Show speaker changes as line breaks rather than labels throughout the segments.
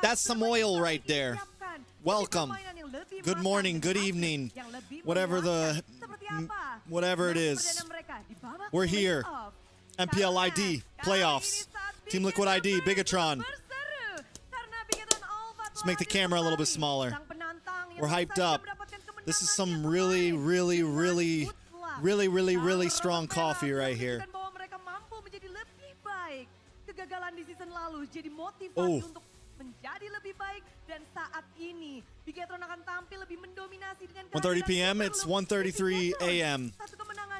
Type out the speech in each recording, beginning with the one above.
That's some oil right there. Welcome. Good morning, good evening, whatever it is. We're here. MPL ID, playoffs. Team Liquid ID, BIGETRON. Let's make the camera a little bit smaller. We're hyped up. This is some really strong coffee right here. Oh. Menjadi lebih baik dan saat ini BIGETRON akan tampil lebih mendominasi dengan
1:30 p.m. It's 1:33 a.m.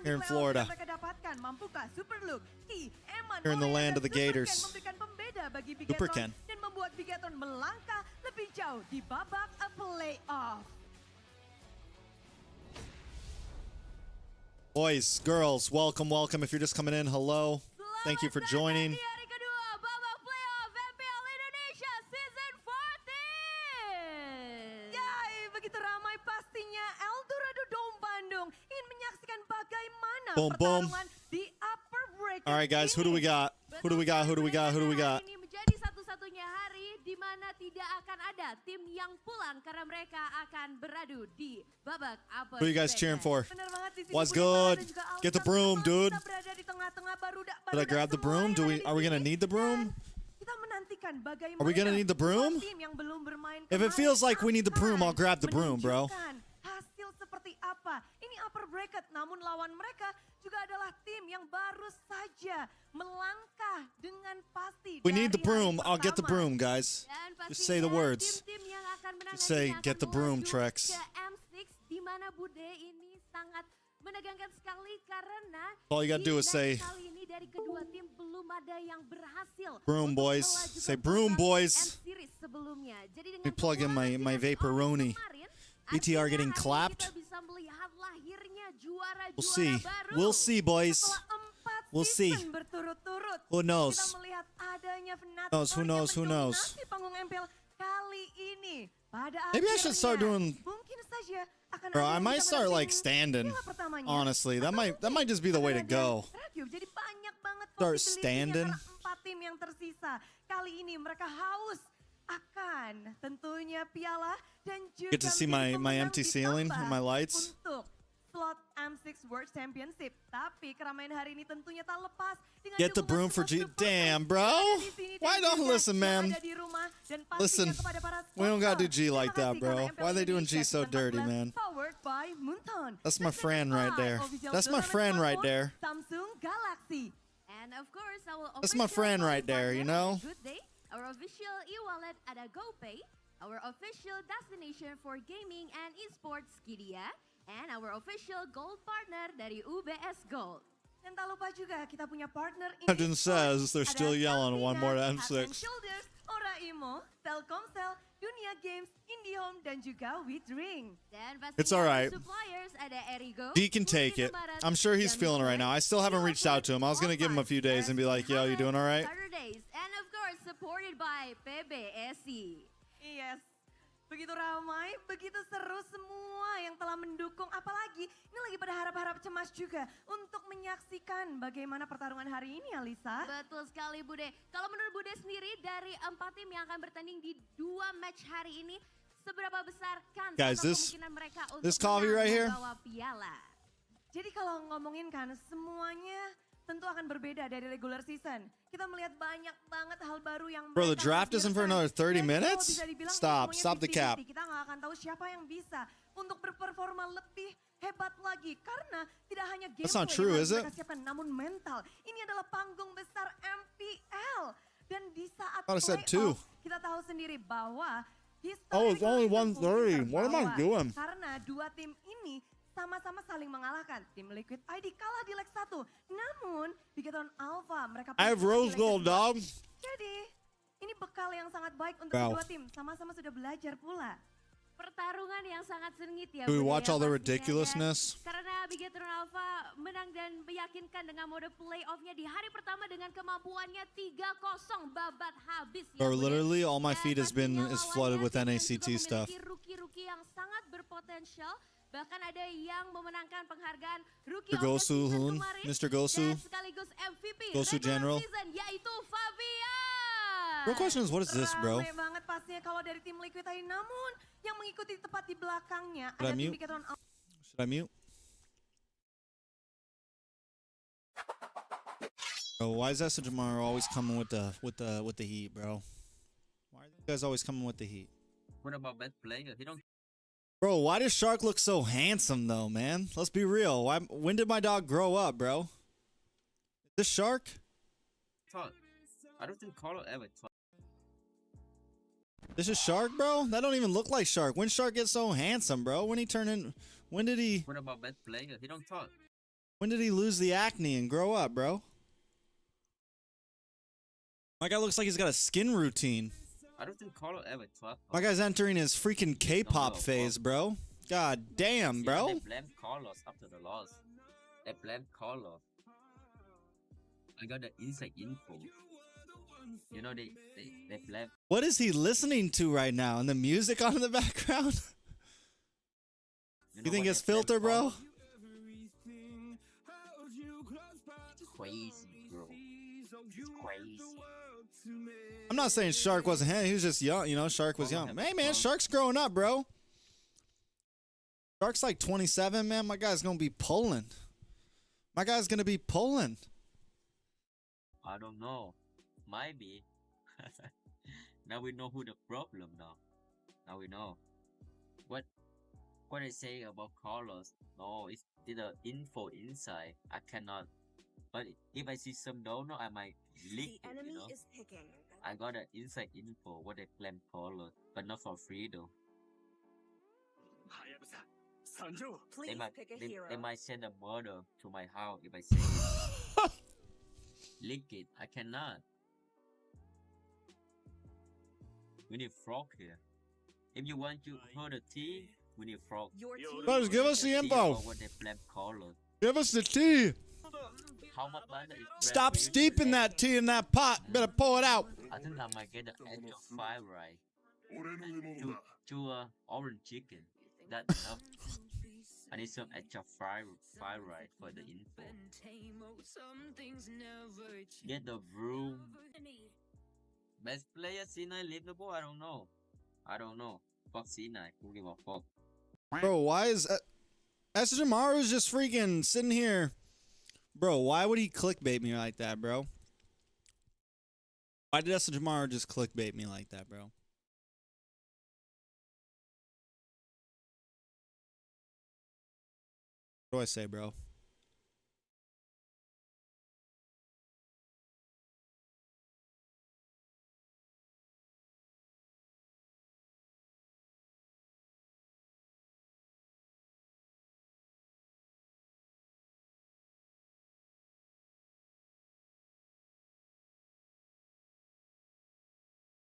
here in Florida. Here in the land of the Gators. Super Ken.
Dan membuat BIGETRON melangkah lebih jauh di babak playoff.
Boys, girls, welcome. If you're just coming in, hello. Thank you for joining. Boom, boom. All right, guys, who do we got? Who do we got?
Ini menjadi satu-satunya hari di mana tidak akan ada tim yang pulang karena mereka akan beradu di babak upper.
Who are you guys cheering for? What's good? Get the broom, dude. Did I grab the broom? Are we gonna need the broom? Are we gonna need the broom? If it feels like we need the broom, I'll grab the broom, bro.
Hasil seperti apa? Ini upper bracket, namun lawan mereka juga adalah tim yang baru saja melangkah dengan pasti.
We need the broom. I'll get the broom, guys. Just say the words. Just say, get the broom, Trex.
Di mana Bude ini sangat menegangkan sekali karena
all you gotta do is say,
kali ini dari kedua tim belum ada yang berhasil.
Broom boys. Say broom boys. Let me plug in my Vaporoni. BTR getting clapped. We'll see. We'll see, boys. We'll see. Who knows? Who knows? Maybe I should start doing. Bro, I might start like standing. Honestly, that might just be the way to go. Start standing.
Akan tentunya piala dan juga
get to see my empty ceiling and my lights.
Untuk slot M6 World Championship. Tapi keramaian hari ini tentunya tak lepas dengan
get the broom for G. Damn, bro. Why don't listen, man? Listen, we don't gotta do G like that, bro. Why are they doing G so dirty, man? That's my friend right there. That's my friend right there.
Samsung Galaxy. And of course,
that's my friend right there, you know?
Our official e-wallet ada GoPay, our official destination for gaming and esports Kidia, and our official gold partner dari UBS Gold. Dan tak lupa juga kita punya partner ini.
Captain says they're still yelling one more M6.
Oraimo, Telkomsel, Dunia Games, IndiHome, dan juga WeDrink.
It's all right. He can take it. I'm sure he's feeling it right now. I still haven't reached out to him. I was going to give him a few days and be like, yo, you doing all right?
And of course, supported by PBSI. Yes. Begitu ramai, begitu seru semua yang telah mendukung. Apalagi ini lagi pada harap-harap cemas juga untuk menyaksikan bagaimana pertarungan hari ini, Alisa. Betul sekali, Bude. Kalau menurut Bude sendiri, dari 4 tim yang akan bertanding di 2 match hari ini, seberapa besar kan kemungkinan mereka untuk membawa piala? Jadi kalau ngomongin kan, semuanya tentu akan berbeda dari regular season. Kita melihat banyak banget hal baru yang
bro, the draft isn't for another 30 minutes? Stop the cap.
Kita nggak akan tahu siapa yang bisa untuk berperforma lebih hebat lagi karena tidak hanya gameplay yang mereka siapkan, namun mental. Ini adalah panggung besar MPL dan di saat playoff kita tahu sendiri bahwa
it's only 1:30. What am I doing?
Karena dua tim ini sama-sama saling mengalahkan. Tim Liquid ID kalah di leg 1. Namun, BIGETRON Alpha mereka
I have rose gold, dog.
Jadi, ini bekal yang sangat baik untuk kedua tim. Sama-sama sudah belajar pula. Pertarungan yang sangat sengit ya.
Do we watch all the ridiculousness?
Karena BIGETRON Alpha menang dan meyakinkan dengan mode playoff-nya di hari pertama dengan kemampuannya 3-0 babat habis.
Bro, literally all my feed is flooded with NACT stuff.
Rookie-rookie yang sangat berpotensial. Bahkan ada yang memenangkan penghargaan Rookie of the
Gosu
Season kemarin
Mr. Gosu,
dan sekaligus MVP
Gosu General
season, yaitu Fabian.
Real question is, what is this, bro?
Ramai banget pastinya kalau dari tim Liquid tadi. Namun yang mengikuti tepat di belakangnya
Should I
ada tim
mute?
BIGETRON.
Should I mute? Bro, why is SMR always coming with the heat, bro? Why are you guys always coming with the heat?
What about best player? He don't.
Bro, why does Shark look so handsome though, man? Let's be real. When did my dog grow up, bro? Is this Shark?
Thought. I don't think Carlo ever thought.
This is Shark, bro? That don't even look like Shark. When Shark get so handsome, bro? When did he
What about best player? He don't thought.
when did he lose the acne and grow up, bro? My guy looks like he's got a skin routine.
I don't think Carlo ever thought.
My guy's entering his freaking K-pop
No,
phase, bro. God damn, bro.
They blamed Carlos after the loss. They blamed Carlos. I got the inside info. You know they blamed.
What is he listening to right now? And the music on in the background? You think
what
it's
they blamed
filter, bro?
Carlos? Crazy, bro. It's crazy.
I'm not saying Shark wasn't him. He was just young. You know, Shark was young. Hey, man, Shark's growing up, bro. Shark's like 27, man. My guy's going to be pulling. My guy's going to be pulling.
I don't know. Might be. Now we know who the problem now. Now we know. What I say about Carlos? No, it's the info inside. I cannot. But if I see some donor, I might leak
The
it,
enemy
you know?
is picking.
I got an inside info what they claim Carlos, but not for free though.
Please
They might,
pick a
they,
hero.
they might send a murder to my house if I say it. Leak it. I cannot. We need frog here. If you want to hear the tea, we need frog.
Your team
Guys, give us the
Tea
info.
about what they claim Carlos.
Give us the tea.
How much money is
Stop
for you
steeping
to
that tea in that pot. Better pour it out.
I think I might get the edge of fire right. To orange chicken. That enough. I need some extra fire right for the info. Get the broom. Best player C9 leaderboard? I don't know. Fuck C9. Who give a fuck?
Bro, why is SMR just freaking sitting here? Bro, why would he clickbait me like that, bro? Why did SMR just clickbait me like that, bro? What do I say, bro?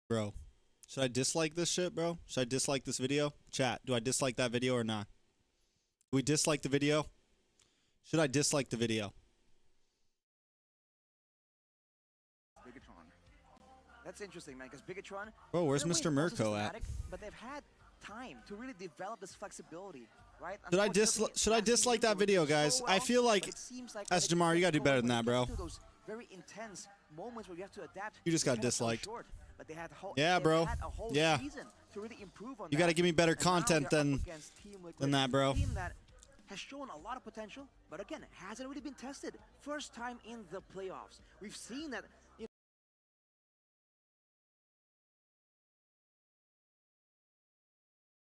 Bro, should I dislike this shit, bro? Should I dislike this video? Chat, do I dislike that video or not? Do we dislike the video? Should I dislike the video?
BIGETRON. That's interesting, man, because BIGETRON...
Bro, where's
in a way,
Mr.
it's also
Mirko at?
systematic, But they've had time to really develop this flexibility, right?
Should I dislike that video, guys? I feel like as Jamar, you gotta do better than that, bro.
Those very intense moments where you have to adapt.
You just got
kind of fell
disliked.
short, but they had
Yeah,
they
bro.
had a whole
Yeah.
season to really improve on
You
that.
gotta give me better
And now
content
they're up
than
against Team Liquid,
that, bro.
a team that has shown a lot of potential, but again, hasn't really been tested. First time in the playoffs. We've seen that.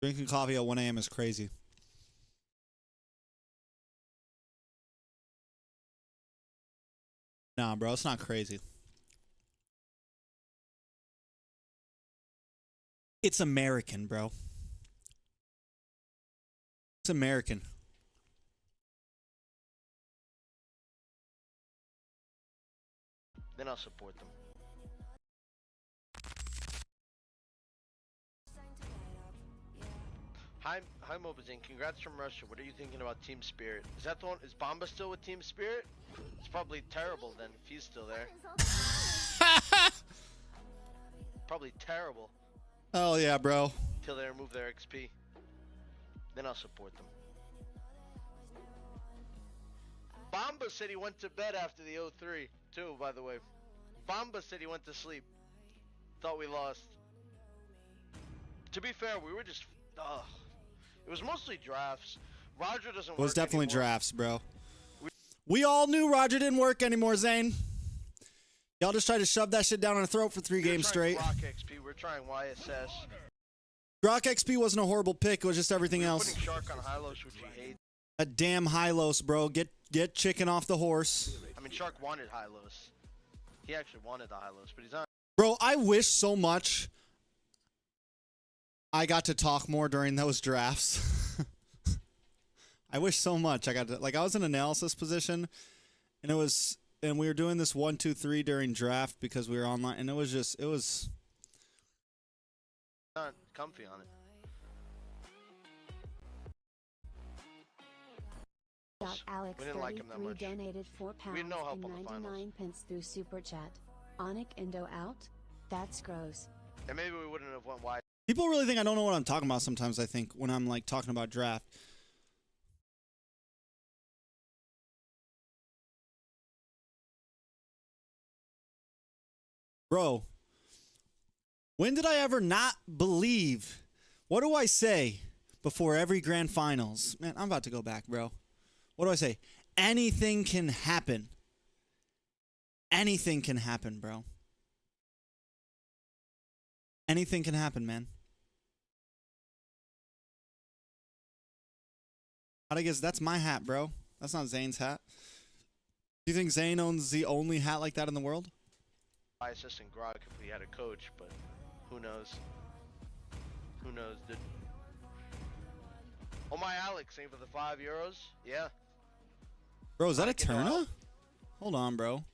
Drinking coffee at 1 a.m. is crazy. Nah, bro, it's not crazy. It's American, bro. It's American.
Then I'll support them. Hi Mobazine, congrats from Russia. What are you thinking about Team Spirit? Is that the one? Is Bomba still with Team Spirit? It's probably terrible then if he's still there. Probably terrible
Hell yeah, bro.
till they remove their XP. Then I'll support them. Bomba said he went to bed after the 0-3 too, by the way. Bomba said he went to sleep. thought we lost. To be fair, we were just. It was mostly drafts. Roger doesn't work.
It was definitely
anymore.
drafts, bro. We all knew Roger didn't work anymore, Zane. Y'all just tried to shove that shit down our throat for 3 games straight.
Rock XP. We're trying YSS.
Rock XP wasn't a horrible pick. It was just everything else.
Putting Shark on Hylos, which he hates.
A damn Hylos, bro. Get chicken off the horse.
I mean, Shark wanted Hylos. He actually wanted the Hylos, but he's not.
Bro, I wish so much I got to talk more during those drafts. I wish so much I got to, like, I was in analysis position, and we were doing this 1, 2, 3 during draft because we were online, and it was
Not comfy on it.
Alex
We didn't like him that
33
much.
donated £4
We had no help
and
on the finals.
99 pence through Super Chat. Onic Indo out? That's gross.
And maybe we wouldn't have went wide.
people really think I don't know what I'm talking about sometimes, I think, when I'm like talking about draft. Bro, when did I ever not believe? What do I say before every grand finals? Man, I'm about to go back, bro. What do I say? Anything can happen. Anything can happen, bro. Anything can happen, man. I guess that's my hat, bro. That's not Zane's hat. Do you think Zane owns the only hat like that in the world?
Assistant Grog if we had a coach, but who knows? Who knows, dude? Oh my Alex, same for the €5. Yeah.
Bro, is that a
Like it all.
Turna? Hold on, bro.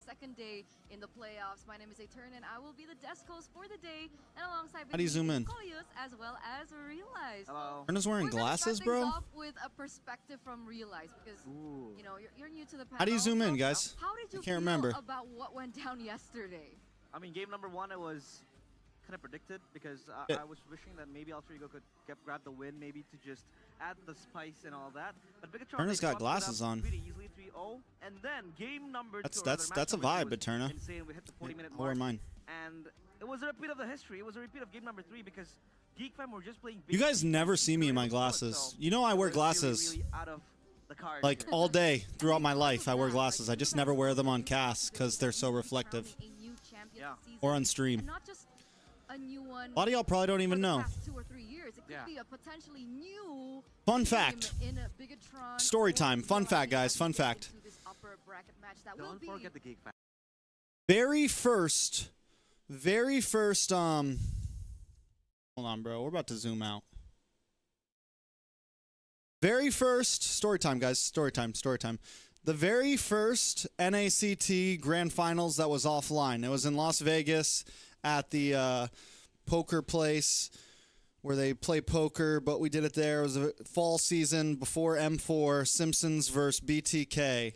Second day in the playoffs. My name is Etern, and I will be the desk host for the day, and alongside
How do you zoom in?
Colius, as well as Realize.
Hello.
Turna's wearing
We're gonna
glasses,
start things
bro?
off with a perspective from Realize, because you know you're new to the panel.
How do you zoom in,
So
guys?
How did you
I can't
feel
remember.
about what went down yesterday?
I mean, game number 1, I was kind of predicted because
Yeah.
I was wishing that maybe Altrigo could grab the win, maybe to just add the spice and all that. But BIGETRON,
Turner's
they
got
swapped it
glasses
up
on.
pretty easily, 3-0, and then game number 2.
That's a vibe, but Turner.
Insane. We hit the 40-minute
Or
mark,
mine.
and it was a repeat of the history. It was a repeat of game number 3 because GeekFam were just playing.
You guys never see me in my glasses. You know I wear glasses
Really out of the cards
like
here.
all day throughout my life. I wear glasses. I just never wear them on cast because they're so reflective.
Yeah.
Or on stream.
And not just a new one.
A lot of y'all probably don't
for
even
the
know.
past 2 or 3 years. It could
Yeah.
be a potentially new
Fun
team
fact.
in a Bigetron
Story
or
time. Fun
beyond
fact, guys.
as
Fun
we get
fact.
into this upper bracket match that will
Don't
be
forget the GeekFam.
Very first, hold on, bro. We're about to zoom out. Very first, story time, guys. Story time. The very first NACT Grand Finals that was offline. It was in Las Vegas at the poker place where they play poker, but we did it there. It was a fall season before M4, Simpsons versus BTK.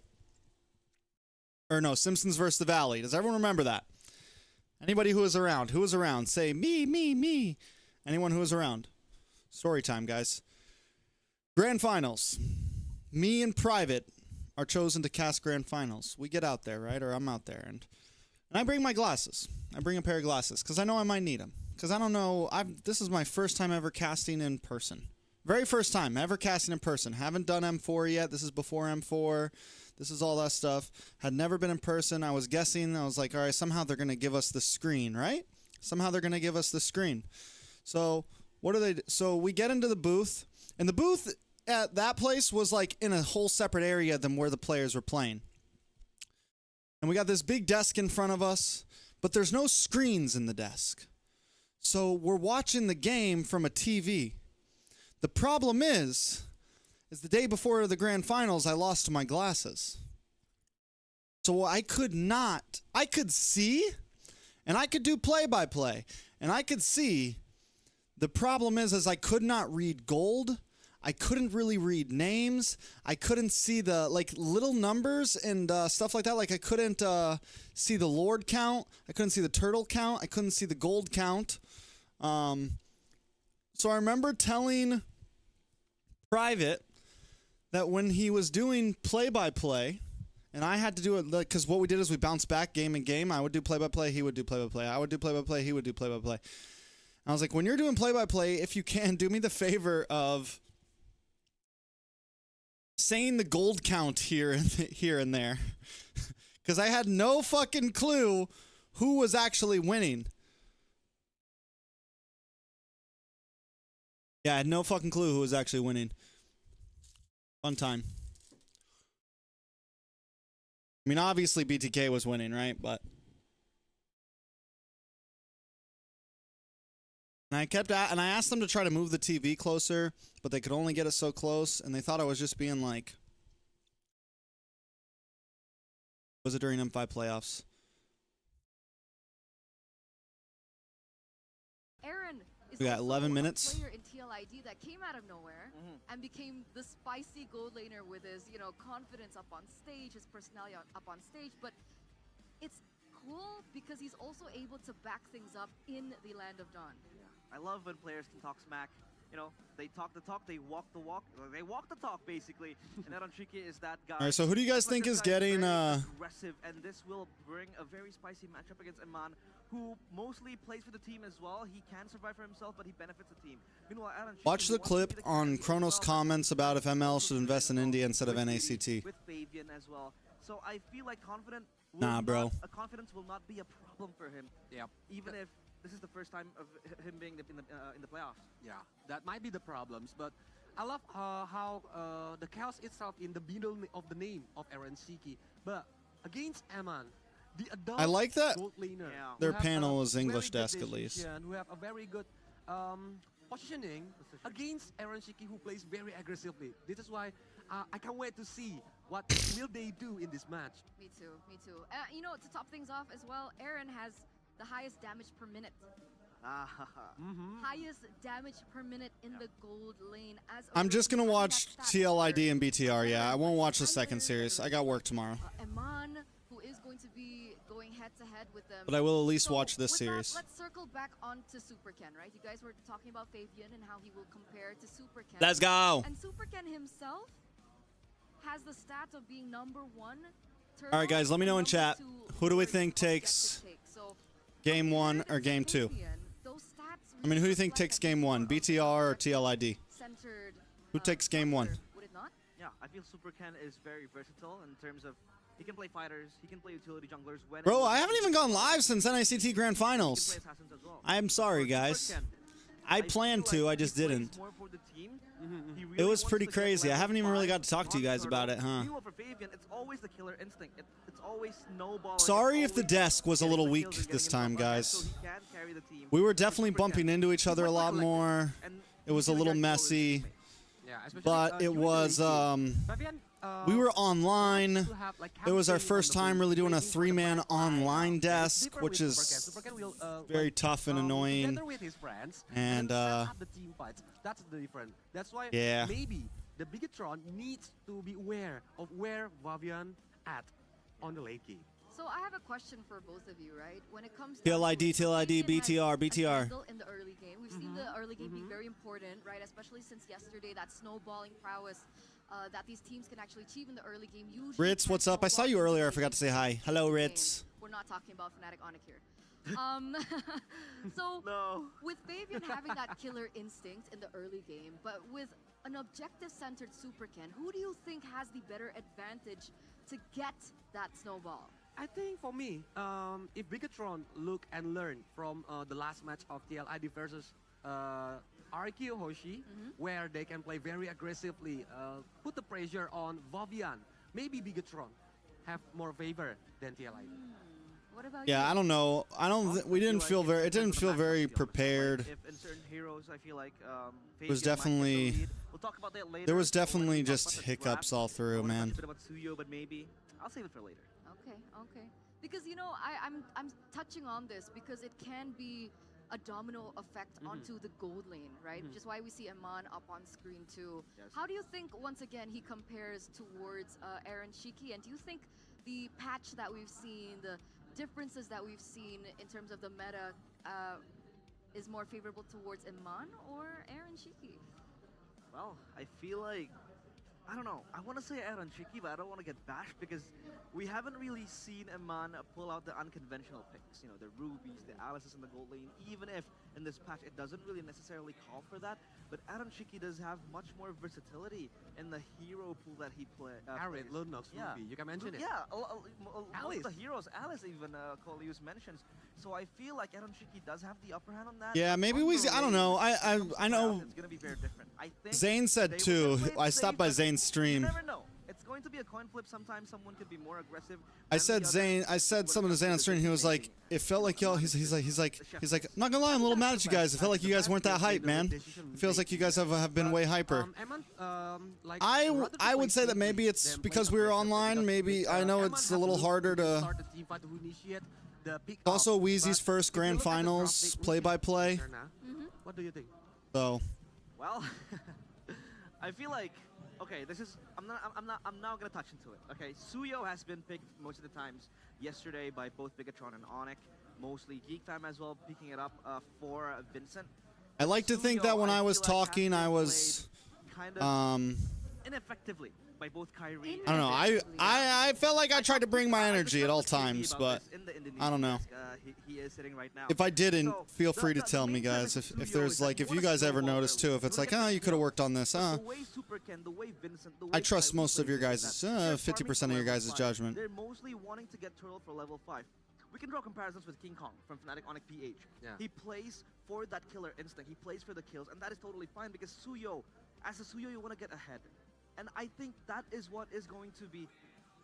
Or no, Simpsons versus the Valley. Does everyone remember that? Anybody who was around? Who was around? Say me. Anyone who was around? Story time, guys. Grand Finals. Me and Private are chosen to cast Grand Finals. We get out there, right? Or I'm out there. And I bring my glasses. I bring a pair of glasses because I know I might need them. Because I don't know. This is my first time ever casting in person. Very first time ever casting in person. Haven't done M4 yet. This is before M4. This is all that stuff. Had never been in person. I was guessing. I was like, all right, somehow they're going to give us the screen, right? Somehow they're going to give us the screen. So what do they do? So we get into the booth. And the booth at that place was like in a whole separate area than where the players were playing. And we got this big desk in front of us, but there's no screens in the desk. So we're watching the game from a TV. The problem is the day before the grand finals, I lost my glasses. So I could see, and I could do play-by-play, and I could see. The problem is I could not read gold. I couldn't really read names. I couldn't see the like little numbers and stuff like that. Like I couldn't see the Lord count. I couldn't see the turtle count. I couldn't see the gold count. So I remember telling Private that when he was doing play-by-play and I had to do it because what we did is we bounced back game and game. I would do play-by-play, he would do play-by-play. I would do play-by-play, he would do play-by-play. I was like, when you're doing play-by-play, if you can, do me the favor of saying the gold count here and there. Because I had no fucking clue who was actually winning. Yeah, I had no fucking clue who was actually winning. Fun time. I mean, obviously BTK was winning, right? But and I asked them to try to move the TV closer, but they could only get it so close, and they thought I was just being like, was it during M5 playoffs?
Aaron is
We got 11 minutes.
A player in TLID that came out of nowhere and became the spicy gold laner with his, you know, confidence up on stage, his personality up on stage. But it's cool because he's also able to back things up in the Land of Dawn.
I love when players can talk smack. You know, they talk the talk, they walk the walk, they walk the talk basically. And Aaron Shiki is that guy.
All right, so who do you guys think is getting
aggressive, and this will bring a very spicy matchup against Iman, who mostly plays for the team as well. He can survive for himself, but he benefits the team. Meanwhile, Aaron Shiki
Watch the clip on Kronos comments about if ML should invest in India instead of NACT.
With Fabian as well. So I feel like confidence will not be a problem for him.
Yeah.
Even if this is the first time of him being in the playoffs.
Yeah, that might be the problems, but I love how the chaos itself in the middle of the name of Aaron Shiki. But against Aman, the adult
I like that
gold laner,
their panel is English desk at least.
Who have a very good positioning against Aaron Shiki, who plays very aggressively. This is why I can't wait to see what will they do in this match.
Me too, me too. You know, to top things off as well, Aaron has the highest damage per minute. Highest damage per minute in the gold lane.
I'm just gonna watch TLID and BTR. Yeah, I won't watch the second series. I got work tomorrow.
Eman, who is going to be going head to head with them.
But I will at least watch this series.
Let's circle back onto Super Ken, right? You guys were talking about Fabian and how he will compare to Super Ken.
Let's go.
And Super Ken himself has the stats of being #1.
All right, guys, let me know in chat. Who do we think takes Game 1 or Game 2? I mean, who do you think takes Game 1, BTR or TLID? Who takes Game 1?
Would it not?
Yeah, I feel Super Ken is very versatile in terms of he can play fighters, he can play utility junglers.
Bro, I haven't even gone live since NICT Grand Finals. I'm sorry, guys. I planned to, I just didn't. It was pretty crazy. I haven't even really got to talk to you guys about it, huh? Sorry if the desk was a little weak this time, guys. We were definitely bumping into each other a lot more. It was a little messy. But it was, we were online. It was our first time really doing a 3-man online desk, which is very tough and annoying. And,
that's the difference. That's why
yeah.
Maybe the BIGETRON needs to be aware of where Vavian at on the late game.
So I have a question for both of you, right? When it comes to
TLID, BTR, BTR.
In the early game, we've seen the early game being very important, right? Especially since yesterday, that snowballing prowess that these teams can actually achieve in the early game. Usually
Ritz, what's up? I saw you earlier. I forgot to say hi. Hello, Ritz.
We're not talking about Fnatic Onyx here. So with Fabian having that killer instinct in the early game, but with an objective-centered Super Ken, who do you think has the better advantage to get that snowball?
I think for me, if BIGETRON look and learn from the last match of TLID versus RQ Hoshi, where they can play very aggressively, put the pressure on Vavian, maybe BIGETRON have more favor than TLID.
What about
yeah,
you?
I don't know. We didn't feel very. It didn't feel very prepared.
If in certain heroes, I feel like
it was definitely.
We'll talk about that later.
There was definitely just hiccups all through, man.
A bit about Suyo, but maybe I'll save it for later.
Okay, okay. Because you know, I'm touching on this because it can be a domino effect onto the gold lane, right? Which is why we see Aman up on screen too.
Yes.
How do you think once again he compares towards Aaron Shiki? And do you think the patch that we've seen, the differences that we've seen in terms of the meta is more favorable towards Iman or Aaron Shiki?
Well, I feel like I don't know. I want to say Aaron Tricky, but I don't want to get bashed because we haven't really seen Eman pull out the unconventional picks. You know, the Rubies, the Alices in the gold lane, even if in this patch it doesn't really necessarily call for that. But Aaron Tricky does have much more versatility in the hero pool that he plays.
Harriet, Lunox, Ruby, you can mention it.
Yeah, most of the heroes, Alice even, Colius mentions. So I feel like Aaron Tricky does have the upper hand on that.
Yeah, maybe we. I don't know. I know.
It's gonna be very different. I think
Zane said too. I stopped by Zane's stream.
You never know. It's going to be a coin flip. Sometimes someone could be more aggressive.
I said Zane. I said something to Zane on stream. He was like, it felt like y'all. He's like. I'm not gonna lie. I'm a little mad at you guys. It felt like you guys weren't that hype, man. It feels like you guys have been way hyper. I would say that maybe it's because we were online. Maybe I know it's a little harder to. Also, Wheezy's first grand finals play-by-play.
What do you think?
So.
Well, I feel like, okay, this is, I'm now gonna touch into it. Okay, Suyo has been picked most of the times yesterday by both BIGETRON and Onic, mostly GeekFam as well, picking it up for Vincent.
I like to think that when I was talking, I was
kind of ineffectively by both Kyrie.
I don't know. I felt like I tried to bring my energy at all times, but I don't know.
He is sitting right now.
If I didn't, feel free to tell me, guys. If there's like, if you guys ever notice too, if it's like, you could have worked on this, I trust most of your guys' 50% of your guys' judgment.
They're mostly wanting to get Turtle for level 5. We can draw comparisons with King Kong from Fnatic Onic PH.
Yeah.
He plays for that killer instinct. He plays for the kills, and that is totally fine because Suyo, as a Suyo, you want to get ahead. And I think that is what is going to be,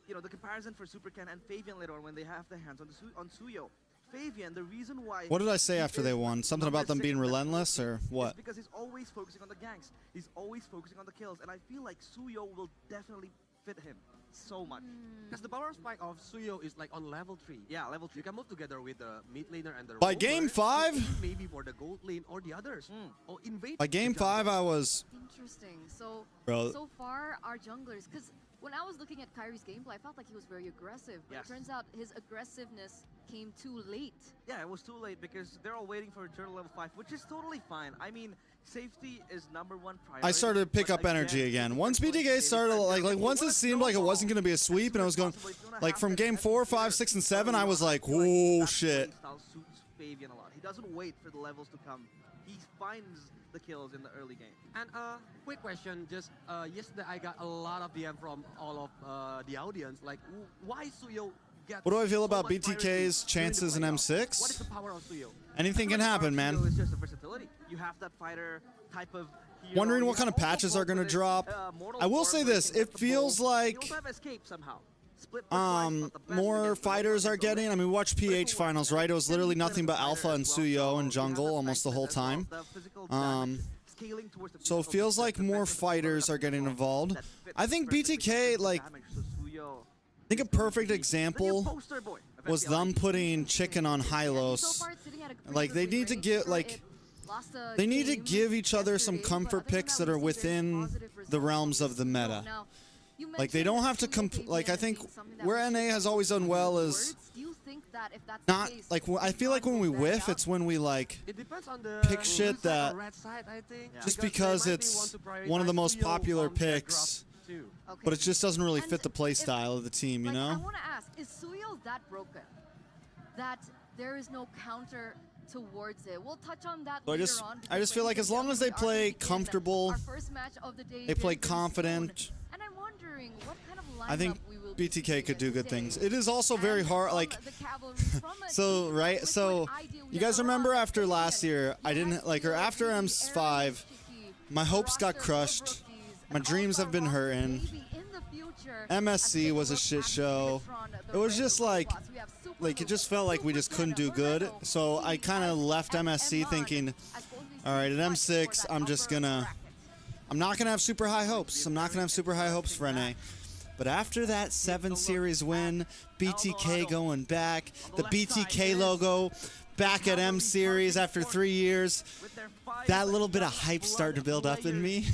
you know, the comparison for Supercan and Fabian later on when they have their hands on Suyo. Fabian, the reason why...
What did I say after they won? Something about them being relentless or what?
Because he's always focusing on the ganks. He's always focusing on the kills. And I feel like Suyo will definitely fit him so much.
Because the power spike of Suyo is like on level 3.
Yeah, level 3.
You can move together with the mid laner and the
By game 5?
Maybe for the gold lane or the others. Or invade.
By game 5, I was...
Interesting. So,
Bro.
so far, our junglers, because when I was looking at Kyrie's gameplay, I felt like he was very aggressive. But it turns out his aggressiveness came too late.
Yeah, it was too late because they're all waiting for Turtle level 5, which is totally fine. I mean, safety is #1 priority.
I started to pick up energy again. Once BTK started, like once it seemed like it wasn't going to be a sweep and I was going, like from game 4, 5, 6, and 7, I was like, whoa, shit.
Suits Fabian a lot. He doesn't wait for the levels to come. He finds the kills in the early game.
And quick question, just yesterday I got a lot of DM from all of the audience, like why Suyo gets
What do I feel
so
about
much
BTK's
priority
chances in
during the playoffs? What is
M6?
the power of Suyo?
Anything can happen, man.
It's just the versatility. You have that fighter type of hero.
Wondering what kind of patches are going to drop. I will say this, it feels like more fighters are getting. I mean, watch PH finals, right? It was literally nothing but Alpha and Suyo and jungle almost the whole time. So it feels like more fighters are getting involved. I think BTK, like, I think a perfect example was them putting Chicken on Hylos. Like, they need to get, like, they need to give each other some comfort picks that are within the realms of the meta. Like, they don't have to like, I think where NA has always done well is not, like, I feel like when we whiff, it's when we, like, pick shit that, just because it's one of the most popular picks, but it just doesn't really fit the play style of the team, you know?
I want to ask, is Suyo that broken that there is no counter towards it? We'll touch on that later on.
I just feel like as long as they play comfortable, they play confident,
and I'm wondering what kind of lineup
I think
we will
BTK could do good things. It is also very hard, like, so, right, so, you guys remember after last year, I didn't, like, or after M5, my hopes got crushed, my dreams have been hurting, MSC was a shit show, it was just like, it just felt like we just couldn't do good, so I kind of left MSC thinking, alright, at M6, I'm not gonna have super high hopes, for NA. But after that 7 series win, BTK going back, the BTK logo back at M series after 3 years, that little bit of hype starting to build up in me.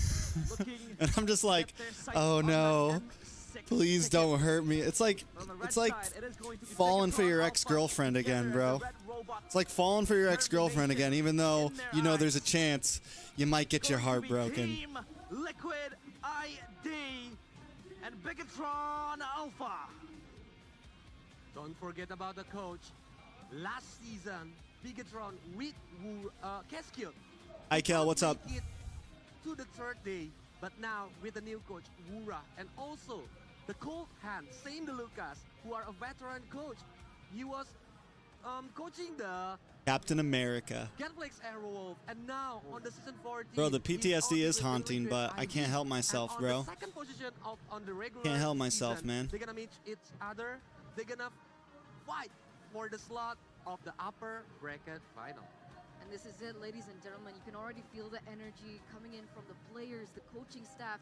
And I'm just like, oh no, please don't hurt me. It's like falling for your ex-girlfriend again, bro. It's like falling for your ex-girlfriend again, even though you know there's a chance you might get your heart broken.
Liquid ID and BIGETRON Alpha.
Don't forget about the coach. Last season, BIGETRON with Cascade.
Hi, Kel, what's up?
It to the third day, but now with the new coach, Wura, and also the cold hand, Saint Lucas, who are a veteran coach. He was coaching the
Captain America.
Genflex Airwolf, and now on the season 14.
Bro, the PTSD is haunting, but I can't help myself, bro.
On the second position on the regular
Can't help myself,
season,
man.
They're gonna meet each other. They're gonna fight for the slot of the upper bracket final.
And this is it, ladies and gentlemen. You can already feel the energy coming in from the players, the coaching staff,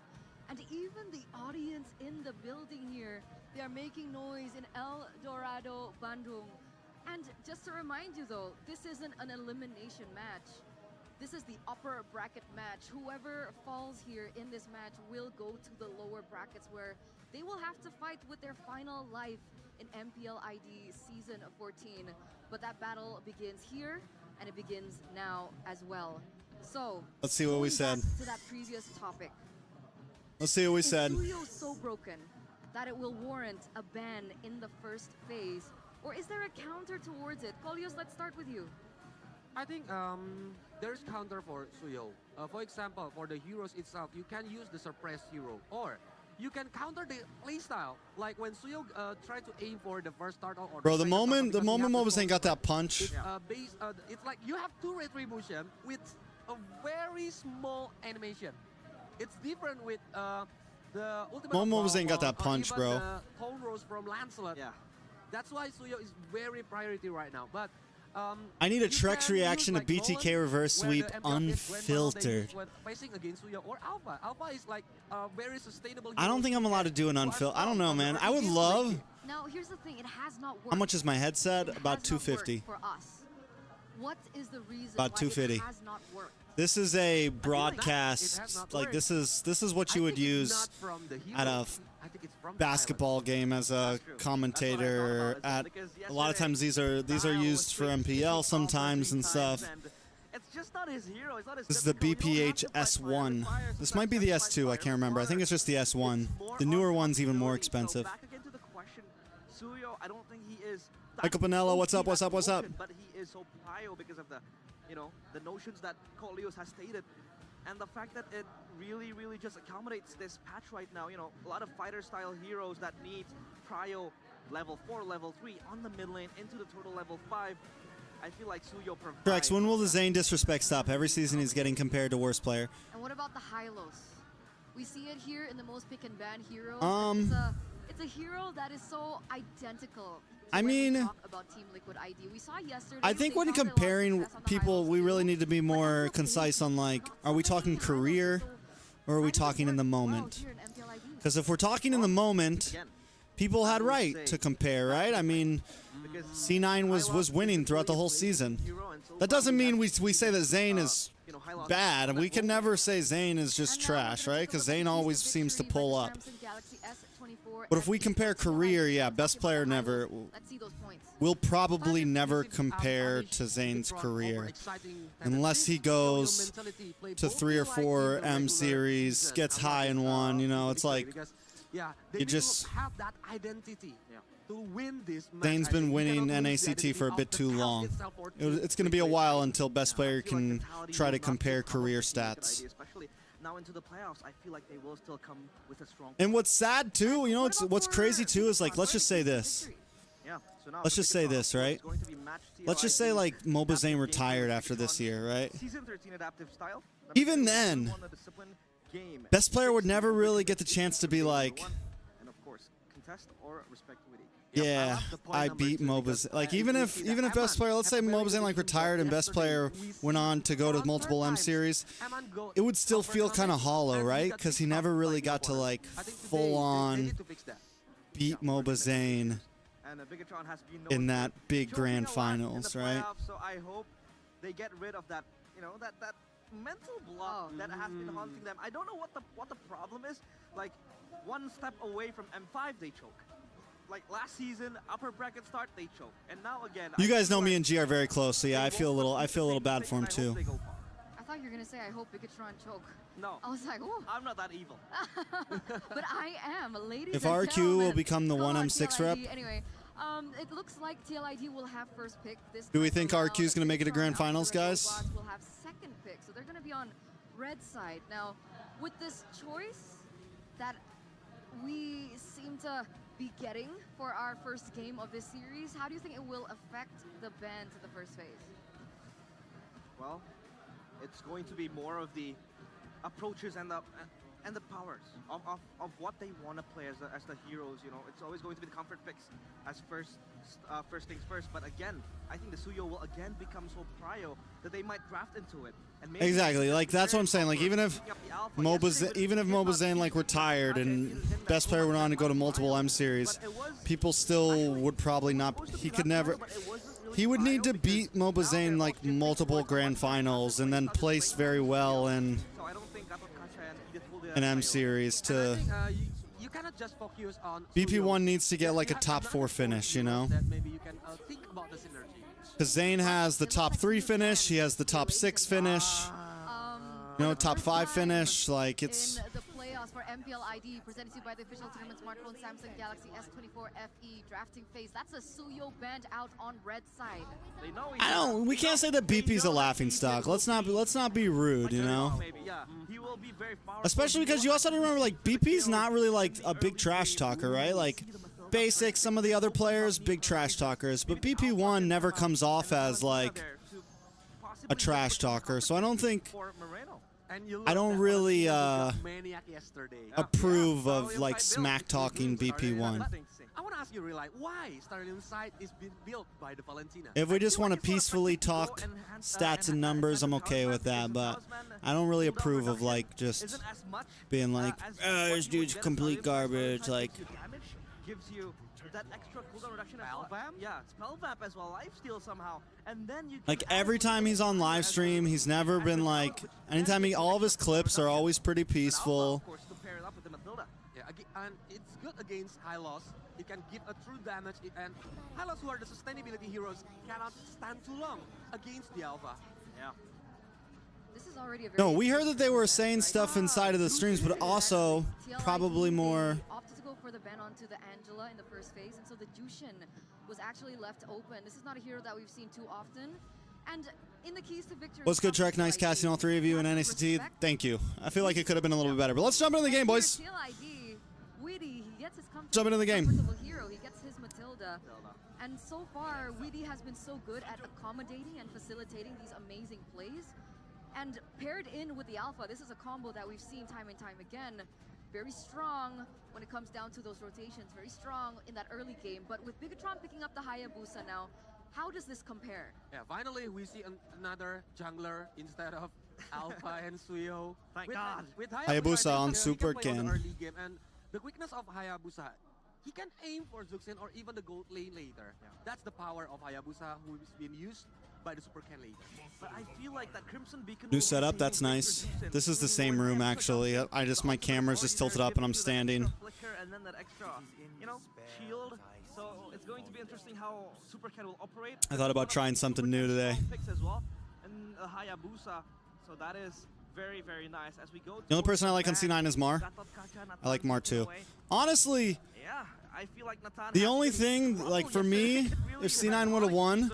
and even the audience in the building here. They are making noise in El Dorado, Bandung. And just to remind you though, this isn't an elimination match. This is the upper bracket match. Whoever falls here in this match will go to the lower brackets where they will have to fight with their final life in MPL ID season 14. But that battle begins here, and it begins now as well. So
let's see what we said.
To that previous topic.
Let's see what we said.
Is GOOOO so broken that it will warrant a ban in the first phase? Or is there a counter towards it? Kolios, let's start with you.
I think there's counter for Suyo. For example, for the heroes itself, you can use the suppressed hero, or you can counter the playstyle. Like when Suyo tried to aim for the first startle or
Bro, the moment Mobazane got that punch.
It's like you have two retribution with a very small animation. It's different with the ultimate.
Mobazane got that punch, bro.
The Cold Rose from Lancelot. Yeah. That's why Suyo is very priority right now. But
I need a Trex reaction to BTK reverse sweep unfiltered.
When facing against Suyo or Alpha. Alpha is like very sustainable.
I don't think I'm allowed to do an unfiltered. I don't know, man. I would love.
Now, here's the thing. It has not worked.
How much is my headset? About 250.
For us. What is the reason
about 250.
It has not worked?
This is a broadcast. Like this is what you would use at a basketball game as a commentator. At a lot of times these are used for MPL sometimes and stuff. This is the BPH S1. This might be the S2. I can't remember. I think it's just the S1. The newer one's even more expensive. Michael Pinello, what's up? What's up? What's up?
But he is so prio because of the, the notions that Kolios has stated, and the fact that it really just accommodates this patch right now. A lot of fighter-style heroes that need prio level 4, level 3 on the mid lane into the total level 5. I feel like Suyo provides.
Trex, when will the Zane disrespect stop? Every season he's getting compared to worst player.
And what about the Hylos? We see it here in the most pick and ban hero. It's a hero that is so identical.
I mean,
about Team Liquid ID. We saw yesterday.
I think when comparing people, we really need to be more concise on, like, are we talking career or are we talking in the moment? Because if we're talking in the moment, people had right to compare, right? I mean, C9 was winning throughout the whole season. That doesn't mean we say that Zane is bad. We can never say Zane is just trash, right? Because Zane always seems to pull up. But if we compare career, yeah, best player never. We'll probably never compare to Zane's career. Unless he goes to 3 or 4 M series, gets high in one, it's like, you just. Zane's been winning NACT for a bit too long. It's going to be a while until best player can try to compare career stats.
Now into the playoffs, I feel like they will still come with a strong.
And what's sad too, what's crazy too is, like, let's just say this. Let's just say this, right? Let's just say, like, Mobazane retired after this year, right? Even then, best player would never really get the chance to be like, yeah, I beat Mobazane. Like, even if best player, let's say Mobazane like retired and best player went on to go to multiple M series, it would still feel kind of hollow, right? Because he never really got to, like, full on beat Mobazane in that big grand finals, right?
So I hope they get rid of that, that mental block that has been haunting them. I don't know what the problem is. Like, one step away from M5, they choke. Like last season, upper bracket start, they choke, and now again.
You guys know me and G are very close, so yeah, I feel a little bad for him too.
I thought your you're gonna say, I hope BIGETRON choke.
No.
I was like, oh.
I'm not that evil.
But I am, ladies
If
and
RQ
gentlemen.
will become the
Come on,
1M6
TLID.
rep.
Anyway, it looks like TLID will have first pick this
Do we
time
think
around.
RQ is going to make it to grand
BIGETRON
finals, guys?
Robots will have second pick, so they're gonna be on red side. Now, with this choice that we seem to be getting for our first game of this series, how do you think it will affect the ban to the first phase?
Well, it's going to be more of the approaches and the powers of what they want to play as the heroes. You know, it's always going to be the comfort picks as first things first. But again, I think the Suyo will again become so prio that they might draft into it. And maybe
Exactly, like that's what I'm saying. Like even if Mobazane like retired and best player went on to go to multiple M series, people still would probably not. He could never. He would need to beat Mobazane like multiple grand finals and then place very well in an M series to.
You cannot just focus on
BP1 needs to get like a top 4 finish, you know.
That maybe you can think about the synergy.
Because Zane has the top 3 finish, he has the top 6 finish, you know, top 5 finish. Like it's.
In the playoffs for MPL ID presented to you by the official tournament smartphone Samsung Galaxy S24 FE drafting phase. That's a Suyo band out on red side.
I don't. We can't say that BP's a laughing stock. Let's not be rude, you know. Especially because you also have to remember, like BP's not really like a big trash talker, right? Like Basic, some of the other players, big trash talkers, but BP1 never comes off as like a trash talker. So I don't think. I don't really approve of like smack talking BP1.
I want to ask you, really, why Starlion Side is being built by the Valentina?
If we just want to peacefully talk stats and numbers, I'm okay with that. But I don't really approve of like just being like, this dude's complete garbage. Like.
Gives you that extra cooldown reduction as well. Yeah, spell vamp as well, lifesteal somehow, and then you
like every time he's on live stream, he's never been like. Anytime all of his clips are always pretty peaceful.
Of course, to pair it up with the Matilda.
Yeah, and it's good against Hylos. It can give a true damage, and Hylos, who are the sustainability heroes, cannot stand too long against the Alpha.
Yeah.
This is already a very
No, we heard that they were saying stuff inside of the streams, but also probably more.
Opted to go for the ban onto the Angela in the first phase, and so the Jushin was actually left open. This is not a hero that we've seen too often. And in the keys to victory.
What's good, Trek? Nice casting all 3 of you in NACT. Thank you. I feel like it could have been a little bit better, but let's jump into the game, boys.
Weedy, he gets his
Jump into the game.
Hero. He gets his Matilda. And so far, Weedy has been so good at accommodating and facilitating these amazing plays. And paired in with the Alpha, this is a combo that we've seen time and time again. Very strong when it comes down to those rotations, very strong in that early game. But with BIGETRON picking up the Hayabusa now, how does this compare?
Yeah, finally we see another jungler instead of Alpha and Suyo.
Thank God.
With
Hayabusa on Super Ken.
Early game, and the weakness of Hayabusa, he can aim for Zuxin or even the gold lane later. Yeah. That's the power of Hayabusa, who is being used by the Super Ken later.
But I feel like that Crimson Beacon
New setup, that's nice. This is the same room actually. My camera's just tilted up and I'm standing.
And then that extra, you know, shield. So it's going to be interesting how Super Ken will operate.
I thought about trying something new today.
As well. And Hayabusa, so that is very, very nice. As we go.
The only person I like on C9 is Mar. I like Mar too. Honestly,
yeah, I feel like
the only thing, like for me, if C9 would have won,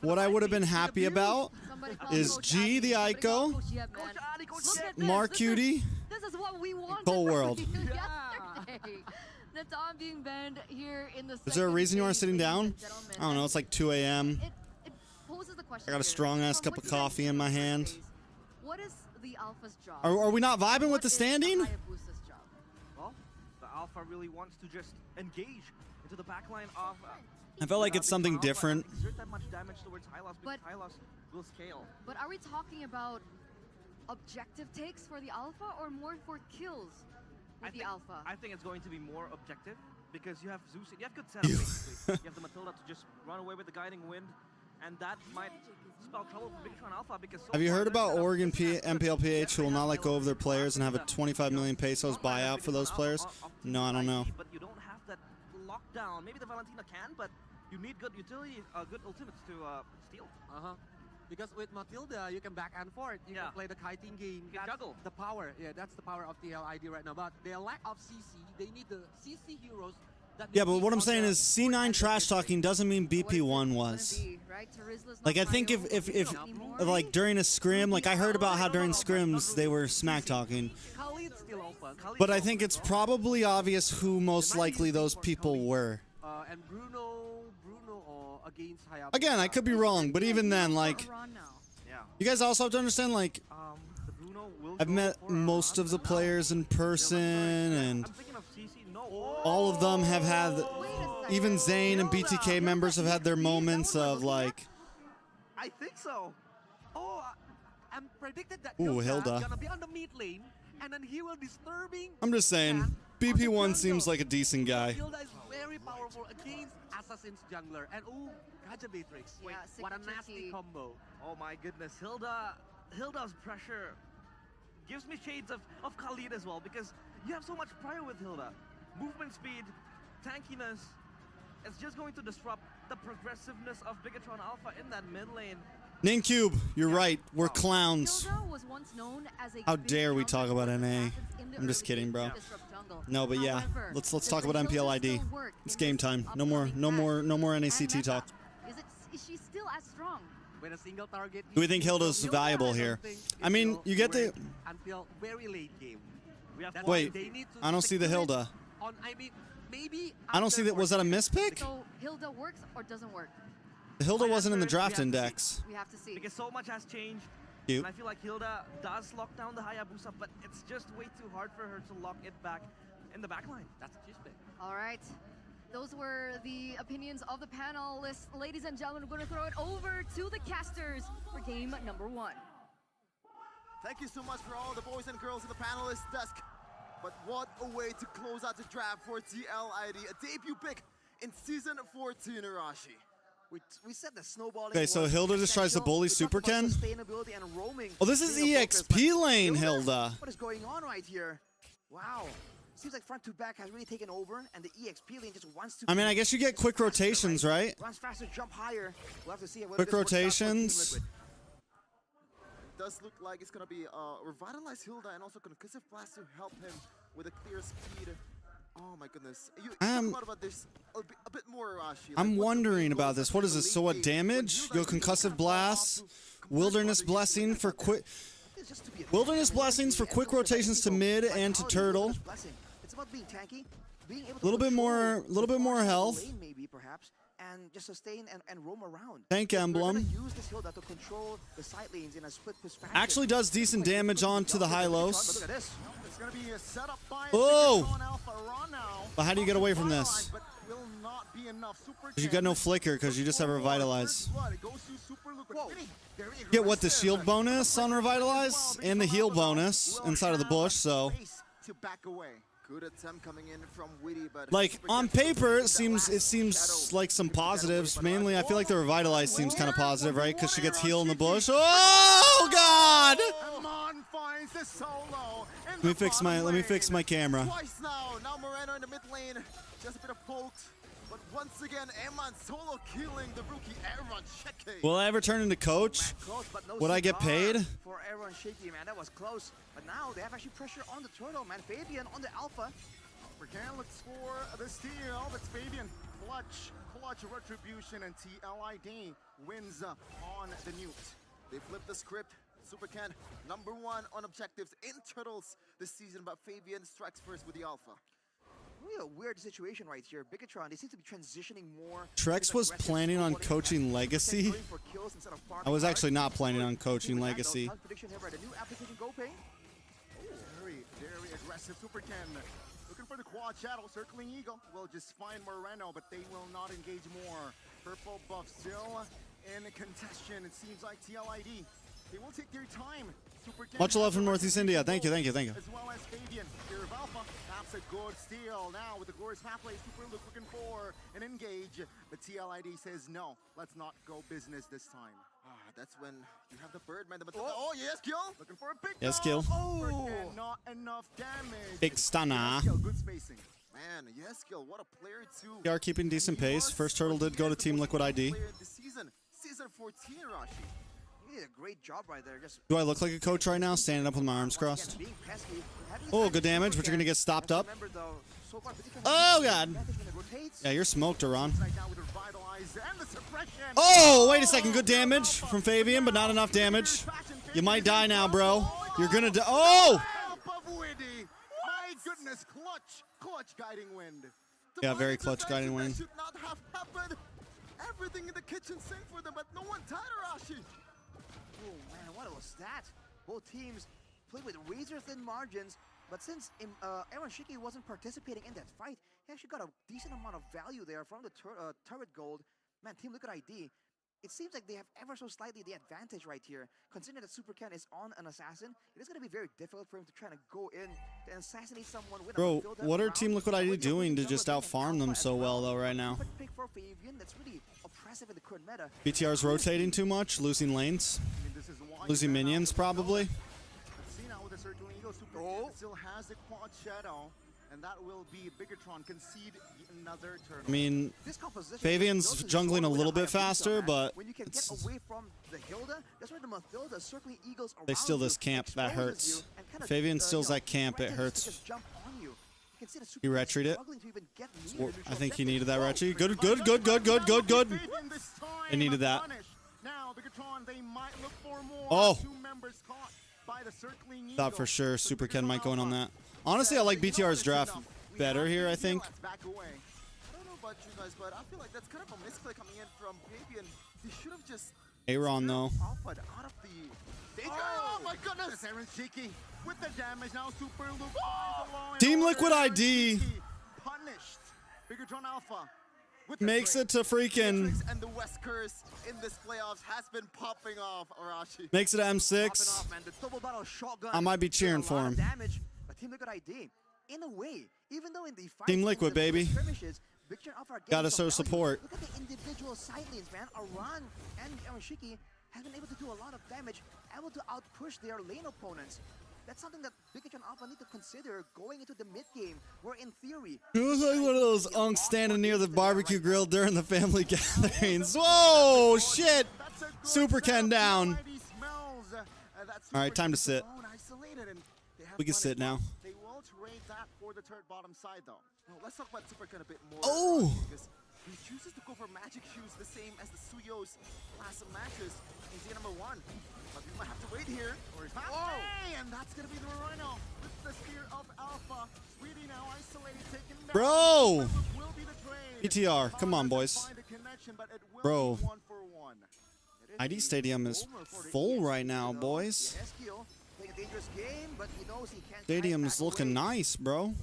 what I would have been happy about is G the Ico, Mar Cutie,
This is what we wanted
Cole World.
yesterday. Natan being banned here in the.
Is there a reason you are sitting down? I don't know, it's like 2 a.m.
It poses the question.
I got a strong ass cup of coffee in my hand.
What is the Alpha's job?
Are we not vibing with the standing?
Well, the Alpha really wants to just engage into the backline of.
I felt like it's something different.
Exert that much damage towards Hylos because Hylos will scale.
But are we talking about objective takes for the Alpha or more for kills with the Alpha?
I think it's going to be more objective because you have Zeus. You have good setup basically. You have the Matilda to just run away with the guiding wind, and that might spell trouble for BIGETRON Alpha because.
Have you heard about Oregon MPLPH who will not let go of their players and have a 25 million pesos buyout for those players? No, I don't know.
But you don't have that lockdown. Maybe the Valentina can, but you need good utility, good ultimates to steal.
Because with Matilda, you can back and forth. You can play the kiting game.
You can juggle.
The power. Yeah, that's the power of TLID right now. But their lack of CC, they need the CC heroes.
Yeah, but what I'm saying is C9 trash talking doesn't mean BP1 was. Like, I think if like during a scrim, like I heard about how during scrims they were smack talking. But I think it's probably obvious who most likely those people were.
And Bruno against Hayabusa.
Again, I could be wrong, but even then, like, you guys also have to understand, like, I've met most of the players in person, and all of them have had, even Zane and BTK members have had their moments of, like...
I think so.
Oh, I'm predicted that
Hilda.
gonna be on the mid lane, and then he will disturbing...
I'm just saying, BP1 seems like a decent guy.
Hilda is very powerful against Assassin's jungler, and Gacha Matrix.
Yeah,
what a nasty combo.
Oh my goodness, Hilda's pressure gives me shades of Khalid as well, because you have so much prior with Hilda. Movement speed, tankiness, it's just going to disrupt the progressiveness of BIGETRON Alpha in that mid lane.
Ningcube, you're right, we're clowns. How dare we talk about NA? I'm just kidding, bro. No, but yeah, let's talk about MPLID. It's game time. No more NACT talk.
Is she still as strong?
With a single target.
Do we think Hilda's valuable here? I mean, you get the...
Until very late game.
Wait, I don't see the Hilda. I don't see that. Was that a mispick?
So Hilda works or doesn't work?
The Hilda wasn't in the draft index.
We have to see.
Because so much has changed.
Cute.
And I feel like Hilda does lock down the Hayabusa, but it's just way too hard for her to lock it back in the backline.
That's a cheese pick.
All right. Those were the opinions of the panelists. Ladies and gentlemen, we're going to throw it over to the casters for game number 1.
Thank you so much for all the boys and girls in the panelist desk. But what a way to close out the draft for TLID, a debut pick in Season 14, Arashi.
We said the snowballing.
Okay, so Hilda just tries to bully Super Ken. Oh, this is EXP lane, Hilda.
What is going on right here? Wow. Seems like front to back has really taken over, and the EXP lane just wants to...
I mean, I guess you get quick rotations, right?
Runs faster, jump higher. We'll have to see
quick rotations.
It does look like it's going to be revitalize Hilda and also concussive blast to help him with a clear speed. Oh my goodness. You thought about this a bit more, Arashi. Like,
I'm wondering about this. What is this? So what damage? Go concussive blast, wilderness blessing for quick... Wilderness blessings for quick rotations to mid and to turtle.
It's about being tanky, being able to
little bit more health.
Maybe perhaps, and just sustain and roam around.
Tank emblem.
Use this Hilda to control the side lanes in a split fashion.
Actually does decent damage onto the Hylos.
Look at this.
It's going to be a setup by
oh! But how do you get away from this? Because you got no flicker because you just have Revitalize. Get what, the shield bonus on Revitalize and the heal bonus inside of the bush, so... Like, on paper, it seems like some positives. Mainly, I feel like the Revitalize seems kind of positive, right? Because she gets heal in the bush. Oh, God! Let me fix my camera.
Twice now Moreno in the mid lane. Just a bit of pokes. But once again, Eman solo killing the rookie Aaron Shaky.
Will I ever turn into coach? Would I get paid?
For Aaron Shaky, man, that was close. But now they have actually pressure on the turtle, man. Fabian on the alpha.
Bergan looks for the steal. That's Fabian. Clutch retribution, and TLID wins on the newt. They flip the script. Supercan #1 on objectives in turtles this season, but Fabian strikes first with the alpha.
Really a weird situation right here. BIGETRON, they seem to be transitioning more.
Trex was planning on coaching Legacy. I was actually not planning on coaching Legacy.
Very aggressive. Supercan looking for the quad shadow, circling Eagle. Will just find Moreno, but they will not engage more. Purple buff still in contention. It seems like TLID. They will take their time.
Much love from Northeast India. Thank you.
As well as Fabian. Here of Alpha. That's a good steal. Now with the glorious pathway, Super Luke looking for an engage. But TLID says no. Let's not go business this time. That's when you have the Birdman. Oh, yes, kill. Looking for a big
yes, kill.
Oh, not enough damage.
Big stunner.
Good spacing. Man, yes, kill. What a player too.
We are keeping decent pace. First turtle did go to Team Liquid ID.
Season 14, Rashi.
He did a great job right there. Just
Do I look like a coach right now, standing up with my arms crossed? Oh, good damage, but you're gonna get stopped up. Oh god. Yeah, you're smoked, Iran. Oh, wait a second. Good damage from Fabian, but not enough damage. You might die now, bro. You're gonna die. Oh!
My goodness, clutch guiding wind.
Yeah, very clutch guiding wind.
Should not have happened. Everything in the kitchen sink for them, but no one Tadarashi.
Oh man, what was that? Both teams played with razor-thin margins, but since Aaron Shiki wasn't participating in that fight, he actually got a decent amount of value there from the turret gold. Man, Team Liquid ID, it seems like they have ever so slightly the advantage right here. Considering that Super Ken is on an assassin, it is going to be very difficult for him to try to go in and assassinate someone with
Bro, what are Team Liquid ID doing to just out-farm them so well, though, right now?
Pick for Fabian, that's really oppressive in the current meta.
BTR's rotating too much, losing lanes, losing minions, probably.
Still has the quad shadow, and that will be BIGETRON concede another turn.
I mean, Fabian's jungling a little bit faster, but
when you can get away from the Hilda, that's why the Mathilda circling eagles around
they steal this camp. That hurts. Fabian steals that camp. It hurts. He retreated it. I think he needed that retreat. Good. They needed that.
Now, BIGETRON, they might look for more.
Oh.
Two members caught by the circling eagle.
Thought for sure Super Ken might go in on that. Honestly, I like BTR's draft better here, I think.
Back away. I don't know about you guys, but I feel like that's kind of a misplay coming in from Fabian. He should have just
Aaron, though.
Alpha out of the danger. Oh my goodness! Aaron Shiki with the damage now. Super Luke finds along.
Team Liquid ID
punished. BIGETRON Alpha
makes it to freaking.
And the West Curse in this playoffs has been popping off. Arashi
Makes it to M6. I might be cheering for him.
Damage, but Team Liquid ID, in a way, even though in the fight,
Team Liquid, baby. Gotta show support.
Look at the individual side lanes, man. Aran and Shiki has been able to do a lot of damage, able to outpush their lane opponents. That's something that BIGETRON Alpha need to consider going into the mid game, where in theory
It was like one of those unks standing near the barbecue grill during the family gatherings. Whoa, shit! Super Ken down. All right, time to sit. We can sit now.
They will trade that for the third bottom side, though. Now, let's talk about Super Ken a bit more.
Oh!
Because he chooses to go for magic shoes, the same as the Suyos last matches in Z number 1. But we might have to wait here. And that's gonna be the Rhino with the Spear of Alpha. Sweetie now isolated, taken down.
Bro!
Will be the trade.
PTR, come on, boys.
Find a connection, but it will
Bro.
be 1-for-1.
ID Stadium is full right now, boys. Stadium's looking nice, bro.
Looking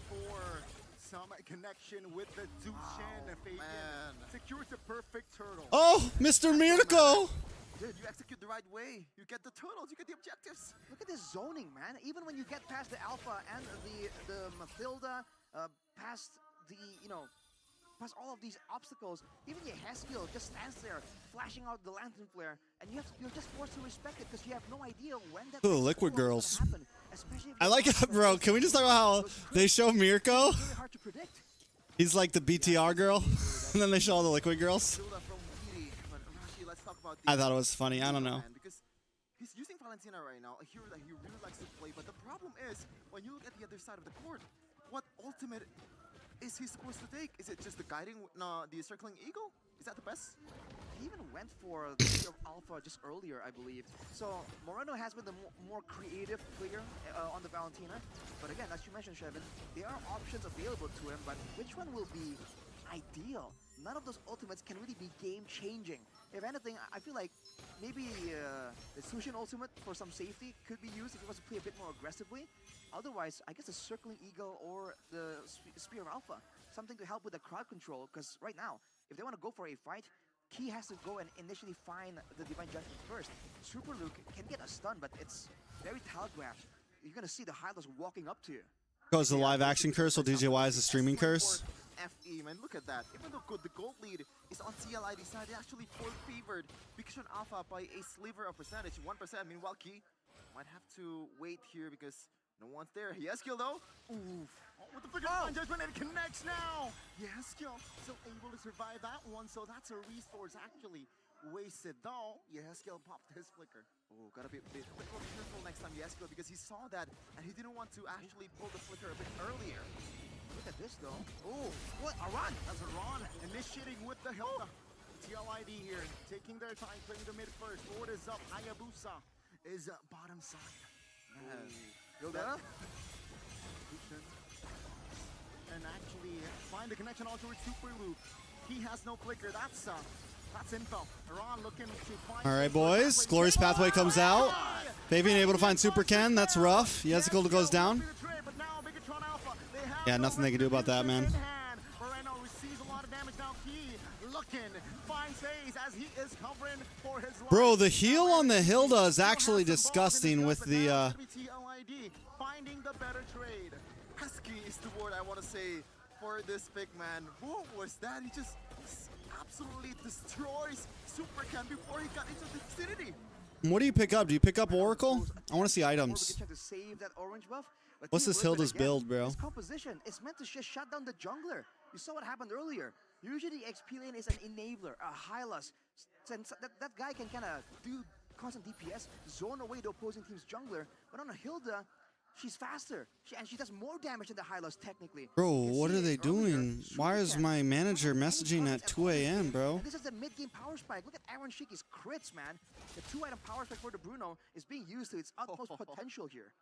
for some connection with the Zushin. Fabian secures the perfect turtle.
Oh, Mr. Miracle!
Dude, you execute the right way. You get the turtles, you get the objectives.
Look at this zoning, man. Even when you get past the Alpha and the Mathilda, past the, past all of these obstacles, even your Haskill just stands there, flashing out the lantern flare, and you're just forced to respect it because you have no idea when that
Liquid girls.
happen.
I like it, bro. Can we just talk about how they show Mirko?
It's really hard to predict.
He's like the BTR girl, and then they show all the Liquid girls. I thought it was funny. I don't know.
Because he's using Valentina right now, a hero that he really likes to play, but the problem is, when you look at the other side of the court, what ultimate is he supposed to take? Is it just the guiding, the circling eagle? Is that the best?
He even went for the Spear of Alpha just earlier, I believe. So Moreno has been the more creative player on the Valentina. But again, as you mentioned, Shevin, there are options available to him, but which one will be ideal? None of those ultimates can really be game-changing. If anything, I feel like maybe the Sushin ultimate for some safety could be used if he wants to play a bit more aggressively. Otherwise, I guess the Circling Eagle or the Spear of Alpha, something to help with the crowd control, because right now, if they want to go for a fight, Key has to go and initially find the Divine Judgment first. Super Luke can get a stun, but it's very telegraphed. You're going to see the Hylos walking up to you.
Goes the live action curse, while DJY is the streaming curse.
FE, man, look at that. Even though the gold lead is on CLID side, they actually favored BIGETRON Alpha by a sliver of percentage, 1%. Meanwhile, Key might have to wait here because no one's there. He has skill though. Oof. Oh, with the figure judgment, and it connects now. He has skill, still able to survive that one. So that's a resource actually wasted. Though, Yeskiel popped his flicker.
Oh, gotta be a bit more careful next time, Yeskiel, because he saw that and he didn't want to actually pull the flicker a bit earlier. Look at this though. Oh, what a run!
That's a run, initiating with the Hilda. TLID here, taking their time, playing the mid first. Forward is up, Hayabusa is bottom side.
Hilda?
And actually find the connection all towards Super Loop. He has no flicker, that's info. Iran looking to find...
All right, boys. Glorious Pathway comes out. Fabian able to find Super Ken. That's rough. Yeskiel goes down. Yeah, nothing they can do about that, man. Bro, the heal on the Hilda is actually disgusting with the...
Finding the better trade. Husky is the word I want to say for this big man. What was that? He just absolutely destroys Super Ken before he got into the vicinity.
What do you pick up? Do you pick up Oracle? I want to see items.
To save that orange buff,
What's this Hilda's build, bro?
This composition is meant to just shut down the jungler. You saw what happened earlier. Usually XP lane is an enabler, a Hylas. Since that guy can kind of do constant DPS, zone away the opposing team's jungler. But on a Hilda, she's faster. She does more damage than the Hylas technically.
Bro, what are they doing? Why is my manager messaging at 2 a.m., bro?
This is the mid-game power spike. Look at Aaron Shiki's crits, man. The 2-item power spike for the Bruno is being used to its utmost potential here.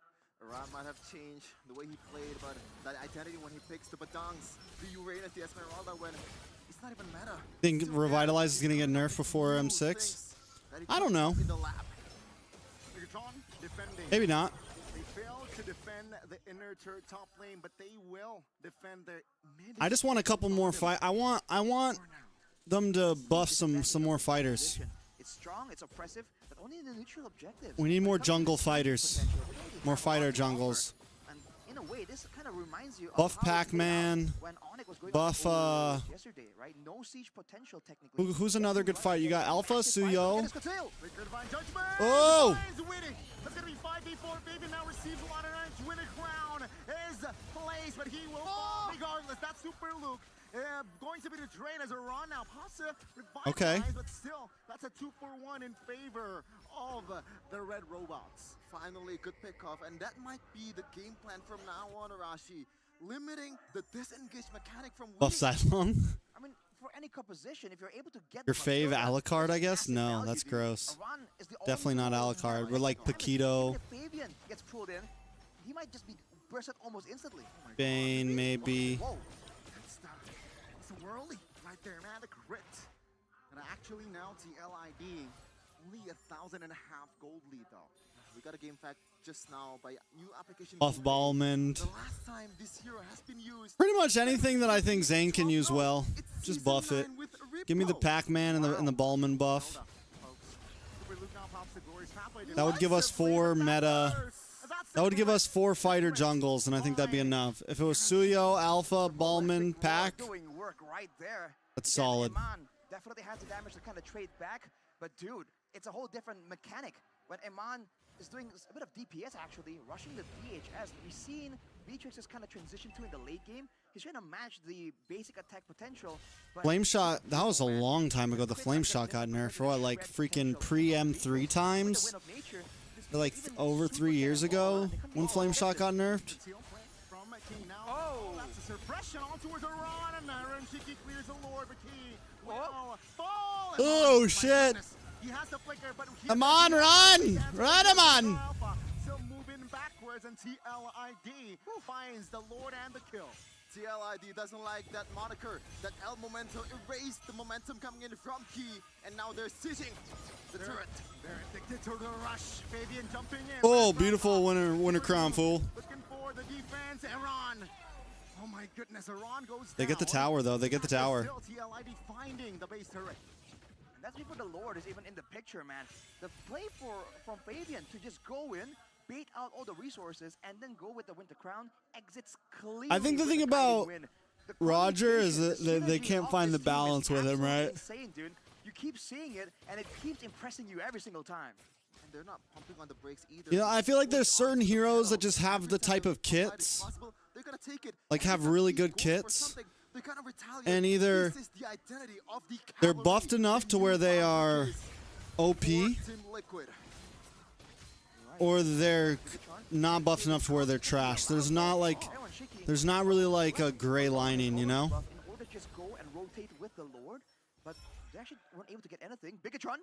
Ram might have changed the way he played, but that identity when he picks the Badangs, the Uranus, the Esmeralda, when it's not even meta.
Think Revitalize is going to get nerfed before M6? I don't know. Maybe not.
They failed to defend the inner top lane, but they will defend their mid.
I just want a couple more fight. I want them to buff some more fighters.
It's strong, it's oppressive, but only in the neutral objectives.
We need more jungle fighters. More fighter jungles.
And in a way, this kind of reminds you
Buff
of how
Pac-Man. Buff
yesterday, right? No siege potential technically.
Who's another good fight? You got Alpha, Suyo.
Oh! That's gonna be 5v4. Baby now receives a lot of damage. Winner crown is placed, but he will fall regardless. That's Super Luke. Going to be the drain as a run now. Pasa
okay.
But still, that's a 2-for-1 in favor of the Red Robots. Finally, good pickoff, and that might be the game plan from now on, Arashi. Limiting the disengage mechanic from
Buff sidelong.
I mean, for any composition, if you're able to get
Your fave Alucard, I guess? No, that's gross. Definitely not Alucard. We're like Paquito.
If Fabian gets pulled in, he might just be bursted almost instantly.
Bane, maybe.
Whoa. That's swirly right there, man. The crit. And actually now TLID, only 1,500 gold lead though. We got a game fact just now by new application.
Buff Ballman.
The last time this hero has been used.
Pretty much anything that I think Zane can use well. Just buff it. Give me the Pac-Man and the Ballman buff. That would give us 4 meta. That would give us 4 fighter jungles, and I think that'd be enough. If it was Suyo, Alpha, Ballman, Pac, that's solid.
Definitely has the damage to kind of trade back, but dude, it's a whole different mechanic. When Eman is doing a bit of DPS actually, rushing the VHS, we've seen Beatrix has kind of transitioned to in the late game. He's trying to match the basic attack potential.
Flame Shot, that was a long time ago. The Flame Shot got nerfed for what, like freaking pre-M 3 times? Like over 3 years ago when Flame Shot got nerfed?
Oh, that's a suppression on towards Iran, and Aaron Shiki clears the Lord, but he will fall.
Oh shit!
He has the flicker, but
come on, run! Run him on!
Still moving backwards, and TLID finds the Lord and the kill. TLID doesn't like that moniker. That L momentum erased the momentum coming in from Key, and now they're sieging the turret. They're addicted to the rush. Fabian jumping in.
Oh, beautiful winter crown, fool.
Looking for the defense. Iran. Oh my goodness, Iran goes down.
They get the tower though. They get the tower.
Still TLID finding the base turret.
And that's before the Lord is even in the picture, man. The play from Fabian to just go in, bait out all the resources, and then go with the Winter Crown, exits clearly.
I think the thing about Roger is that they can't find the balance with him, right?
Insane, dude. You keep seeing it, and it keeps impressing you every single time.
And they're not pumping on the brakes either.
You know, I feel like there's certain heroes that just have the type of kits, like have really good kits,
they kind of retaliate.
And either
This is the identity of the
they're
cavalry.
buffed enough to where they are OP,
Team Liquid.
or they're not buffed enough to where they're trash. There's not really like a gray lining, you know?
In order to just go and rotate with the Lord, but they actually weren't able to get anything. BIGETRON.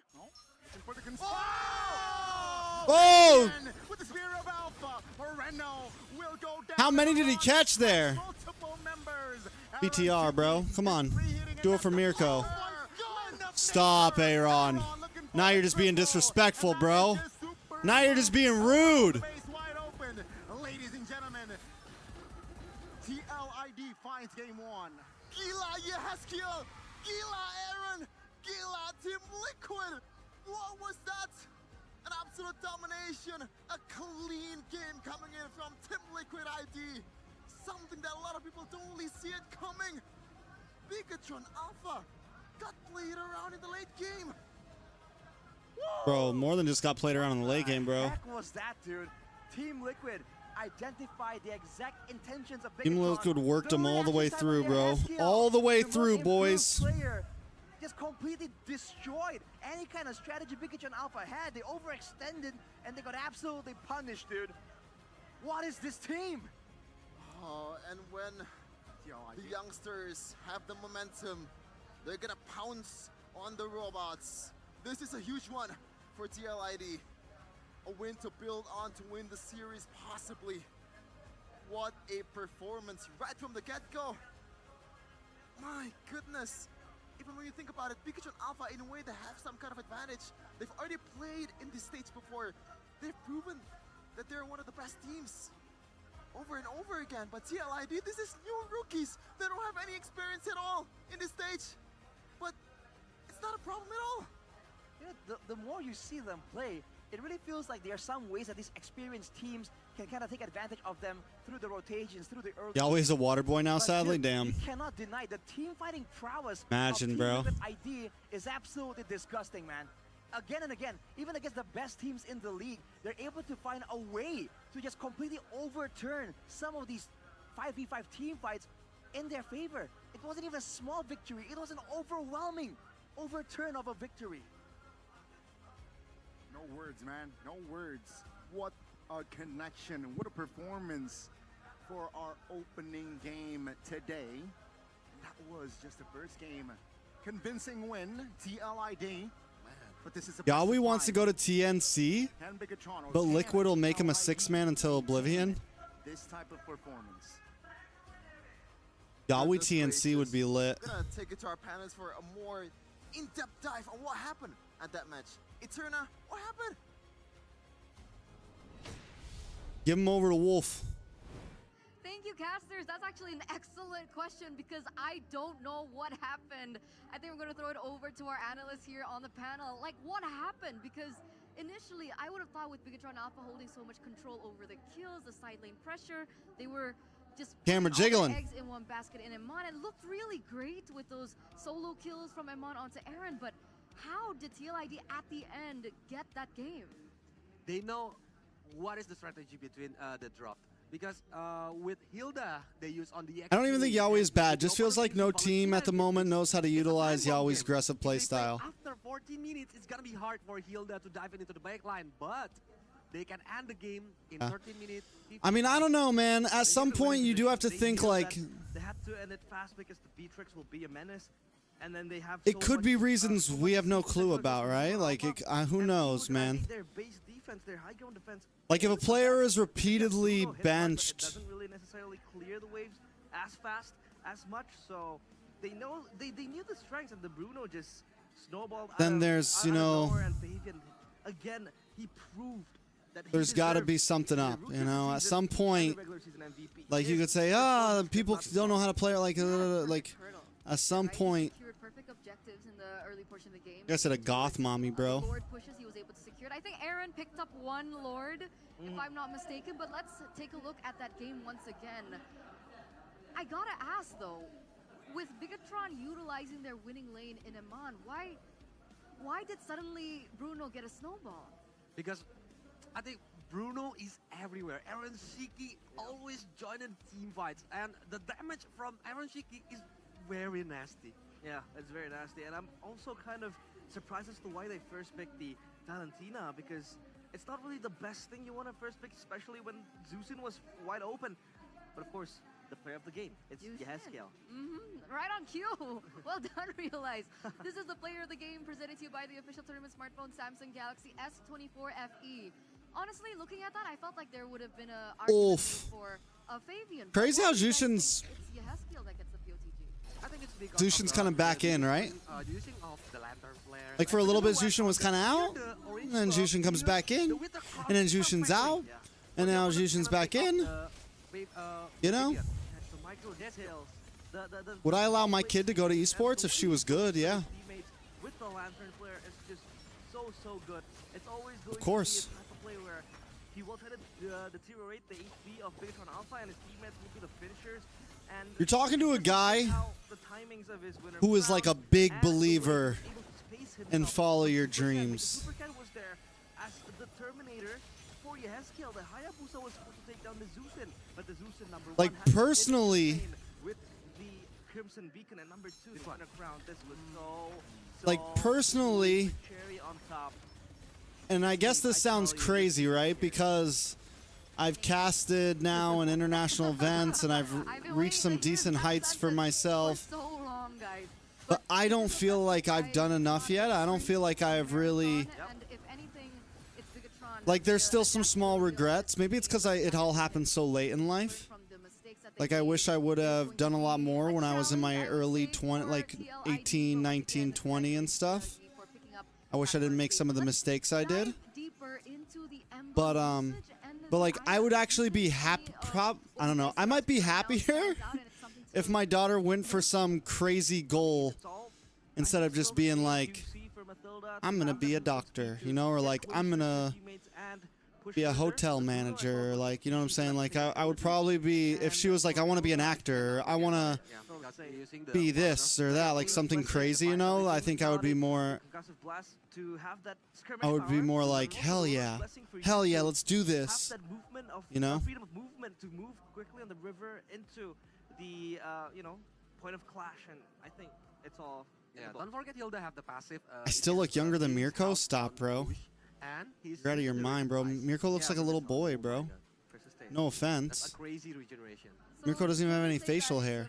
Oh!
With the spear of Alpha, Moreno will go down.
How many did he catch there?
Multiple members.
BTR, bro. Come on. Do it for Mirko. Stop, Aaron. Now you're just being disrespectful, bro. Now you're just being rude.
Wide open. Ladies and gentlemen, TLID finds game one. Gila Yehezkiel, Gila Aaron, Gila Team Liquid. What was that? An absolute domination. A clean game coming in from Team Liquid ID. Something that a lot of people don't really see it coming. BIGETRON Alpha got played around in the late game.
Bro, more than just got played around in the late game, bro.
What the heck was that, dude? Team Liquid identified the exact intentions of BIGETRON.
Team Liquid worked them all the way through, bro. All the way through, boys.
Player just completely destroyed any kind of strategy BIGETRON Alpha had. They overextended and they got absolutely punished, dude. What is this team?
And when the youngsters have the momentum, they're gonna pounce on the robots. This is a huge one for TLID. A win to build on to win the series, possibly. What a performance right from the get-go. My goodness. Even when you think about it, BIGETRON Alpha, in a way, they have some kind of advantage. They've already played in this stage before. They've proven that they're one of the best teams over and over again. But TLID, this is new rookies. They don't have any experience at all in this stage. But it's not a problem at all.
You know, the more you see them play, it really feels like there are some ways that these experienced teams can kind of take advantage of them through the rotations, through the early.
Yahweh's a water boy now,
But
sadly.
you
Damn.
cannot deny the team fighting prowess
Imagine,
of Team
bro.
Liquid ID is absolutely disgusting, man. Again and again, even against the best teams in the league, they're able to find a way to just completely overturn some of these 5v5 team fights in their favor. It wasn't even a small victory. It was an overwhelming overturn of a victory.
No words, man. No words. What a connection. What a performance for our opening game today. That was just the first game. Convincing win, TLID. But this is a
Yahweh wants to go to TNC,
Can BIGETRON or
but
can
Liquid will make him a
TLID
6-man until Oblivion.
This type of performance.
Yahweh
Goodness
TNC would be lit.
We're gonna take it to our panelists for a more in-depth dive on what happened at that match. Eterna, what happened?
Give him over to Wolf.
Thank you, casters. That's actually an excellent question because I don't know what happened. I think we're going to throw it over to our analysts here on the panel. Like, what happened? Because initially, I would have thought with BIGETRON Alpha holding so much control over the kills, the side lane pressure, they were just
Camera
putting all
jiggling.
the eggs in one basket in Eman. It looked really great with those solo kills from Eman onto Aaron, but how did TLID at the end get that game?
They know what is the strategy between the drop. Because with Hilda, they use on the.
I don't even think Yahweh is bad. Just feels like no
Volunteer
team at the moment knows how to utilize Yahweh's aggressive
If they play
playstyle.
After 14 minutes, it's gonna be hard for Hilda to dive into the backline, but they can end the game in 13 minutes.
I mean, I don't know, man. At some point, you do have to
They
think
knew
like
that they have to end it fast because the B-Trix will be a menace. And then they have
it
so
could
much,
be reasons
so
we
much
have no
support
clue
that
about,
goes
right?
into
Like,
Alpha.
who
And
knows,
look, I
man?
think their base defense, their high ground defense.
Like, if a player is repeatedly
Bruno hit hard, but
benched,
it doesn't really necessarily clear the waves as fast as much. So they know they knew the strengths, and the Bruno just snowballed.
Then there's, you know,
and Fabian, again, he proved that he
there's got to
deserved
be something
the
up,
Rookie
you
of the
know? At
Season
some
and the
point,
regular season MVP.
like, you
His
could say,
performance
people
could not be
don't know how to
topped.
play, like, at some point,
Secured perfect objectives in the early portion of the game.
I said a goth mommy, bro.
Lord pushes, he was able to secure it. I think Aaron picked up one Lord, if I'm not mistaken, but let's take a look at that game once again. I gotta ask though, with BIGETRON utilizing their winning lane in Eman, why did suddenly Bruno get a snowball?
Because I think Bruno is everywhere. Aaron Shiki always joining team fights, and the damage from Aaron Shiki is very nasty.
Yeah, it's very nasty. And I'm also kind of surprised as to why they first picked the Valentina, because it's not really the best thing you want to first pick, especially when Zeusin was wide open. But of course, the player of the game, it's Yehezkiel.
Right on cue. Well done, Realize. This is the player of the game presented to you by the official tournament smartphone Samsung Galaxy S24 FE. Honestly, looking at that, I felt like there would have been a argument for a Fabian.
Crazy how Jushin's...
It's Yehezkiel that gets the POTG.
I think it's because
Jushin's kind of back in, right?
Using of the lantern flare.
Like for a little bit, Jushin was kind of out, and then Jushin comes back in, and then Jushin's out, and now Jushin's back in. You know? Would I allow my kid to go to esports if she was good? Yeah.
With the lantern flare, it's just so good. It's always going
Of course.
to be a type of play where he will try to deteriorate the HP of BIGETRON Alpha and his teammates will be the finishers. And
You're talking to a guy
the timings of his winner
who is like a big
and
believer
able to space himself.
in follow your dreams.
Supercat was there as the Terminator for Yehezkiel. The Hayabusa was supposed to take down the Zeusin, but the Zeusin number
Like,
one had
personally-
hit with the Crimson Beacon, and number two, the Winter Crown. This was so
Like, personally,
cherry on top.
and I guess this sounds crazy, right? Because I've casted now in international events and I've reached some decent heights for myself.
So long, guys.
But I don't feel like I've done enough yet. I don't feel like I've really...
And if anything, it's Bigetron.
Like, there's still some small regrets. Maybe it's because it all happened so late in life. Like, I wish I would have done a lot more when I was in my early 20, like 18, 19, 20 and stuff. I wish I didn't make some of the mistakes I did. But like, I would actually be happy. I don't know. I might be happier if my daughter went for some crazy goal instead of just being like, I'm gonna be a doctor, you know, or like I'm gonna be a hotel manager, or like, you know what I'm saying? Like, I would probably be, if she was like, I want to be an actor, or I want to be this or that, like something crazy, you know, I think I would be more, I would be more like, hell yeah, let's do this, you know?
Freedom of movement to move quickly on the river into the, you know, point of clash, and I think it's all.
Yeah, don't forget Hilda have the passive.
I still look younger than Mirko? Stop, bro. You're out of your mind, bro. Mirko looks like a little boy, bro. No offense.
That's a crazy regeneration.
Mirko doesn't even have any facial hair.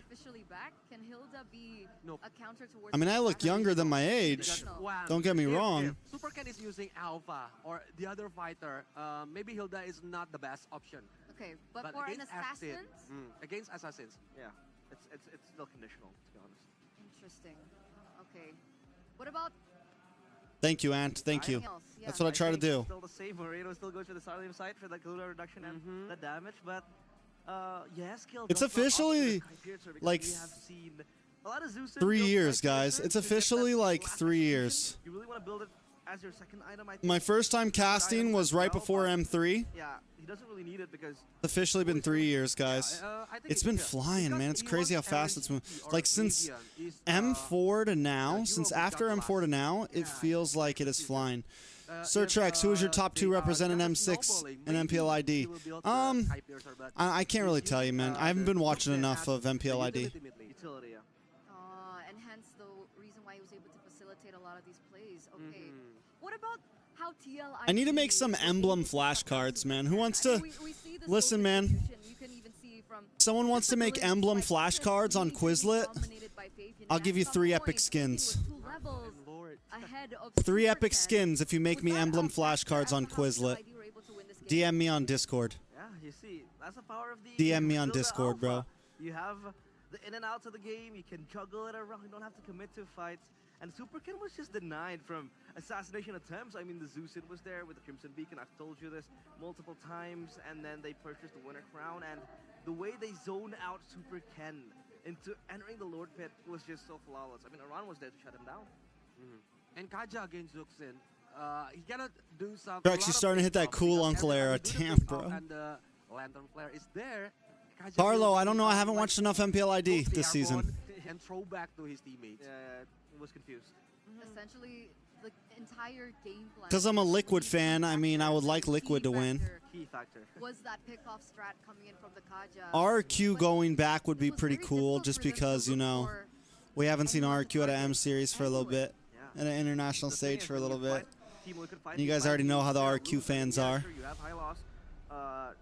I mean, I look younger than my age. Don't get me wrong.
Supercat is using Alpha or the other fighter. Maybe Hilda is not the best option.
Okay, but for an assassin?
Against assassins.
Yeah, it's still conditional, to be honest.
Interesting. Okay. What about...
Thank you, Ant. Thank you. That's what I try to do.
Still the same. Moreno still goes for the silent side for the cooldown reduction and the damage, but Yehezkiel.
It's officially like 3 years, guys. It's officially like 3 years.
You really want to build it as your second item, I think.
My first time casting was right before M3.
Yeah, he doesn't really need it because
It's officially been 3 years, guys. It's been flying, man. It's crazy how fast it's moving. Like, since M4 to now, since after M4 to now, it feels like it is flying. Sir Trex, who is your top 2 representing M6 and MPLID? I can't really tell you, man. I haven't been watching enough of MPLID.
utility, yeah.
And hence the reason why he was able to facilitate a lot of these plays. Okay. What about how TLI...
I need to make some emblem flashcards, man. Who wants to... Listen, man. Someone wants to make emblem flashcards on Quizlet? I'll give you 3 epic skins. 3 epic skins if you make me emblem flashcards on Quizlet. DM me on Discord.
Yeah, you see, that's the power of the...
DM me on Discord, bro.
You have the in and outs of the game, you can juggle it around, you don't have to commit to fights. And Supercat was just denied from assassination attempts. I mean, the Zeusin was there with the Crimson Beacon, I've told you this multiple times, and then they purchased the Winter Crown, and the way they zone out Supercat into entering the Lord Pit was just so flawless. I mean, Iran was there to shut him down.
And Kaja against Zuxin, he cannot do something.
You're actually starting to hit that cool Uncle era. Damn, bro.
And the Lantern Flare is there.
Carlo, I don't know. I haven't watched enough MPLID this season.
And throw back to his teammates.
Yeah, was confused.
Essentially, the entire game plan...
Because I'm a Liquid fan, I mean, I would like Liquid to win.
Key factor.
Was that pick-off strat coming in from the Kaja.
RQ going back would be pretty cool, just because, you know, We haven't seen RQ at an M series for a little bit, at an international stage for a little bit. And you guys already know how the RQ fans are.
You have high loss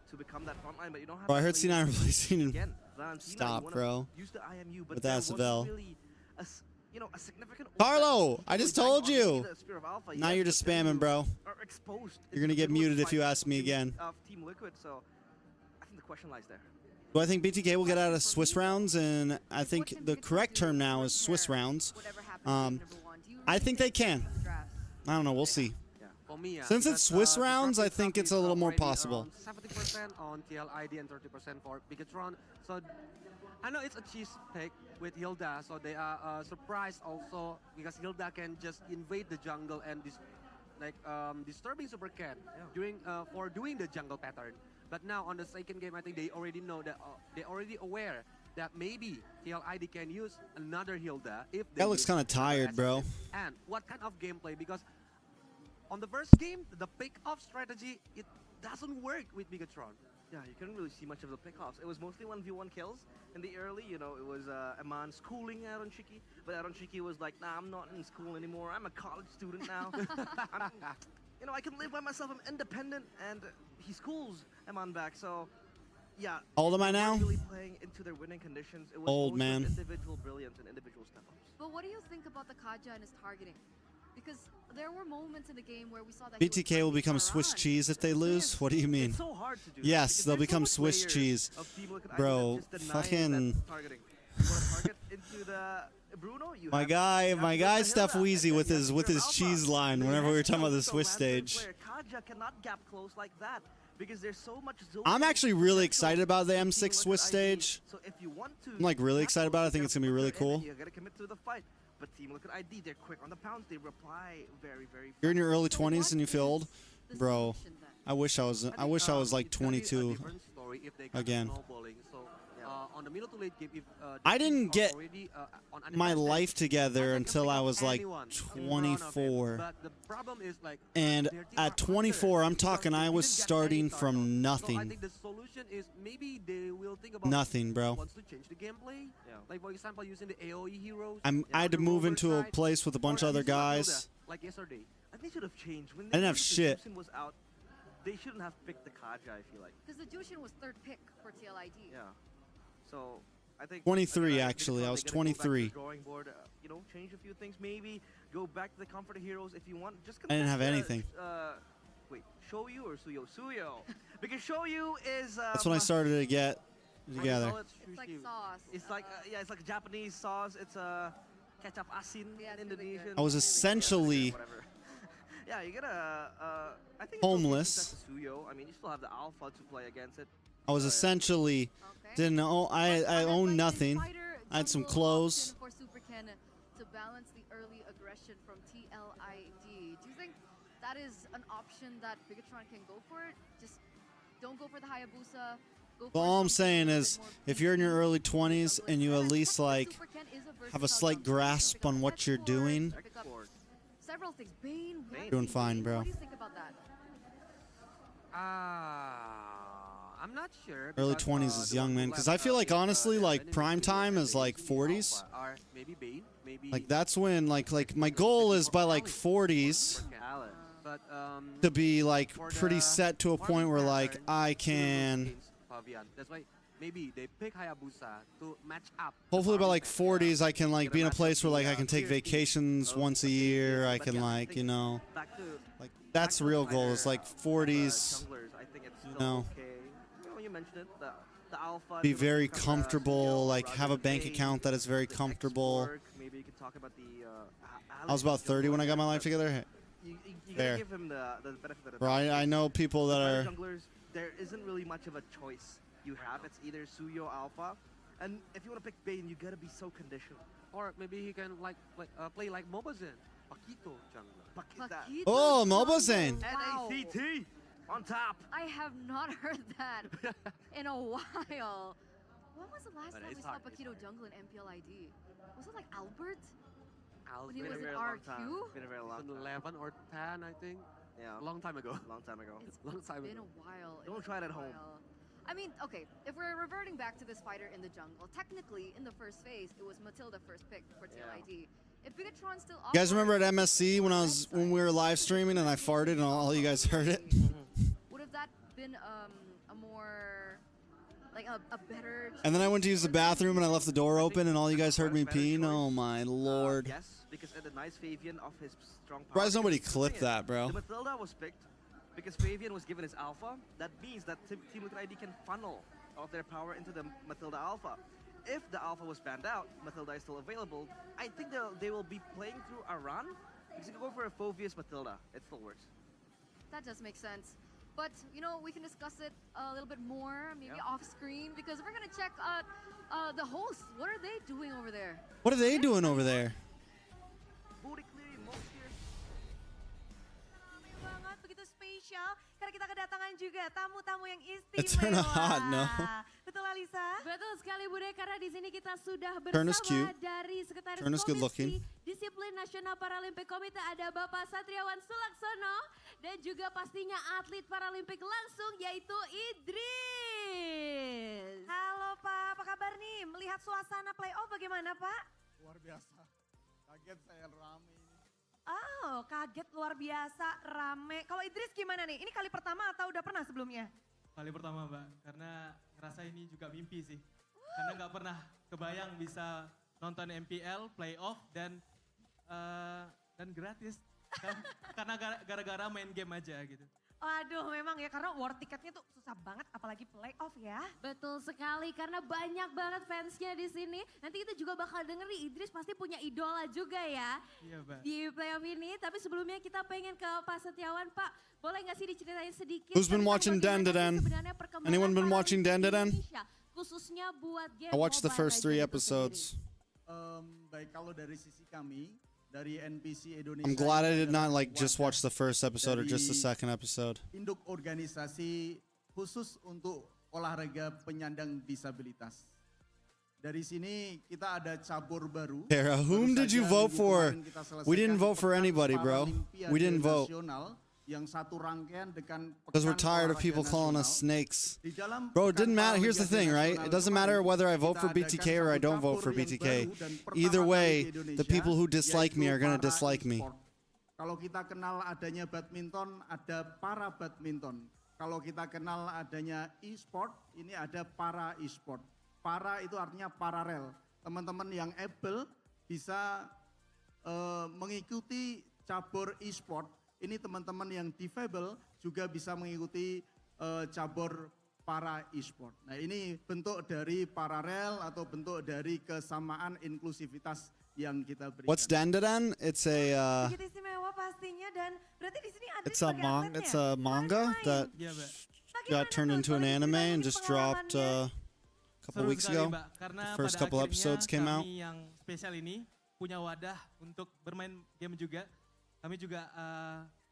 to become that front line, but you don't have.
Bro, I heard C9 replacing.
Again,
Stop, bro.
use the IMU, but
With
there
Asvel.
wasn't really a significant
Carlo, I just told you.
the Spear of Alpha,
Now
yet
you're just
the
spamming, bro.
are exposed
You're gonna
into
get
the
muted
middle
if you
fight
ask me
of
again.
Team Liquid, so I think the question lies there.
Do I think BTK will get out of Swiss rounds? And I think the correct term now is Swiss rounds. I think they can. I don't know. We'll see.
For me,
Since it's Swiss rounds, I think it's a little more possible.
70% on TLID and 30% for BIGETRON. So I know it's a cheese pick with Hilda, so they are surprised also because Hilda can just invade the jungle and disturbing Super Cat during for doing the jungle pattern. But now on the second game, I think they already know that they already aware that maybe TLID can use another Hilda if they
That looks kind of tired, bro.
And what kind of gameplay? Because on the first game, the pick-off strategy, it doesn't work with BIGETRON.
Yeah, you couldn't really see much of the pickoffs. It was mostly 1v1 kills in the early. You know, it was Aman schooling Aaron Chiki, but Aaron Chiki was like, nah, I'm not in school anymore. I'm a college student now. You know, I can live by myself. I'm independent, and he schools Aman back. So, yeah.
How old am I
they
now?
weren't really playing into their winning conditions. It was
Old,
always
man.
individual brilliance and individual step-ups.
But what do you think about the Kaja and his targeting? Because there were moments in the game where we saw that he was
BTK will become Swiss cheese if they lose? What do you mean?
It's so hard to do.
Yes,
because
they'll
there's so
become
much
Swiss
layers
cheese.
of Team Liquid
Bro,
just denying
fucking-
that targeting. You want to target into the Bruno? You
My
have-
guy,
you have
my
to
guy
build the
Steph
Hilda,
Wheezy
and
with
then you
his
have
with
your
his
Alpha.
cheese line
And
whenever
then
we were talking about the
also
Swiss
Lansbury
stage.
player. Kaja cannot gap close like that because there's so much zone
I'm actually really
potential
excited about the
in
M6
Team Liquid
Swiss
ID.
stage.
So if you want to
I'm like really
gap
excited about it. I
close,
think
you
it's gonna be really
gotta put your
cool.
energy, You gotta commit to the fight. But Team Liquid ID, they're quick on the pounds. They reply very, very
You're in your
fast.
early
So
20s
what
and you feel old,
is the
bro.
solution then?
I wish I was. I
think,
wish I was like
it's gonna be a
22
different story if they keep
again.
snowballing. So on the middle to late game, if
I
the
didn't
teams are
get
already, on
my
advantage,
life together
Kaja can
until
pick
I
up
was like
anyone in front of him.
24.
But the problem is like
And
their team are
at 24, I'm
under
talking
because
I
they
was
didn't get
starting
any start
from
off. So I
nothing.
think the solution is maybe they will think about
Nothing, bro.
wants to change the gameplay.
Yeah.
Like for example, using the AOE heroes.
I had to
on the
move into a
overside,
place with a bunch
or
of other
using Hilda,
guys.
like yesterday.
I think they should have changed. When
I didn't have
the
shit.
Jushin was out, they shouldn't have picked the Kaja, I feel like.
Because the Jushin was third pick for TLID.
Yeah. So I think
23
again,
actually.
BIGETRON,
I was
they gotta go back to the
23.
drawing board, you know, change a few things. Maybe go back to the comfort of heroes if you want. Just
I didn't have
contest,
anything.
Wait, Shoyu or Suyo? Suyo. Because Shoyu is.
That's when I started to get together.
It's like sauce.
It's like yeah, it's like a Japanese sauce. It's a ketchup asin
Yeah, it's
in
really good.
Indonesian.
I was essentially
Whatever. Yeah, you gotta. I think
Homeless.
It's okay to contest the Suyo. I mean, you still have the alpha to play against it.
I was essentially
Okay.
didn't know. I owned nothing. I had some clothes.
For Superken to balance the early aggression from TLID. Do you think that is an option that BIGETRON can go for it? Just don't go for the Hayabusa. Go for
Well, all I'm
something
saying
a
is,
bit more
if you're in your early
peaceful,
20s and you at least like
Superken is a
have a
versatile
slight
jungler.
grasp
Pick up
on what you're
Export,
doing,
pick up several things. Bane,
Doing fine, bro.
What do you think about that?
I'm not sure.
Early
because,
20s is
the
young,
one
man.
who
Because
left,
I feel like
is,
honestly,
the
like
enemy
prime
studio
time
and
is
they
like
using the
40s.
alpha are maybe Bane, maybe
Like that's when like my goal is by like 40s
But
to be like
for
pretty
the
set to a point where like
pattern,
I
they will
can.
against Pavian. That's why maybe they pick Hayabusa to match up.
Hopefully by
the
like
Pavian.
40s I can like
Get
be in a
match
place
up
where
the,
like I can take
clear team
vacations
of
once a
the
year. I
But
can
yeah, I
like
think
you know
back to
like that's
back to
real
the
goal.
fighter,
Is like
of,
40s.
junglers, I think it's still
know.
okay. You know, you mentioned it. The alpha.
Be
if you
very
look at,
comfortable.
Suyo,
Like
Roger
have a
the
bank
Bane,
account that is very
the
comfortable.
X-Work, maybe you can talk about the.
I was about 30 when I got my life together.
You
Fair.
gotta give him the benefit of the
Bro,
doubt.
I know people that
Fighter
are.
junglers, there isn't really much of a choice you have. It's either Suyo Alpha, and if you want to pick Bane, you gotta be so conditional.
Or maybe he can play like Mobazen, Paquito jungler.
Paquito
Oh,
jungle.
Mobazane.
Wow.
NACT on top.
I have not heard that in a while. When was the last
But
time we
it's
saw
hard, it's
Paquito
hard.
jungle in MPLID? Was it like Albert? When he
Been
was
a
in
very long time.
RQ?
Been a very long time.
2011 or 10, I think.
Yeah,
A long time ago.
long time ago.
It's
Long time
been
ago.
a while.
Don't
It's
try it
been
at
a
home.
while.
I mean, okay, if we're reverting back to this fighter in the jungle, technically in the first phase, it was Matilda first pick for TLID. If BIGETRON still
You guys remember at MSC when we were live streaming and I farted and all you guys heard it?
Would have that been a more like a better?
And then I went to use the bathroom and I left the door open and all you guys heard me peeing. Oh my lord!
Yes, because at the nice Fabian of his strong.
Surprised nobody clipped that, bro.
The Matilda was picked because Fabian was given his alpha. That means that Team Liquid ID can funnel all of their power into the Matilda alpha. If the alpha was banned out, Matilda is still available. I think they will be playing through a run. Because you can go for a Phobius Matilda. It still works.
That does make sense. But, you know, we can discuss it a little bit more, maybe off screen, because we're going to check out the hosts. What are they doing over there?
What are they doing over there?
Booty clearing, most here.
Ramai banget, begitu spesial. Karena kita kedatangan juga tamu-tamu yang
It's turn
istimewa.
hot, no?
Betul, Alisa?
Betul sekali, Bude, karena di sini kita sudah
Turn is
bersama
cute.
dari Sekretaris
Turn is good looking.
Komisi Disiplin Nasional Paralimpik Komite ada Bapak Satriawan Sulaksono dan juga pastinya atlet Paralimpik langsung yaitu Idris.
Halo Pak, apa kabar nih? Melihat suasana playoff bagaimana Pak?
Luar biasa. Kaget saya rame ini.
Oh, kaget luar biasa, rame. Kalau Idris gimana nih? Ini kali pertama atau udah pernah sebelumnya?
Kali pertama Mbak, karena ngerasa ini juga mimpi sih. Karena nggak pernah kebayang bisa nonton MPL, playoff, dan gratis. Karena gara-gara main game aja gitu.
Waduh, memang ya karena war tiketnya tuh susah banget, apalagi playoff ya.
Betul sekali, karena banyak banget fansnya di sini. Nanti kita juga bakal denger nih, Idris pasti punya idola juga ya.
Iya, Mbak.
Di playoff ini. Tapi sebelumnya kita pengen ke Pak Setiawan, Pak. Boleh nggak sih diceritain sedikit?
Who's been watching Dan? Anyone been watching Dan?
Khususnya buat game
I watched the first 3 episodes.
Baik, kalau dari sisi kami, dari NPC Indonesia.
I'm glad I did not like just watch the first episode or just the second episode.
Induk organisasi khusus untuk olahraga penyandang disabilitas. Dari sini kita ada cabur baru.
Tara, whom did you vote for? We didn't vote for anybody, bro. We didn't vote.
Yang satu rangkaian dengan
Because we're tired of people calling us snakes. Bro, it didn't matter. Here's the thing, right? It doesn't matter whether I vote for BTK or I don't vote for BTK. Either way, the people who dislike me are going to dislike me.
Kalau kita kenal adanya badminton, ada para badminton. Kalau kita kenal adanya e-sport, ini ada para e-sport. Para itu artinya paralel. Teman-teman yang able bisa mengikuti cabur e-sport. Ini teman-teman yang difabel juga bisa mengikuti cabur para e-sport. Nah, ini bentuk dari paralel atau bentuk dari kesamaan inklusivitas yang kita berikan.
What's Dandadan? It's a
Begitu istimewa pastinya dan berarti di sini ada
it's a manga that got turned into an anime and just dropped a couple weeks ago. The first couple episodes came out.
Kami yang spesial ini punya wadah untuk bermain game juga. Kami juga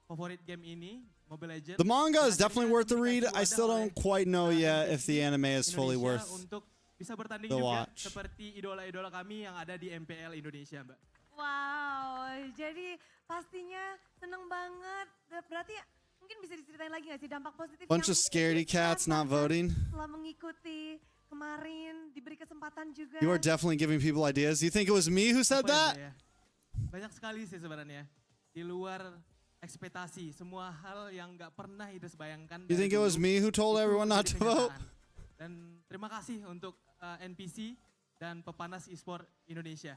favorit game ini, Mobile Legends.
The manga is definitely worth the read. I still don't quite know yet if the anime is fully worth
untuk bisa bertanding
the
juga
watch.
seperti idola-idola kami yang ada di MPL Indonesia, Mbak.
Wow, jadi pastinya seneng banget. Berarti mungkin bisa diceritain lagi nggak sih dampak positif
Bunch of scaredy cats not voting.
setelah mengikuti kemarin, diberi kesempatan juga.
You are definitely giving people ideas. You think it was me who said that?
Banyak sekali sih sebenarnya. Di luar ekspektasi, semua hal yang nggak pernah Idris bayangkan.
You think it was me who told everyone not to vote?
Dan terima kasih untuk NPC dan pepanas e-sport Indonesia.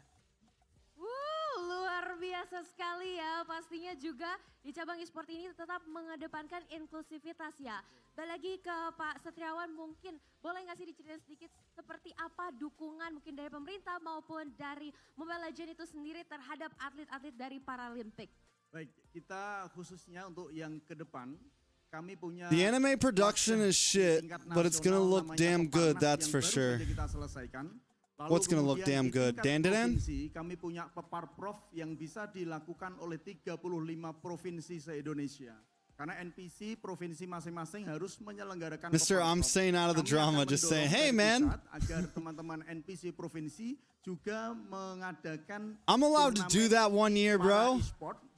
Luar biasa sekali ya, pastinya juga di cabang e-sport ini tetap mengedepankan inklusivitas ya. Balik lagi ke Pak Satriawan, mungkin boleh nggak sih diceritain sedikit seperti apa dukungan mungkin dari pemerintah maupun dari Mobile Legends itu sendiri terhadap atlet-atlet dari Paralimpik?
Baik, kita khususnya untuk yang ke depan, kami punya
The anime production is shit, but it's gonna look damn good, that's for sure.
Kita selesaikan.
What's gonna look damn good? Dandadan?
Kami punya peparprov yang bisa dilakukan oleh 35 provinsi se-Indonesia. Karena NPC provinsi masing-masing harus menyelenggarakan
Mister, I'm staying out of the drama, just saying, hey man.
Agar teman-teman NPC provinsi juga mengadakan
I'm allowed to do that 1 year, bro.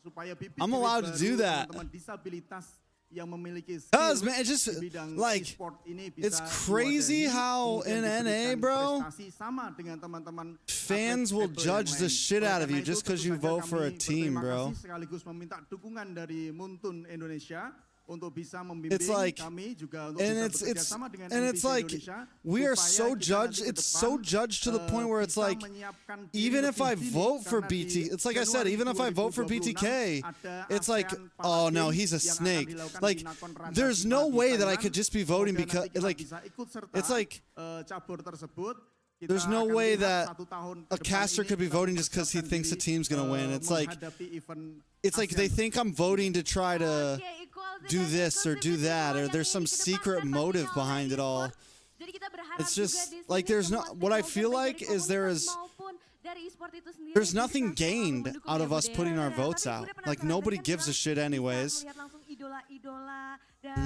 supaya
I'm allowed to do that.
Teman-teman disabilitas yang memiliki
Cause
skill
man, it just
di bidang
like
e-sport ini
it's
bisa
crazy
diwadahi,
how in
kemudian
NA,
diberikan
bro,
prestasi sama dengan teman-teman
fans will
atlet
judge
yang
the
lain.
shit
Oleh
out of
karena
you
itu,
just because
tentu
you
saja
vote for a
kami
team,
berterima
bro.
kasih sekaligus meminta dukungan dari Muntun Indonesia untuk bisa membimbing
It's like,
kami juga untuk
and
bisa bekerja sama dengan NPC
like
Indonesia,
we are
supaya
so
kita
judged.
nanti ke
It's
depan,
so judged to the point where it's
bisa
like,
menyiapkan diri
even if
lebih
I
dini,
vote for
karena di
BT, it's like I said,
Januari
even if I vote for
2026
BTK,
ada
it's like,
ASEAN
oh no,
Para
he's a
Games yang akan
snake.
dilakukan
Like,
di Nakhon Ratchasima
there's no
di
way that I
Thailand.
could just be voting
Semoga
because,
nanti kita
like,
bisa ikut serta,
it's like,
cabur tersebut. Kita
there's no
akan
way
lihat
that
satu tahun
a
ke depan
caster
ini
could be
kita
voting just because he
mempersiapkan
thinks the
diri,
team's gonna win. It's like,
menghadapi event
it's like they
ASEAN.
think I'm voting to try to do this or do that, or there's some secret motive behind it all. It's just like there's no, what I feel like is there's nothing gained out of us putting our votes out. Like nobody gives a shit anyways.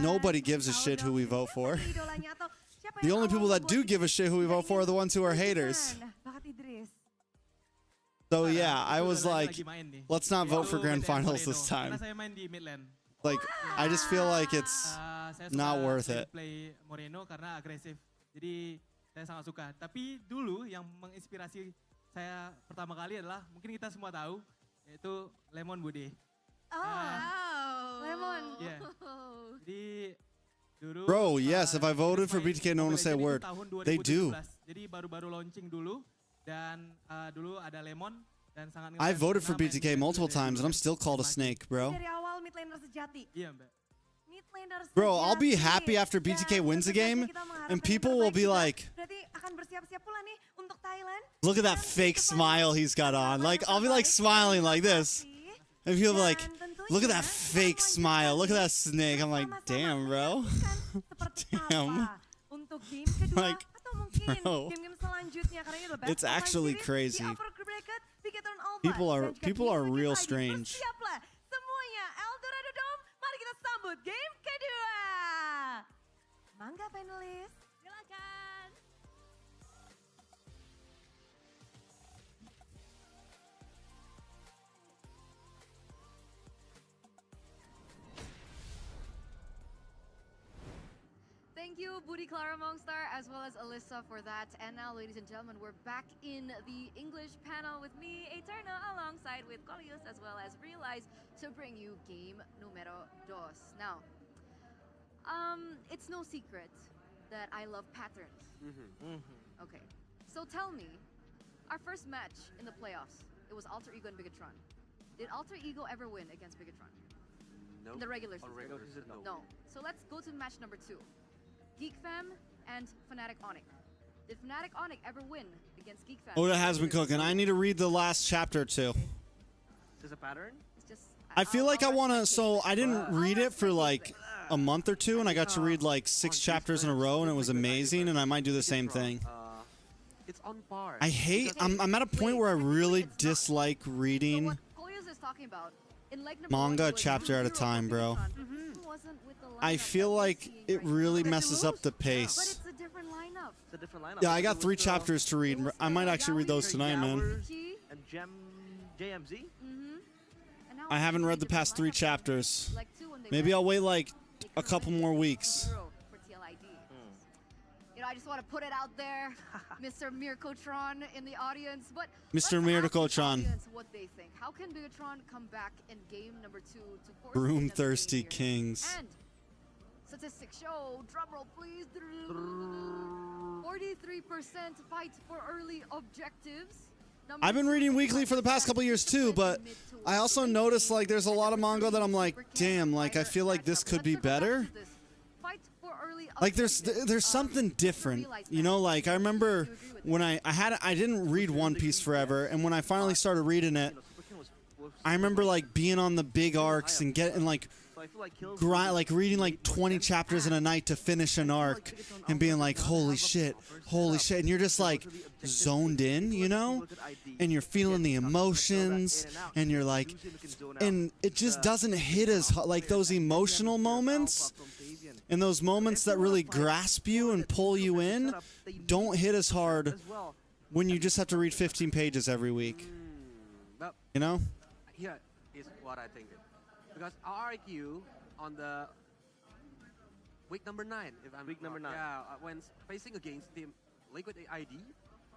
Nobody gives a shit who we vote for. The only people that do give a shit who we vote for are the ones who are haters. So yeah, I was like, let's not vote for grand finals this time. Like, I just feel like it's not worth it.
Play Moreno karena agresif. Jadi saya sangat suka. Tapi dulu yang menginspirasi saya pertama kali adalah mungkin kita semua tahu yaitu Lemon Bude.
Lemon.
Yeah. Jadi dulu.
Bro, yes, if I voted for BTK, no one will say a word. They do.
Jadi baru-baru launching dulu dan dulu ada Lemon dan sangat.
I voted for BTK multiple times and I'm still called a snake, bro.
Dari awal mid laner sejati.
Iya, Mbak.
Bro, I'll be happy after BTK wins a game, and people will be like, look at that fake smile he's got on. Like, I'll be like smiling like this. And people will be like, look at that fake smile. Look at that snake. I'm like, damn, bro. Damn. Like, bro. It's actually crazy. People are real strange.
Sambut game kedua. Mangga panelis. Silakan.
Thank you, Booty Clara Mongstar, as well as Alyssa for that. And now, ladies and gentlemen, we're back in the English panel with me, Eterna, alongside with Colius, as well as Realize, to bring you game numero dos. Now, it's no secret that I love patterns. Okay, so tell me, our first match in the playoffs, it was Alter Ego and Bigetron. Did Alter Ego ever win against Bigetron?
No.
In the regular season?
Regular season,
No. So let's go to match number 2. Geek Fam and Fnatic Onyx. Did Fnatic Onyx ever win against Geek Fam?
Oda has been cooking. I need to read the last chapter too.
Is this a pattern?
It's just,
I feel like I want to, so I didn't read it for like a month or two, and I got to read like 6 chapters in a row, and it was amazing, and I might do the same thing.
It's on par.
I hate, I'm at a point where I really dislike reading
what Colius is talking about, in leg number
manga
1,
a chapter at a time, bro.
wasn't with the
I
lineup
feel
that we're
like
seeing
it
right now.
really messes up the
But
pace.
it's a different lineup.
It's a different lineup.
Yeah, I got
It
3
was,
chapters to read. I might actually read those tonight, man.
G,
And JMZ?
and now
I
it's
haven't
a
read the
different
past 3
lineup.
chapters.
Like 2 when they
Maybe
went,
I'll wait like
they
a
could've
couple
been
more weeks.
Euro for TLID. You know, I just want to put it out there, Mr. Mirkotron in the audience. But
Mr.
let's ask the
Mirkotron.
audience what they think. How can Bigetron come back in game number 2 to force
Broom
them to
thirsty
win here?
kings.
And statistics show, drumroll please, 43% fight for early objectives.
I've been reading weekly for the past couple years too, but I also noticed like there's a lot of manga that I'm like, damn, like I feel like this could be better. Like there's something different, you know. Like I remember when I didn't read One Piece forever, and when I finally started reading it, I remember like being on the big arcs and getting like reading like 20 chapters in a night to finish an arc and being like, holy shit, and you're just like zoned in, you know, and you're feeling the emotions, and you're like, and it just doesn't hit as like those emotional moments. And those moments that really grasp you and pull you in don't hit as hard when you just have to read 15 pages every week. You know?
Here is what I think. Because RQ on the week number 9. If I'm
Week number 9.
Yeah, when facing against Team Liquid ID,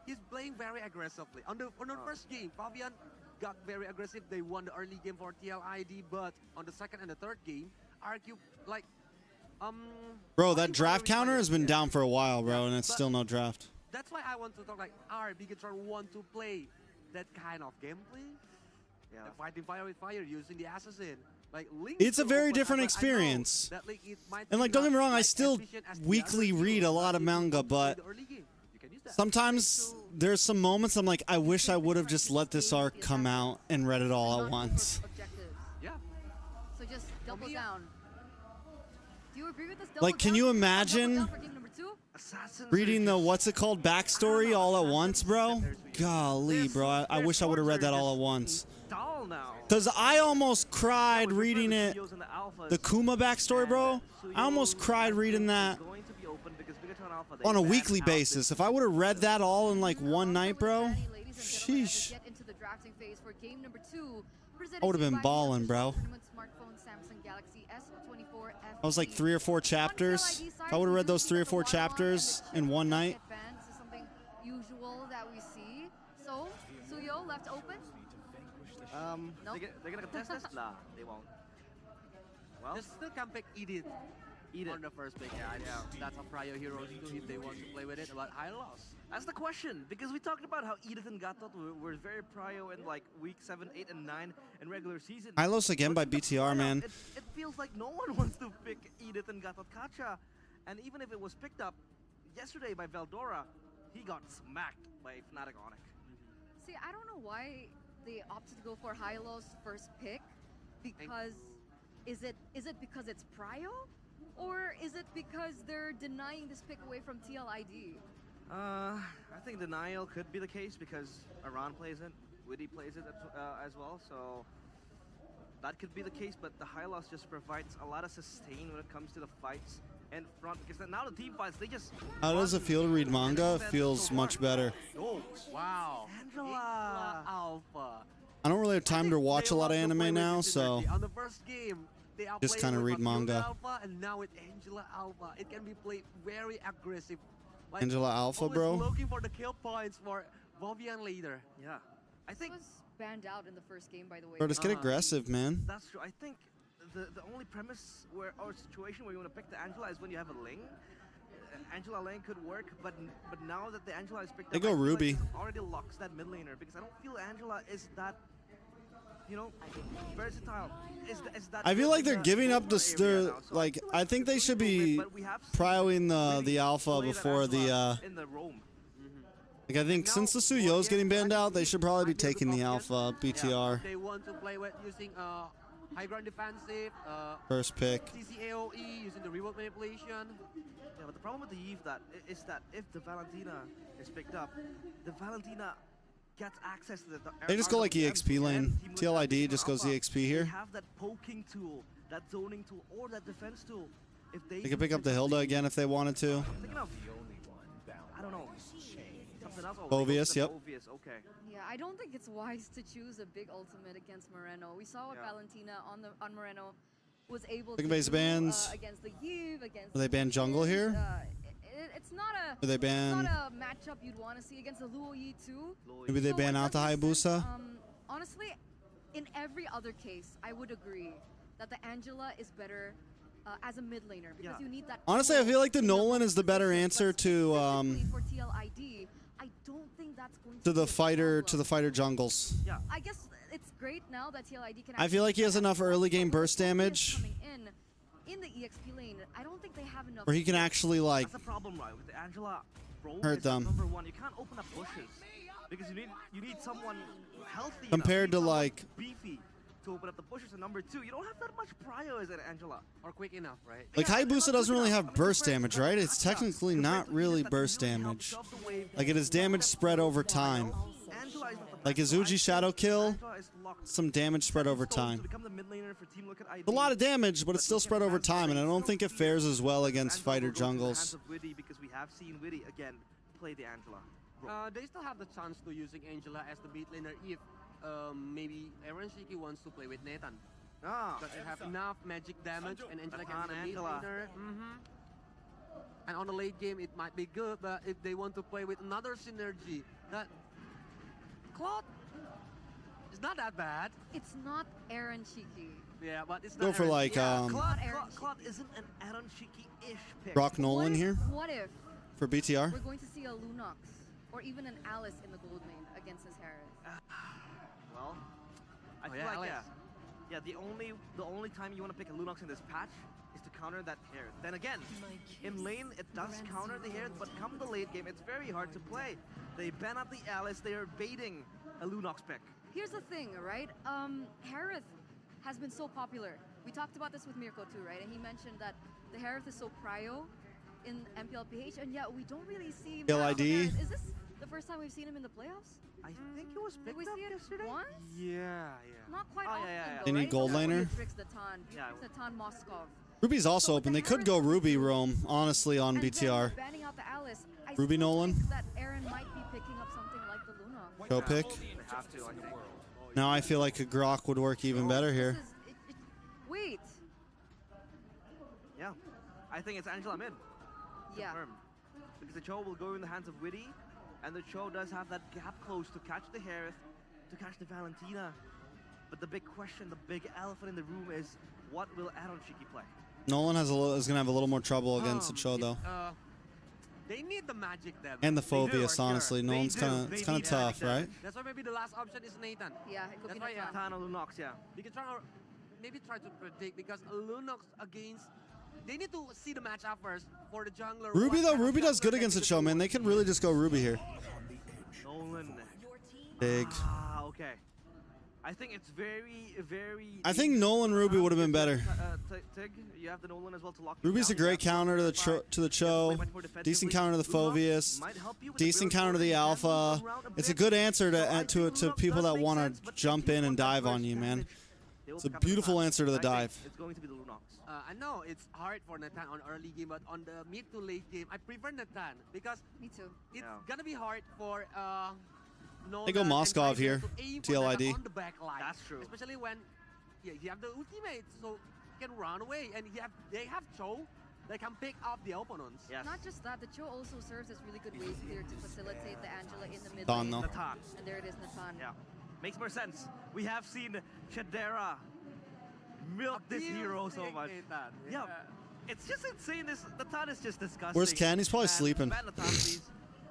he's playing very aggressively. On the first game, Fabian got very aggressive. They won the early game for TLID, but on the second and the third game, RQ like
Bro, that draft counter has been down for a while, bro, and it's still no draft.
That's why I want to talk like BIGETRON want to play that kind of gameplay. Yeah. Fighting fire with fire using the assassin. Like
it's a very different experience. And like, don't get me wrong, I still weekly read a lot of manga, but sometimes there's some moments I'm like, I wish I would have just let this arc come out and read it all at once.
Yeah. So just double down. Do you agree with this?
Like, can you imagine reading the what's it called backstory all at once, bro? Golly, bro, I wish I would have read that all at once. Because I almost cried reading it, the Kuma backstory, bro. I almost cried reading that on a weekly basis. If I would have read that all in like one night, bro, sheesh. I would have been balling, bro. I was like 3 or 4 chapters. If I would have read those 3 or 4 chapters in one night.
Something usual that we see. So, Suyo left open.
Nope. They're gonna contest this? Nah, they won't. Well,
just still can pick Edith on the first pick. Yeah, that's a prior heroes too if they want to play with it. But high loss.
That's the question, because we talked about how Edith and Gatot were very prio in like week 7, 8, and 9 in regular season.
Hylos again by BTR, man.
It feels like no one wants to pick Edith and Gatot Kacha, and even if it was picked up yesterday by Veldora, he got smacked by Fnatic Onyx.
See, I don't know why they opted to go for Hylos first pick, because is it because it's prio, or is it because they're denying this pick away from TLID?
I think denial could be the case because Iran plays it, Witty plays it as well, so that could be the case, but the Hylos just provides a lot of sustain when it comes to the fights and front, because now the team fights, they just...
How does it feel to read manga? It feels much better.
Oh,
wow.
Angela
Alpha.
I don't really have time to watch a lot of anime now, so
on the first game, they are
just kind of read manga.
Alpha, and now with Angela Alpha, it can be played very aggressive. Like,
Angela Alpha, bro.
Looking for the kill points for Vivian later.
Yeah, I think
it was banned out in the first game, by the way.
Bro, just get aggressive, man.
That's true. I think the only premise or situation where you want to pick the Angela is when you have a Ling. Angela Lane could work, but now that the Angela is picked
they
up,
go Ruby.
Like already locks that mid laner, because I don't feel Angela is that, you know, versatile. Is that
I feel like they're giving up the like. I think they should be prioing the alpha before the.
In the roam.
Like I think since the Suyo's getting banned out, they should probably be taking the alpha BTR.
They want to play with using high ground defensive.
First pick.
CCAOE using the remote manipulation.
Yeah, but the problem with the Eve is that if the Valentina is picked up, the Valentina gets access to the...
They just go like EXP lane. TLID just goes EXP here.
They have that poking tool, that zoning tool, or that defense tool. If they
could pick up the Hilda again if they wanted to.
Thinking of, I don't know. Something else.
Bovius, yep.
Bovius, okay.
Yeah, I don't think it's wise to choose a big ultimate against Moreno. We saw what Valentina on Moreno was able to do
against
the Eve, against...
Will they ban jungle here?
It's not a...
Will they ban...
It's not a matchup you'd want to see against the Luo Yi too.
Maybe they ban out the Hayabusa?
Honestly, in every other case, I would agree that the Angela is better as a mid laner, because you need that...
Honestly, I feel like the Nolan is the better answer to...
for TLID, I don't think that's going
to the fighter jungles.
Yeah.
I guess it's great now that TLID can...
I feel like he has enough early game burst damage.
In the EXP lane, I don't think they have enough...
Where he can actually, like...
That's the problem, right? With the Angela
hurt them.
Number one, you can't open up bushes. Because you need someone healthy
compared to, like...
beefy to open up the bushes. And number two, you don't have that much prio as an Angela.
Or quick enough, right?
Like, Hayabusa doesn't really have burst damage, right? It's technically not really burst damage. Like, it is damage spread over time. Like, his Uji Shadow Kill, some damage spread over time. A lot of damage, but it's still spread over time, and I don't think it fares as well against fighter jungles.
Because we have seen Witty, again, play the Angela.
They still have the chance to using Angela as the beat laner if maybe Aaron Shiki wants to play with Nathan. Because they have enough magic damage and Angela can be the beat laner. And on the late game, it might be good, but if they want to play with another synergy, that Claude is not that bad.
It's not Aaron Cheeky.
Yeah, but it's
Go
not
for
Aaron
like
Claude isn't an Aaron Shiki-ish pick.
Brock Nolan here
What if
for BTR.
we're going to see a Lunox or even an Alice in the gold lane against his Harris?
Well, I feel
yeah,
like
Alex.
yeah, the only time you want to pick a Lunox in this patch is to counter that Harith. Then again, in lane it does counter the Harith, but come the late game, it's very hard to play. They ban out the Alice, they are baiting a Lunox pick.
Here's the thing, right? Harith has been so popular. We talked about this with Mirko too, right? And he mentioned that the Harith is so prio in MPLPH, and yet we don't really see
LID.
Is this the first time we've seen him in the playoffs?
I think it was
Did
picked
we
up
see it
yesterday.
once?
Yeah.
Not quite
Oh,
often,
yeah.
though,
They need
right?
gold laner.
Tricks the Tan.
Yeah.
Tan Moskov.
Ruby's also open. They could go Ruby roam, honestly, on
And then
BTR.
banning out the Alice, I
Ruby
still
Nolan.
think that Aaron might be picking up something like the Luna.
Go pick.
They have to, I think.
Now I feel like a Grok would work even better here.
Wait.
Yeah, I think it's Angela mid.
Yeah.
Confirmed. Because the Cho will go in the hands of Witty, and the Cho does have that gap close to catch the Harith, to catch the Valentina. But the big question, the big elephant in the room is, what will Aaron Shiki play?
Nolan is gonna have a little more trouble against the Cho though,
They need the magic there.
and the
They do,
Phobius. Honestly, Nolan's
They
kind
need
of tough,
magic
right?
That's why maybe the last option is Nathan.
Yeah, it could
That's
be
why,
Nathan.
Tan or Lunox, yeah.
You can try or maybe try to predict because Lunox against. They need to see the matchup first for the jungler.
Ruby
what
though,
kind of
Ruby does
jungler
good
they
against the
need
Cho,
to
man. They could really just go Ruby here.
Nolan.
Big.
Ah, okay. I think it's very, very...
I think Nolan Ruby would have been better.
Tig, you have the Nolan as well to lock you
Ruby's a
down.
great counter to the Cho. Decent counter to the Phobius. Decent counter to the Alpha. It's a good answer to people that want to jump in and dive on you, man. It's a beautiful answer to the dive.
It's going to be the Lunox.
I know it's hard for Nathan on early game, but on the mid to late game, I prefer Nathan because
Me too.
it's gonna be hard for Nolan
They go
and
Moskov
Biden
here,
to aim for
TLID.
Nathan on the back line.
That's true.
Especially when you have the ultimate, so you can run away, and they have Cho that can pick up the opponents.
Yes.
Not just that, the Cho also serves as really good wave clear to facilitate the Angela in the mid
Don,
lane.
though.
Natan.
And there it is, Nathan.
Yeah. Makes more sense. We have seen Chadera milk this hero so much. Yeah. It's just insane. Natan is just disgusting.
Where's Ken? He's probably
Man,
sleeping.
ban Natan, please.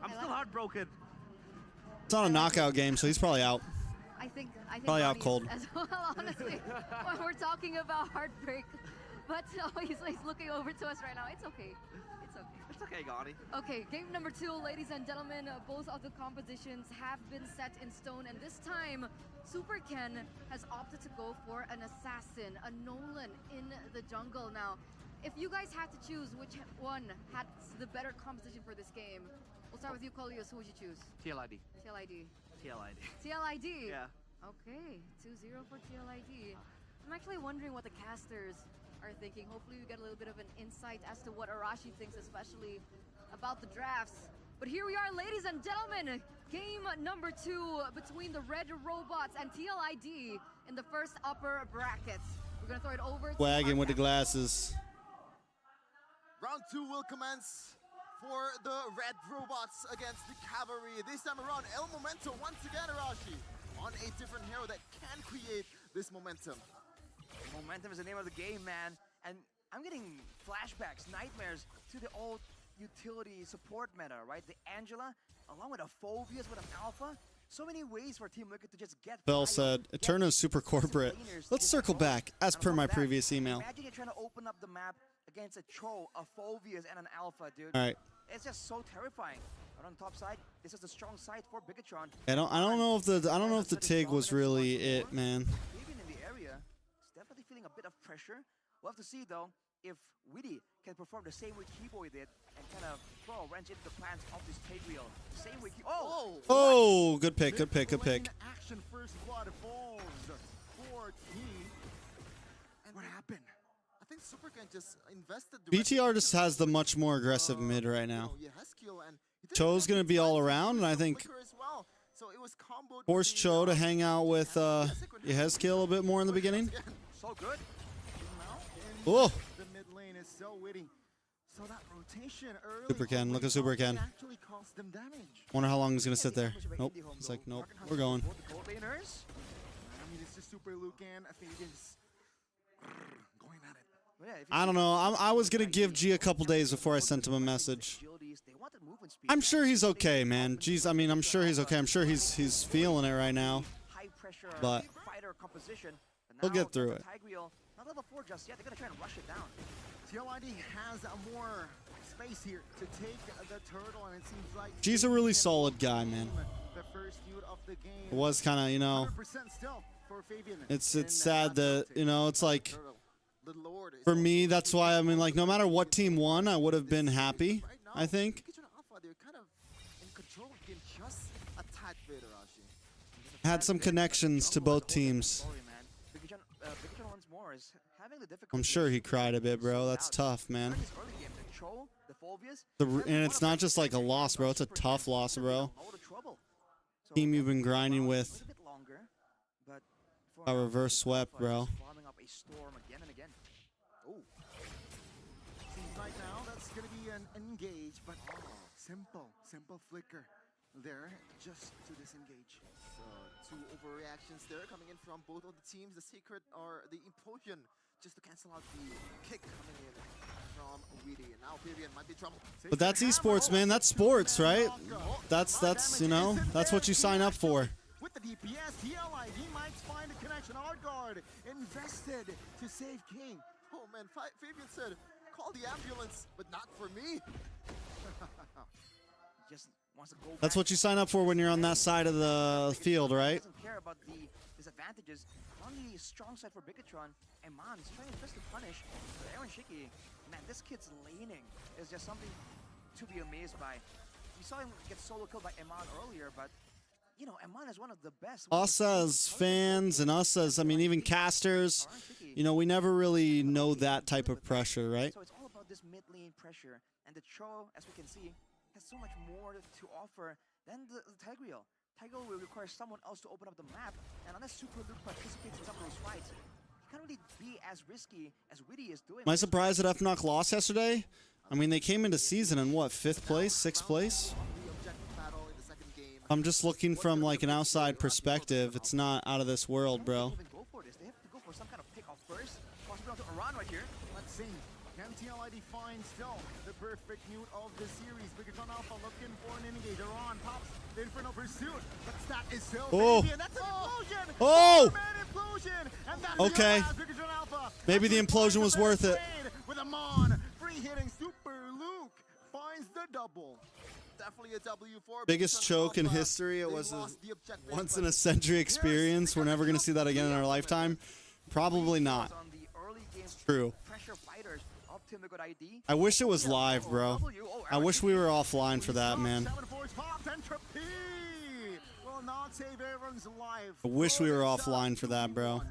I'm still heartbroken.
It's not a knockout game, so he's probably out.
I think
Probably out
Ronnie is
cold.
as well, honestly, when we're talking about heartbreak. But he's looking over to us right now. It's okay. It's okay.
It's okay, Gotti.
Okay, game number 2, ladies and gentlemen. Both of the compositions have been set in stone, and this time, Super Ken has opted to go for an assassin, a Nolan in the jungle. Now, if you guys had to choose which one had the better composition for this game, we'll start with you, Kolios. Who would you choose?
TLID.
TLID.
TLID.
TLID?
Yeah.
Okay, 2-0 for TLID. I'm actually wondering what the casters are thinking. Hopefully we get a little bit of an insight as to what Arashi thinks, especially about the drafts. But here we are, ladies and gentlemen. Game number 2 between the Red Robots and TLID in the first upper brackets. We're gonna throw it over to
Wagon
our
with the glasses.
Round 2 will commence for the Red Robots against the Cavalry. This time around, El Momento once again, Arashi, on a different hero that can create this momentum.
Momentum is the name of the game, man. And I'm getting flashbacks, nightmares to the old utility support meta, right? The Angela, along with a Phobius with an Alpha. So many ways for Team Liquid to just get
Bell
fire,
said,
get
Eterna's super corporate.
laners,
Let's
just
circle
roam.
back, as
And
per
on
my
top of that,
previous email.
Imagine you're trying to open up the map against a Cho, a Phobius, and an Alpha, dude.
All right.
It's just so terrifying. But on top side, this is the strong side for BIGETRON.
I don't know if the Tig was really it, man.
Even in the area, it's definitely feeling a bit of pressure. We'll have to see though if Witty can perform the same way Keyboy did and kind of throw a wrench into the plans of this Tig wheel. Same way
Oh, good pick, good pick, good pick.
Action first blood falls for Team. And what happened? I think Supercan just invested.
BTR just has the much more aggressive mid right now. Cho's gonna be all around, and I think force Cho to hang out with Yehezkiel a bit more in the beginning.
So good.
Oh.
The mid lane is so witty. So that
Super Ken, look at Super Ken. Wonder how long he's gonna sit there. Nope. It's like, nope, we're going.
I mean, it's just Super Lucan. I think it's going at it.
I don't know. I was gonna give G a couple days before I sent him a message. I'm sure he's okay, man. Jeez, I mean, I'm sure he's okay. I'm sure he's feeling it right now. But he'll get through it.
Not level 4 just yet. They're gonna try and rush it down.
TLID has more space here to take the turtle, and it seems like
G's a really solid guy, man.
the first unit of the game.
It was kind of, you know,
100% still for Fabian.
it's sad that, you know, it's like, for me, that's why, I mean, like, no matter what team won, I would have been happy, I think.
They're kind of in control of the game just a tad bit, Arashi.
Had some connections to both teams. I'm sure he cried a bit, bro. That's tough, man. And it's not just like a loss, bro. It's a tough loss, bro. Team you've been grinding with. A reverse swept, bro.
Seems like now that's gonna be an engage, but simple flicker there just to disengage.
So 2 overreactions there coming in from both of the teams. The secret or the implosion just to cancel out the kick coming in from Weedy. And now Fabian might be trouble.
But that's esports, man. That's sports, right? That's you know, that's what you sign up for.
With the DPS, TLID might find a connection. Guard invested to save King.
Oh man, Fabian said, call the ambulance, but not for me. Just wants to go
That's what you sign up for when you're on that side of the field, right?
Doesn't care about the disadvantages. On the strong side for BIGETRON, Eman is trying his best to punish. But Aaron Shiki, man, this kid's laning is just something to be amazed by. We saw him get solo killed by Eman earlier, but you know, Eman is one of the best.
Us as fans and us as, I mean, even casters, you know, we never really know that type of pressure, right?
So it's all about this mid lane pressure. And the Cho, as we can see, has so much more to offer than the Tigreal. Tigreal will require someone else to open up the map, and unless Super Luke participates in some of those fights, he can't really be as risky as Witty is doing.
Am I surprised that FNOC lost yesterday? I mean, they came into season in what, 5th place, 6th place? I'm just looking from like an outside perspective. It's not out of this world, bro.
They have to go for some kind of pick off first. Possibly onto Iran right here.
Let's see. Can TLID find still the perfect mute of the series? BIGETRON Alpha looking for an engage. Iran pops the Inferno Pursuit. But that is still Fabian. That's an implosion!
Oh!
Implosion! And that's
okay.
BIGETRON Alpha.
Maybe the implosion was worth it.
With Amon, free hitting Super Luke finds the double.
Definitely a W for
biggest choke in history. It was a once in a century experience. We're never going to see that again in our lifetime. Probably not. True. I wish it was live, bro. I wish we were offline for that, man. I wish we were offline for that, bro.
Wow,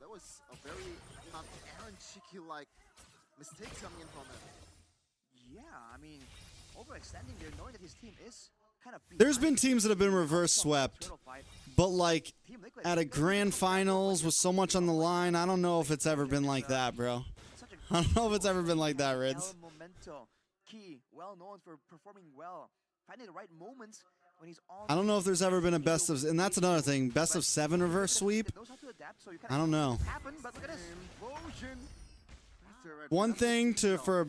that was a very Aaron Shiki-like mistake coming in from him. Yeah, I mean, overextending there, knowing that his team is kind of.
There's been teams that have been reverse swept, but like at a grand finals with so much on the line, I don't know if it's ever been like that, bro. I don't know if it's ever been like that, Rids.
Key, well known for performing well, finding the right moments when he's on.
I don't know if there's ever been a best of, and that's another thing, best of 7 reverse sweep. I don't know. One thing for a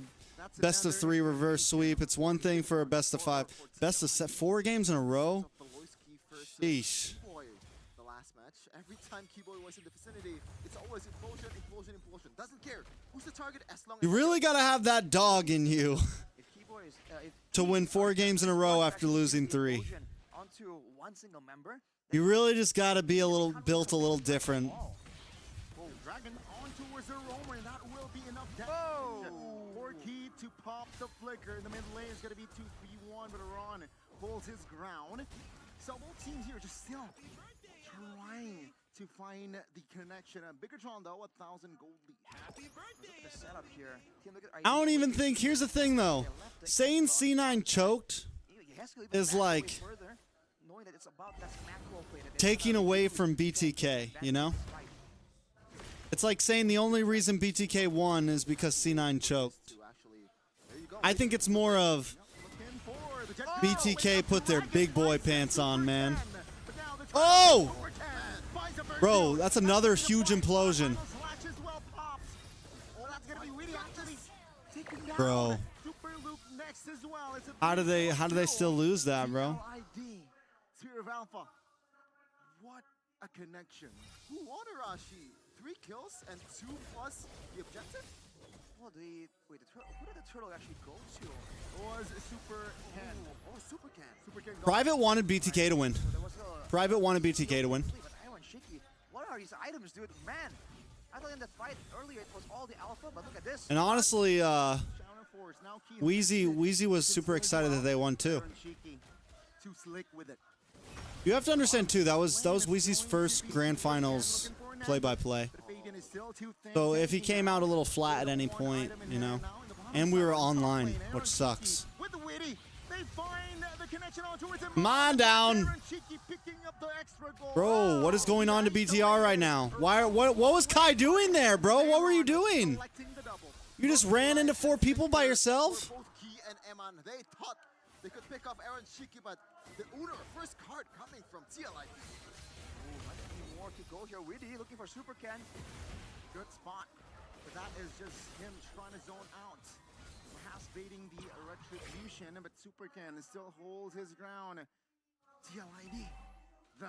best of 3 reverse sweep. It's one thing for a best of 5. Best of 4 games in a row. Sheesh.
The last match, every time Keyboy was in the vicinity, it's always implosion, implosion, implosion. Doesn't care who's the target as long as
You really gotta have that dog in you to win 4 games in a row after losing 3.
Onto one single member.
You really just gotta be built a little different.
Dragon on towards the roamer, and that will be enough damage for Key to pop the flicker. In the mid lane is gonna be 2v1, but Iran holds his ground. So both teams here just still trying to find the connection. And BIGETRON though, 1,000 gold lead. Happy birthday!
The setup here.
I don't even think, here's the thing though, saying C9 choked is like taking away from BTK, you know? It's like saying the only reason BTK won is because C9 choked. I think it's more of BTK put their big boy pants on, man. Oh! Bro, that's another huge implosion. Bro. How do they still lose that, bro?
Sphere of Alpha. What a connection. Who won Arashi? 3 kills and 2 plus the objective?
Well, who did the turtle actually go to?
It was Super Ken.
Oh, Super Ken.
Super Ken
Private wanted BTK to win. Private wanted BTK to win.
But Iron Shiki, what are these items, dude? Man, I thought in that fight earlier it was all the alpha, but look at this.
And honestly, Weezy was super excited that they won too.
Too slick with it.
You have to understand too, that was Weezy's first grand finals play-by-play. So if he came out a little flat at any point, you know, and we were online, which sucks. Come on down. Bro, what is going on to BTR right now? What was Kai doing there, bro? What were you doing? You just ran into 4 people by yourself?
Both Key and Eman, they thought they could pick off Aaron Shiki, but the Uno first card coming from TLI.
Might be more to go here. Widdy looking for Super Ken.
Good spot, but that is just him trying to zone out. Perhaps baiting the retribution, but Super Ken still holds his ground. TLID, the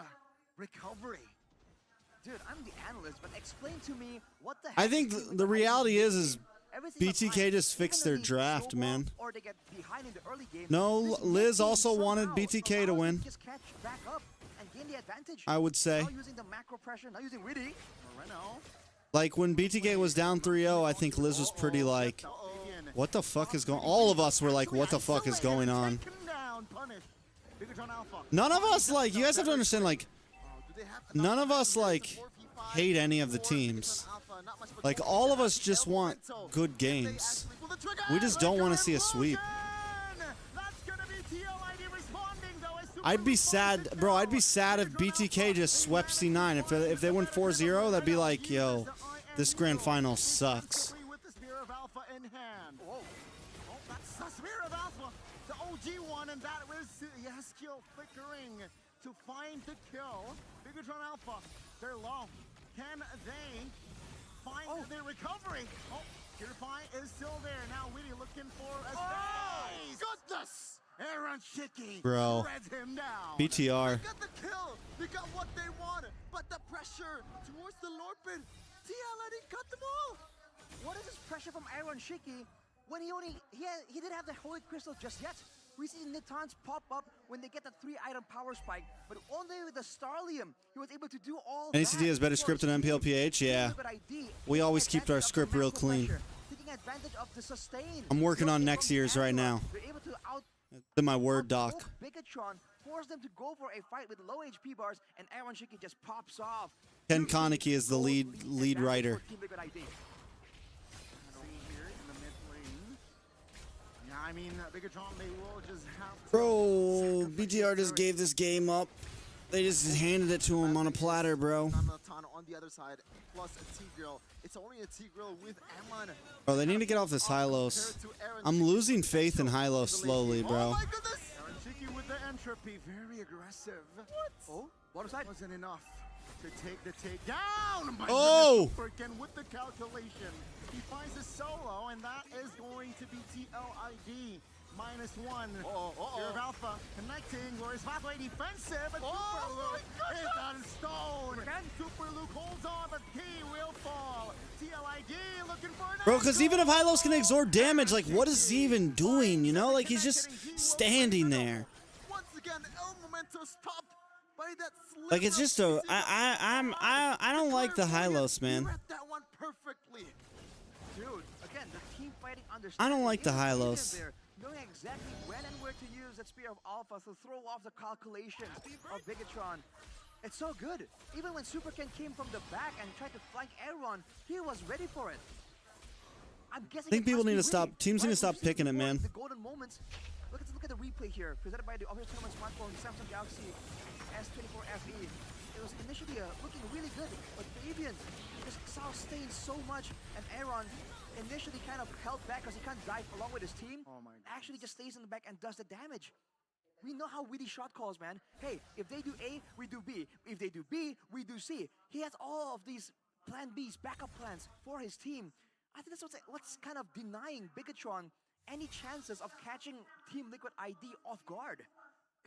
recovery.
Dude, I'm the analyst, but explain to me what the heck.
I think the reality is BTK just fixed their draft, man.
Or they get behind in the early game.
No, Liz also wanted BTK to win.
Just catch back up and gain the advantage.
I would say.
Now using the macro pressure, now using Widdy.
Like when BTK was down 3-0, I think Liz was pretty like, what the fuck is going on? All of us were like, what the fuck is going on? None of us, like, you guys have to understand, like, none of us, like, hate any of the teams. Like, all of us just want good games. We just don't want to see a sweep. I'd be sad, bro, I'd be sad if BTK just swept C9. If they win 4-0, that'd be like, yo, this grand final sucks.
And that was Yaskill flickering to find the kill. BIGETRON Alpha, they're low. Can they find their recovery? Oh, Purify is still there. Now Widdy looking for a space. Goodness! Aaron Shiki
Bro.
spreads him down.
BTR.
They got the kill. They got what they wanted. But the pressure towards the Lord Pin. TLID cut them all.
What is this pressure from Aaron Shiki when he didn't have the Holy Crystal just yet? We see Nitans pop up when they get the 3-item power spike, but only with the Starlium, he was able to do all that.
NCT has better script than MPLPH, yeah. We always keep our script real clean. I'm working on next year's right now. It's in my Word doc.
BIGETRON forced them to go for a fight with low HP bars, and Aaron Shiki just pops off.
Ken Konecki is the lead writer.
I mean, BIGETRON, they will just have
Bro, BTR just gave this game up. They just handed it to him on a platter, bro.
On the other side, plus a T-Girl. It's only a T-Girl with Amon.
Bro, they need to get off this Hylos. I'm losing faith in Hylos slowly, bro.
Oh my goodness! Aaron Shiki with the entropy, very aggressive. What?
Oh, water side
wasn't enough to take the takedown.
Oh!
Again with the calculation. He finds a solo, and that is going to be TLID -1. Sphere of Alpha connecting. Glorious Pathway defensive. And Super Luke is on stone. Super Luke holds on, but he will fall. TLID looking for an
Bro, because even if Hylos can absorb damage, like, what is he even doing, you know? Like, he's just standing there.
Once again, El Momento stopped by that sliver.
Like, it's just a... I don't like the Hylos, man.
Read that one perfectly.
Dude, again, the team fighting
I don't like the Hylos.
Knowing exactly when and where to use that Sphere of Alpha to throw off the calculations of BIGETRON. It's so good. Even when Super Ken came from the back and tried to flank Aaron, he was ready for it. I'm guessing
I think people need to stop, teams need to stop picking it, man.
The golden moments. Look at the replay here, presented by the official tournament smartphone Samsung Galaxy S24 FE. It was initially looking really good, but Fabian just saw stains so much, and Aaron initially kind of held back because he can't dive along with his team, actually just stays in the back and does the damage. We know how witty shot calls, man. Hey, if they do A, we do B. If they do B, we do C. He has all of these plan Bs, backup plans for his team. I think that's what's kind of denying BIGETRON any chances of catching Team Liquid ID off guard.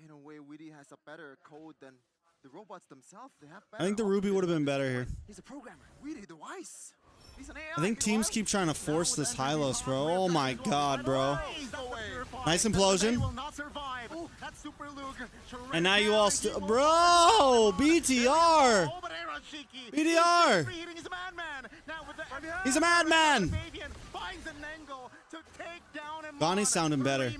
In a way, Witty has a better code than the robots themselves. They have
I think the Ruby would have been better here.
He's a programmer.
Witty, the wise. He's an AI.
I think teams keep trying to force this Hylos, bro. Oh my god, bro. Nice implosion. And now you all still... Bro! BTR! BTR! He's a madman! Bonnie's sounding better.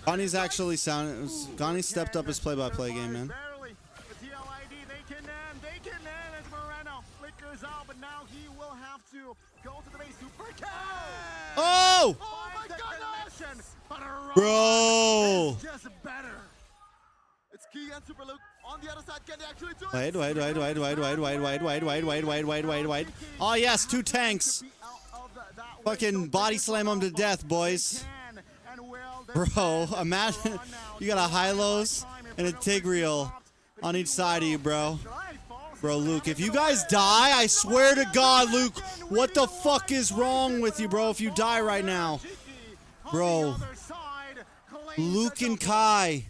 Bonnie's actually sounding... Ghani stepped up his play-by-play game, man. Oh!
Oh my goodness!
Bro!
Just better. It's Key and Super Luke on the other side. Can they actually do it?
Wait. Oh yes, 2 tanks. Fucking body slam them to death, boys. Bro, imagine you got a Hylos and a Tigreal on each side of you, bro. Bro, Luke, if you guys die, I swear to God, Luke, what the fuck is wrong with you, bro, if you die right now? Bro, Luke and Kai,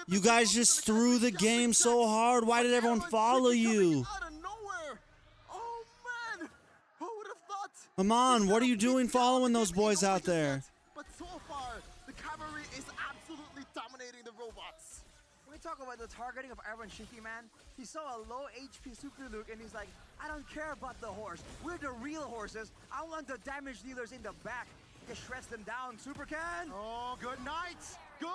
you guys just threw the game so hard. Why did everyone follow you? Come on, what are you doing following those boys out there?
But so far, the cavalry is absolutely dominating the robots.
When we talk about the targeting of Aaron Shiki, man, he saw a low HP Super Luke and he's like, I don't care about the horse. We're the real horses. I want the damage dealers in the back. He shreds them down. Super Can.
Oh, good night.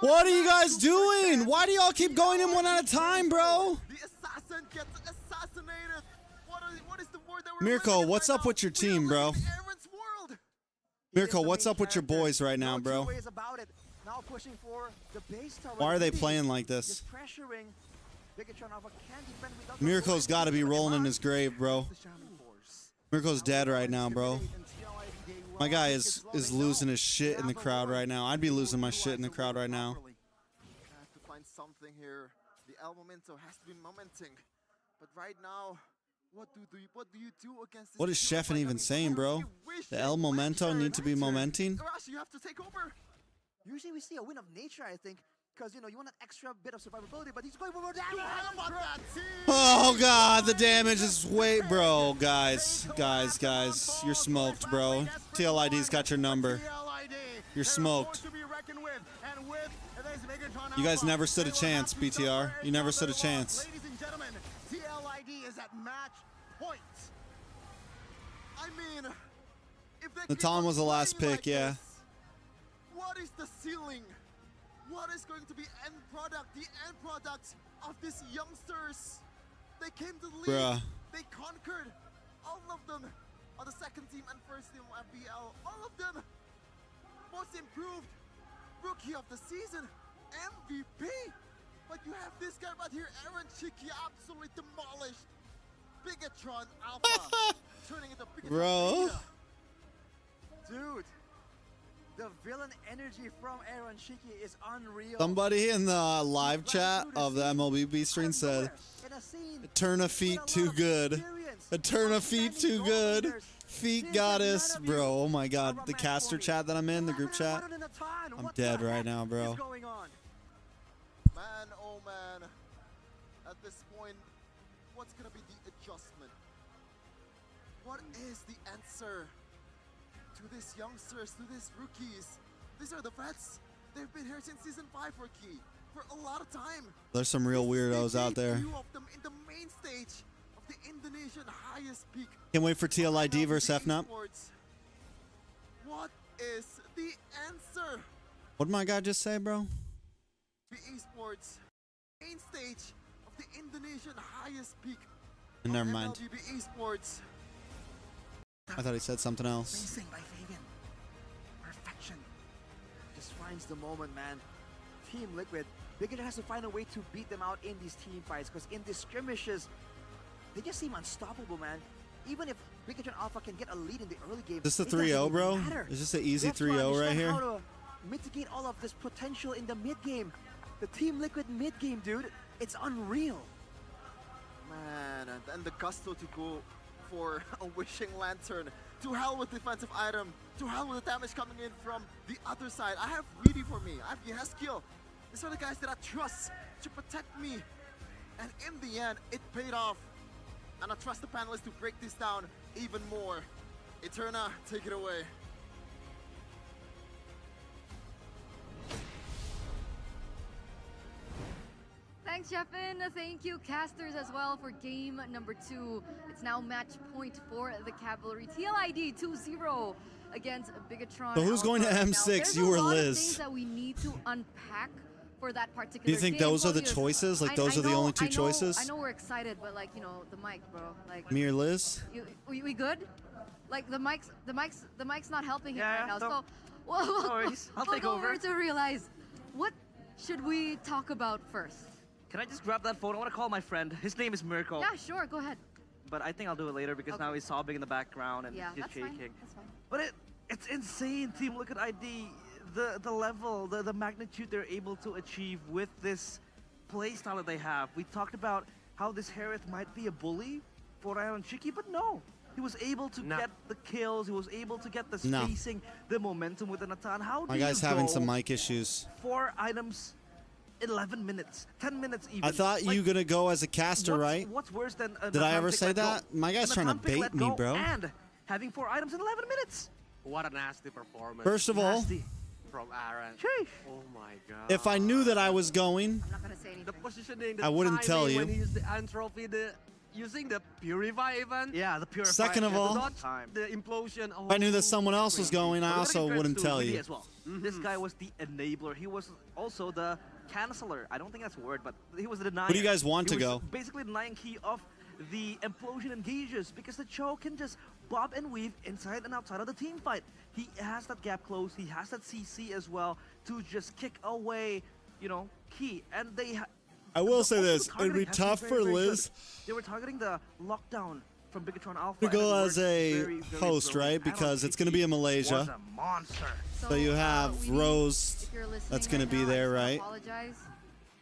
What are you guys doing? Why do y'all keep going in one at a time, bro?
The assassin gets assassinated. What is the word that we're
Mirko, what's up with your team, bro? Mirko, what's up with your boys right now, bro? Why are they playing like this? Mirko's got to be rolling in his grave, bro. Mirko's dead right now, bro. My guy is losing his shit in the crowd right now. I'd be losing my shit in the crowd right now.
Have to find something here. The El Momento has to be momenting. But right now, what do you do against this?
What is Sheffin even saying, bro? The El Momento need to be momenting?
You have to take over.
Usually we see a win of nature, I think. Because, you know, you want an extra bit of survivability, but he's going for more damage.
Oh, God, the damage is way... Bro, guys, you're smoked, bro. TLID's got your number. You're smoked. You guys never stood a chance, BTR. You never stood a chance.
Ladies and gentlemen, TLID is at match point. I mean, if they
Natan was the last pick, yeah.
What is the ceiling? What is going to be end product? The end product of these youngsters. They came to the league.
Bruh.
They conquered all of them on the second team and first team of FBL. All of them. Most improved rookie of the season. MVP. But you have this guy right here, Aaron Chiki, absolutely demolished. BIGETRON Alpha. Turning into BIGETRON
Bro.
Beta.
Dude. The villain energy from Aaron Shiki is unreal.
Somebody in the live chat of the MLBB stream said, a turn of feet too good. A turn of feet too good. Feet goddess. Bro, oh my god. The caster chat that I'm in, the group chat. I'm dead right now, bro.
Man, oh man. At this point, what's gonna be the adjustment? What is the answer to these youngsters, to these rookies? These are the vets. They've been here since season 5 for Key, for a lot of time.
There's some real weirdos out there.
Few of them in the main stage of the Indonesian highest peak.
Can't wait for TLID versus FNUP.
What is the answer?
What did my guy just say, bro?
The esports main stage of the Indonesian highest peak.
Never mind.
MLBB esports.
I thought he said something else.
Amazing by Fabian. Perfection. Just finds the moment, man. Team Liquid. BIGETRON has to find a way to beat them out in these team fights, because in these skirmishes, they just seem unstoppable, man. Even if BIGETRON Alpha can get a lead in the early game,
Is this a
it doesn't
3-0, bro?
even matter.
Is this an easy
They have to
3-0 right
understand
here?
How to mitigate all of this potential in the mid game. The Team Liquid mid game, dude. It's unreal.
Man, and the gusto to go for a Wishing Lantern. To hell with defensive item. To hell with the damage coming in from the other side. I have Reedy for me. I have Yeheskiel. These are the guys that I trust to protect me. And in the end, it paid off. And I trust the panelists to break this down even more. Eterna, take it away.
Thanks, Jeffin. Thank you, casters, as well, for game number 2. It's now match point for the Cavalry. TLID 2-0 against BIGETRON.
So who's going to M6, you or
There's a lot of
Liz?
things that we need to unpack for that particular
Do you think
game.
those are the choices? Like, those are the only two choices?
I know we're excited, but like, you know, the mic, bro. Like,
Me or Liz?
we good? Like the mic's not helping him
Yeah,
right now.
no-
So, well,
no worries. I'll
we'll
take
go
over.
to realize, what should we talk about first?
Can I just grab that phone? I want to call my friend. His name is Mirko.
Yeah, sure, go ahead.
But I think I'll do it later because now he's sobbing in the background and
Yeah,
he's
that's
shaking.
fine. That's fine.
But it's insane, Team Liquid ID. The level, the magnitude they're able to achieve with this playstyle that they have. We talked about how this Harith might be a bully for Iron Chiki, but no. He was able to get the kills. He was able to get the spacing, the momentum with the Natan. How do
My guy's
you
having
go
some mic issues.
4 items, 11 minutes, 10 minutes even?
I thought you gonna go as a caster, right?
What's worse than a
Did I
Natan
ever
pick
say
let go?
that? My guy's
A
trying to
Natan pick
bait
let
me,
go
bro.
And having 4 items in 11 minutes.
What a nasty performance.
First of all,
Nasty.
From Aaron.
Sheesh.
Oh my god.
if I knew that I was going,
I'm not gonna say anything.
The positioning, the
I wouldn't
timing
tell you.
when he used the entropy, using the purify even.
Yeah, the purify.
Second of all,
the implosion.
if I knew that someone else was going, I also wouldn't tell you.
As well. This guy was the enabler. He was also the canceller. I don't think that's a word, but he was the denier.
Who do you guys want
He
to
was
go?
basically denying key of the implosion engages because the Cho can just bob and weave inside and outside of the team fight. He has that gap close. He has that CC as well to just kick away, you know, key. And they.
I will say
also
this,
the
it'd be
targeting has
tough
been
for
very, very
Liz
good. They were targeting the lockdown from BIGETRON Alpha.
to
and
go
it
as
worked
a
very, very
host,
brilliant.
right? Because it's going to be in
Was
Malaysia.
a monster.
So you have
we need-
Rose,
if you're listening
that's going to
right
be
now, I
there,
just wanna
right?
apologize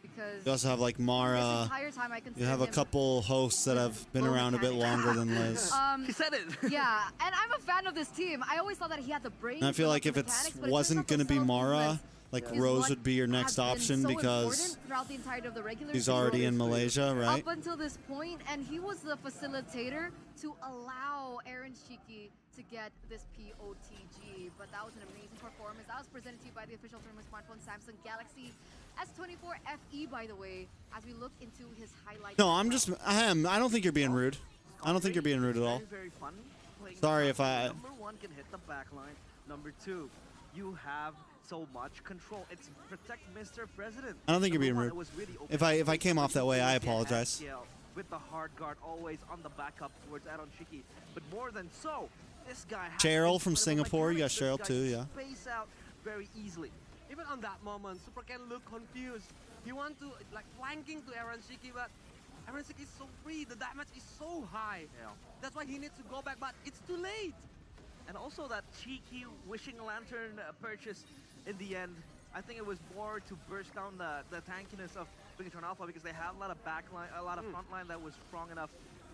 because
You also have like
this
Mara.
entire time I
You
considered
have a
him
couple hosts that have been around a bit longer than Liz.
He said it.
Yeah, and I'm a fan of this team. I always thought that he had the brain.
And I feel
for
like
the
if it
mechanics, but
wasn't
turns out
going to
those
be
subtle
Mara,
movements
like
is
Rose
what
would be your
has
next
been
option
so
because
important throughout the entirety of the regular
he's
season
already in Malaysia, right?
up until this point, and he was the facilitator to allow Aaron Shiki to get this POTG. But that was an amazing performance. That was presented to you by the official tournament smartphone Samsung Galaxy S24 FE, by the way, as we look into his highlights.
No, I don't think you're being rude. I don't think you're being rude at all.
Very, very fun playing
Sorry if I.
Number 1 can hit the back line. Number 2, you have so much control. It's protect Mr. President.
I don't think you're being
Number
rude.
one, it was really open
If I
space
came
for
off that
you
way,
to
I
get at
apologize.
scale with the hard guard always on the backup towards Aaron Shiki. But more than so, this guy has
Cheryl from
incredible
Singapore, you got
mechanics.
Cheryl
This
too,
guy
yeah.
Space out very easily.
Even on that moment, Super can look confused. He want to like flanking to Aaron Shiki, but Aaron Shiki is so free. The damage is so high.
Yeah.
That's why he needs to go back, but it's too late.
And also that cheeky Wishing Lantern purchase in the end, I think it was more to burst down the tankiness of BIGETRON Alpha because they had a lot of backline, a lot of front line that was strong enough.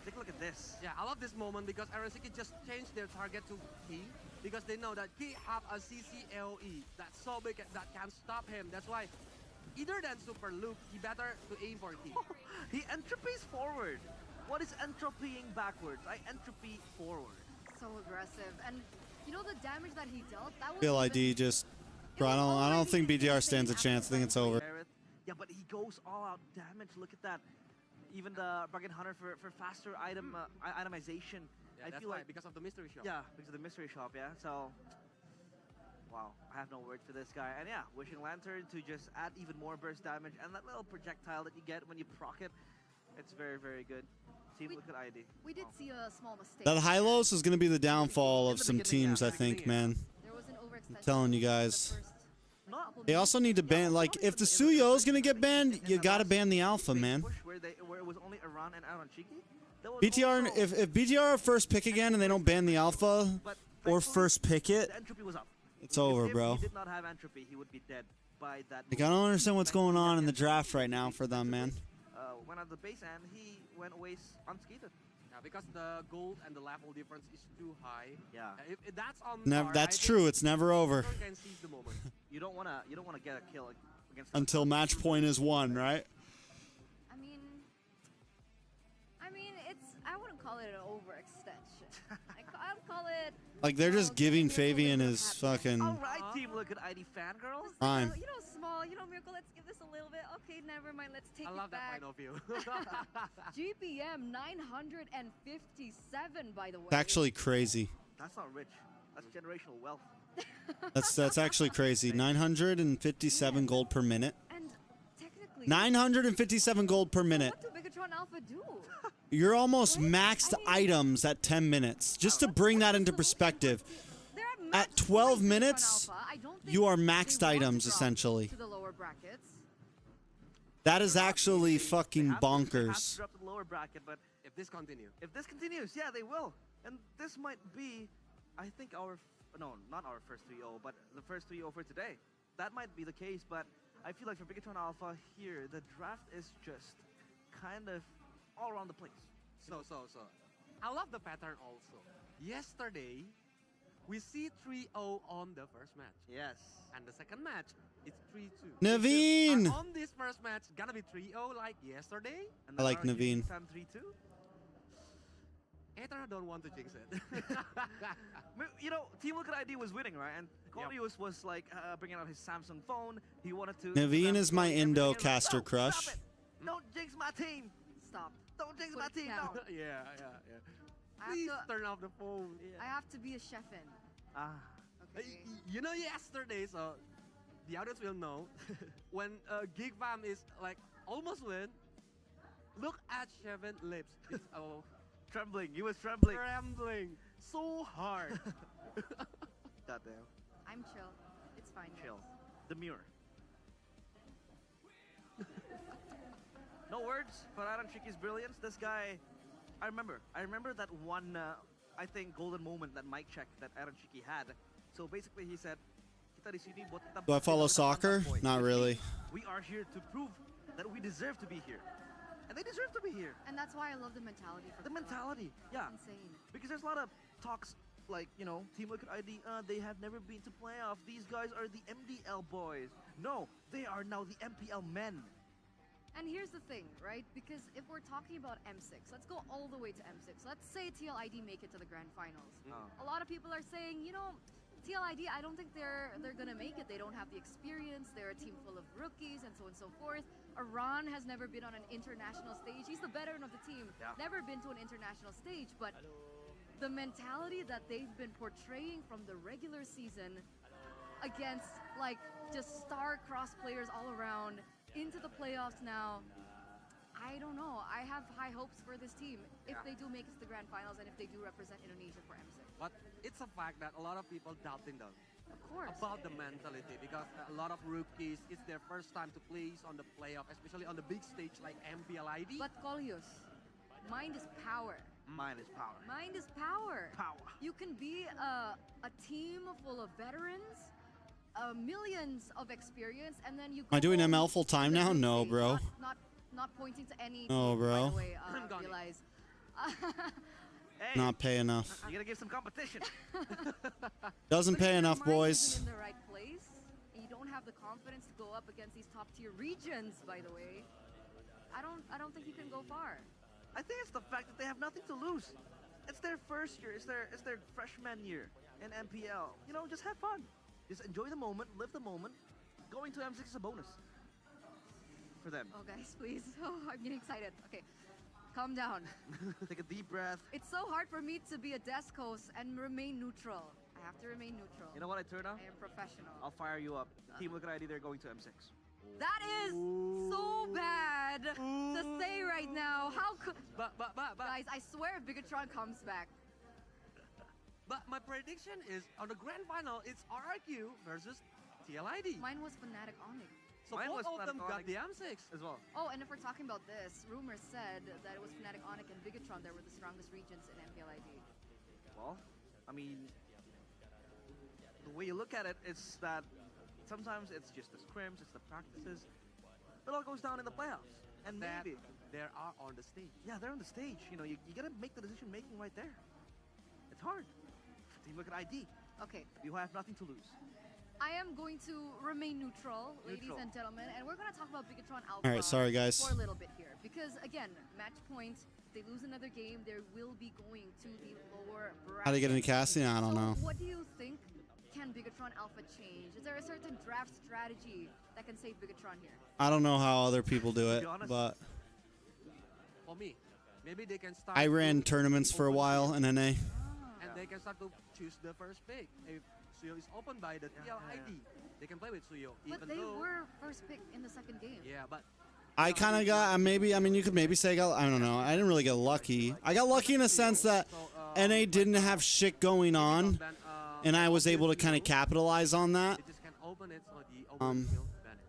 Take a look at this.
Yeah, I love this moment because Aaron Shiki just changed their target to Key because they know that Key have a CCLE that's so big that can stop him. That's why either than Super Luke, he better to aim for Key.
He entropies forward. What is entropying backwards? I entropy forward.
So aggressive, and you know the damage that he dealt. That was
Feel ID just. Bro, I don't think BGR stands a chance. I think it's over.
Yeah, but he goes all out damage. Look at that. Even the Bargain Hunter for faster itemization.
Yeah,
I
that's
feel
why,
like
because of the mystery shop.
Yeah, because of the mystery shop. Yeah, so wow, I have no words for this guy. And yeah, Wishing Lantern to just add even more burst damage and that little projectile that you get when you proc it. It's very, very good. Team Liquid ID.
We did see a small mistake.
That Hylos is going to be the downfall of some teams, I think, man.
There was an
I'm telling you guys.
Not
They also need to ban, like, if the Suyo's going to get banned, you got to ban the Alpha, man.
Push where it was only Iran and Aaron Chiki.
BTR, if BTR first pick again and they don't ban the alpha or first pick it,
The entropy was up.
it's over,
If
bro.
he did not have entropy, he would be dead by that.
Like, I don't understand what's going on in the draft right now for them, man.
When at the base end, he went away unscathed.
Yeah, because the gold and the level difference is too high.
Yeah.
If that's on
That's true. It's never over.
Can seize the moment.
You don't wanna get a kill against
Until match point is won, right?
I mean, I wouldn't call it an overextension. I would call it.
Like, they're just giving Fabian his fucking
All right, Team Liquid ID fangirls.
time.
You know, small. You know, Miracle. Let's give this a little bit. Okay, never mind. Let's take
I
it
love
back.
that point of view.
GPM 957, by the way.
It's actually crazy.
That's not rich. That's generational wealth.
That's actually crazy. 957 gold per minute.
And technically,
957 gold per minute.
what do Bigetron Alpha do?
You're almost maxed items at 10 minutes. Just to bring that into perspective, at 12 minutes, you are maxed items essentially.
To the lower brackets.
That is actually fucking
They have to
bonkers.
drop to the lower bracket, but
If this continues.
if this continues, yeah, they will. And this might be, I think, no, not our first 3-0, but the first 3-0 for today. That might be the case, but I feel like for Bigetron Alpha here, the draft is just kind of all around the place.
So. I love the pattern also. Yesterday, we see 3-0 on the first match.
Yes.
And the second match, it's 3-2.
Naveen!
And on this first match, gonna be 3-0 like yesterday.
And
I like
then
Naveen.
Time 3-2.
Ether don't want to jinx it.
You know, Team Liquid ID was winning, right? And Corlius was like bringing out his Samsung phone. He wanted to.
Naveen is my
everything, and
Indo
like,
caster
"No,
crush.
stop it. Don't jinx my team.
Stop.
Don't jinx
Put
my
it
team.
down.
No.
yeah.
I
Please
have to.
turn off the phone.
I have to be a chefin.
Ah.
Okay.
You know, yesterday, so the audience will know, when Gig Fam is like almost win, look at Chevin lips. It's
Trembling. He was trembling.
trembling so hard.
Goddamn.
I'm chill. It's fine.
Chill. Demure. No words for Aaron Chiki's brilliance. This guy, I remember that one, I think, golden moment that mic check that Aaron Chiki had. So basically he said, "Kita di sini buat kita
Do I follow
buktikan
soccer?
dengan poin."
Not really.
We are here to prove that we deserve to be here. And they deserve to be here.
And that's why I love the mentality for
The
club.
mentality, yeah.
It's insane.
Because there's a lot of talks like, you know, Team Liquid ID, they have never been to playoff. These guys are the MDL boys. No, they are now the MPL men.
And here's the thing, right? Because if we're talking about M6, let's go all the way to M6. Let's say TLID make it to the grand finals. A lot of people are saying, you know, TLID, I don't think they're gonna make it. They don't have the experience. They're a team full of rookies and so on and so forth. Iran has never been on an international stage. He's the veteran of the team.
Yeah.
Never been to an international stage, but the mentality that they've been portraying from the regular season against like just star-crossed players all around into the playoffs now, I don't know. I have high hopes for this team if they do make it to the grand finals and if they do represent Indonesia for M6.
But it's a fact that a lot of people doubting them.
Of course.
About the mentality, because a lot of rookies, it's their first time to play on the playoff, especially on the big stage like MPLID.
But Kolius, mind is power.
Mine is power.
Mind is power.
Power.
You can be a team full of veterans, millions of experience, and then you.
Am I doing
go
ML full time
to the
now?
big
No,
stage.
bro.
Not pointing to any.
No,
team,
bro.
By the way,
Got it.
realize.
Hey,
Not pay enough.
you gotta give some competition.
Doesn't
But
pay
if your
enough,
mind
boys.
isn't in the right place, and you don't have the confidence to go up against these top tier regions, by the way, I don't think you can go far.
I think it's the fact that they have nothing to lose. It's their first year. It's their freshman year in MPL. You know, just have fun. Just enjoy the moment, live the moment. Going to M6 is a bonus for them.
Oh, guys, please. Oh, I'm getting excited. Okay, calm down.
Take a deep breath.
It's so hard for me to be a desk host and remain neutral. I have to remain neutral.
You know what, I turn on?
I am professional.
I'll fire you up. Team Liquid ID, they're going to M6.
That is so bad to say right now. How could...
But
Guys, I swear if Bigetron comes back.
But my prediction is on the grand final, it's RRQ versus TLID.
Mine was Fnatic Onyx.
So
Mine
both
was
of them
Fnatic
got
Onyx
the M6.
as well.
Oh, and if we're talking about this, rumors said that it was Fnatic Onyx and BIGETRON that were the strongest regions in MPLID.
Well, I mean, the way you look at it is that sometimes it's just the scrims, it's the practices. It all goes down in the playoffs. And
That
maybe,
they are on the stage.
yeah, they're on the stage. You know, you gotta make the decision making right there. It's hard. Team look at ID.
Okay.
You have nothing to lose.
I am going to remain neutral, ladies
Neutral.
and gentlemen, and we're going to talk about BIGETRON Alpha
All right, sorry, guys.
for a little bit here. Because, again, match point, if they lose another game, they will be going to the lower bracket.
How to get into casting? I don't
So
know.
what do you think can BIGETRON Alpha change? Is there a certain draft strategy that can save BIGETRON here?
I don't know how other people do it, but
For me, maybe they can start.
I ran
to
tournaments for a
open
while in NA.
and they can start to choose the first pick. If Suyo is opened by the TLID, they can play with Suyo.
But
Even
they
though,
were first pick in the second game.
yeah, but
I kind of got, maybe, I mean, you could maybe say I don't know. I didn't really get lucky. I got lucky in a sense that NA didn't have shit going on,
then,
and I was able to kind of capitalize on that.
they just can open it so the open field ban it.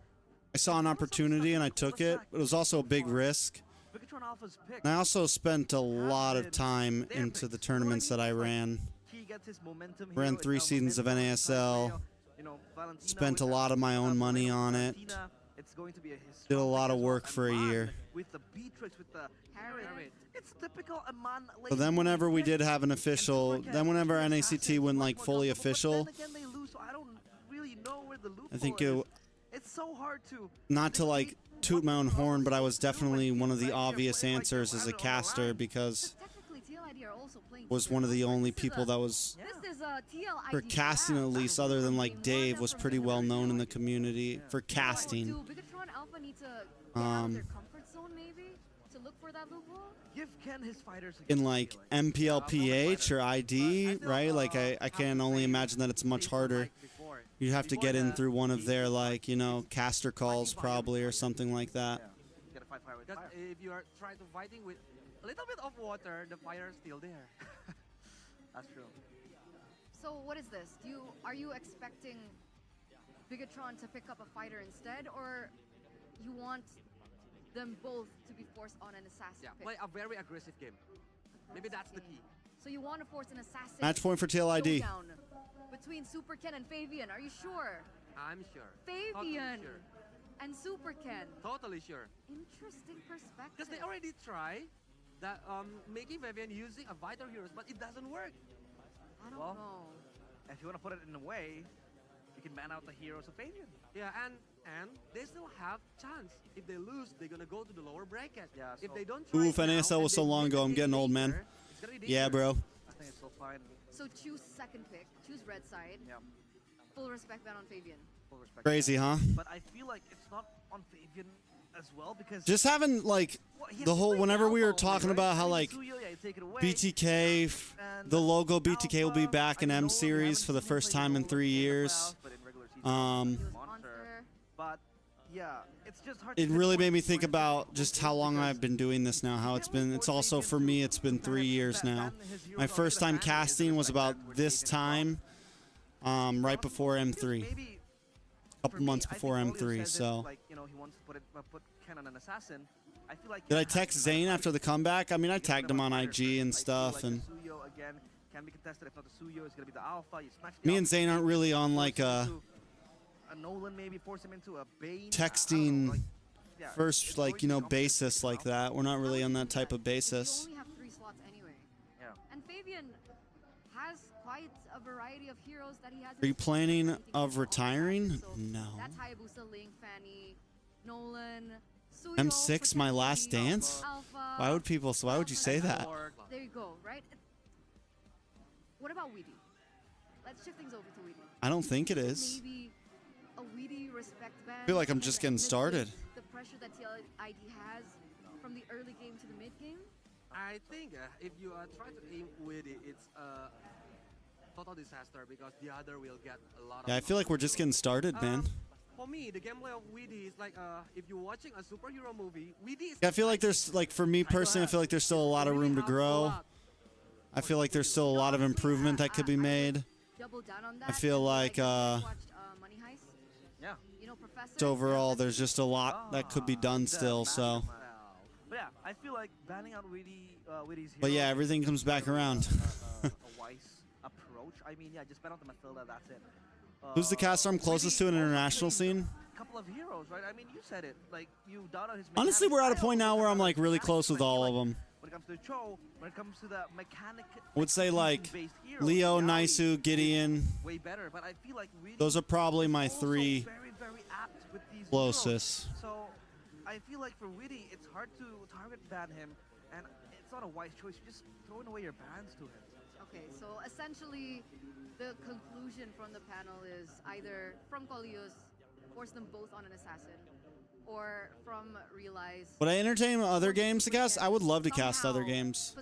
I saw an opportunity and I took it, but it was also a big risk.
BIGETRON Alpha's pick.
And I also spent a lot of time into the tournaments that I ran.
He gets his momentum here
Ran
with
3
El
seasons of
Momento,
NASL.
you know, Valentina
Spent a
with
lot of my own money
Moreno,
on it.
Valentina. It's going to be a
Did a
strong
lot
pick
of
as well.
work for a
Aman
year.
With the Beatrix, with the
Harriet.
It's typical Aman.
So then whenever we did have an official, then whenever NACT went like fully official,
But then again, they lose, so I don't really know where the loophole
I think
is. It's so hard to.
not to like toot my own horn, but I was definitely one of the obvious answers as a caster because
Technically, TLID are also playing.
was one of the only people that was,
This is a TLID
for casting at least, other than like Dave, was pretty well known in the community for casting.
Do BIGETRON Alpha need to get out of their
Um,
comfort zone maybe to look for that loophole?
Give Ken his fighters.
in like MPLPH or ID, right? Like I can only imagine that it's much harder. You have to get in through one of their like, you know, caster calls probably or something like that.
You gotta fight fire with
Because
fire.
if you are trying to fighting with a little bit of water, the fire is still there.
That's true.
So what is this? Are you expecting BIGETRON to pick up a fighter instead, or you want them both to be forced on an assassin
Yeah,
pick?
play a very aggressive game. Maybe that's the key.
So you want to force an assassin
Match point for TLID.
showdown between Super Ken and Fabian. Are you sure?
I'm sure.
Fabian
Totally sure.
and Super Ken.
Totally sure.
Interesting perspective.
Because they already tried that making Fabian using a Vital Heroes, but it doesn't work.
I don't
Well,
know.
If you want to put it in a way, you can ban out the heroes of Fabian.
Yeah, and they still have chance. If they lose, they're gonna go to the lower bracket.
Yeah,
If
so-
they don't try
Oof,
now,
NASL
and
was so
they
long
win
ago.
the
I'm
game
getting old, man.
later, it's gonna be
Yeah,
dangerous.
bro.
I think it's still fine.
So choose second pick. Choose red side.
Yeah,
Full respect ban on Fabian.
full respect.
Crazy, huh?
But I feel like it's not on Fabian as well because
Just having like
well, he has
the
to
whole,
play
whenever we were
Alpha only,
talking
right?
about how
I mean,
like
Suyo, yeah, you take it away.
BTK,
And
the logo BTK will be
Alpha,
back in
I know
M
we
series
haven't
for the
seen him
first
play
time in
Nolan
3
in the
years.
playoffs, but in regular season,
Um,
He was
monster.
monster.
But yeah, it's just hard.
It
to
really made me
pinpoint
think
where
about
it's
just how long I've been doing this now, how it's been, it's also for me, it's been 3 years now. My first time casting was about this time, right before M3.
Maybe
A couple months before M3, so.
Like, you know, he wants to put Ken on an assassin. I feel like
Did I text Zane after the comeback? I mean, I tagged him on IG and stuff, and
Suyo again can be contested. If not the Suyo, it's gonna be the Alpha. You smash the
me and
Alpha,
Zane aren't really on like
force
a
him into a Nolan, maybe force him into a Bane. I don't know,
texting
like, yeah,
first,
it's
like,
going
you
to
know,
be complicated,
basis
you
like
know?
that. We're not really on that type of
You
basis.
only have 3 slots anyway.
Yeah.
And Fabian has quite a variety of heroes that he has.
Are you planning of retiring? No.
That's Hayabusa, Ling, Fanny, Nolan, Suyo,
M6, my last
potentially
dance?
Alpha.
Why would you say that?
There you go, right? What about Weedy? Let's shift things over to Weedy.
I don't think it is.
Maybe a Weedy respect ban.
I feel like I'm just getting started.
The pressure that TLID has from the early game to the mid game.
I think if you try to aim with it, it's a total disaster because the other will get a lot of.
Yeah, I feel like we're just getting started, man.
For me, the gameplay of Weedy is like if you're watching a superhero movie, Weedy is.
Yeah, I feel like there's, like, for me personally, I feel like there's still a lot of room to grow. I feel like there's still a lot of improvement that could be made.
Double down on that.
I feel like,
watched Money Heist. you know, professors.
Overall, there's just a lot that could be done still. So.
But yeah, I feel like banning out Witty's
But yeah, everything comes back around.
a wise approach. I mean, yeah, just ban out the Mathilda, that's it.
Who's the caster I'm closest to in an international scene?
Couple of heroes, right? I mean, you said it. Like, you doubt his
Honestly, we're at a
mechanics.
point now where I'm like really close with all of them.
When it comes to Cho, when it comes to the mechanic,
I would say like
hero,
Leo, Naisu, Gideon.
way better, but I feel like Witty
Those are probably my
also
three
very apt with these
closest.
heroes. So I feel like for Witty, it's hard to target ban him, and it's not a wise choice. You're just throwing away your bans to him.
Okay, so essentially, the conclusion from the panel is either from Kolios, force them both on an assassin, or from Realize.
Would I entertain other games to cast? I would love to cast other games.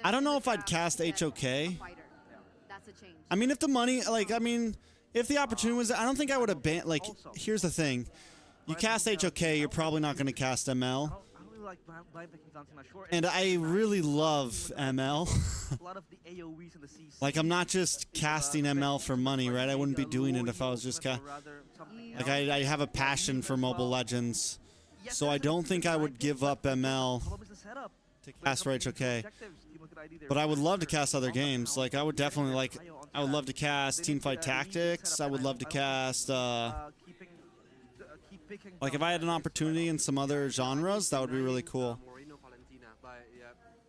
I don't know if I'd cast HOK.
That's a change.
I mean, if the money, like, I mean, if the opportunity was, I don't think I would have banned, like, here's the thing. You cast HOK, you're probably not going to cast ML.
I really like blind picking Valentina Short.
And I really love ML.
A lot of the AoEs in the CC.
Like, I'm not just casting ML for money, right? I wouldn't be doing it if I was just like, I have a passion for Mobile Legends. So I don't think I would give up ML to cast for HOK. But I would love to cast other games. Like, I would definitely, like, I would love to cast Teamfight Tactics. I would love to cast, like, if I had an opportunity in some other genres, that would be really cool.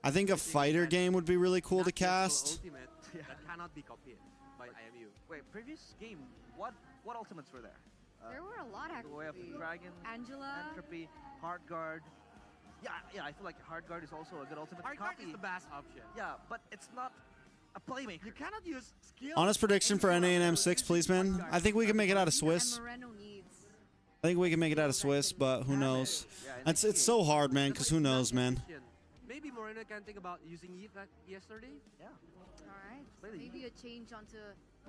I think a fighter game would be really cool to cast.
That cannot be copied by IMU.
Wait, previous game, what ultimates were there?
There were a lot actually.
The Way of the Dragon,
Angela,
Entropy, Hard Guard. Yeah, I feel like Hard Guard is also a good ultimate
Hard
copy.
Guard is the best option.
Yeah, but it's not a playmaker.
You cannot use skill.
Honest prediction for NA and M6, please, man. I think we can make it out of Swiss. I think we can make it out of Swiss, but who knows? It's so hard, man, because who knows, man.
Maybe Moreno can think about using Eve yesterday.
Yeah.
All right. So maybe a change onto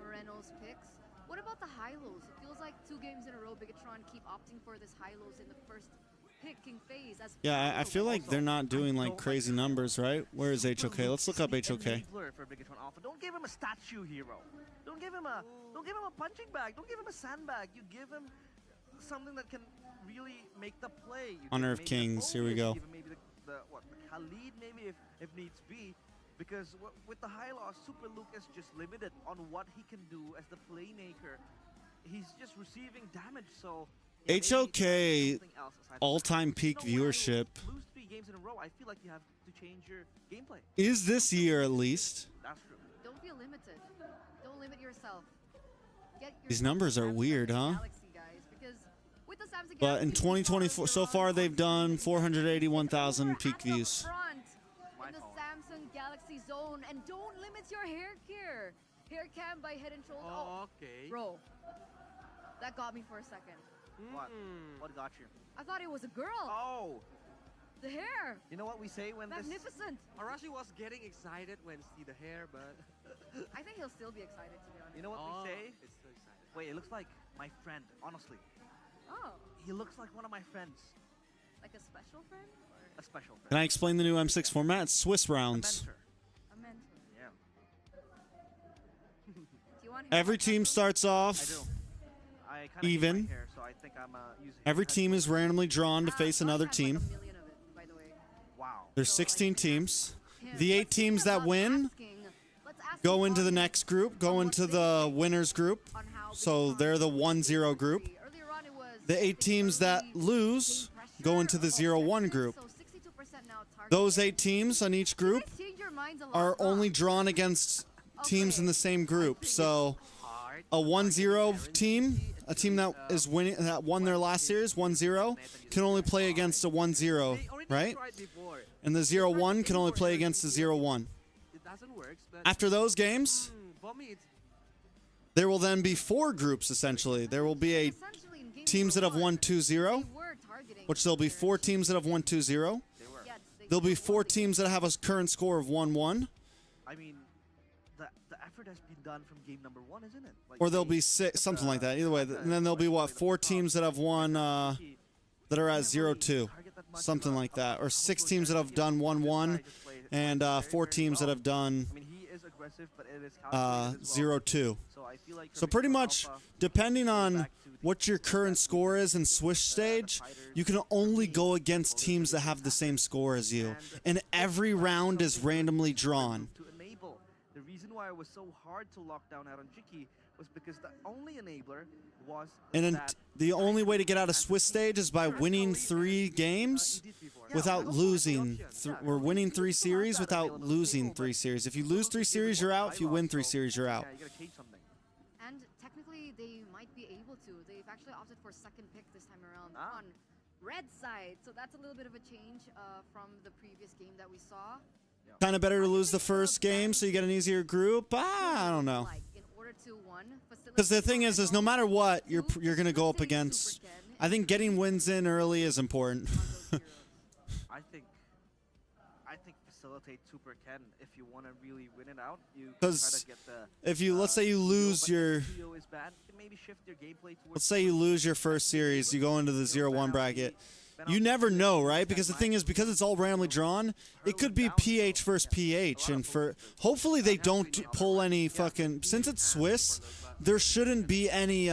Moreno's picks. What about the high-lows? It feels like 2 games in a row, Bigetron keep opting for this high-lows in the first picking phase. As
Yeah, I feel like they're not doing like crazy numbers, right? Where is HOK? Let's look up HOK.
For Bigetron Alpha. Don't give him a statue hero. Don't give him a punching bag. Don't give him a sandbag. You give him something that can really make the play. You
Honor of Kings. Here we go.
Give him maybe the Khalid maybe if needs be. Because with the high loss, Super Luke is just limited on what he can do as the playmaker. He's just receiving damage, so... Yeah,
HOK all-time peak viewership
lose 3 games in a row, I feel like you have to change your gameplay.
is this year at least.
That's true.
Don't feel limited. Don't limit yourself.
These numbers are weird, huh? But in 2024, so far they've done 481,000 peak views.
In the Samsung Galaxy Zone, and don't limit your hair care. Hair cam by Head and Shoulders.
Oh, okay.
Bro, that got me for a second.
What got you?
I thought it was a girl.
Oh.
The hair.
You know what we say when
Magnificent.
Arashi was getting excited when see the hair, but...
I think he'll still be excited, to be honest.
You know what we say?
It's so excited.
Wait, it looks like my friend, honestly.
Oh.
He looks like one of my friends.
Like a special friend? Or?
A special friend.
Can I explain the new M6 format? It's Swiss rounds.
A mentor.
Yeah.
Do you want
Every team starts off even.
Hair, so I think I'm, using
Every team is randomly drawn to face another team.
Wow.
There's 16 teams. The 8 teams that win go into the next group, go into the winners group. So they're the 1-0 group. The 8 teams that lose go into the 0-1 group. Those 8 teams on each group are only drawn against teams in the same group. So a 1-0 team, a team that is winning, that won their last series, 1-0, can only play against a 1-0, right? And the 0-1 can only play against the 0-1. After those games, there will then be 4 groups, essentially. There will be teams that have won 2-0, which there'll be 4 teams that have won 2-0. There'll be 4 teams that have a current score of 1-1.
I mean, the effort has been done from game number 1, isn't it? Like
Or there'll be 6, something like that. Either way, and then there'll be, what, 4 teams that have won, that are at 0-2. Something like that. Or 6 teams that have done 1-1, and 4 teams that have done 0-2. So pretty much, depending on what your current score is in Swiss stage, you can only go against teams that have the same score as you. And every round is randomly drawn.
To enable. The reason why it was so hard to lock down Aaron Chicky was because the only enabler was
And then the only way to get out of Swiss stage is by winning 3 games without losing. We're winning 3 series without losing 3 series. If you lose 3 series, you're out. If you win 3 series, you're out.
Yeah, you gotta change something.
And technically, they might be able to. They've actually opted for second pick this time around on red side. So that's a little bit of a change from the previous game that we saw.
Kind of better to lose the first game so you get an easier group. I don't know. Because the thing is no matter what, you're gonna go up against. I think getting wins in early is important.
I think facilitate Super Ken if you want to really win it out. You try
Because
to get the.
if you let's say you lose your.
Trio is bad. You can maybe shift your gameplay towards.
Let's say you lose your first series, you go into the 0-1 bracket. You never know, right? Because the thing is, because it's all randomly drawn, it could be PH versus PH, and hopefully they don't pull any fucking. Since it's Swiss, there shouldn't be any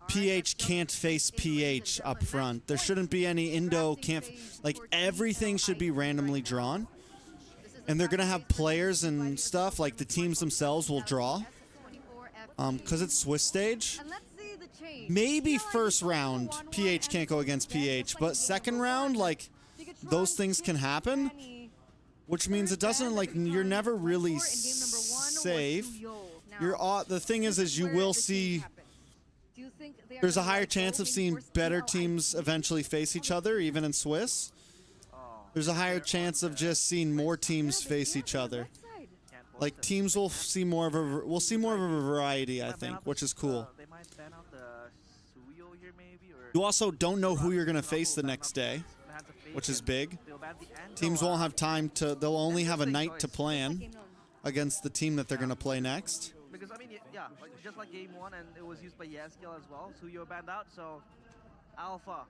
PH can't face PH up front. There shouldn't be any Indo can't. Like everything should be randomly drawn, and they're gonna have players and stuff. Like the teams themselves will draw, because it's Swiss stage. Maybe first round, PH can't go against PH, but second round, like, those things can happen, which means it doesn't, like, you're never really safe. The thing is you will see, there's a higher chance of seeing better teams eventually face each other, even in Swiss. There's a higher chance of just seeing more teams face each other. Like, teams will see more of a, variety, I think, which is cool. You also don't know who you're going to face the next day, which is big. Teams won't have time to, they'll only have a night to plan against the team that they're going to play next.
Because, I mean, yeah, just like game 1, and it was used by Yaskiel as well, Suyo banned out, so Alpha,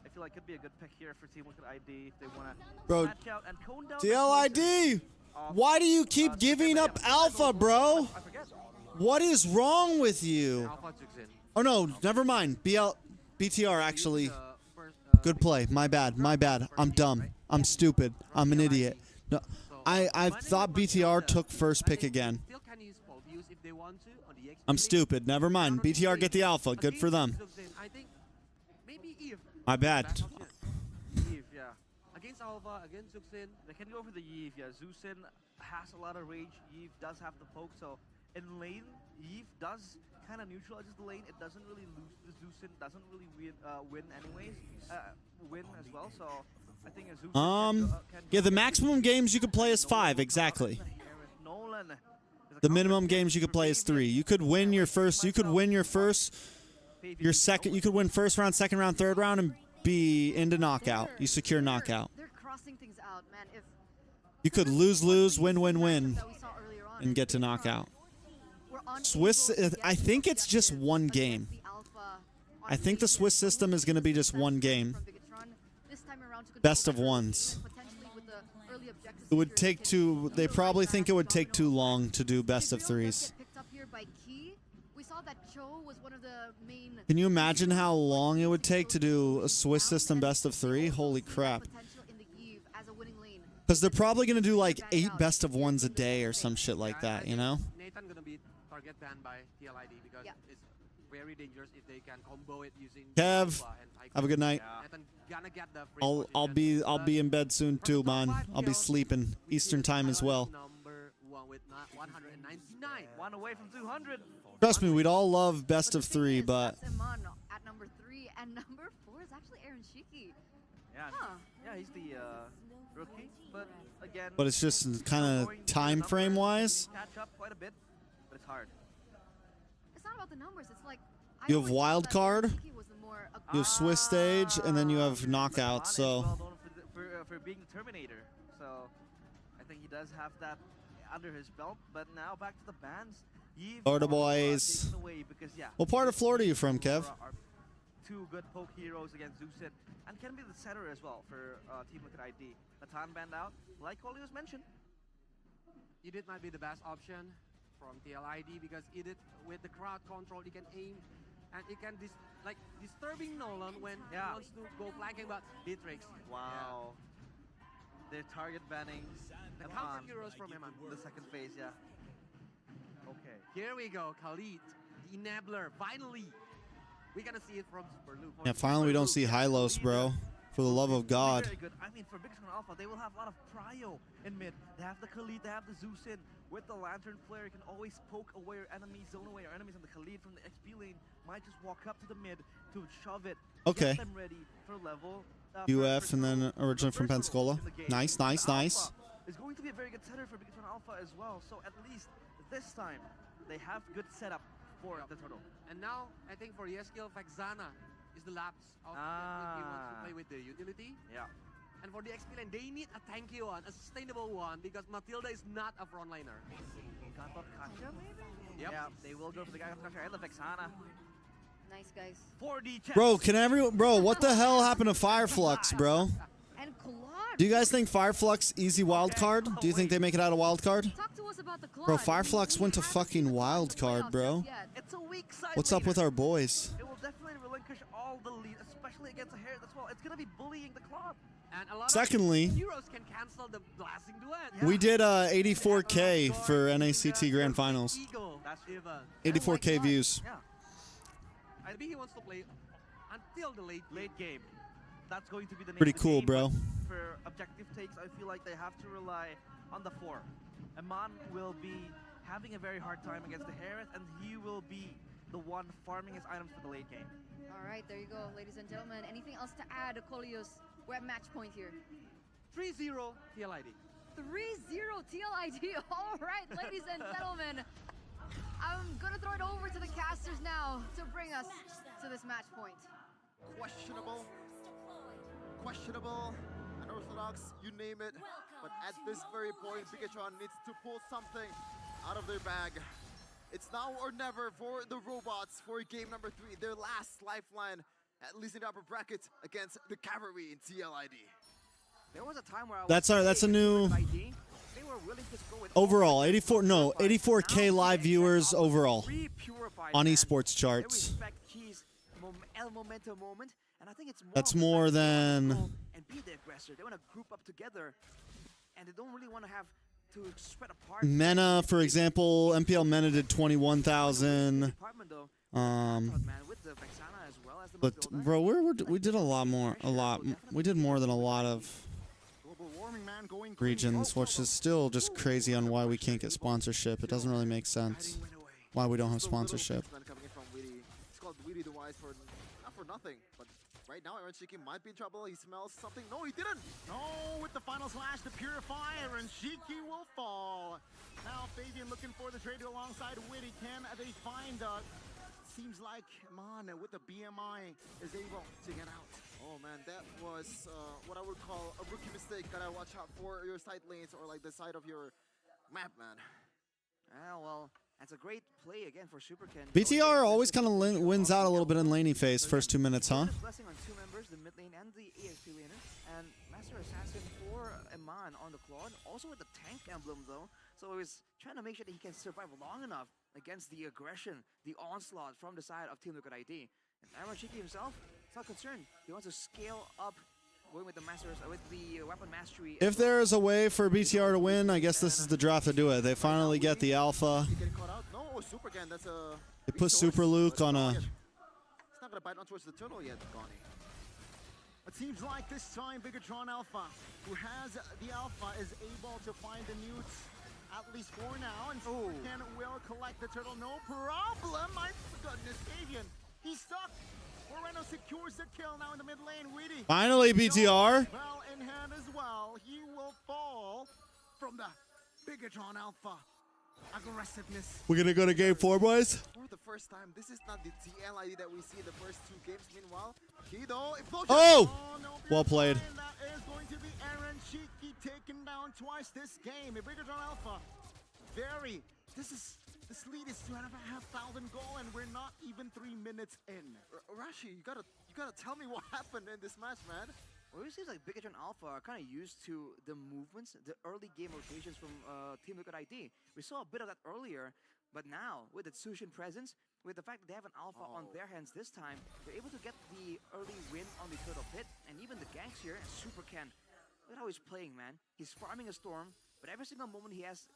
I feel like could be a good pick here for Team Liquid ID if they want to match out and cone down
TLID, why do you keep giving up Alpha, bro? What is wrong with you? Oh, no, never mind. BTR, actually. Good play. My bad. I'm dumb. I'm stupid. I'm an idiot. No, I thought BTR took first pick again. I'm stupid. Never mind. BTR get the Alpha. Good for them. My bad.
Eve, yeah. Against Alpha, against Zuxin, they can go for the Eve, yeah. Zuxin has a lot of rage. Eve does have the poke, so in lane, Eve does kind of neutralizes the lane. It doesn't really lose the Zuxin, doesn't really win anyways. Win as well, so I think a Zuxin
yeah, the maximum games you could play is 5, exactly. The minimum games you could play is 3. You could win your first, your second, you could win first round, second round, third round, and be into knockout. You secure knockout.
They're crossing things out, man. If
you could lose, win, and get to knockout. Swiss, I think it's just 1 game. I think the Swiss system is going to be just 1 game. Best of ones. It would take too, they probably think it would take too long to do best of 3s. Can you imagine how long it would take to do a Swiss system best of 3? Holy crap. Because they're probably going to do like 8 best of 1s a day or some shit like that, you know?
Nathan going to be target banned by TLID because it's very dangerous if they can combo it using
Kev, have a good night. I'll be in bed soon too, man. I'll be sleeping Eastern time as well.
Number 1 with 199.
1 away from 200.
Trust me, we'd all love best of 3, but
at number 3 and number 4 is actually Aaron Shiki.
Yeah, yeah, he's the rookie, but again.
But it's just kind of time frame wise.
Catch up quite a bit, but it's hard.
It's not about the numbers. It's like
you have wild card, you have Swiss stage, and then you have knockout. So
for being the Terminator, so I think he does have that under his belt. But now back to the bans.
Florida boys. What part of Florida are you from, Kev?
Two good poke heroes against Zuxin, and can be the setter as well for Team Liquid ID. Natan banned out, like Colius mentioned.
Edith might be the best option from TLID because Edith, with the crowd control, he can aim and it can disturbing Nolan when he wants to go flanking, but Dietrich.
Wow. Their target banning.
The counter heroes from Eman.
The second phase, yeah. Okay.
Here we go, Khalid, the enabler. Finally, we're gonna see it from Super Luke.
Yeah, finally we don't see Hylos, bro. For the love of God.
Very good. I mean, for BIGETRON Alpha, they will have a lot of prio in mid. They have the Khalid, they have the Zeus in. With the Lantern Flare, you can always poke away your enemies, zone away your enemies, and the Khalid from the XP lane might just walk up to the mid to shove it.
Okay.
Get them ready for level.
UF and then originally from Pensacola. Nice, nice, nice.
It's going to be a very good setter for BIGETRON Alpha as well. So at least this time, they have good setup for the turtle.
And now, I think for Yeskiel, Vexana is the lapse of he wants to play with the utility.
Yeah.
And for the XP lane, they need a tanky one, a sustainable one, because Matilda is not a frontliner.
Katya, maybe?
Yep.
Yeah, they will go for the Katya and the Vexana.
Nice, guys.
4D chess.
Bro, what the hell happened to Fireflux, bro?
And Claude.
Do you guys think Fireflux easy wildcard? Do you think they make it out of wildcard?
Talk to us about the Claude.
Bro, Fireflux went to fucking wildcard, bro.
It's a weak side.
What's up with our boys?
It will definitely relinquish all the lead, especially against a Harriet as well. It's gonna be bullying the Claude.
And a lot
Secondly,
of heroes can cancel the blasting duet.
we did 84K for NACT Grand Finals.
That's even.
84K views.
Yeah.
I think he wants to play until the late
game. That's going to be the name
Pretty
of the
cool,
game,
bro.
but for objective takes, I feel like they have to rely on the 4. Eman will be having a very hard time against the Harriet, and he will be the one farming his items for the late game.
All right, there you go, ladies and gentlemen. Anything else to add, Kolios? We're at match point here.
3-0 TLID.
3-0 TLID. All right, ladies and gentlemen. I'm going to throw it over to the casters now to bring us to this match point.
Questionable, unorthodox, you name it. But at this very point, BIGETRON needs to pull something out of their bag. It's now or never for the robots for game number 3, their last lifeline, at least in the upper bracket, against the cavalry in TLID.
There was a time where
That's a new overall 84K live viewers overall on esports charts.
And I think it's
That's more than
and be the aggressor. They want to group up together, and they don't really want to have to spread apart.
Mena, for example, MPL Mena did 21,000. But bro, we did a lot more. We did more than a lot of regions, which is still just crazy on why we can't get sponsorship. It doesn't really make sense why we don't have sponsorship.
It's called Weedy the Wise for not for nothing, but right now Aaron Shiki might be in trouble. He smells something. No, he didn't.
No, with the final slash to purify, Aaron Shiki will fall. Now Fabian looking for the trade alongside Witty. Can they find seems like Mon with the BMI is able to get out.
Oh man, that was what I would call a rookie mistake. Gotta watch out for your side lanes or like the side of your map, man.
Well, that's a great play again for Superken.
BTR always kind of wins out a little bit in laning phase first 2 minutes, huh?
Blessing on 2 members, the mid lane and the ASP laner, and Master Assassin for Eman on the Claude, also with the tank emblem though. So he's trying to make sure that he can survive long enough against the aggression, the onslaught from the side of Team Liquid ID. And Aaron Shiki himself, he's not concerned. He wants to scale up, going with the masters, with the weapon mastery.
If there is a way for BTR to win, I guess this is the draft to do it. They finally get the alpha.
No, Supercan, that's a...
They put Super Luke on a...
It's not gonna bite on towards the turtle yet, Gani.
It seems like this time BIGETRON Alpha, who has the alpha, is able to find the newts, at least for now, and Supercan will collect the turtle, no problem. My goodness, Fabian, he's stuck. Moreno secures the kill now in the mid lane. Weedy.
Finally, BTR.
Well in hand as well. He will fall from the BIGETRON Alpha aggressiveness.
We're gonna go to game 4, boys.
For the first time, this is not the TLID that we see in the first 2 games. Meanwhile, Kido,
oh! Well played.
And that is going to be Aaron Shiki taken down twice this game. BIGETRON Alpha, this lead is 2,500 goal, and we're not even 3 minutes in.
Rashi, you gotta tell me what happened in this match, man.
Well, it seems like BIGETRON Alpha are kind of used to the movements, the early game rotations from Team Liquid ID. We saw a bit of that earlier, But now, with the Tsushin presence, with the fact that they have an Alpha on their hands this time, they're able to get the early win on the Turtle Pit, and even the ganks here, and Super Ken. Look at how he's playing, man. He's farming a Storm, but every single moment he has,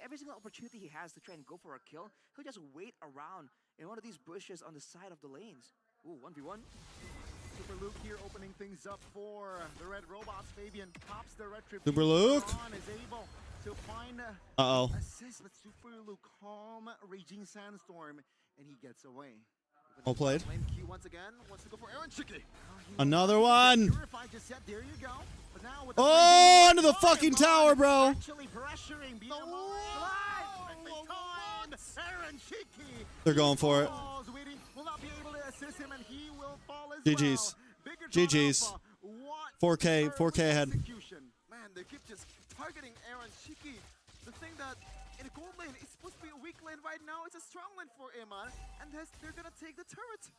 every single opportunity he has to try and go for a kill, he'll just wait around in one of these bushes on the side of the lanes. Ooh, 1v1.
Super Luke here opening things up for the Red Robots. Fabian pops the retribution.
Super Luke
is able to find assist, but Super Luke calm Raging Sandstorm, and he gets away.
Well played.
Lane Q once again wants to go for Aaron Chicky.
Another one.
Just said, there you go. But now with
Oh, under the fucking tower, bro.
Actually pressuring Aaron Chicky.
They're going for it.
Will not be able to assist him, and he will fall as
GG's. GG's. 4K ahead.
Man, they keep just targeting Aaron Shiki. The thing that in the gold lane, it's supposed to be a weak lane right now. It's a strong lane for Iman, and they're gonna take the turret.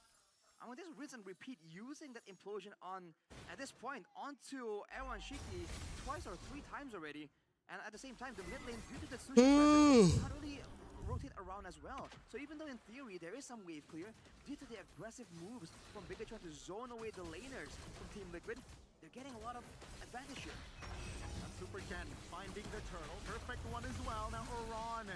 I mean, this rinse and repeat using that implosion on, at this point, onto Aaron Shiki twice or 3 times already. And at the same time, the mid lane, due to the Tsushin presence, can't really rotate around as well. So even though in theory there is some wave clear, due to the aggressive moves from BIGETRON to zone away the laners from Team Liquid, they're getting a lot of advantage here.
Super Ken finding the turtle. Perfect one as well. Now Oran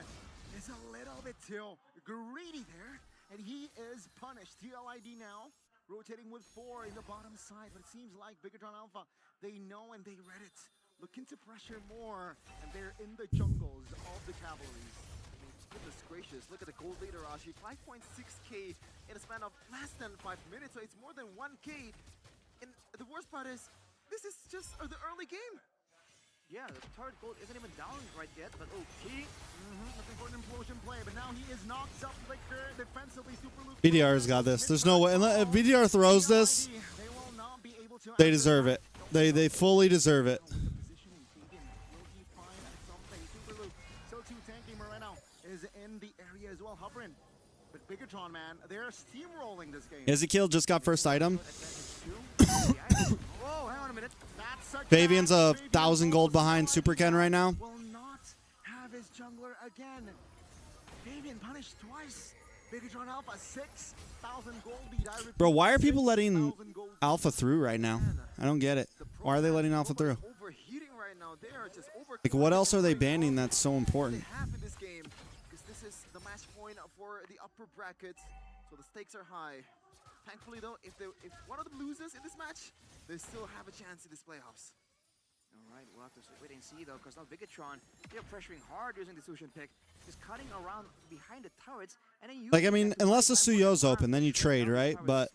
is a little bit too greedy there, and he is punished. TLID now rotating with 4 in the bottom side, but it seems like BIGETRON Alpha, they know and they read it. Looking to pressure more, and they're in the jungles of the cavalries.
Goodness gracious, look at the gold leader, Rashi. 5.6k in a span of less than 5 minutes, so it's more than 1k. And the worst part is, this is just the early game.
Yeah, the turret gold isn't even down right yet, but okay.
Looking for an implosion play, but now he is knocked up Liquor defensively. Super Luke.
BDR's got this. There's no way. If BDR throws this, they deserve it. They fully deserve it.
Is in the area as well, hovering. But BIGETRON, man, they're steamrolling this game.
Ezekiel just got first item.
Whoa, hang on a minute.
Fabian's 1,000 gold behind Super Ken right now.
Will not have his jungler again. Fabian punished twice. BIGETRON Alpha 6,000 gold lead.
Bro, why are people letting Alpha through right now? I don't get it. Why are they letting Alpha through?
Overheating right now. They are just over.
Like, what else are they banning that's so important?
This game, because this is the match point for the upper brackets, so the stakes are high. Thankfully though, if one of them loses in this match, they still have a chance in these playoffs.
Alright, we'll have to wait and see though, because now BIGETRON, they're pressuring hard using the Tsushin pick, just cutting around behind the turrets, and then
Like, I mean, unless the Suyo's open, then you trade, right? But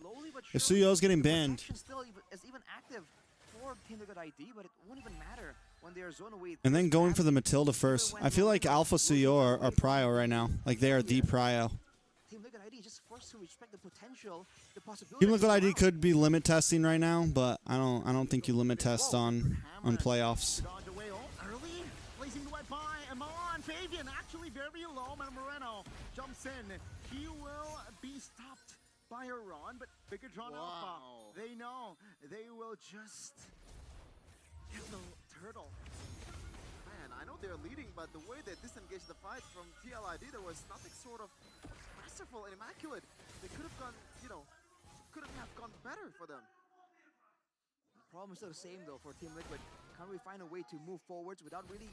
if Suyo's getting banned,
still is even active for Team Liquid ID, but it won't even matter when they are zone away.
and then going for the Matilda first, I feel like Alpha Suyo are prio right now. Like, they are the prio.
Team Liquid ID just forced to respect the potential, the possibility.
Team Liquid ID could be limit testing right now, but I don't think you limit test on playoffs.
Early, placing the wet by Amon. Fabian actually very low. Man, Moreno jumps in. He will be stopped by Iran, but BIGETRON Alpha, they know they will just get the turtle.
Man, I know they're leading, but the way they disengaged the fight from TLID, there was nothing sort of masterful and immaculate. They could have gone, couldn't have gone better for them.
The problem is still the same though for Team Liquid. Can't we find a way to move forwards without really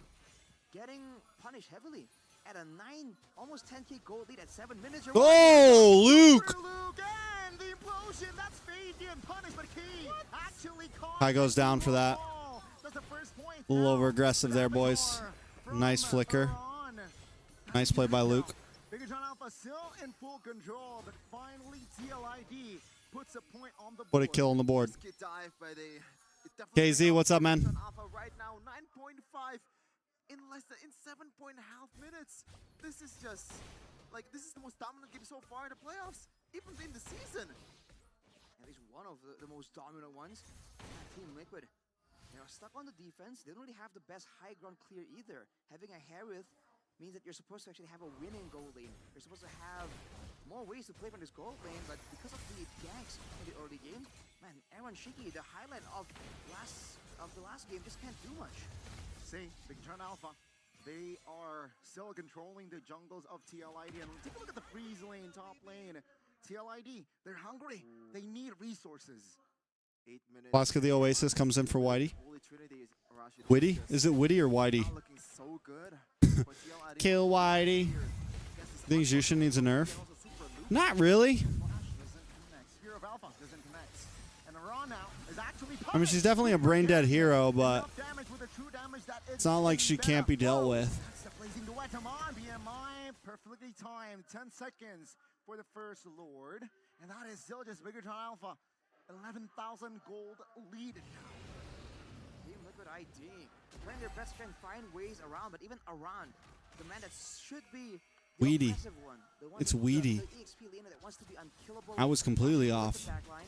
getting punished heavily? At a 9, almost 10k gold lead at 7 minutes.
Oh, Luke!
Luke and the implosion. That's Fabian punished, but Key actually caught.
High goes down for that.
That's the first point.
A little over aggressive there, boys. Nice flicker. Nice play by Luke.
BIGETRON Alpha still in full control, but finally TLID puts a point on the board.
Put a kill on the board.
Dive, but
KZ, what's up, man?
Alpha right now, 9.5 in 7.5 minutes. This is just this is the most dominant game so far in the playoffs, even in the season.
At least one of the most dominant ones. Team Liquid, they are stuck on the defense. They don't really have the best high ground clear either. Having a Harith means that you're supposed to actually have a winning gold lane. You're supposed to have more ways to play from this gold lane, but because of the ganks in the early game, man, Aaron Shiki, the highlight of the last game, just can't do much.
See, BIGETRON Alpha, They are still controlling the jungles of TLID. And take a look at the freeze lane, top lane. TLID, they're hungry. They need resources. 8 minutes.
Oscar the Oasis comes in for Whitey. Witty? Is it Witty or Whitey?
So good.
Kill Whitey. Think Jushin needs a nerf? Not really. I mean, she's definitely a brain dead hero, but it's not like she can't be dealt with.
BMI perfectly timed. 10 seconds for the first Lord. And that is still just BIGETRON Alpha. 11,000 gold lead now.
Team Liquid ID trying their best to try and find ways around, but even around the man that should be the
Weedy.
aggressive one, the one
It's
that-
Weedy.
the EXP laner that wants to be unkillable.
I was completely
on the
off.
back line.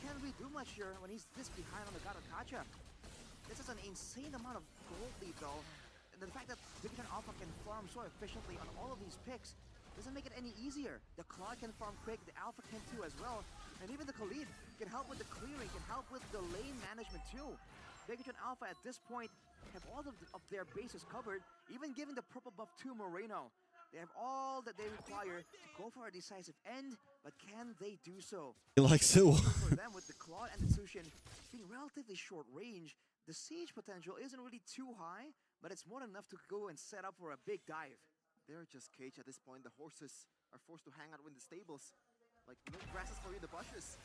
Can't really do much here when he's this behind on the God of Kacha. This is an insane amount of gold lead though. And the fact that BIGETRON Alpha can farm so efficiently on all of these picks doesn't make it any easier. The Claw can farm quick, the Alpha can too as well. And even the Tlid can help with the clearing, can help with the lane management too. BIGETRON Alpha at this point have all of their bases covered, even giving the purple buff to Moreno. They have all that they require to go for a decisive end, but can they do so?
He likes it.
For them with the Claw and the Tushin being relatively short range, the siege potential isn't really too high, but it's more than enough to go and set up for a big dive.
They're just caged at this point. The horses are forced to hang out in the stables. Like, no grasses for you in the bushes.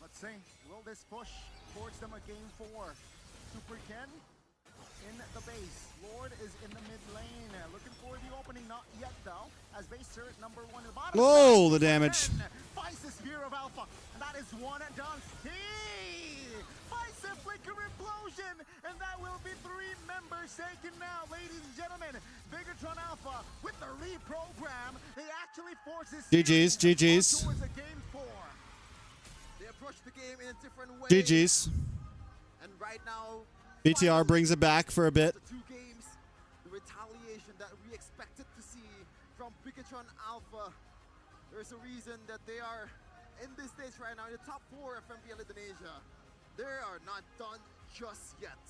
Let's see, will this push towards them a game 4? Super Ken in the base. Lord is in the mid lane. Looking for the opening, not yet though. As base turret number 1 in the bottom.
Whoa, the damage.
Finds the Spear of Alpha, and that is one and done. He finds the Flicker Implosion, and that will be 3 members taken now. Ladies and gentlemen, BIGETRON Alpha with the reprogram. They actually force this
GG's, GG's.
towards a game 4.
They approach the game in a different way.
GG's.
And right now,
BTR brings it back for a bit.
the 2 games, the retaliation that we expected to see from BIGETRON Alpha. There's a reason that they are in this stage right now in the top 4 FMPL Indonesia. They are not done just yet.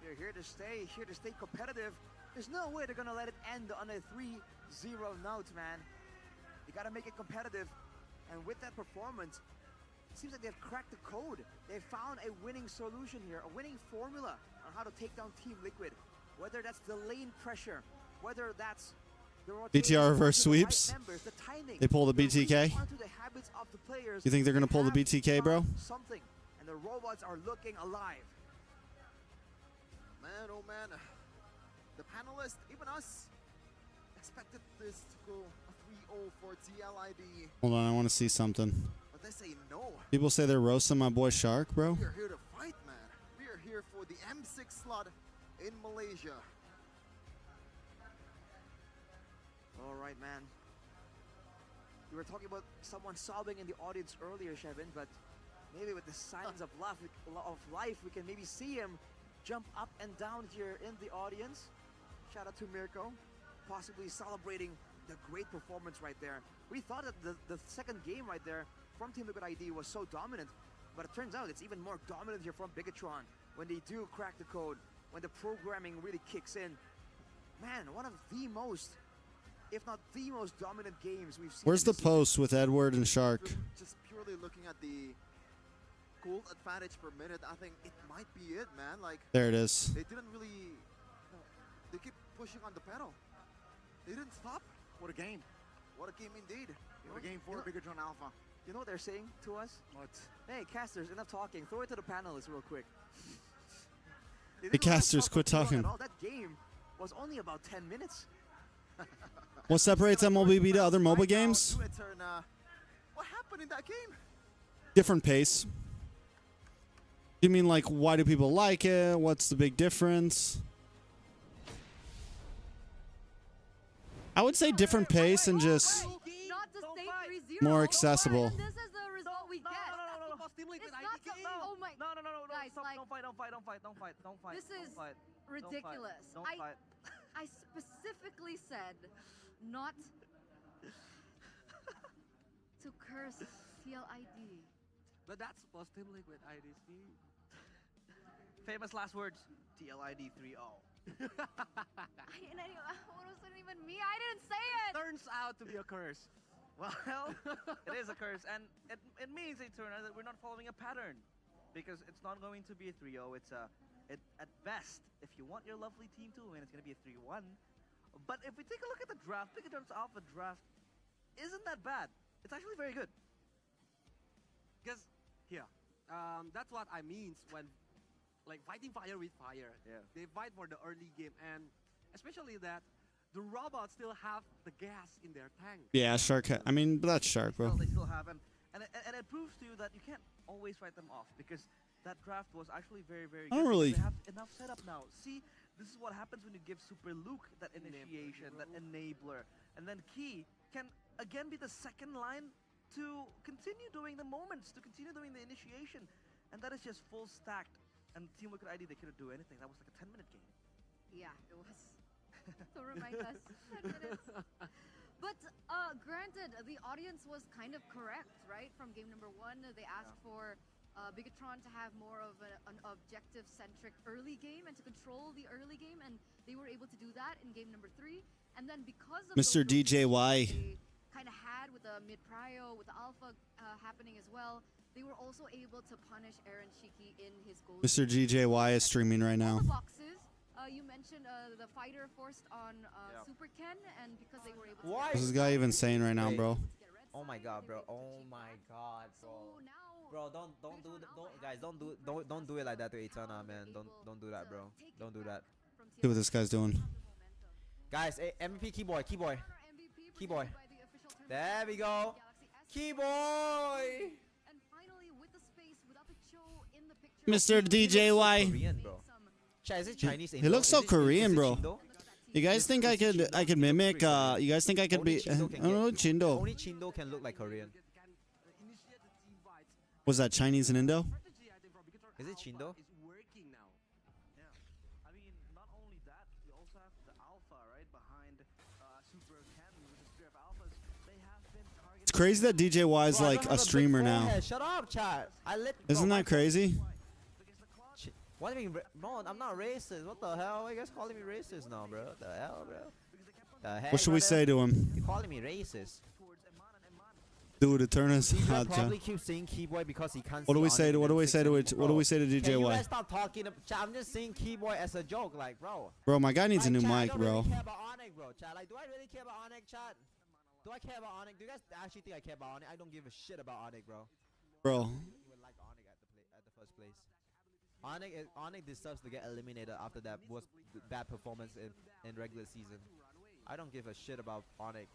They're here to stay competitive. There's no way they're gonna let it end on a 3-0 note, man. You gotta make it competitive. And with that performance, it seems like they've cracked the code. They've found a winning solution here, a winning formula on how to take down Team Liquid. Whether that's the lane pressure, whether that's the
BTR reverse
of the right
sweeps.
members, the timing,
They pull the
reading
BTK.
onto the habits of the players.
You think they're gonna pull the
They
BTK,
have
bro?
found something, and the robots are looking alive.
Man, oh man. The panelists, even us, expected this to go a 3-0 for TLID.
Hold on, I want to see something.
But they say no.
People say they're roasting my boy Shark, bro.
We are here to fight, man. We are here for the M6 slot in Malaysia.
All right, man. We were talking about someone sobbing in the audience earlier, Shevin, but maybe with the signs of life, we can maybe see him jump up and down here in the audience. Shout out to Mirko, possibly celebrating the great performance right there. We thought that the second game right there from Team Liquid ID was so dominant, but it turns out it's even more dominant here from BIGETRON when they do crack the code, when the programming really kicks in. Man, one of the most, if not the most dominant games we've seen.
Where's the
this season.
post with Edward and Shark?
Just purely looking at the gold advantage per minute, I think it might be it, man. Like,
There it is.
they didn't really, they keep pushing on the pedal. They didn't stop.
What a game.
What a game indeed.
What a game for BIGETRON Alpha.
You know what they're saying to us?
What?
Hey, casters, enough talking. Throw it to the panelists real quick. They
Hey,
didn't really
casters,
talk
quit
too long
talking.
at all. That game was only about 10 minutes.
What separates MLBB to other MOBA games?
What happened in that game?
Different pace. You mean like, why do people like it? What's the big difference? I would say different pace and just
Not to say 3-0.
more accessible.
This is the result we get. It's not the, oh my.
No,
Guys,
stop,
like,
don't fight.
this is ridiculous. I specifically said not to curse TLID.
But that's supposed to Liquid IDC.
Famous last words. TLID 3-0.
What wasn't even me? I didn't say it.
Turns out to be a curse.
Well, it is a curse, and it means, Eterna, that we're not following a pattern. Because it's not going to be a 3-0, at best, if you want your lovely team to win, it's going to be a 3-1. But if we take a look at the draft, BIGETRON's Alpha draft isn't that bad. It's actually very good.
Because, that's what I mean when, like, fighting fire with fire.
Yeah.
They fight for the early game, and especially that the robots still have the gas in their tank.
Yeah, Shark. I mean, but that's Shark, bro.
They still have, and it proves to you that you can't always write them off, because that draft was actually very, very good.
I don't really.
They have enough setup now. See, this is what happens when you give Super Luke that initiation, that enabler. And then Key can again be the second line to continue doing the moments, to continue doing the initiation. And that is just full stacked. And Team Liquid ID, they couldn't do anything. That was like a 10-minute game.
Yeah, it was. To remind us, 10 minutes. But granted, the audience was kind of correct, right? From game number 1, they asked for BIGETRON to have more of an objective-centric early game and to control the early game, and they were able to do that in game number 3. And then because of
Mr. DJY.
they kind of had with the mid-prio, with the alpha happening as well, they were also able to punish Aaron Shiki in his goal.
Mr. DJY is streaming right now.
Boxes. You mentioned the fighter forced on Super Ken, and because they were able to...
What's this guy even saying right now, bro?
Oh my god, bro. Oh my god, bro. Bro, don't do it like that to Eterna, man. Don't do that, bro. Don't do that.
See what this guy's doing.
Guys, MVP Keyboy. There we go. Keyboy.
Mr. DJY.
Korean, bro. Is it Chinese?
He looks so Korean, bro. You guys think I could mimic? You guys think I could be? I don't know, Chindo.
Only Chindo can look like Korean.
Was that Chinese and Indo?
Is it Chindo?
I mean, not only that, you also have the Alpha, right, behind Super Ken, which is 3 of Alphas. They have been targeting...
It's crazy that DJY is like a streamer now.
Shut up, chat.
Isn't that crazy?
What do you mean? No, I'm not racist. What the hell? Why you guys calling me racist now, bro? What the hell, bro? The heck,
What should we say to him?
You calling me racist?
Dude, Eterna's
He
hot,
probably keeps saying Keyboy because he can't.
What do we say to? What do we say to it? What do we say to
Can you
DJY?
guys stop talking? Chat, I'm just saying Keyboy as a joke, like, bro.
Bro, my guy needs a new
Chat,
mic,
I don't
bro.
really care about Onyx, bro. Chat, like, do I really care about Onyx, chat? Do I care about Onyx? Do you guys actually think I care about Onyx? I don't give a shit about Onyx, bro.
Bro.
You would like Onyx at the first place. Onyx deserves to get eliminated after that bad performance in regular season. I don't give a shit about Onyx.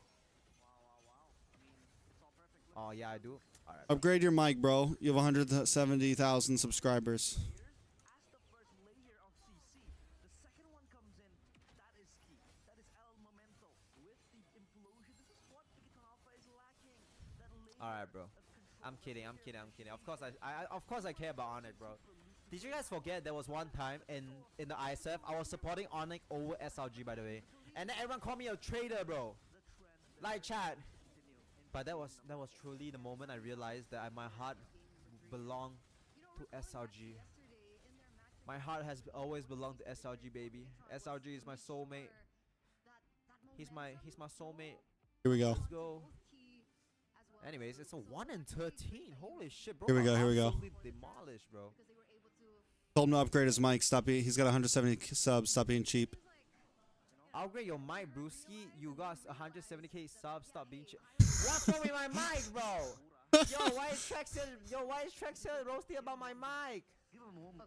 Oh yeah, I do. All right.
Upgrade your mic, bro. You have 170,000 subscribers.
All right, bro. I'm kidding. Of course I care about Onyx, bro. Did you guys forget there was one time in the ISF I was supporting Onyx over SRG, by the way, and then everyone called me a traitor, bro. Like, chat. But that was truly the moment I realized that my heart belonged to SRG. My heart has always belonged to SRG, baby. SRG is my soulmate. He's my soulmate.
Here we go.
Let's go. Anyways, it's a 1 in 13. Holy shit, bro.
Here we go. Here we go.
Demolished, bro.
Told him to upgrade his mic. Stop being. He's got 170 subs. Stop being cheap.
Upgrade your mic, Brewski. You got 170k subs. Stop being cheap. What's wrong with my mic, bro? Yo, why is Trexel roasting about my mic?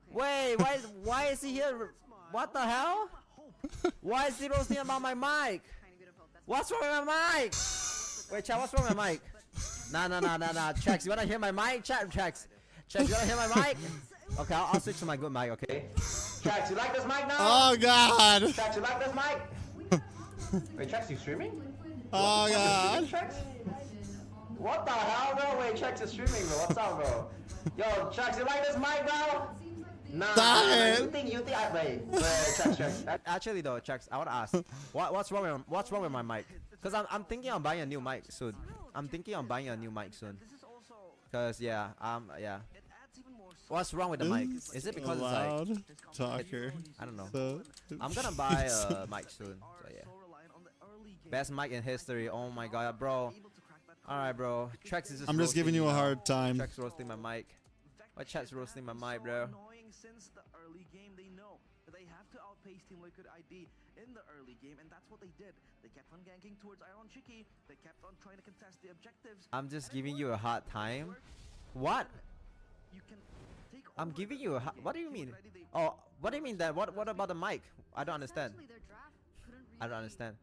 Wait, why is he here? What the hell? Why is he roasting about my mic? What's wrong with my mic? Wait, chat, what's wrong with my mic? Nah. Trex, you wanna hear my mic? Trex, you wanna hear my mic? Okay, I'll switch to my good mic, okay? Trex, you like this mic now?
Oh, God.
Trex, you like this mic? Wait, Trex, you streaming?
Oh, God.
Trex? What the hell, bro? Wait, Trex is streaming, bro. What's up, bro? Yo, Trex, you like this mic, bro? Nah, you think wait, Trex. Actually, though, Trex, I wanna ask, what's wrong with my mic? Cause I'm thinking of buying a new mic soon. Cause yeah.
It adds even more
What's wrong with the mic? Is it because
loud
it's like
talker?
I don't know.
So
I'm gonna buy a mic soon. So yeah. Best mic in history. Oh my god, bro. All right, bro. Trex is just
I'm just giving you a hard time.
Trex roasting my mic. Why chat's roasting my mic, bro?
Since the early game, they know that they have to outpace Team Liquid ID in the early game, and that's what they did. They kept on ganking towards Iron Chicky. They kept on trying to contest the objectives.
I'm just giving you a hard time. What? I'm giving you a what do you mean? Oh, what do you mean that? What about the mic? I don't understand. I don't understand.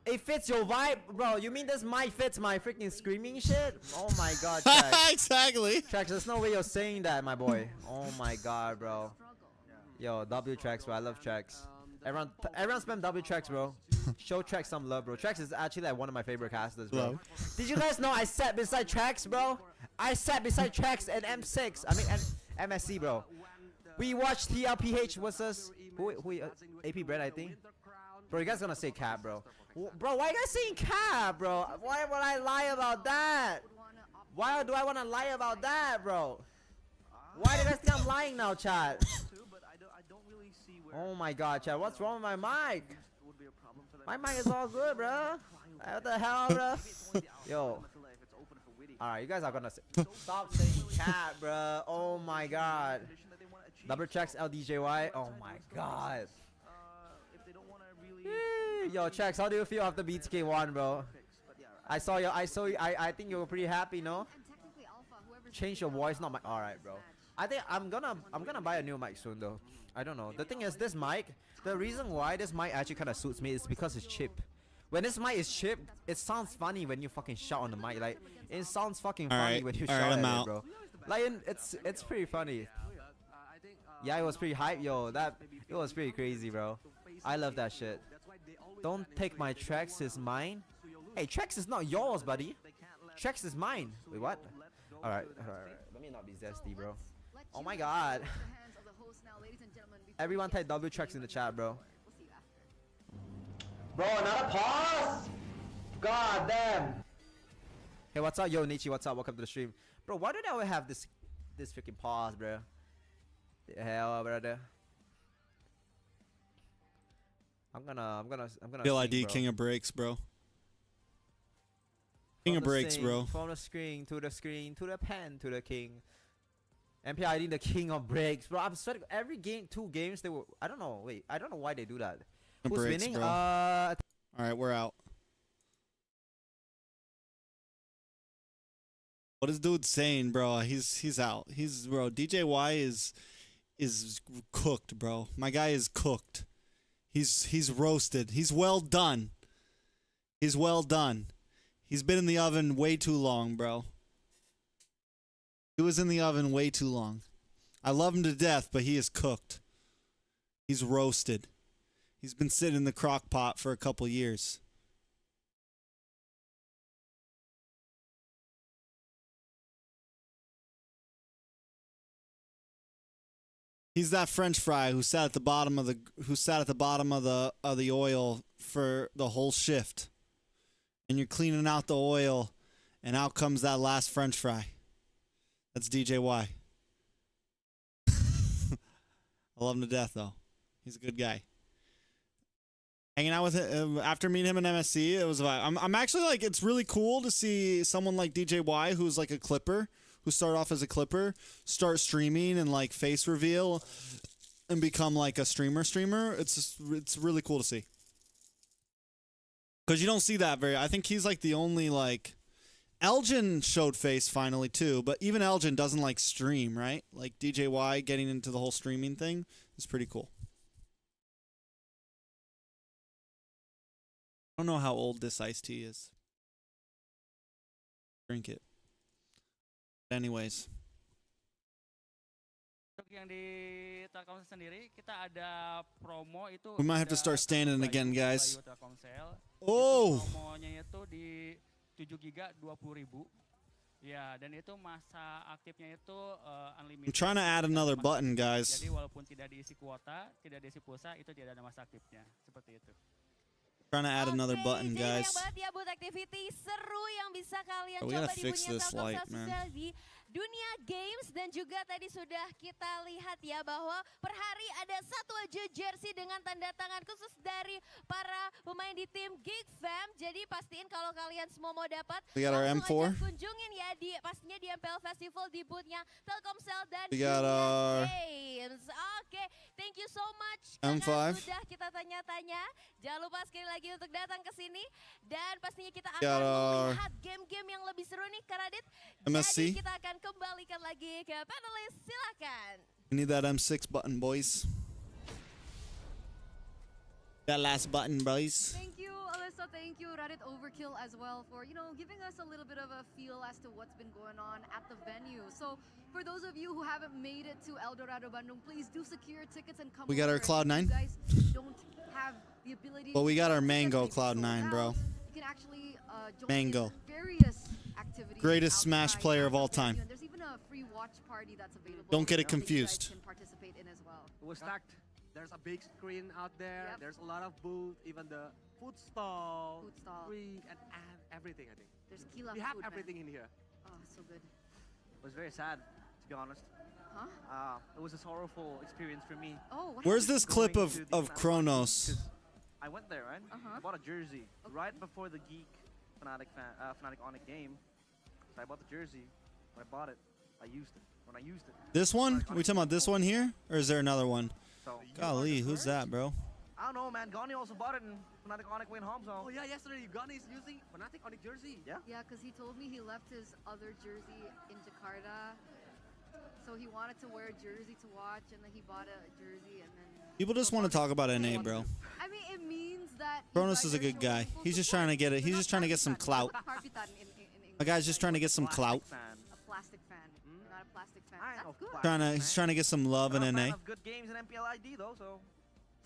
It fits your vibe, bro. You mean this mic fits my freaking screaming shit? Oh my god, Trex.
Exactly.
Trex, there's no way you're saying that, my boy. Oh my god, bro. Yo, W Trex, bro. I love Trex. Everyone spam W Trex, bro. Show Trex some love, bro. Trex is actually like one of my favorite casters, bro.
Love.
Did you guys know I sat beside Trex, bro? I sat beside Trex and M6. I mean, MSC, bro. We watched TRPH versus who AP Bread, I think. Bro, you guys gonna say cap, bro? Bro, why are you guys saying cap, bro? Why would I lie about that? Why do I wanna lie about that, bro? Why do you guys think I'm lying now, chat? Oh my god, chat. What's wrong with my mic? My mic is all good, bro. What the hell, bro? Yo. Alright, you guys are gonna stop saying cat, bro. Oh my god. Double checks LDJY. Oh my god. Yo, Chex, how do you feel after BTK1, bro? I saw you. I think you were pretty happy, no? Change your voice, not my. Alright, bro. I think I'm gonna buy a new mic soon, though. I don't know. The thing is, this mic. The reason why this mic actually kind of suits me is because it's cheap. When this mic is cheap, it sounds funny when you fucking shout on the mic. Like it sounds fucking funny when you shout at it, bro. Like it's pretty funny. Yeah, it was pretty hype, yo. It was pretty crazy, bro. I love that shit. Don't take my Trex is mine. Hey, Trex is not yours, buddy. Trex is mine. Wait, what? Alright. Let me not be zesty, bro. Oh my god. Everyone type W Trex in the chat, bro. Bro, another pause? God damn. Hey, what's up, yo, Nichi? What's up? Welcome to the stream. Bro, why do they always have this freaking pause, bro? The hell, brother. I'm gonna
Bill
sing,
ID
bro.
King of Breaks, bro. King of Breaks, bro.
From the screen to the pen to the king. MPID the king of breaks, bro. I'm sweating. Every game, 2 games, they were. I don't know. Wait, I don't know why they do that. Who's
Breaks,
winning?
bro. All right, we're out. What is dude saying, bro? He's out. Bro. DJY is cooked, bro. My guy is cooked. He's roasted. He's well done. He's well done. He's been in the oven way too long, bro. He was in the oven way too long. I love him to death, but he is cooked. He's roasted. He's been sitting in the crock pot for a couple years. He's that French fry who sat at the bottom of the oil for the whole shift. And you're cleaning out the oil, and out comes that last French fry. That's DJY. I love him to death, though. He's a good guy. Hanging out with him after meeting him in MSC, it was. I'm actually like, it's really cool to see someone like DJY, who's like a clipper, who started off as a clipper, start streaming and like face reveal, and become like a streamer. It's really cool to see. Because you don't see that very. I think he's like the only like. Elgin showed face finally too, but even Elgin doesn't like stream, right? Like DJY getting into the whole streaming thing is pretty cool. I don't know how old this iced tea is. Drink it. Anyways.
Untuk yang di Telkomsel sendiri, kita ada promo itu.
We might have to start standing again, guys.
Telkomsel.
Oh.
Promonya itu di 7 giga 20.000. Ya, dan itu masa aktifnya itu unlimited.
I'm trying to add another button, guys.
Jadi walaupun tidak diisi kuota, tidak diisi pulsa, itu tidak ada masa aktifnya. Seperti itu.
Trying to add another button, guys.
Banyak banget ya buat activity seru yang bisa kalian
We
coba
gotta
di
fix
Bunyi
this
Telkomsel
light, man.
spesial di dunia games dan juga tadi sudah kita lihat ya bahwa per hari ada satu aja jersey dengan tanda tangan khusus dari para pemain di tim Geek Fam. Jadi pastiin kalau kalian semua mau dapat langsung aja kunjungin ya di pastinya di MPL Festival di boothnya Telkomsel dan Games. Oke, thank you so much. Karena sudah kita tanya-tanya. Jangan lupa sekali lagi untuk datang ke sini dan pastinya kita akan melihat game-game yang lebih seru nih Karadit. Jadi kita akan kembalikan lagi ke panelis, silakan.
We need that M6 button, boys. That last button, boys.
Thank you, Alyssa. Thank you, Reddit Overkill as well for, giving us a little bit of a feel as to what's been going on at the venue. So for those of you who haven't made it to El Dorado Bandung, please do secure tickets and come.
We got our Cloud9.
You guys don't have the ability.
Well, we got our Mango Cloud9, bro.
You can actually join
Mango.
various activities.
Greatest Smash player of all time.
And there's even a free watch party that's available.
Don't get it confused.
You guys can participate in as well.
It was stacked. There's a big screen out there. Yep. There's a lot of booths, even the food stall, drink, and everything, I think.
There's Kila
We have
food,
everything in here.
Oh, so good.
It was very sad, to be honest.
Huh?
It was a sorrowful experience for me.
Oh,
Where's this clip of Kronos?
I went there, right? I bought a jersey right before the Geek Fnatic Onic game. So I bought the jersey. When I bought it, I used it. When I used it.
This one? Are we talking about this one here? Or is there another one?
So,
Golly, who's that, bro?
I don't know, man. Gani also bought it and Fnatic Onic went home, so.
Oh yeah, yesterday Gani is using Fnatic Onic jersey.
Yeah?
Yeah, because he told me he left his other jersey in Jakarta. So he wanted to wear a jersey to watch, and then he bought a jersey, and then...
People just want to talk about NA, bro.
I mean, it means that...
Kronos is a good guy. He's just trying to get it. He's just trying to get some clout. A guy's just trying to get some clout.
A plastic fan. Not a plastic fan. That's good.
He's trying to get some love in NA.
Good games in MPL ID though, so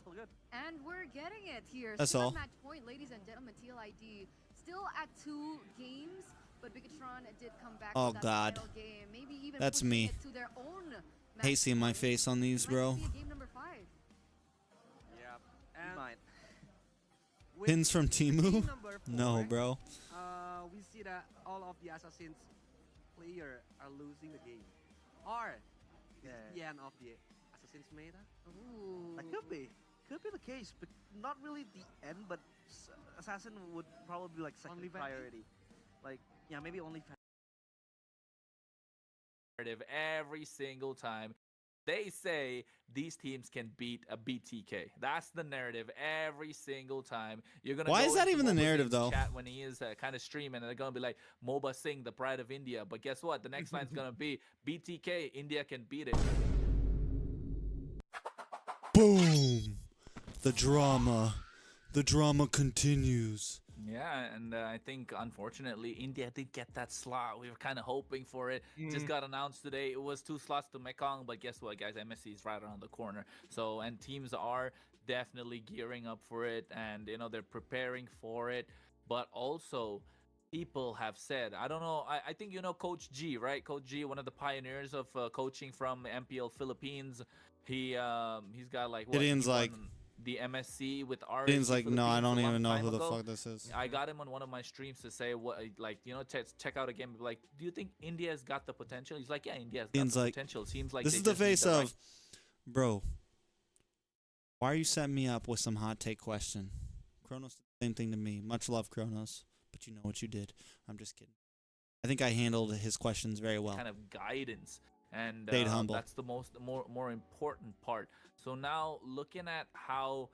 still good.
And we're getting it here.
That's all.
Match point, ladies and gentlemen. TLID still at 2 games, but BIGETRON did come back.
Oh,
to that
God.
final game. Maybe even
That's
pushing
me.
it to their own
I hate seeing my face on these, bro.
game number 5.
Yeah. And
Pins from Timu? No, bro.
We see that all of the Assassins player are losing the game. Or the end of the Assassin's meta?
Ooh.
That could be. Could be the case, but not really the end, but Assassin would probably be like second priority. Like, yeah, maybe only
every single time. They say these teams can beat a BTK. That's the narrative every single time. You're gonna.
Why is that even the narrative, though?
Chat when he is kind of streaming, and they're gonna be like MOBA Singh, the pride of India. But guess what? The next line's gonna be BTK. India can beat it.
Boom! The drama continues.
Yeah, and I think unfortunately India did get that slot. We were kind of hoping for it. Just got announced today. It was 2 slots to Mekong, but guess what, guys? MSC is right around the corner. So, and teams are definitely gearing up for it, and they're preparing for it. But also, people have said, I don't know. I think Coach G, right? Coach G, one of the pioneers of coaching from MPL Philippines. He's got like what?
Gideon's like.
The MSC with our
Gideon's like, no, I don't even know who the fuck this is.
I got him on one of my streams to say what, check out a game. Like, do you think India's got the potential? He's like, yeah, India's got the potential. Seems like
this is the face of, bro. Why are you setting me up with some hot take question? Kronos did the same thing to me. Much love, Kronos, but you know what you did. I'm just kidding. I think I handled his questions very well.
Kind of guidance. And
humble.
That's the more important part. So now looking at how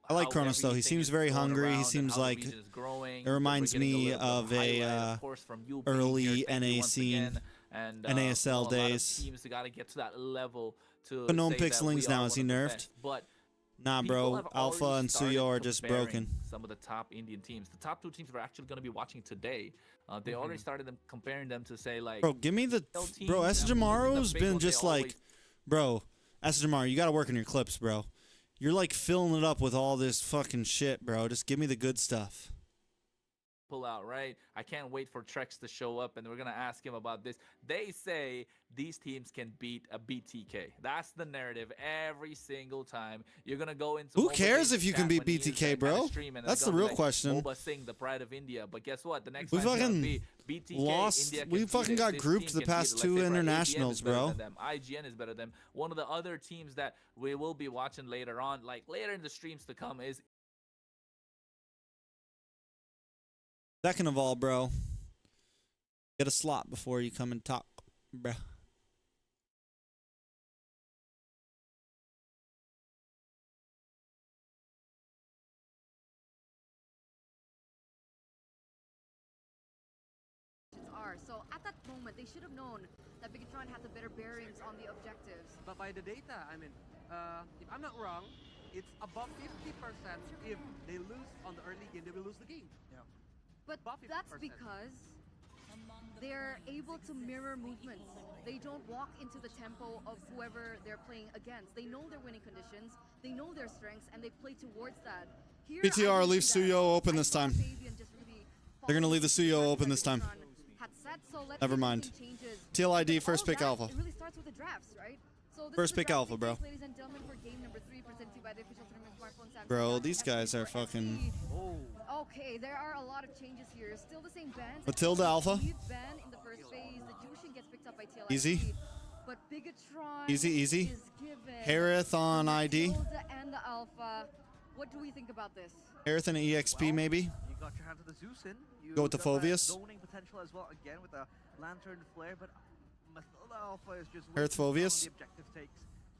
I like Kronos though. He seems very hungry. He seems like it reminds me of a early NA scene,
and
NASL days.
Teams got to get to that level to.
But no pixelings now. Is he nerfed?
But
nah, bro. Alpha and Suyo are just broken.
Some of the top Indian teams. The top 2 teams we're actually going to be watching today. They already started comparing them to say like.
Bro, give me the. Bro, Esjamaru's been just like, bro. Esjamaru, you got to work on your clips, bro. You're like filling it up with all this fucking shit, bro. Just give me the good stuff.
pull out, right? I can't wait for Trex to show up, and we're gonna ask him about this. They say these teams can beat a BTK. That's the narrative every single time. You're gonna go into
Who
MOBA
cares
Games
if you can
chat
beat
when he is,
BTK,
kinda
bro?
stream, and
That's
they're
the
gonna
real
be like,
question.
MOBA Singh, the pride of India. But guess what? The next
We
match is gonna
fucking
be BTK.
lost.
India can
We
beat
fucking
it.
got
This
grouped
team
the
can beat
past
it. Like,
two
say, for APM
internationals,
is better
bro.
than them. IGN is better than them. One of the other teams that we will be watching later on, like later in the streams to come, is
Second of all, bro, get a slot before you come and talk, bruh.
Are. So at that moment, they should have known that BIGETRON had the better bearings on the objectives.
But by the data, I mean, if I'm not wrong, it's above 50% if they lose on the early game, they will lose the game. Yeah.
But that's because they're able to mirror movements. They don't walk into the tempo of whoever they're playing against. They know their winning conditions, they know their strengths, and they play towards that. Here,
BTR leave Suyo open this time. They're gonna leave the Suyo open this time. Never mind. TLID first pick alpha.
It really starts with the drafts, right? So this
First
is the
pick
draft
alpha, bro.
picks, ladies and gentlemen, for game number 3 presented by the official tournament smartphone Samsung.
Bro, these guys are fucking
Okay, there are a lot of changes here. Still the same bans.
Matilda Alpha.
Lead ban in the first phase. The Jushin gets picked up by TLID.
Easy.
But BIGETRON
Easy.
is given
Harith on
the
ID.
Matilda and the Alpha. What do we think about this?
Harith and EXP maybe.
You got your hand to the Zeus'in. You
Go with the
got that
Phoveus.
zoning potential as well, again with the Lantern Flare, but Matilda Alpha is just
Earth
looking
Phoveus.
on the objective takes.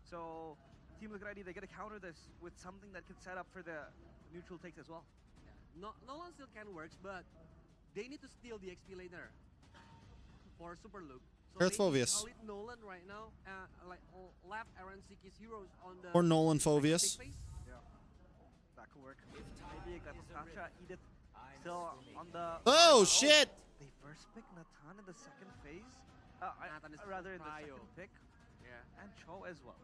So Team Liquid ID, they gotta counter this with something that can set up for the neutral takes as well.
Nolan still can work, but they need to steal the XP later for Super Loop. So
Earth
maybe
Phoveus.
call it Nolan right now, like left Aaron Siki's heroes on the
Or Nolan Phoveus.
Yeah, that could work. Maybe a Natasha, Edith, still on the.
Oh shit!
They first pick Nathan in the second phase.
Nathan is
Rather in the
prio.
second pick.
Yeah.
And Cho as well.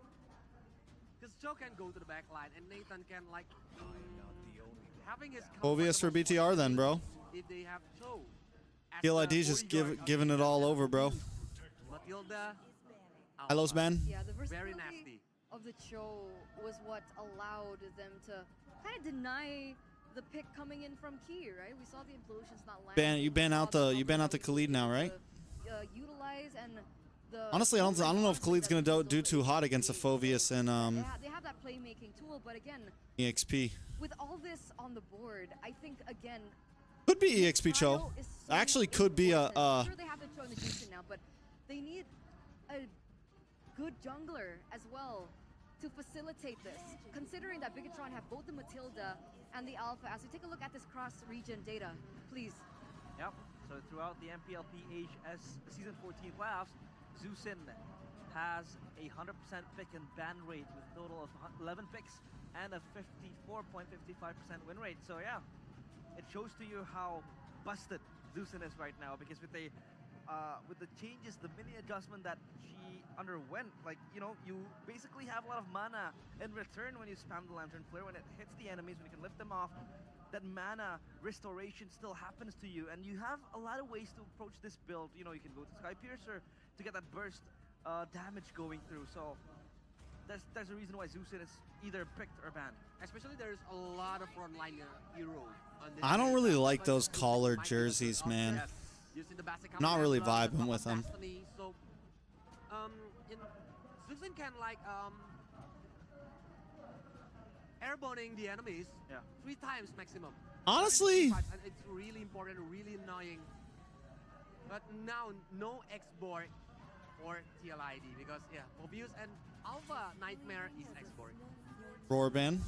Because Cho can go to the back line and Nathan can like having his
Phoveus for BTR then, bro.
if they have Cho. as
TLID's
the
just
bodyguard
giving it all over, bro.
Matilda.
Hellos, man.
Yeah, the
Very
versatility
nasty.
of the Cho was what allowed them to kind of deny the pick coming in from Key, right? We saw the implosions not land.
You ban out the Khalid now, right?
Utilize and the
Honestly, I don't know if Khalid's gonna do too hot against a Phoveus and
they have that playmaking tool, but again,
EXP.
with all this on the board, I think again
Could be EXP Cho. Actually, could be a.
sure they have the Cho and the Jushin now, but they need a good jungler as well to facilitate this. Considering that BIGETRON have both the Matilda and the Alpha, as we take a look at this cross-region data, please.
Yep. So throughout the MPLP HS Season 14 playoffs, Zeus'in has a 100% pick and ban rate with a total of 11 picks and a 54.55% win rate. So yeah, it shows to you how busted Zeus'in is right now, because with the changes, the mini adjustment that she underwent, like, you know, you basically have a lot of mana in return when you spam the Lantern Flare. When it hits the enemies, when you can lift them off, that mana restoration still happens to you, and you have a lot of ways to approach this build. You know, you can go to Sky Piercer to get that burst damage going through. So there's a reason why Zeus'in is either picked or banned.
Especially there's a lot of frontline heroes.
I don't really like those collared jerseys, man.
Using the basic
Not really
command,
vibing with them.
Destiny, so, Zeus'in can like airboning the enemies 3 times maximum.
Honestly,
And it's really important, really annoying. But now no X-Borg or TLID, because Phoveus and Alpha Nightmare is X-Borg.
roar ban.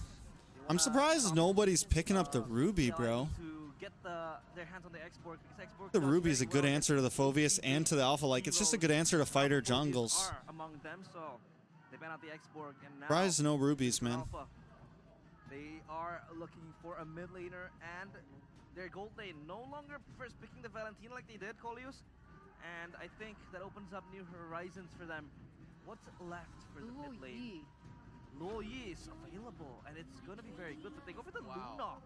I'm surprised nobody's picking up the Ruby, bro.
To get their hands on the X-Borg, because X-Borg
The
does
Ruby is a
very
good
well
answer to the Phoveus and to the Alpha. Like, it's just a good answer to fighter jungles.
are among them, so they ban out the X-Borg, and now
Surprised no Rubies, man.
Alpha, they are looking for a mid laner, and their gold lane no longer first picking the Valentina like they did, Colius, and I think that opens up new horizons for them. What's left for the mid lane? Luo Yi is available, and it's going to be very good, but they go for the Lunox.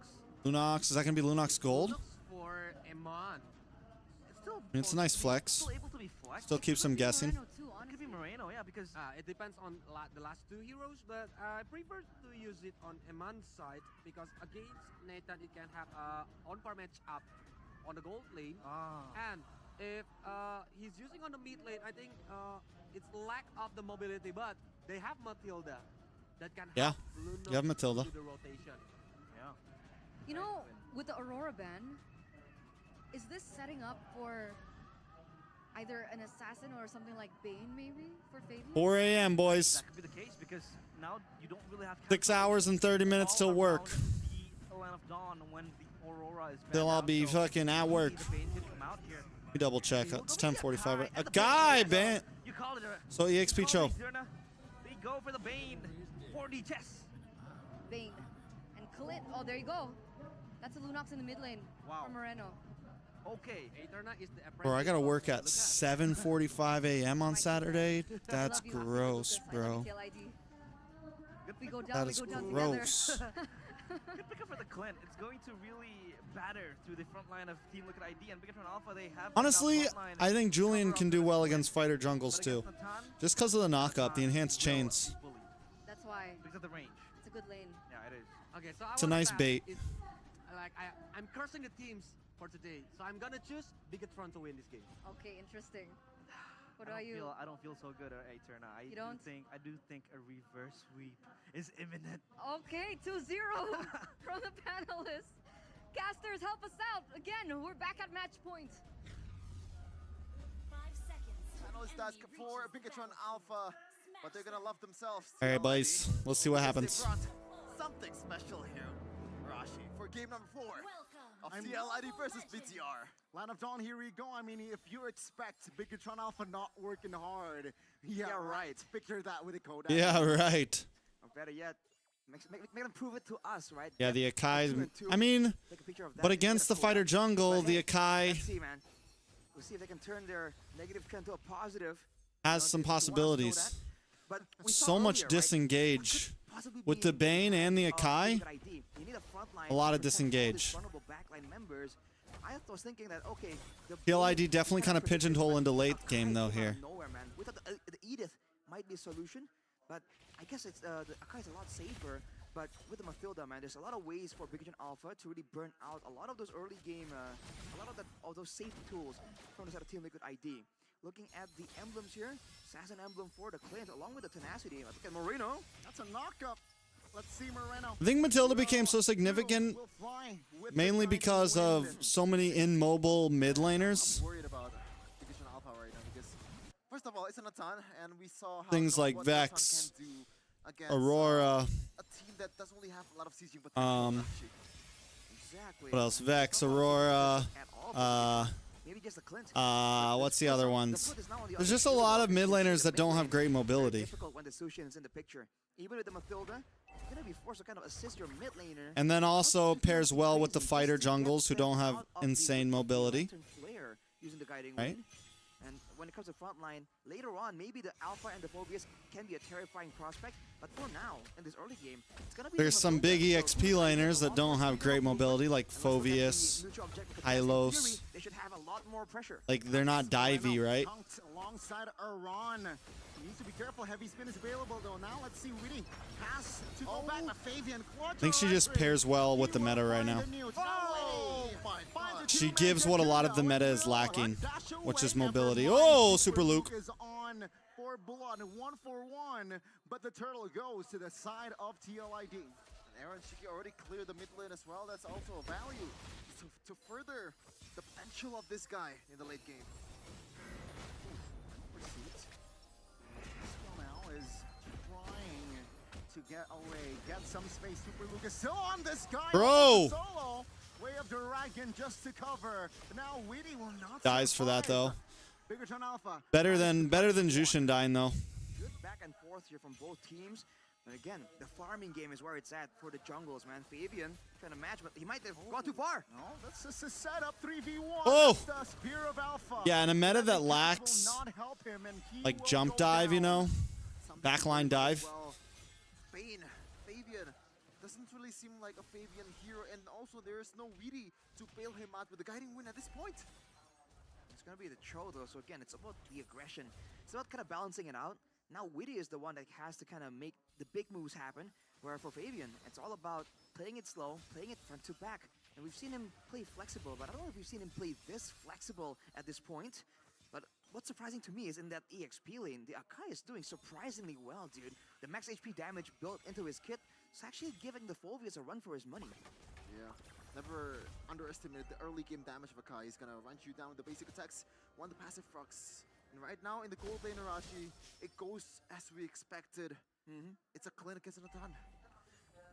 Lunox, is that going to be Lunox Gold?
for Eman.
It's a nice flex.
Still able to be flexed.
Still keeps them guessing.
It could be Moreno, yeah, because
it depends on the last two heroes, but I prefer to use it on Eman's side because against Nathan it can have on-par match up on the gold lane, and if he's using on the mid lane, I think it's lack of the mobility, but they have Matilda that can help Luno
you have Matilda.
to the rotation.
Yeah.
You know, with the Aurora ban, is this setting up for either an assassin or something like Bane, maybe, for Fabian?
4 a.m. boys.
That could be the case because now you don't really have
6 hours and 30 minutes till work.
the Land of Dawn when the Aurora is
They'll all be fucking at work. We double check. It's 10:45. A guy ban.
You call it
So EXP Cho.
They go for the Bane. 4D chess.
Bane. And Tlid. Oh, there you go. That's a Lunox in the mid lane from Moreno.
Okay.
Eterna is the
Bro, I gotta work at 7:45 a.m. on Saturday. That's gross, bro. That is gross.
Good pick up for the Clint. It's going to really batter through the front line of Team Liquid ID and BIGETRON Alpha. They have
Honestly, I think Julian can do well against fighter jungles too. Just because of the knockup, the enhanced chains.
That's why.
Because of the range.
It's a good lane.
Yeah, it is.
Okay, so
It's a nice bait.
I'm cursing the teams for today, so I'm gonna choose BIGETRON to win this game.
Okay, interesting. What
I
about you?
I don't feel so good, Eterna. I do think a reverse sweep is imminent.
Okay, 2-0 from the panelists. Casters, help us out. Again, we're back at match point.
5 seconds. Panelist task for BIGETRON Alpha, but they're gonna love themselves.
All right, boys. Let's see what happens.
They brought something special here, Rashi, for game number 4 of TLID versus BTR.
Land of Dawn, here we go. I mean, if you expect BIGETRON Alpha not working hard, yeah, right. Picture that with a code.
Yeah, right.
Or better yet, make them prove it to us, right?
Yeah, the Akai. I mean, but against the fighter jungle, the Akai
Let's see, man. We'll see if they can turn their negative trend to a positive.
has some possibilities.
But we
So
saw
much
earlier, right?
disengage with the Bane and the Akai.
You need a front line
A lot
to
of
protect all these
disengage.
vulnerable backline members. I was thinking that okay, the
TLID definitely kind of pigeonhole into late game though here.
nowhere, man. We thought the Edith might be a solution, but I guess it's the Akai is a lot safer. But with the Matilda, man, there's a lot of ways for BIGETRON Alpha to really burn out a lot of those early game, a lot of those safety tools from the side of Team Liquid ID. Looking at the emblems here, Assassin emblem for the Clint, along with the Tenacity. I think at Moreno.
That's a knockup. Let's see Moreno.
I think Matilda became so significant mainly because of so many immobile mid laners.
I'm worried about BIGETRON Alpha right now because, first of all, it's an Atan, and we saw how
Things like
what
Vex,
Atan can do against
Aurora,
a team that doesn't really have a lot of sieging but
Exactly.
what else? Vex, Aurora,
Maybe just the Clint.
what's the other ones? There's just a lot of mid laners that don't have great mobility.
Difficult when the Sushin is in the picture. Even with the Matilda, you're gonna be forced to kind of assist your mid laner.
And then also pairs well with the fighter jungles who don't have insane mobility.
Flare using the guiding
Right.
wind. And when it comes to frontline, later on, maybe the Alpha and the Phobius can be a terrifying prospect. But for now, in this early game, it's gonna be
There's some big EXP laners that don't have great mobility, like Phobius, Hylos.
They should have a lot more pressure.
Like, they're not divey, right?
Punked alongside Iran. He needs to be careful. Heavy spin is available though. Now let's see Witty has to go back. Fabian,
I think she just pairs well with the meta right now. She gives what a lot of the meta is lacking, which is mobility. Oh, Super Luke.
Is on for blood, 1-for-1, but the turtle goes to the side of TLID.
And Aaron Shiki already cleared the mid lane as well. That's also a value to further the potential of this guy in the late game.
Pursuit. Now is trying to get away, get some space. Super Luke is still on this guy.
Bro!
Solo. Way of Dragon just to cover. Now Weedy will not
Dies for that though.
BIGETRON Alpha.
Better than Jushin dying though.
Good back and forth here from both teams. And again, the farming game is where it's at for the jungles, man. Fabian trying to match, but he might have gone too far.
No, that's just a setup 3v1.
Oh!
That's the Spear of Alpha.
Yeah, and a meta that lacks
Will not help him, and he
like
will
jump
go
dive, you
down.
know? Backline dive.
Well, Bane, Fabian, the
doesn't really seem like a Fabian hero, and also there is no Weedy to bail him out with the guiding wind at this point.
It's gonna be the Cho though, so again, it's about the aggression. It's about kind of balancing it out. Now Weedy is the one that has to kind of make the big moves happen, where for Fabian, it's all about playing it slow, playing it front to back. And we've seen him play flexible, but I don't know if we've seen him play this flexible at this point. But what's surprising to me is in that EXP lane, the Akai is doing surprisingly well, dude. The max HP damage built into his kit is actually giving the Phoveus a run for his money.
Yeah, never underestimate the early game damage of Akai. He's gonna run you down with the basic attacks, one the passive Frux. And right now in the gold lane, Arashi, it goes as we expected. It's a clinic, isn't it, done?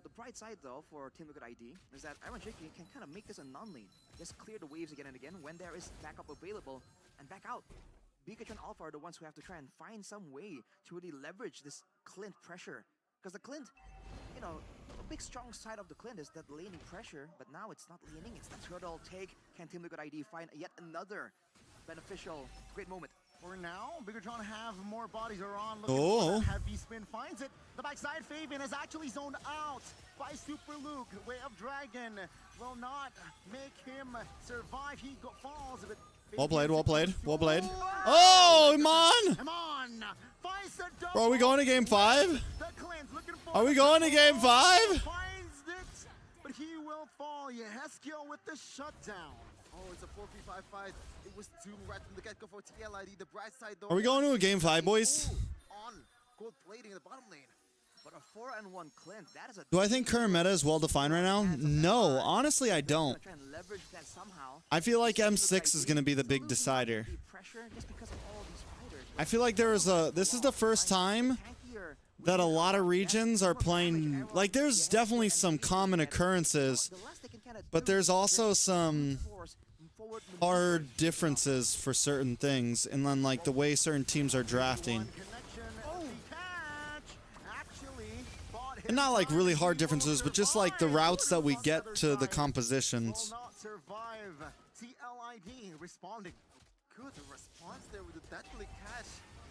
The bright side, though, for Team Liquid ID is that Iron Shaky can kind of make this a non-lane. Just clear the waves again and again when there is backup available and back out. BIGETRON Alpha are the ones who have to try and find some way to really leverage this Clint pressure. Because the Clint, you know, a big strong side of the Clint is that laning pressure, but now it's not laning, it's the turtle take. Can Team Liquid ID find yet another beneficial great moment?
For now, BIGETRON have more bodies around. Looking for that heavy spin, finds it. The backside Fabian is actually zoned out by Super Luke. Way of Dragon will not make him survive. He falls, but
well played, well played, well played. Oh, Iman!
Iman finds the double.
Bro, are we going to game 5? Are we going to game 5?
Finds it, but he will fall. Yeheskiel with the shutdown. Oh, it's a 4-3-5 fight. It was doomed right from the get-go for TLID. The bright side, though.
Are we going to a game 5, boys?
On gold plating in the bottom lane.
But a 4-on-1 Clint, that is a...
Do I think current meta is well defined right now? No, honestly, I don't. I feel like M6 is going to be the big decider. I feel like this is the first time that a lot of regions are playing, like there's definitely some common occurrences, but there's also some hard differences for certain things, and then like the way certain teams are drafting. And not like really hard differences, but just like the routes that we get to the compositions.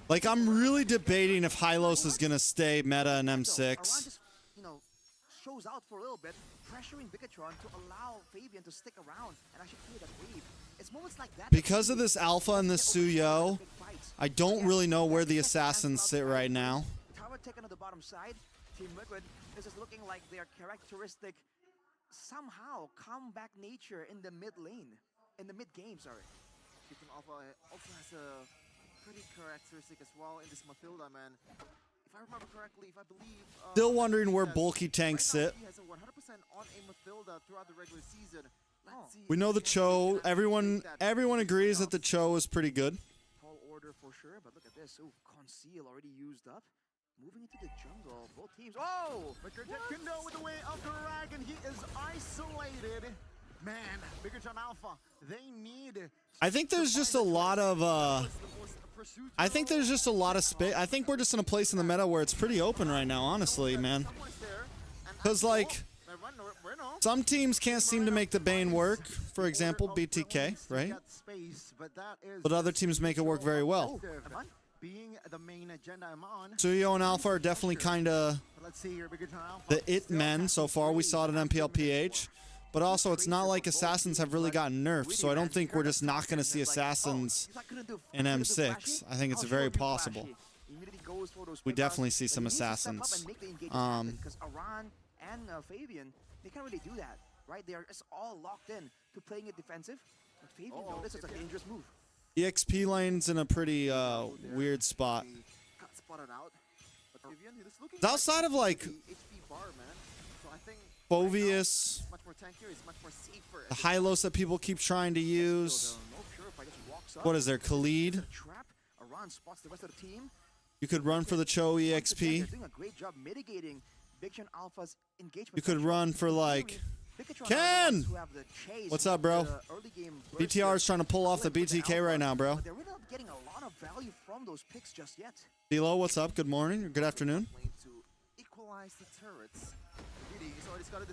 Like I'm really debating if Hylos is gonna stay meta in M6.
You know, shows out for a little bit, pressuring BIGETRON to allow Fabian to stick around and actually clear that wave. It's moments like that.
Because of this alpha and this Suyo, I don't really know where the assassins sit right now.
Tower taken on the bottom side. Team Liquid, this is looking like their characteristic, somehow comeback nature in the mid lane, in the mid game, sorry.
BIGETRON Alpha also has a pretty characteristic as well in this Mathilda, man. If I remember correctly, if I believe...
Still wondering where bulky tanks sit.
He has a 100% on a Mathilda throughout the regular season. Let's see.
We know the Cho, everyone agrees that the Cho is pretty good.
Tall order for sure, but look at this. Ooh, Conceal already used up. Moving into the jungle, both teams. Oh!
Kindo with the way of Dragon. He is isolated. Man, BIGETRON Alpha, they need...
I think there's just a lot of, I think there's just a lot of space. I think we're just in a place in the meta where it's pretty open right now, honestly, man. Because, like, some teams can't seem to make the Bane work. For example, BTK, right? But other teams make it work very well.
Being the main agenda I'm on.
Suyo and Alpha are definitely kind of the it men so far. We saw it in MPLPH. But also, it's not like Assassins have really gotten nerfed, so I don't think we're just not going to see Assassins in M6. I think it's very possible. We definitely see some Assassins.
Because Aran and Fabian, they can't really do that, right? They are just all locked in to playing it defensive. But Fabian, though, this is a dangerous move.
EXP lane's in a pretty weird spot. It's outside of like Phoveus, the Hylos that people keep trying to use. What is there, Tlid? You could run for the Cho EXP. You could run for like Ken! What's up, bro? BTR is trying to pull off the BTK right now, bro.
They're really not getting a lot of value from those picks just yet.
Dilo, what's up? Good morning or good afternoon.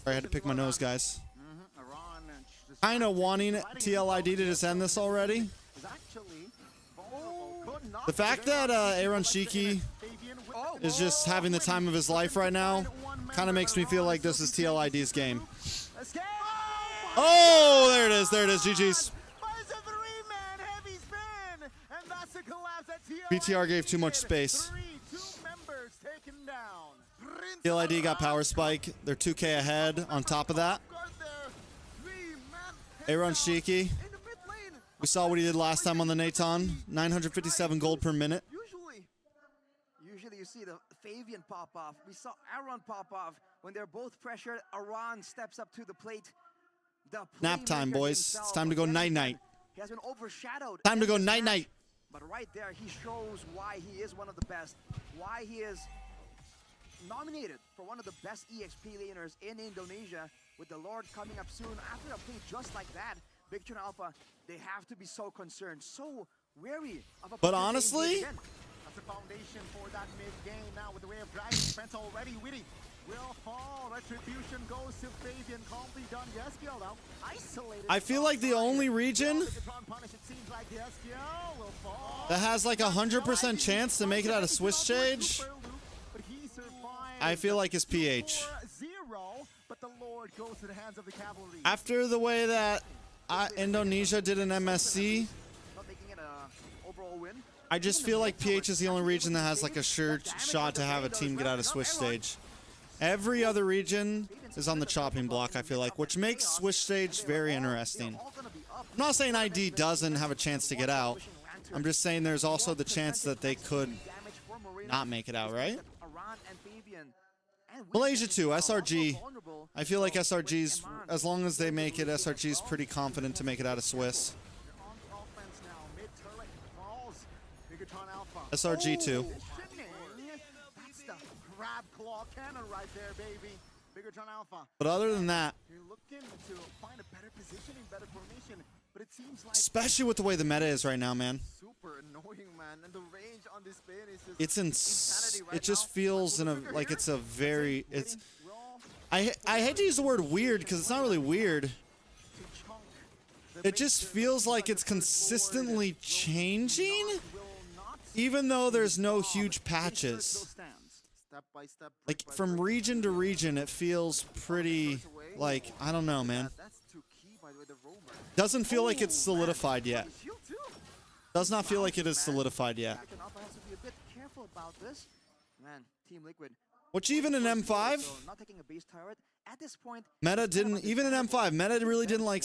I had to pick my nose, guys. Kind of wanting TLID to just end this already. The fact that Aaron Shiki is just having the time of his life right now Kind of makes me feel like this is TLID's game. Oh, there it is. There it is. GG's. BTR gave too much space. TLID got power spike. They're 2K ahead on top of that. Aaron Shiki. We saw what he did last time on the Naton. 957 gold per minute.
Usually you see the Fabian pop off. We saw Aaron pop off. When they're both pressured, Aaron steps up to the plate.
Nap time, boys. It's time to go night-night.
He has been overshadowed.
Time to go night-night.
But right there, he shows why he is one of the best. Why he is nominated for one of the best EXP laners in Indonesia. With the Lord coming up soon. After a play just like that, BIGETRON Alpha, they have to be so concerned, so wary of a.
But honestly,
that's the foundation for that mid game now with the way of dragging defense already. Witty will fall. Retribution goes to Fabian. Calmly done. The SPL now isolated.
I feel like the only region that has like 100% chance to make it out of Swiss stage, I feel like is PH.
But the Lord goes to the hands of the cavalry.
After the way that Indonesia did an MSC, I just feel like PH is the only region that has like a sure shot to have a team get out of Swiss stage. Every other region is on the chopping block, I feel like, which makes Swiss stage very interesting. I'm not saying ID doesn't have a chance to get out. I'm just saying there's also the chance that they could not make it out, right? Malaysia too, SRG. I feel like SRG's, as long as they make it, SRG's pretty confident to make it out of Swiss. SRG too.
That's the crab claw cannon right there, baby. BIGETRON Alpha.
But other than that,
you're looking to find a better positioning, better formation, but it seems like
especially with the way the meta is right now, man.
Super annoying, man, and the range on this pin is just
It's it just feels in a like it's a very I hate to use the word weird because it's not really weird. It just feels like it's consistently changing, even though there's no huge patches. Like from region to region, it feels pretty like, I don't know, man. Doesn't feel like it's solidified yet. Does not feel like it is solidified yet. Which even in M5, meta didn't, even in M5, meta really didn't like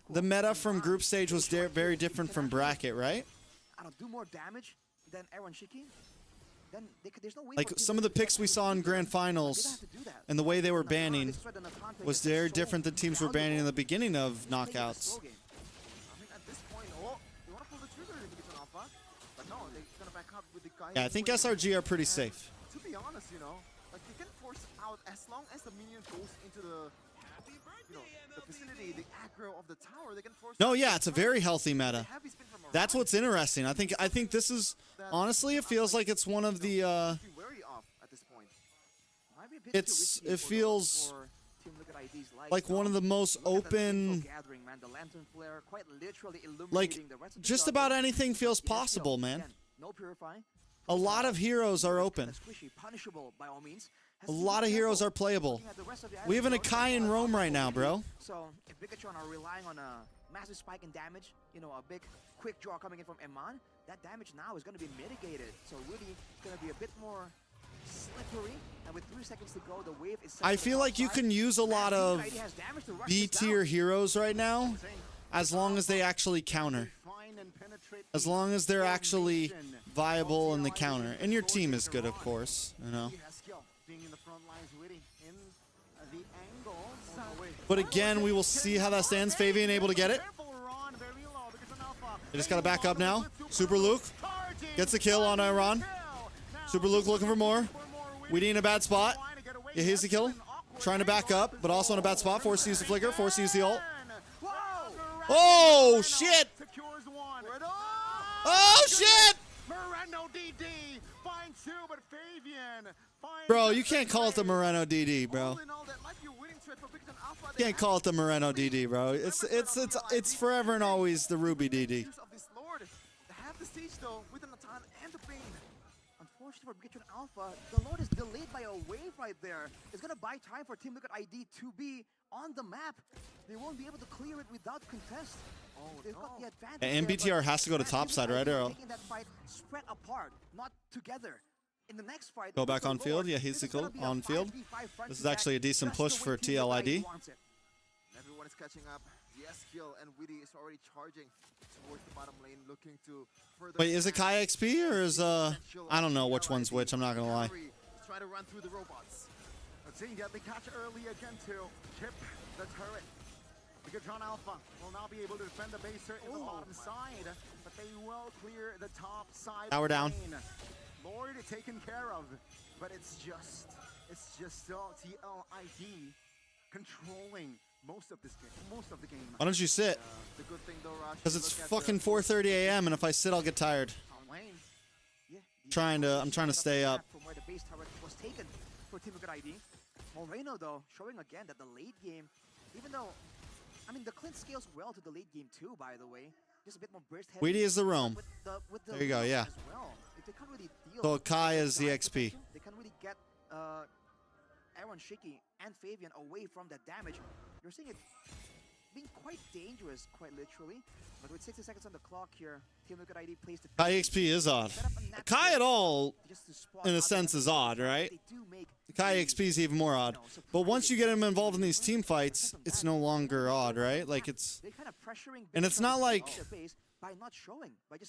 the meta from group stage was very different from bracket, right?
Do more damage than Aaron Shiki. There's no way
like some of the picks we saw in grand finals and the way they were banning was very different than teams were banning in the beginning of knockouts. Yeah, I think SRG are pretty safe.
To be honest, you know, like they can force out as long as the minion goes into the, you know, the vicinity, the aggro of the tower. They can force.
No, yeah, it's a very healthy meta. That's what's interesting. I think this is honestly, it feels like it's one of the. It feels like one of the most open. Like just about anything feels possible, man. A lot of heroes are open. A lot of heroes are playable. We have an Akai in Rome right now, bro.
So if BIGETRON are relying on a massive spike in damage, you know, a big quick draw coming in from Eman, that damage now is going to be mitigated. So really, it's going to be a bit more slippery. And with 3 seconds to go, the wave is.
I feel like you can use a lot of B tier heroes right now, as long as they actually counter. As long as they're actually viable in the counter. And your team is good, of course, you know. But again, we will see how that stands. Fabian able to get it. They just got to back up now. Super Luke gets the kill on Iran. Super Luke looking for more. Weedy in a bad spot. Yeah, here's the kill. Trying to back up, but also in a bad spot. Forced to use the flicker. Forced to use the ult. Oh, shit! Oh, shit! Bro, you can't call it the Moreno DD, bro. You can't call it the Moreno DD, bro. It's forever and always the Ruby DD.
Unfortunately for BIGETRON Alpha, the Lord is delayed by a wave right there. It's gonna buy time for Team Liquid ID to be on the map. They won't be able to clear it without contest. They've got the advantage.
And BTR has to go to top side, right? Or
taking that fight spread apart, not together. In the next fight,
go back on field. Yeah, he's on field. This is actually a decent push for TLID.
Everyone is catching up. The S-Kill and Witty is already charging towards the bottom lane, looking to further.
Wait, is it Kai XP or is I don't know which one's which. I'm not gonna lie.
Try to run through the robots. Seeing deadly catch early again to chip the turret. BIGETRON Alpha will now be able to defend the baser in the bottom side, but they will clear the top side.
Now we're down.
Lord taken care of, but it's just still TLID controlling most of this game, most of the game.
Why don't you sit?
The good thing though, Rash,
Because it's fucking 4:30 a.m. and if I sit, I'll get tired. I'm trying to stay up.
From where the base turret was taken for Team Liquid ID. Moreno though showing again that the late game, even though, I mean the Clint scales well to the late game too. By the way, just a bit more burst heavy.
Weedy is the roam.
With the
There you go. Yeah.
as well. If they can't really deal
So
with
Kai is the
dive
XP.
protection, they can really get Aaron Shiki and Fabian away from that damage. You're seeing it being quite dangerous, quite literally. But with 60 seconds on the clock here, Team Liquid ID plays the
Kai XP is odd. Kai at all, in a sense, is odd, right? Kai XP is even more odd. But once you get him involved in these team fights, it's no longer odd, right? Like it's, and it's not like,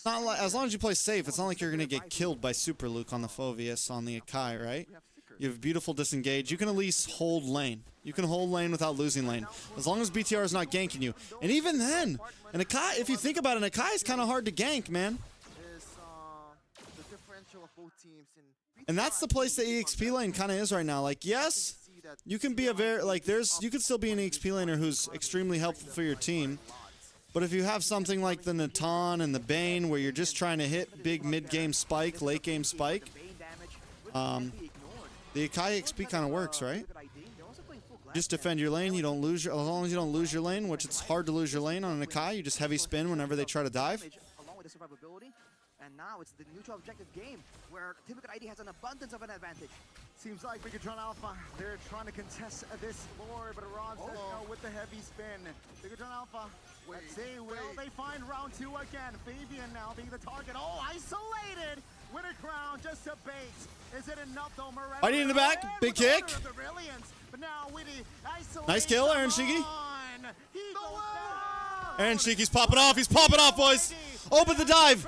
as long as you play safe, it's not like you're gonna get killed by Super Luke on the Phoveus on the Akai, right? You have beautiful disengage. You can at least hold lane. You can hold lane without losing lane, as long as BTR is not ganking you. And even then, an Akai, if you think about it, an Akai is kind of hard to gank, man. And that's the place the EXP lane kind of is right now. Like, yes, you can be a very, like, you can still be an EXP laner who's extremely helpful for your team. But if you have something like the Natan and the Bane, where you're just trying to hit big mid-game spike, late-game spike, the Akai XP kind of works, right? Just defend your lane. You don't lose your, as long as you don't lose your lane, which it's hard to lose your lane on an Akai. You just heavy spin whenever they try to dive.
Along with the survivability, and now it's the neutral objective game where Team Liquid ID has an abundance of an advantage.
Seems like BIGETRON Alpha, they're trying to contest this floor, but Ron says no with the heavy spin. BIGETRON Alpha, let's see, will they find round 2 again? Fabian now being the target. Oh, isolated with a crown, just a bait. Is it enough though, Moreno?
Whitey in the back, big kick.
But now Witty isolated.
Nice kill, Aaron Shiki. Aaron Shiki's popping off. He's popping off, boys. Open the dive.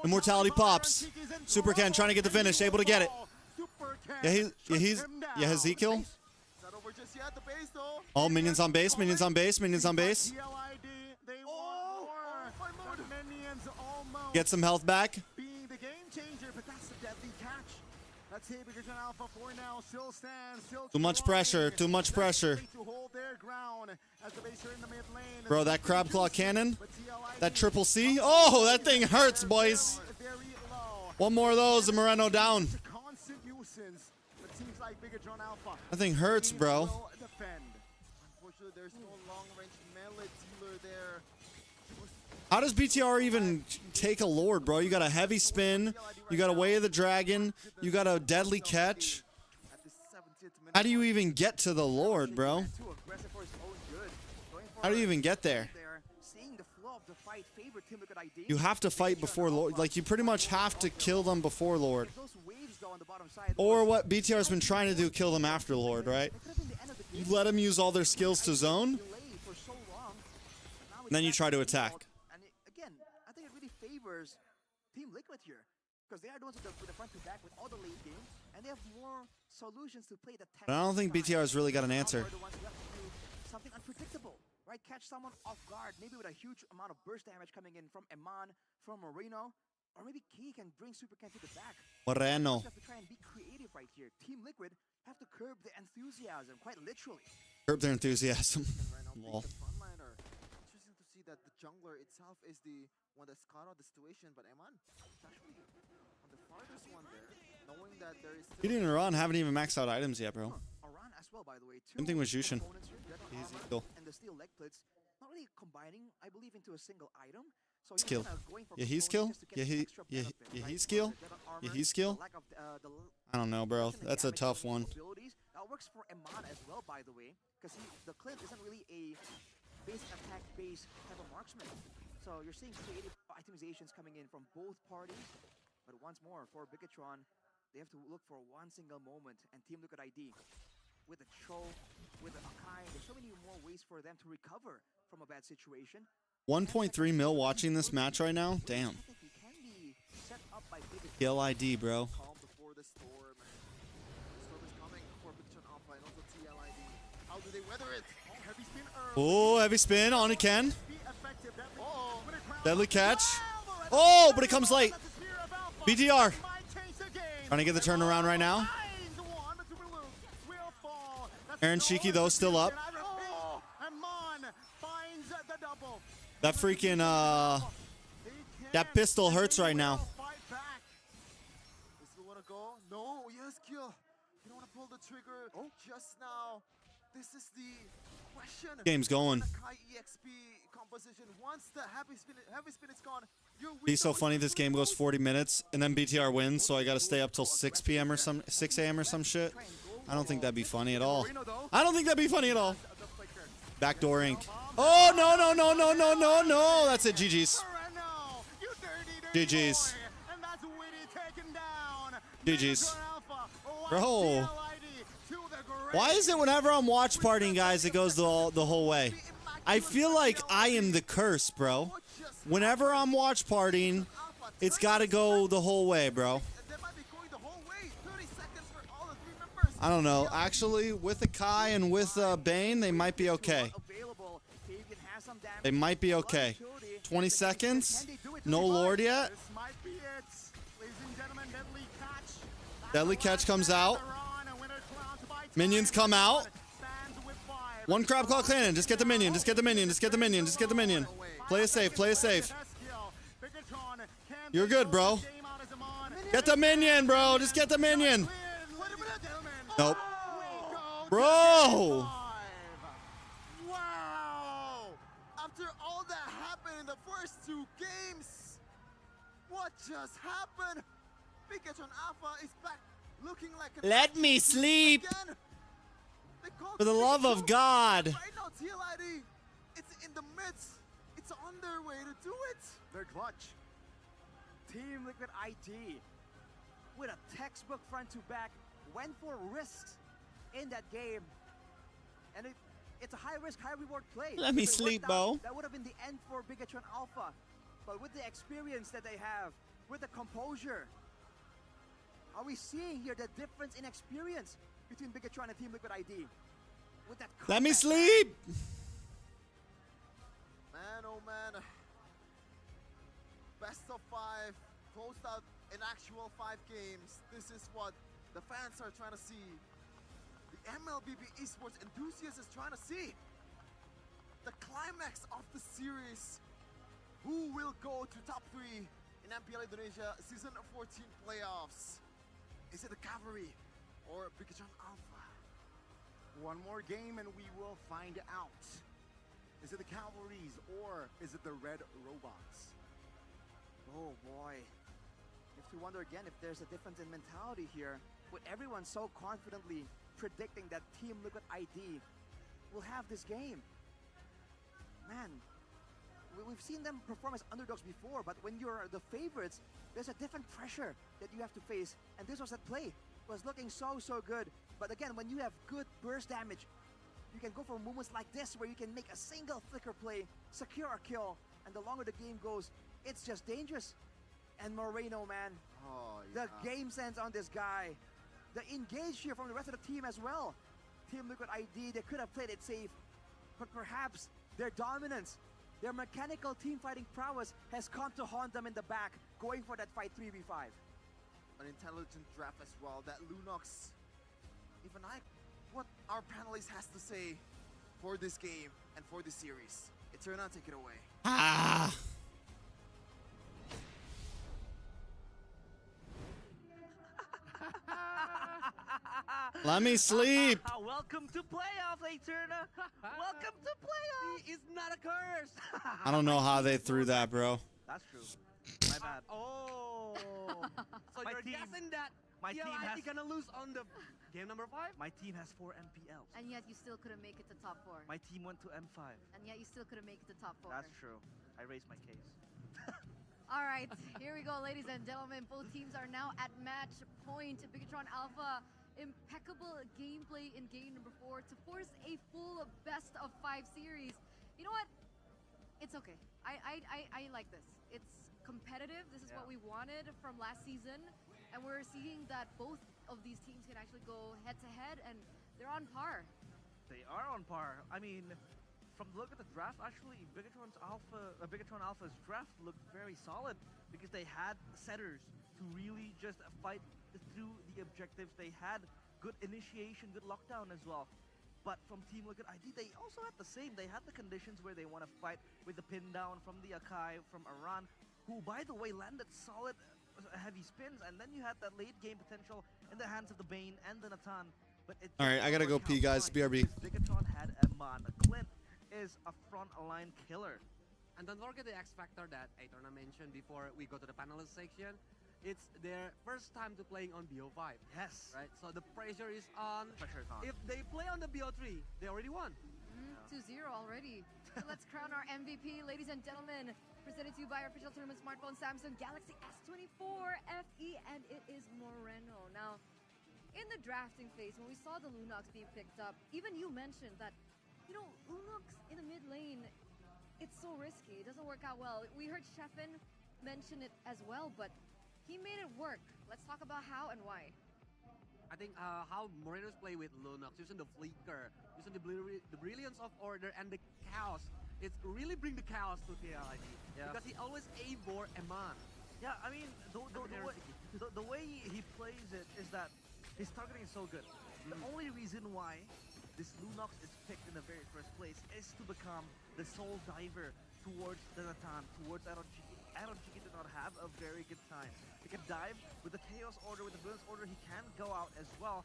Immortality pops. Super Ken trying to get the finish, able to get it. Yeah, Ezekiel. Oh, minions on base, minions on base, minions on base. Get some health back.
Being the game changer, but that's the deadly catch. Let's see, BIGETRON Alpha for now still stands, still
Too much pressure, too much pressure.
to hold their ground as the base are in the mid lane.
Bro, that crab claw cannon, that triple C. Oh, that thing hurts, boys. One more of those and Moreno down.
Constant nuisance, but seems like BIGETRON Alpha.
That thing hurts, bro.
Unfortunately, there's no long-range melee dealer there.
How does BTR even take a Lord, bro? You got a heavy spin, you got a Way of the Dragon, you got a deadly catch. How do you even get to the Lord, bro? How do you even get there? You have to fight before Lord. Like, you pretty much have to kill them before Lord. Or what BTR's been trying to do, kill them after Lord, right? You let them use all their skills to zone, and then you try to attack.
And again, I think it really favors Team Liquid here, because they are the ones with the front to back with all the late game, and they have more solutions to play the tech.
But I don't think BTR's really got an answer.
Something unpredictable, right? Catch someone off guard, maybe with a huge amount of burst damage coming in from Eman, from Moreno, or maybe Key can bring Super Ken to the back.
Moreno.
You have to try and be creative right here. Team Liquid have to curb the enthusiasm, quite literally.
Curb their enthusiasm. Lol.
Interesting to see that the jungler itself is the one that's caught out the situation, but Eman actually on the farthest one there, knowing that there is still
Gideon and Iran haven't even maxed out items yet, bro.
Aran as well, by the way.
Same thing with Jushin.
Easy
kill.
And the steel leg plates, not really combining, I believe, into a single item. So
He's kill. Yeah, he's kill. Yeah, he's kill. Yeah, he skill? I don't know, bro. That's a tough one.
That works for Eman as well, by the way, because the Tlid isn't really a base attack base type of marksman. So you're seeing creative itemizations coming in from both parties. But once more, for BIGETRON, they have to look for one single moment. And Team Liquid ID, with a Cho, with a Akai, there's so many more ways for them to recover from a bad situation.
1.3 mil watching this match right now? Damn. Kill ID, bro.
Calm before the storm. The storm is coming for BIGETRON Alpha and also TLID. How do they weather it? Heavy spin early.
Oh, heavy spin on Ken. Deadly catch. Oh, but it comes late. BTR. Trying to get the turnaround right now. Aaron Shiki, though, still up. That freaking, that pistol hurts right now.
No, yes, kill. You don't want to pull the trigger just now. This is the question.
Game's going.
EXP composition. Once the heavy spin is gone,
He's so funny. This game goes 40 minutes and then BTR wins, so I got to stay up till 6 p.m. or 6 a.m. or some shit. I don't think that'd be funny at all. I don't think that'd be funny at all. Backdoor ink. Oh, no, no, no, no, no, no, no. That's it. GG's. GG's. GG's. Bro. Why is it whenever I'm watch partying, guys, it goes the whole way? I feel like I am the curse, bro. Whenever I'm watch partying, it's got to go the whole way, bro. I don't know. Actually, with Akai and with Bane, they might be okay. They might be okay. 20 seconds. No Lord yet. Deadly catch comes out. Minions come out. One crab claw cannon. Just get the minion. Just get the minion. Just get the minion. Just get the minion. Play it safe. Play it safe. You're good, bro. Get the minion, bro. Just get the minion. Nope. Bro.
Wow! After all that happened in the first 2 games, what just happened? BIGETRON Alpha is back looking like a
Let me sleep. For the love of God.
Right now, TLID, it's in the midst. It's on their way to do it.
They're clutch. Team Liquid ID, with a textbook front to back, went for risks in that game. And it's a high risk, high reward play.
Let me sleep, bro.
That would have been the end for BIGETRON Alpha. But with the experience that they have, with the composure, are we seeing here the difference in experience between BIGETRON and Team Liquid ID? With that
Let me sleep.
Man, oh man. Best of 5, closed out in actual 5 games. This is what the fans are trying to see. The MLBB esports enthusiasts is trying to see. The climax of the series. Who will go to top 3 in MPL Indonesia Season 14 playoffs? Is it the Cavalry or BIGETRON Alpha?
One more game and we will find out. Is it the Cavalries or is it the Red Robots?
Oh boy. You have to wonder again if there's a difference in mentality here, with everyone so confidently predicting that Team Liquid ID will have this game. Man, we've seen them perform as underdogs before, but when you're the favorites, there's a different pressure that you have to face. And this was at play. It was looking so good. But again, when you have good burst damage, you can go for moments like this where you can make a single flicker play, secure a kill, and the longer the game goes, it's just dangerous. And Moreno, man, the game sense on this guy. The engage here from the rest of the team as well. Team Liquid ID, they could have played it safe, but perhaps their dominance, their mechanical team fighting prowess has come to haunt them in the back, going for that fight 3v5.
An intelligent draft as well. That Lunox, even what our panelist has to say for this game and for this series. Eterna, take it away.
Ah. Let me sleep.
Welcome to playoff, Eterna. Welcome to playoff.
He is not a curse.
I don't know how they threw that, bro.
That's true. My bad. Oh. So
My
you're
team,
guessing that
my team has
gonna lose on the game number 5?
my team has 4 MPLs.
And yet you still couldn't make it to top 4.
My team went to M5.
And yet you still couldn't make it to top 4.
That's true. I raised my case.
All right, here we go, ladies and gentlemen. Both teams are now at match point. BIGETRON Alpha, impeccable gameplay in game number 4 to force a full best of 5 series. You know what? It's okay. I like this. It's competitive. This is what we wanted from last season. And we're seeing that both of these teams can actually go head to head, and they're on par.
They are on par. I mean, from the look at the draft, actually, BIGETRON Alpha's draft looked very solid because they had setters to really just fight through the objectives. They had good initiation, good lockdown as well. But from Team Liquid ID, they also had the same. They had the conditions where they want to fight with the pin down from the Akai, from Iran, who, by the way, landed solid heavy spins, and then you had that late game potential in the hands of the Bane and the Natan. But it
All right, I gotta go pee, guys. BRB.
BIGETRON had Eman. Clint is a front line killer.
And don't forget the X factor that Aetherna mentioned before we go to the panelist section. It's their first time to playing on BO5.
Yes.
Right? So the pressure is on.
Pressure is on.
If they play on the BO3, they already won.
2-0 already. So let's crown our MVP, ladies and gentlemen. Presented to you by our official tournament smartphone, Samsung Galaxy S24 FE, and it is Moreno. Now, in the drafting phase, when we saw the Lunox being picked up, even you mentioned that, you know, Lunox in the mid lane, it's so risky. It doesn't work out well. We heard Sheffin mention it as well, but he made it work. Let's talk about how and why.
I think how Moreno's play with Lunox, using the flicker, using the brilliance of order and the chaos. It's really bring the chaos to TLID.
Yeah.
Because he always A-bore Eman.
Yeah, I mean, the way he plays it is that his targeting is so good. The only reason why this Lunox is picked in the very first place is to become the sole diver towards the Natan, towards Aaron Chiki. Aaron Chiki did not have a very good time. He can dive with the Chaos Order, with the Brilliance Order, he can go out as well.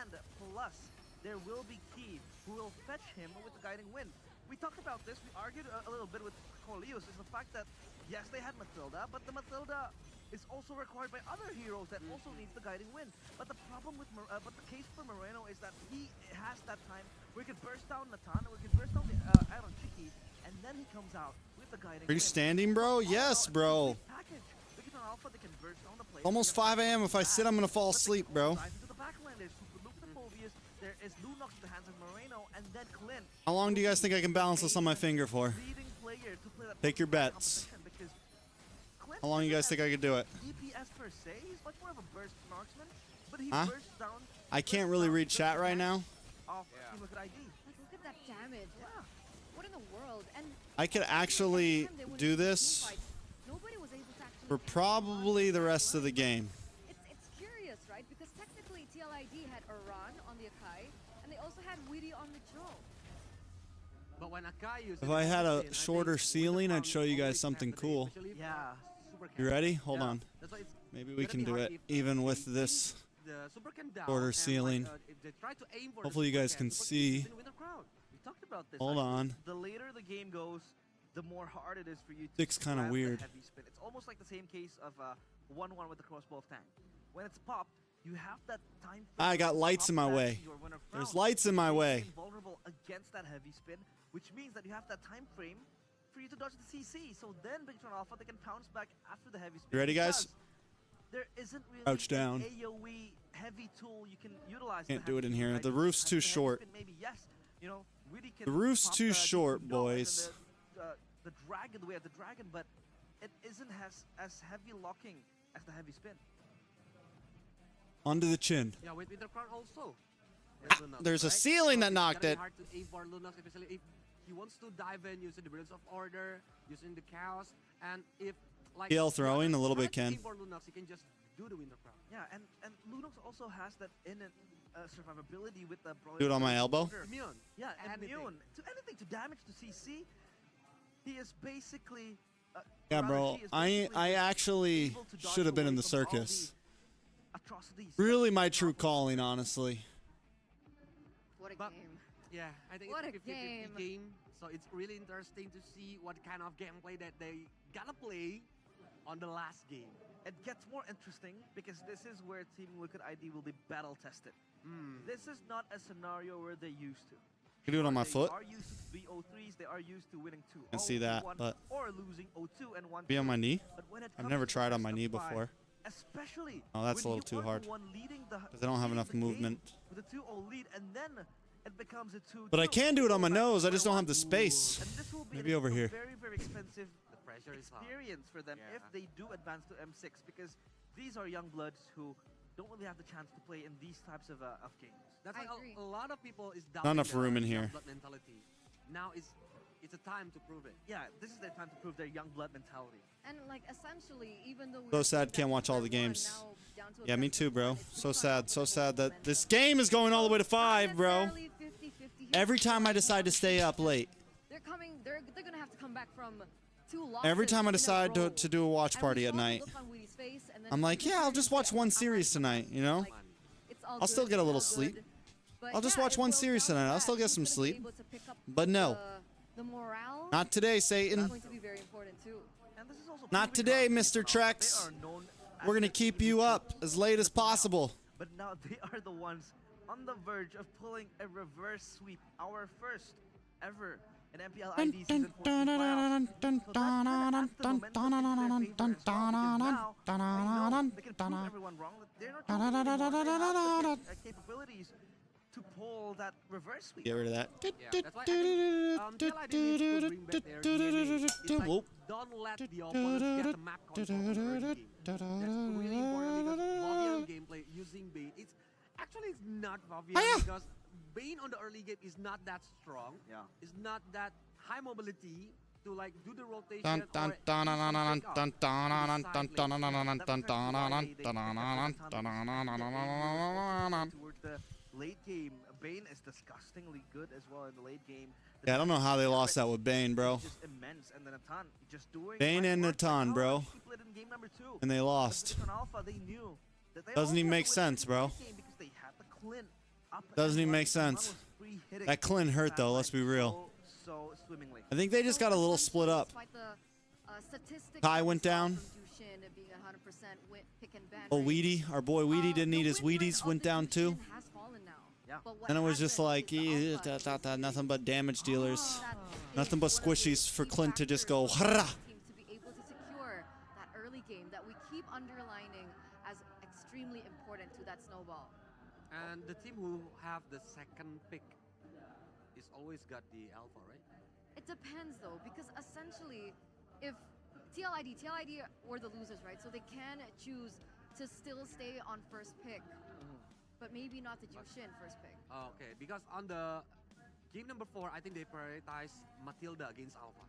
And plus, there will be Key, who will fetch him with the Guiding Wind. We talked about this, we argued a little bit with Corleus, is the fact that, yes, they had Matilda, but the Matilda is also required by other heroes that also needs the Guiding Wind. But the problem with, but the case for Moreno is that he has that time where he can burst down Natan, or he can burst down the Aaron Chiki, and then he comes out with the Guiding
Are you
Wind.
standing, bro? Yes, bro.
Package. BIGETRON Alpha, they can burst down the place.
Almost 5 a.m. If I sit, I'm gonna fall asleep, bro.
Into the backline, there's Super Luke the Phobius, there is Lunox in the hands of Moreno, and then Clint.
How long do you guys think I can balance this on my finger for?
Leading player to play that
Take your bets.
competition, because Clint
How long you guys think I could do it?
DPS per se, he's much more of a burst marksman, but he
Huh?
bursts down
I can't really read chat right now.
off Team Liquid ID.
Like, look at that damage. Yeah. What in the world? And
I could actually do this
nobody was able to actually
for probably the rest of the game.
It's curious, right? Because technically TLID had Iran on the Akai, and they also had Weedy on the Joe.
But when Akai uses
If I had a shorter ceiling, I'd show you guys something cool.
Yeah,
You ready? Hold on. Maybe we can do it even with this shorter ceiling. Hopefully you guys can see.
We talked about this.
Hold on.
The later the game goes, the more hard it is for you to
Stick's kinda
grab the
weird.
heavy spin. It's almost like the same case of 1-1 with the crossbow of tank. When it's popped, you have that time.
I got lights in my way. There's lights in my way.
Vulnerable against that heavy spin, which means that you have that time frame for you to dodge the CC. So then BIGETRON Alpha, they can pounce back after the heavy spin.
You ready, guys?
because There isn't really
Crouch down.
an AoE heavy tool you can utilize.
Can't
the
do it in
heavy
here.
spin,
The
right?
roof's
At
too
the heavy
short.
spin, maybe yes. You know, really can
The roof's
pop
too
the
short,
Kudo and
boys.
The dragon, the way of the dragon, but it isn't as heavy locking as the heavy spin.
Onto the chin.
Yeah, with Wintercrown also.
There's a ceiling that knocked it.
It's hard to A-bar Lunox, especially if he wants to dive in using the Brilliance of Order, using the Chaos, and if like
PL throwing a little bit, Ken.
A-bar Lunox, he can just do the Wintercrown.
Yeah, and Lunox also has that innate survivability with the
Do it on my elbow?
Immune. Yeah,
Anything.
immune to anything, to damage, to CC. He is basically.
Yeah, bro.
Ravaji is basically
I actually
able to dodge
should have been
away
in the
from all
circus.
the atrocities.
Really my true calling, honestly.
What a
But-
game.
Yeah, I think
What
it's
a
a 50-50
game.
game. So it's really interesting to see what kind of gameplay that they gotta play on the last game.
it gets more interesting because this is where Team Liquid ID will be battle tested. This is not a scenario where they used to.
I can do it on my foot.
They are used to 3 0-3s, they are used to winning 2
I see that, but
or losing 0-2 and 1.
be on my knee.
But when it
I've
comes
never
to
tried on my
best
knee
of 5,
before.
especially
Oh, that's a
when
little
you
too
are
hard.
the one leading the,
Because I don't have enough
the game
movement.
with a 2-0 lead, and then it becomes a 2-2.
But I can do it on my nose. I just don't have the space.
And this will be
Maybe over here.
very, very expensive
Pressure is hard.
experience for them if they do advance to M6, because these are young bloods who don't really have the chance to play in these types of games.
That's why a lot of people is
Not
doubting
enough
the
room in
young
here.
blood mentality. Now it's a time to prove it.
Yeah, this is their time to prove their young blood mentality.
And like essentially, even though
So sad, can't watch all the games. Yeah, me too, bro. So sad that this game is going all the way to 5, bro. Every time I decide to stay up late.
they're gonna have to come back from 2 losses.
Every time I
in a
decide
row.
to do a watch
And we
party at
saw the
night.
look on Wheaty's face, and then
I'm like, yeah, I'll just watch one series tonight, you know?
it's all
I'll still
good,
get a
it's
little
all
sleep.
good. But
I'll just
yeah,
watch
it
one
boils
series
down to
tonight. I'll
that.
still get
Who's
some
gonna be
sleep.
able to pick up
But no.
the morale
Not today, Satan.
is going to be very important too.
And this is also
Not today, Mr. Trex. We're going to keep you up as late as possible.
But now they are the ones on the verge of pulling a reverse sweep, our first ever in MPL ID season 14 playoffs. So that kind of adds the momentum into their favor as well, because now they know they can prove everyone wrong that they're not totally anymore. They have the capabilities to pull that reverse sweep.
Get rid of that.
Yeah, that's why I think TLID needs to bring back their DNA. It's like, don't let the opponents get the map control in the early game. That's really important because Vavian gameplay using Bane, it's not Vavian because Bane on the early game is not that strong.
Yeah.
It's not that high mobility to like do the rotation
Dun dun dun dun dun dun dun dun dun dun dun.
Towards the late game, Bane is disgustingly good as well in the late game.
Yeah, I don't know how they lost that with Bane, bro.
Just immense, and then Natan just doing
Bane and Natan, bro.
split in game number 2.
And they lost.
But Alpha, they knew that they
Doesn't even
also
make
had to win
sense,
the
bro.
game because they had the Clint up
Doesn't
and
even
running.
make sense.
Natan was free hitting
That Clint hurt, though, let's be real.
So swimmingly.
I think they just got a little split up.
Despite the statistics
Kai
that
went
we saw
down.
from Jushin being 100% pick and ban
Oh,
rate,
Weedy, our boy Weedy didn't eat his Wheaties, went down too.
has fallen now.
Yeah.
But what
And it was just
happened
like,
is the Alpha
nothing but damage dealers.
that
Nothing but squishies for Clint to just go, hurrah!
teams to be able to secure that early game that we keep underlining as extremely important to that snowball.
And the team who have the second pick is always got the alpha, right?
It depends though, because essentially, if TLID were the losers, right? So they can choose to still stay on first pick, but maybe not the Jushin first pick.
Oh, okay, because on the game number 4, I think they prioritize Matilda against Alpha.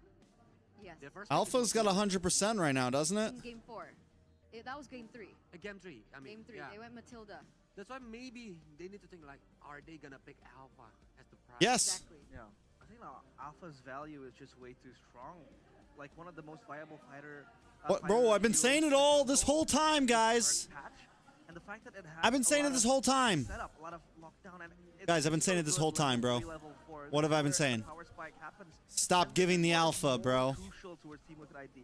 Yes.
Their first pick
Alpha's
is
got 100% right now, doesn't it?
In game 4. That was game 3.
Game 3, I mean.
Game 3,
yeah.
they went Matilda.
That's why maybe they need to think like, are they gonna pick Alpha as the prize?
Yes.
Exactly.
Yeah. I think now Alpha's value is just way too strong. Like one of the most viable fighter.
What, bro, I've been saying it all this whole time, guys.
And the fact that it has
I've been saying it this whole time.
Setup, a lot of lockdown, and it's
Guys, I've been saying
so
it this
good
whole
when
time, bro.
level 4,
What have I been
where
saying?
the power spike happens.
Stop giving the alpha, bro.
Crucial towards Team Liquid ID.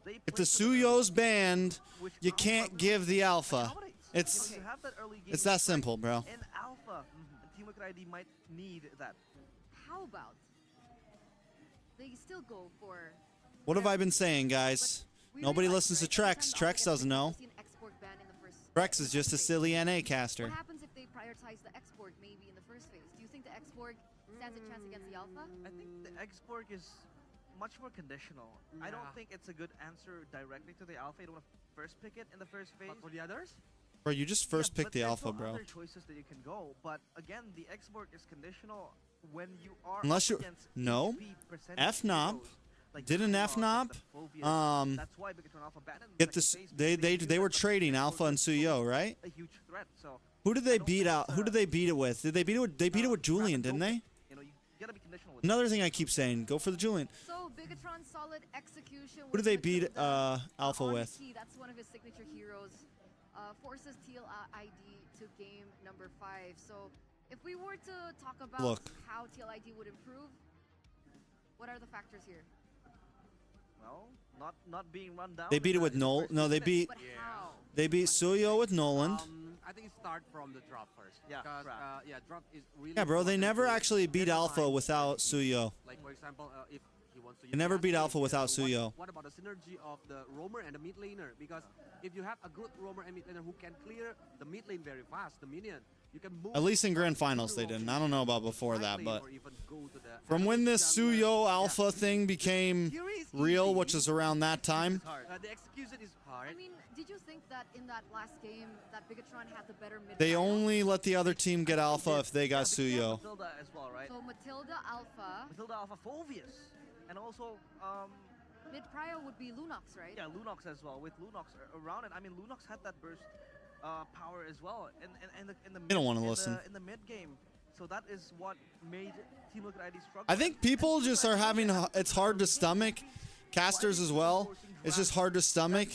They
If the
play for
Suyo's banned, you can't give the alpha.
accommodates.
It's
You have that early game
it's that
strength
simple, bro.
in alpha, and Team Liquid ID might need that.
How about they still go for
What have I been saying, guys? Nobody listens to Trex. Trex doesn't know.
an export ban in the first
Trex is just a silly NA caster.
What happens if they prioritize the export maybe in the first phase? Do you think the export stands a chance against the alpha?
I think the X-Borg is much more conditional. I don't think it's a good answer directly to the alpha. You don't want to first pick it in the first phase.
But for the others?
Bro, you just first pick
but
the
there's
alpha,
no
bro.
other choices that you can go. But again, the X-Borg is conditional when you are
Unless
up
you
against
no
HP percentage
FNOP
heroes, like
did an
the Halo,
FNOP.
the Phobias. That's why BIGETRON Alpha banned in the
Get
second
this.
phase, because
They
knew
were
that the
trading
X-Borg
Alpha and
was
Suyo, right?
a huge threat. So
Who did they beat out? Who did they beat it with? Did they beat it with? They beat it with Julian, didn't they?
you know, you gotta be conditional with
Another thing I keep saying: go for the Julian.
So BIGETRON solid execution.
Who did they beat Alpha with?
Honestly, that's one of his signature heroes. Forces TLID to game number 5. So if we were to talk about
Look.
how TLID would improve, what are the factors here?
well, not being run down.
They beat it with Nolan. No, they beat Suyo with Nolan.
I think it start from the drop first.
Yeah,
because, drop is really.
Yeah, bro, they
important
never
to
actually beat
determine,
Alpha without Suyo.
Like for example, if he wants to.
They never beat Alpha without Suyo.
What about the synergy of the roamer and the mid laner? Because if you have a good roamer and mid laner who can clear the mid lane very fast, the minion, you can move.
At least in grand finals they didn't. I don't know about before that, but
or even go to the
from when this Suyo Alpha thing became real, which is around that time,
the execution is hard.
I mean, did you think that in that last game that BIGETRON had the better mid?
they only let the other team get Alpha if they got Suyo.
Matilda as well, right?
So Matilda Alpha.
Matilda Alpha Phovius, and also
mid prior would be Lunox, right?
Yeah, Lunox as well. With Lunox around it, I mean Lunox had that burst power as well, in the
They don't wanna listen.
in the mid game. So that is what made Team Liquid ID struggle.
I think people just are having, it's hard to stomach. Casters as well. It's just hard to stomach.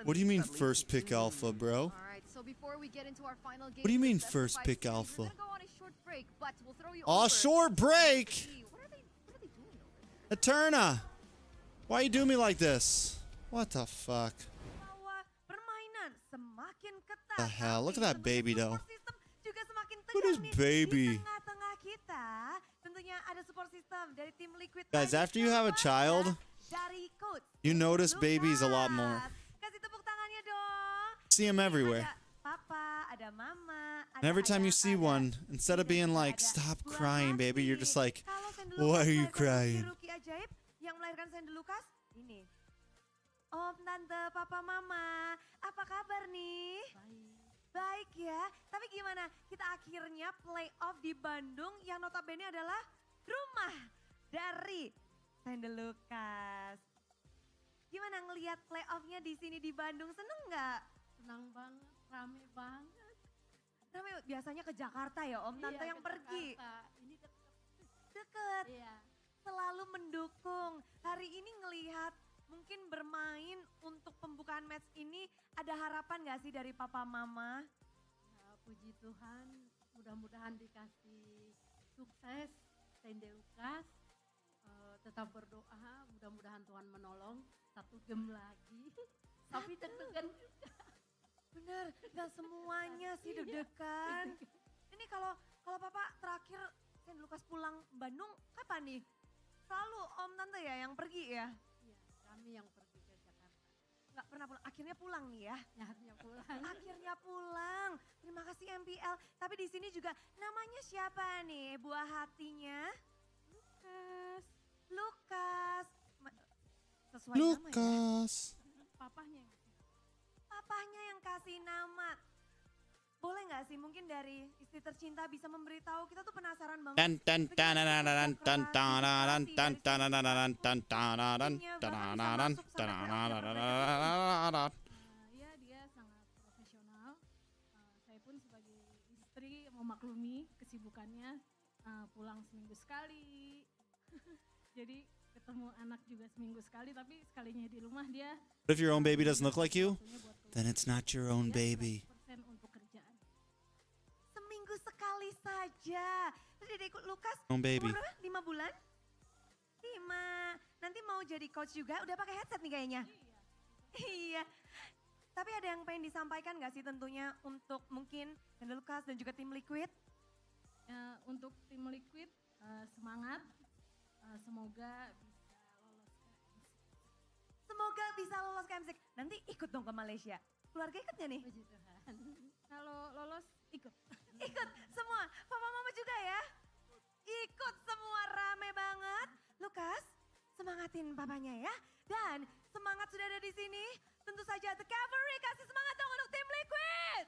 What do you mean first pick Alpha, bro?
All right, so before we get into our final game,
What do you mean first pick Alpha?
we're gonna go on a short break, but we'll throw you
Oh,
over.
short break!
What are they doing over there?
Eterna! Why you do me like this? What the fuck?
Bahwa permainan semakin ketat.
The hell? Look at that baby though.
Sistem juga semakin
Look at
tegang
this
nih.
baby.
Di tengah-tengah kita tentunya ada support system dari tim Liquid.
Guys, after you have a child,
Dari coach.
you notice babies a lot more.
Kasih tepuk tangannya dong.
See them everywhere.
Ada papa, ada mama, ada
And every time you see one, instead of being like, stop crying, baby, you're just like, why are you crying?
Rookie ajaib yang melahirkan Sandy Lucas ini. Om, tante, papa, mama, apa kabar nih? Baik ya, tapi gimana? Kita akhirnya playoff di Bandung yang notabene adalah rumah dari Sandy Lucas. Gimana ngelihat playoffnya di sini di Bandung? Seneng nggak?
Senang banget, rame banget.
Rame biasanya ke Jakarta ya Om, tante yang pergi.
Ini
Deket.
Iya.
Selalu mendukung. Hari ini ngelihat mungkin bermain untuk pembukaan match ini ada harapan gak sih dari papa mama?
Ya, puji Tuhan, mudah-mudahan dikasih sukses Sandy Lucas. Tetap berdoa, mudah-mudahan Tuhan menolong. 1 game lagi. Tapi deg-degan juga.
Bener, gak semuanya sih deg-degan. Ini kalau papa terakhir Sandy Lucas pulang Bandung kapan nih? Selalu Om Tante ya yang pergi ya?
Iya, kami yang pergi ke Jakarta.
Nggak pernah pulang, akhirnya pulang nih ya?
Akhirnya pulang.
Akhirnya pulang. Terima kasih MPL. Tapi di sini juga namanya siapa nih buah hatinya?
Lukas.
Lukas. Sesuai
Lucas.
nama ya? Papahnya yang kasih nama. Boleh nggak sih mungkin dari istri tercinta bisa memberitahu, kita tuh penasaran banget.
Ya dia sangat profesional. Saya pun sebagai istri memaklumi kesibukannya, pulang seminggu sekali. Jadi ketemu anak juga seminggu sekali, tapi sekalinya di rumah dia.
But if your own baby doesn't look like you, then it's not your own baby.
Untuk kerjaan.
Seminggu sekali saja. Terus Dedek Lukas
Own baby.
umur 5 bulan? 5. Nanti mau jadi coach juga, udah pakai headset nih kayaknya. Iya. Tapi ada yang pengen disampaikan gak sih tentunya untuk mungkin Sandy Lucas dan juga tim Liquid?
Untuk tim Liquid semangat. Semoga
bisa lolos ke MC. Nanti ikut dong ke Malaysia. Keluarga ikut gak nih?
Puji Tuhan. Kalau lolos ikut.
Ikut semua. Papa mama juga ya? Ikut semua, rame banget. Lukas, semangatin papanya ya. Dan semangat sudah ada di sini. Tentu saja The Cavalry kasih semangat dong untuk tim Liquid.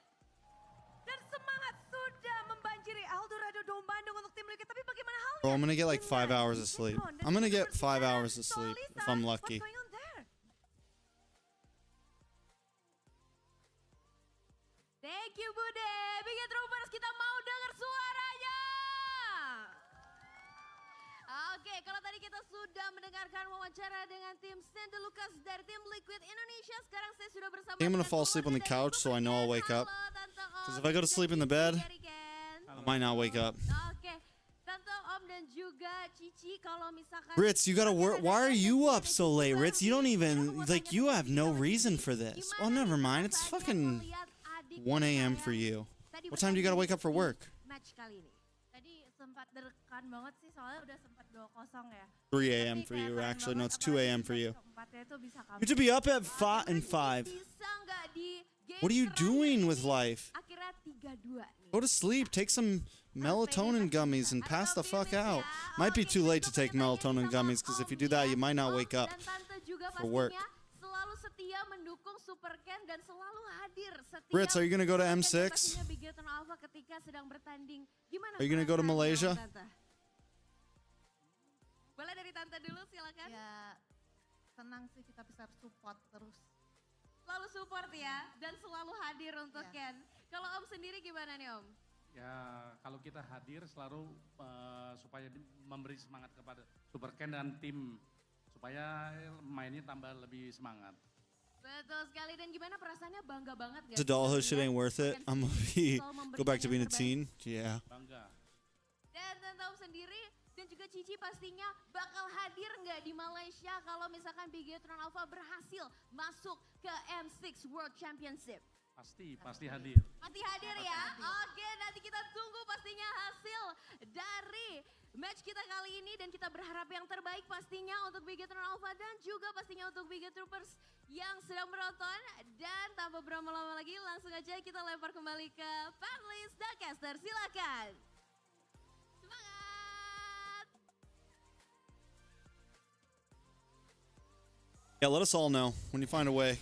Dan semangat sudah membanjiri Eldorado Dome Bandung untuk tim Liquid. Tapi bagaimana halnya?
Bro, I'm gonna get like 5 hours of sleep. I'm gonna get 5 hours of sleep if I'm lucky.
What's going on there? Thank you Bude. BIGETRONers, kita mau dengar suaranya. Oke, kalau tadi kita sudah mendengarkan wawancara dengan tim Sandy Lucas dari tim Liquid Indonesia, sekarang saya sudah bersama.
I think I'm gonna fall asleep on the couch so I know I'll wake up. Because if I go to sleep in the bed, I might not wake up.
Oke, Tante Om dan juga
juga Cici kalau misalkan
Ritz, you gotta work. Why are you up so late, Ritz? You don't even, like, you have no reason for this. Oh, never mind. It's fucking 1 a.m. for you. What time do you gotta wake up for work?
Match kali ini. Tadi sempat derekan banget sih soalnya udah sempat 2-0 ya.
3 a.m. for you, actually. No, it's 2 a.m. for you.
Keempatnya itu bisa
You have to be up at 5 and 5.
Bisa nggak di game
What are you doing with life?
akhirnya 3-2 nih.
Go to sleep. Take some melatonin gummies and pass the fuck out. Might be too late to take melatonin gummies because if you do that, you might not wake up
Dan Tante juga
for work.
pastinya selalu setia mendukung Super Ken dan selalu hadir setiap
Ritz, are you gonna go to
dan
M6?
pastinya BIGETRON Alpha ketika sedang bertanding. Gimana
Are you gonna go to
perasaannya,
Malaysia?
Tante? Boleh dari Tante dulu silakan.
Ya, senang sih kita bisa support terus.
Selalu support ya dan selalu hadir untuk
Ya.
Ken. Kalau Om sendiri gimana nih Om?
Ya, kalau kita hadir selalu supaya memberi semangat kepada Super Ken dan tim supaya mainnya tambah lebih semangat.
Betul sekali dan gimana perasaannya bangga banget gak?
It's adulthood shit ain't worth it. I'm gonna be go back to being a teen. Yeah.
Bangga.
Dan Tante Om sendiri dan juga Cici pastinya bakal hadir nggak di Malaysia kalau misalkan BIGETRON Alpha berhasil masuk ke M6 World Championship?
Pasti hadir.
Pasti hadir ya? Oke, nanti kita tunggu pastinya hasil dari match kita kali ini dan kita berharap yang terbaik pastinya untuk BIGETRON Alpha dan juga pastinya untuk BIGETROOPers yang sedang menonton. Dan tanpa berlama-lama lagi langsung aja kita lempar kembali ke panelis ShoutCaster, silakan.
Yeah, let us all know when you find a way.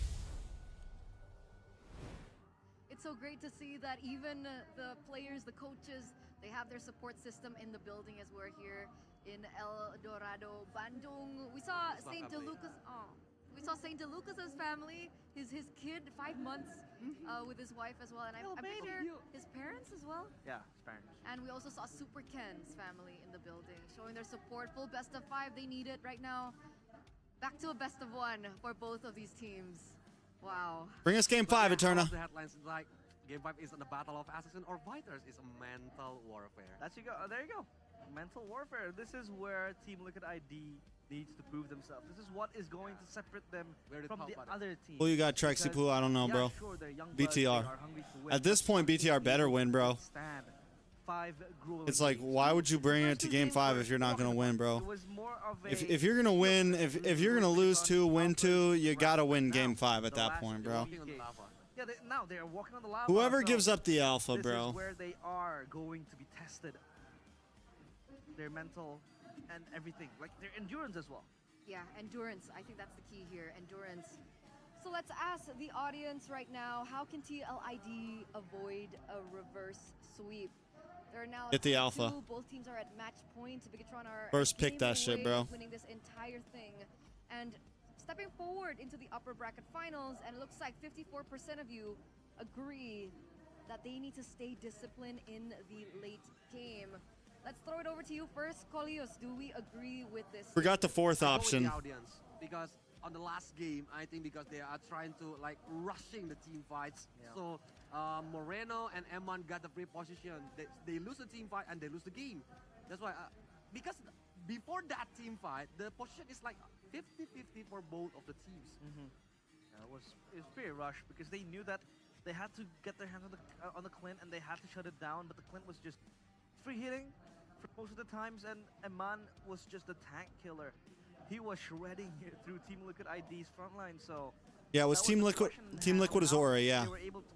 It's so great to see that even the players, the coaches, they have their support system in the building as we're here in El Dorado, Bandung. We saw Saint DeLucas. We saw Saint DeLucas's family, his kid, 5 months, with his wife as well, and I'm pretty sure his parents as well.
Yeah, his parents.
And we also saw Super Ken's family in the building, showing their support. Full best of 5, they need it right now. Back to a best of 1 for both of these teams. Wow.
Bring us game 5, Eterna.
The headlines like game 5 isn't a battle of assassins or fighters, it's a mental warfare.
There you go. Mental warfare. This is where Team Liquid ID needs to prove themselves. This is what is going to separate them from the other team.
Who you got, Trexy Poo? I don't know, bro.
Yeah, sure, they're young bloods, they
BTR.
are hungry to win,
At this point, BTR better win, bro.
stand 5 grueling
It's like,
games.
why would you bring it to game 5 if you're not gonna win, bro?
It was more of a
If you're gonna win, if you're gonna lose 2, win 2, you gotta win game 5 at that point, bro.
Yeah, now they are walking on the lava.
Whoever
so
gives up the alpha,
this
bro.
is where they are going to be tested. Their mental and everything, like their endurance as well.
Yeah, endurance. I think that's the key here, endurance. So let's ask the audience right now, how can TLID avoid a reverse sweep? There are now
Get the
2,
alpha.
both teams are at match point. BIGETRON are
First pick
game
that shit,
away
bro.
of winning this entire thing. And stepping forward into the upper bracket finals, and it looks like 54% of you agree that they need to stay disciplined in the late game. Let's throw it over to you first, Kolios. Do we agree with this?
Forgot the 4th
I go with
option.
the audience because on the last game, I think because they are trying to like rushing the team fights.
Yeah.
So Moreno and Eman got the free position. They lose the team fight and they lose the game. That's why because before that team fight, the position is like 50-50 for both of the teams.
Yeah, it was pretty rushed because they knew that they had to get their hands on the Clint and they had to shut it down. But the Clint was just free hitting for most of the times, and Eman was just a tank killer. He was shredding it through Team Liquid ID's front line. So
Yeah, it was
that
Team
the
Liquid.
question they
Team
had
Liquid
on
is
how
Aura, yeah.
They were able to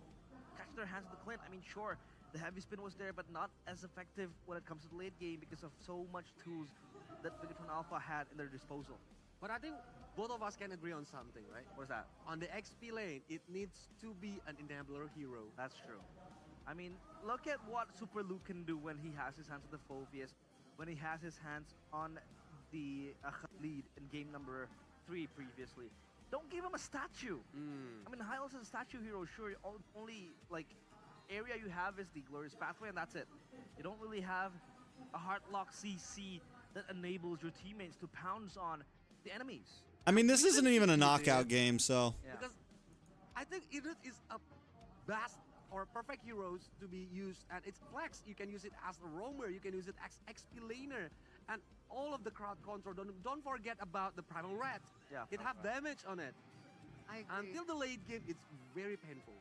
catch their hands on the Clint. I mean, sure, the heavy spin was there, but not as effective when it comes to the late game because of so much tools that BIGETRON Alpha had in their disposal.
But I think both of us can agree on something, right?
What is that?
On the XP lane, it needs to be an enabler hero.
That's true. I mean, look at what Super Luke can do when he has his hands on the Phobius, when he has his hands on the Tlid in game number 3 previously. Don't give him a statue. I mean, Hylos is a statue hero, sure. Only like area you have is the Glorious Pathway, and that's it. You don't really have a Heartlock CC that enables your teammates to pounce on the enemies.
I mean, this isn't even a knockout game, so.
Yeah.
Because I think it is a best or perfect heroes to be used, and it's flex. You can use it as a roamer, you can use it as XP laner, And all of the crowd control. Don't forget about the Primal Rat.
Yeah.
It have damage on it.
I agree.
Until the late game, it's very painful.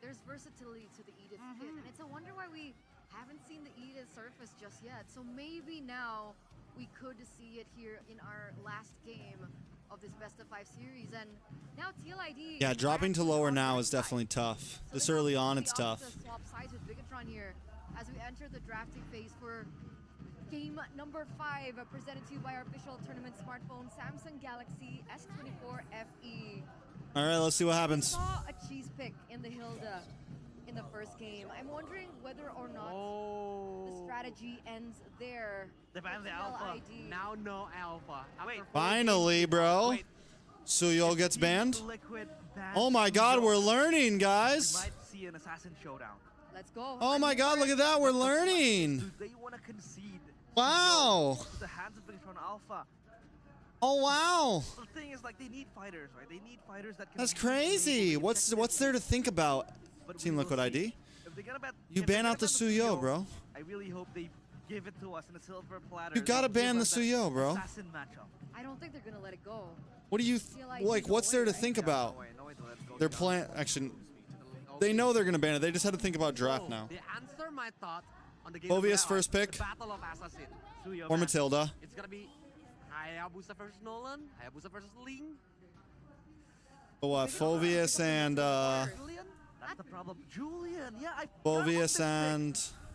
There's versatility to the Edith kit, and it's a wonder why we haven't seen the Edith surface just yet. So maybe now we could see it here in our last game of this best of 5 series. And now TLID.
Yeah, dropping to lower now is definitely tough. This early on, it's tough.
Swap sides with BIGETRON here as we enter the drafting phase for game number 5, presented to you by our official tournament smartphone, Samsung Galaxy S24 FE.
All right, let's see what happens.
We saw a cheese pick in the Hilda in the first game. I'm wondering whether or not the strategy ends there.
They banned the alpha.
Now no alpha.
Wait.
Finally, bro. Suyo gets banned. Oh my God, we're learning, guys.
We might see an assassin showdown.
Let's go.
Oh my God, look at that, we're learning.
Do they want to concede?
Wow.
The hands of BIGETRON Alpha.
Oh wow.
The thing is, like, they need fighters, right? They need fighters that can.
That's crazy. What's there to think about? Team Liquid ID. You ban out the Suyo, bro.
I really hope they give it to us in a silver platter.
You gotta ban the Suyo, bro.
Assassin matchup.
I don't think they're gonna let it go.
What do you like? What's there to think about? They're playing. Actually, they know they're gonna ban it. They just had to think about draft now.
They answer my thought on the game.
Phoveus first pick.
The Battle of Assassin.
Or Matilda.
It's gonna be Hayabusa versus Nolan, Hayabusa versus Ling.
Oh, what? Phoveus and
That's the problem. Julian, yeah.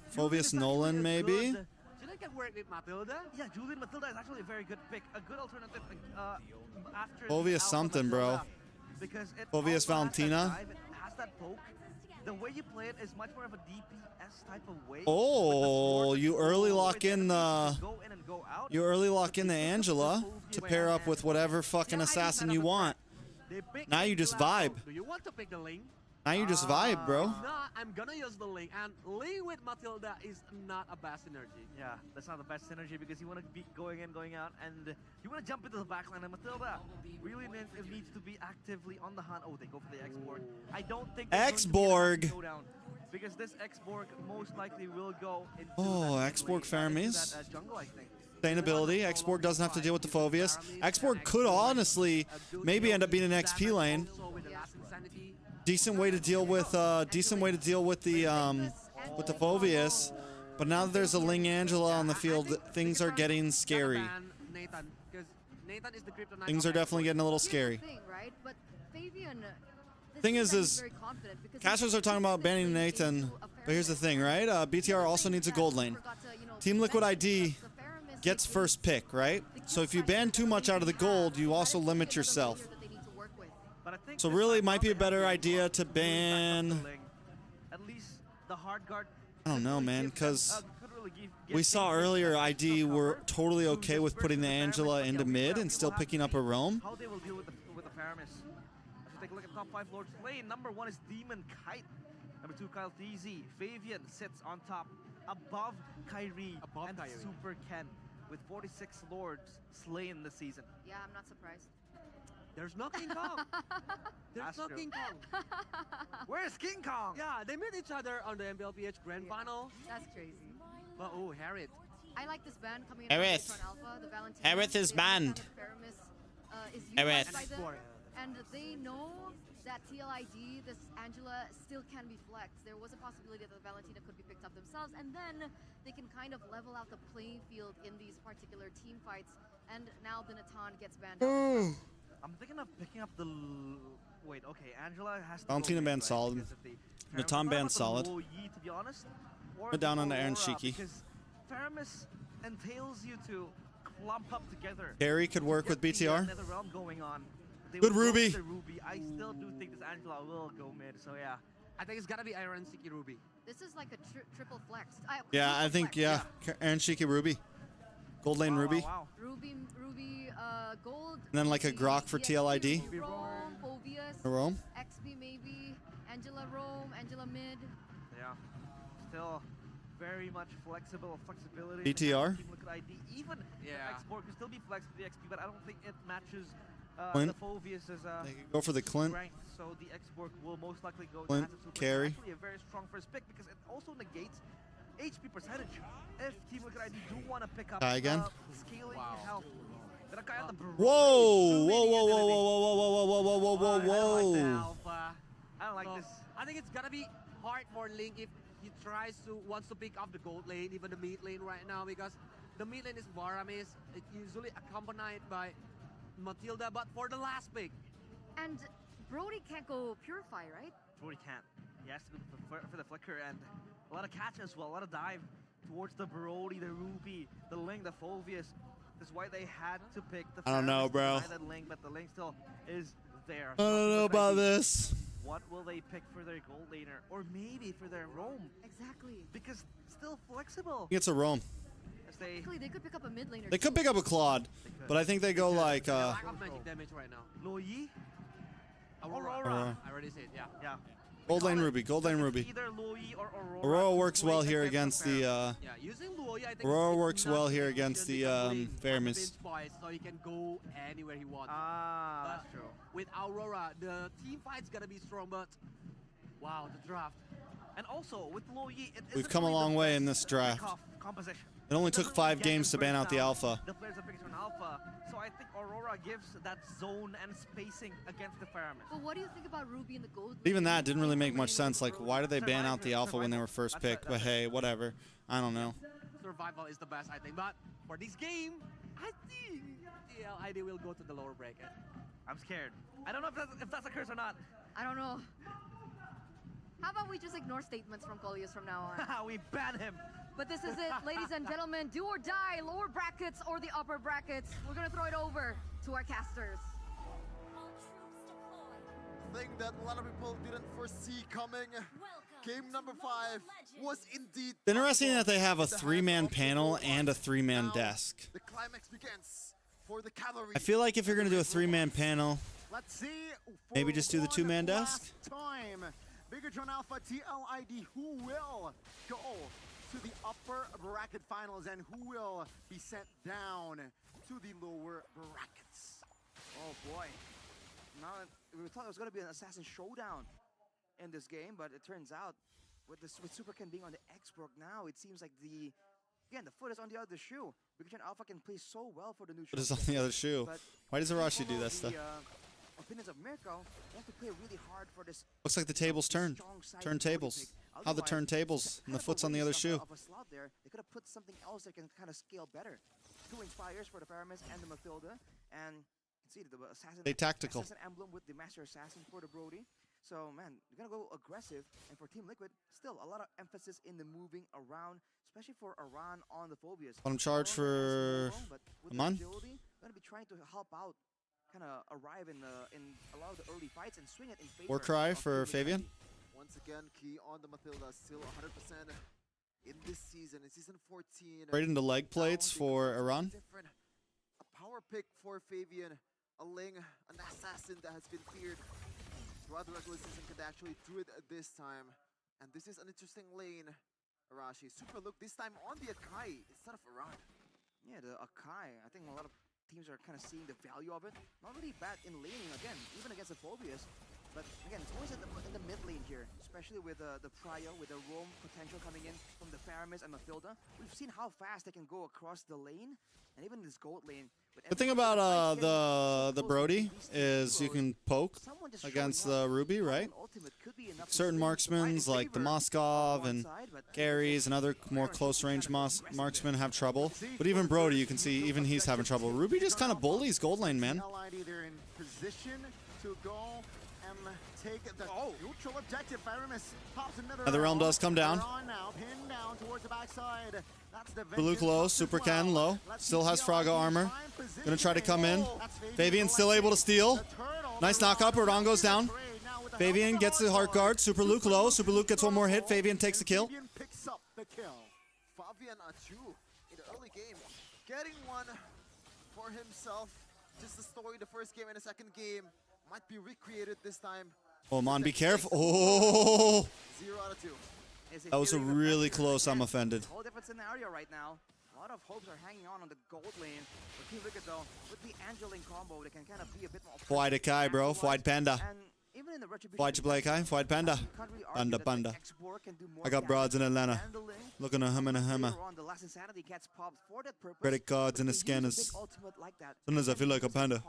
Phoveus Nolan maybe.
Julian can work with Matilda.
Yeah, Julian Matilda is actually a very good pick. A good alternative after.
Phoveus something, bro.
Because it
Phoveus
also
Valentina.
Has that drive, it has that poke. The way you play it is much more of a DPS type of way.
Oh, you early lock in the. You early lock in the Angela to pair up with whatever fucking assassin you want. Now you just vibe.
Do you want to pick the Ling?
Now you just vibe, bro.
No, I'm gonna use the Ling, and Ling with Matilda is not a bad synergy.
Yeah, that's not the best synergy because you want to be going in, going out, and you want to jump into the backline. And Matilda really needs to be actively on the hunt. Oh, they go for the X-Borg. I don't think
X-Borg.
Because this X-Borg most likely will go into
X-Borg Faramis.
that jungle, I think.
Sustainability. X-Borg doesn't have to deal with the Phoveus. X-Borg could honestly maybe end up being an XP lane. Decent way to deal with the Phoveus. But now that there's a Ling Angela on the field, things are getting scary. Things are definitely getting a little scary. Thing is casters are talking about banning Nathan, but here's the thing, right? BTR also needs a gold lane. Team Liquid ID gets first pick, right? So if you ban too much out of the gold, you also limit yourself. So really, it might be a better idea to ban.
At least the hard guard.
I don't know, man, because we saw earlier ID were totally okay with putting the Angela into mid and still picking up a roam.
How they will deal with the Faramis. Let's take a look at top 5 Lords lane. Number 1 is Demon Kite. Number 2, Kyle TZ. Fabian sits on top, above Kyrie and Super Ken, with 46 Lords slain this season.
Yeah, I'm not surprised.
There's no King Kong. There's no King Kong.
Where's King Kong?
Yeah, they met each other on the MPLPH Grand Final.
That's crazy.
But oh, Harriet.
I like this band coming in
Harith.
from Alpha, the Valentina.
Harith is banned.
Is
Harith.
by them, and they know that TLID, this Angela, still can be flexed. There was a possibility that the Valentina could be picked up themselves, and then they can kind of level out the playing field in these particular team fights. And now the Natan gets banned.
I'm thinking of picking up the. Wait, okay, Angela has to.
Valentina banned solid. Natan banned solid.
To be honest,
Put down on the Aaron Shiki.
Because Faramis entails you to clump up together.
Carry could work with BTR.
Another realm going on.
Good Ruby.
I still do think this Angela will go mid. So yeah,
I think it's gotta be Aaron Shiki Ruby.
This is like a triple flex.
Yeah, I think Aaron Shiki Ruby. Gold lane Ruby.
Ruby, gold.
And then like a Grok for TLID.
Rome, Phoveus,
Rome.
XP maybe, Angela Rome, Angela mid.
Yeah, still very much flexibility.
BTR.
Team Liquid ID. Even X-Borg can still be flexed with the XP, but I don't think it matches
Clint.
the Phoveus's
They could go for the Clint.
strength. So the X-Borg will most likely go
Clint,
to
carry.
Actually a very strong first pick because it also negates HP percentage. If Team Liquid ID do want to pick up
again.
Scaling health.
Whoa! Whoa! Whoa! Whoa! Whoa! Whoa! Whoa! Whoa! Whoa! Whoa! Whoa! Whoa!
I don't like
So,
this.
I think it's gonna be hard for Link if he wants to pick up the gold lane, even the mid lane right now, because the mid lane is Varamis. It's usually accompanied by Matilda, but for the last pick.
And Brody can't go Purify, right?
Brody can't. He has to go for the flicker, and a lot of catch as well, a lot of dive towards the Brody, the Ruby, the Link, the Phoveus. That's why they had to pick the
I don't know, bro.
that Link, but the Link still is there.
I don't know about this.
What will they pick for their gold laner? Or maybe for their roam?
Exactly.
Because still flexible.
It's a roam.
Technically, they could pick up a mid laner.
They could pick up a Claude, but I think they go like.
Lack of magic damage right now.
Loyi?
Aurora.
I already said, yeah.
Yeah.
Gold lane Ruby. Gold lane Ruby.
Either Loyi or Aurora.
Aurora works well here against the.
Yeah, using Luoyi, I think
Aurora
it's
works
enough
well here against the Faramis.
So he can go anywhere he wants.
Ah, that's true.
With Aurora, the team fight's gonna be strong, but wow, the draft.
And also with Loyi,
We've come a long way in this draft.
Composition.
It only took 5 games to ban out the alpha.
The players are picking on alpha, so I think Aurora gives that zone and spacing against the Faramis.
But what do you think about Ruby in the gold?
Even that didn't really make much sense. Like, why did they ban out the alpha when they were first picked? But hey, whatever. I don't know.
Survival is the best, I think. But for this game, I think TL will go to the lower bracket.
I'm scared. I don't know if that's a curse or not.
I don't know. How about we just ignore statements from Coleus from now on?
We ban him.
But this is it, ladies and gentlemen. Do or die, lower brackets or the upper brackets. We're gonna throw it over to our casters.
Thing that a lot of people didn't foresee coming. Game number 5 was indeed.
It's interesting that they have a 3-man panel and a 3-man desk.
The climax begins for the cavalry.
I feel like if you're gonna do a 3-man panel,
Let's see.
maybe just do the 2-man desk.
Time. BIGETRON Alpha TLID, who will go to the upper bracket finals and who will be sent down to the lower brackets?
Oh boy. Now we thought it was going to be an assassin showdown in this game, but it turns out with Superken being on the X-Brook now, it seems like the foot is on the other shoe. BIGETRON Alpha can play so well for the neutral.
What is on the other shoe? Why does Arashi do that stuff?
Opinions of Mirko, they have to play really hard for this.
Looks like the tables turned. Turntables. How the turntables and the foot's on the other shoe.
Of a slot there. They could have put something else that can kind of scale better. 2 Inspires for the Faramis and the Matilda, and you can see the assassin.
They tactical.
Assassin emblem with the Master Assassin for the Brody. So man, they're gonna go aggressive, and for Team Liquid, still a lot of emphasis in the moving around, especially for Aran on the Phobias.
Let him charge for Aman.
Gonna be trying to help out, kind of arrive in a lot of the early fights and swing it in favor.
Warcry for Fabian.
Once again, key on the Matilda, still 100% in this season, in season 14.
Right into leg plates for Iran.
A power pick for Fabian, a Ling, an assassin that has been feared throughout the regular season, could actually do it this time. And this is an interesting lane. Arashi, super look this time on the Akai instead of Iran.
Yeah, the Akai, I think a lot of teams are kind of seeing the value of it. Not really bad in laning again, even against the Phobias. But again, it's always in the mid lane here, especially with the Prio, with the roam potential coming in from the Faramis and Matilda. We've seen how fast they can go across the lane, and even this gold lane.
The thing about the Brody is you can poke against the Ruby, right? Certain marksmen like the Moskov and Gary's and other more close range marksmen have trouble. But even Brody, you can see even he's having trouble. Ruby just kind of bullies gold lane, man.
They're in position to go and take the neutral objective. Faramis pops another.
The realm does come down.
Now, pinned down towards the backside. That's the
Baluk low, Super Ken low. Still has Fraga armor. Gonna try to come in. Fabian still able to steal. Nice knock up. Rodon goes down. Fabian gets the heart guard. Super Luke low. Super Luke gets one more hit. Fabian takes the kill.
Picks up the kill.
Fabian Achu in the early game, getting one for himself. Just the story, the first game and the second game might be recreated this time.
Oh, Mon, be careful. Oh!
0 out of 2.
That was really close. I'm offended.
Whole different scenario right now. A lot of hopes are hanging on the gold lane. For Team Liquid though, with the Angeline combo, they can kind of be a bit more.
Fwide Akai, bro. Fwide Panda.
And even in the retribution,
Fight to play, Kai. Fight Panda. Panda, Panda. I got broads in Atlanta. Looking at him and a hammer. Credit cards and the scanners. Sometimes I feel like a panda.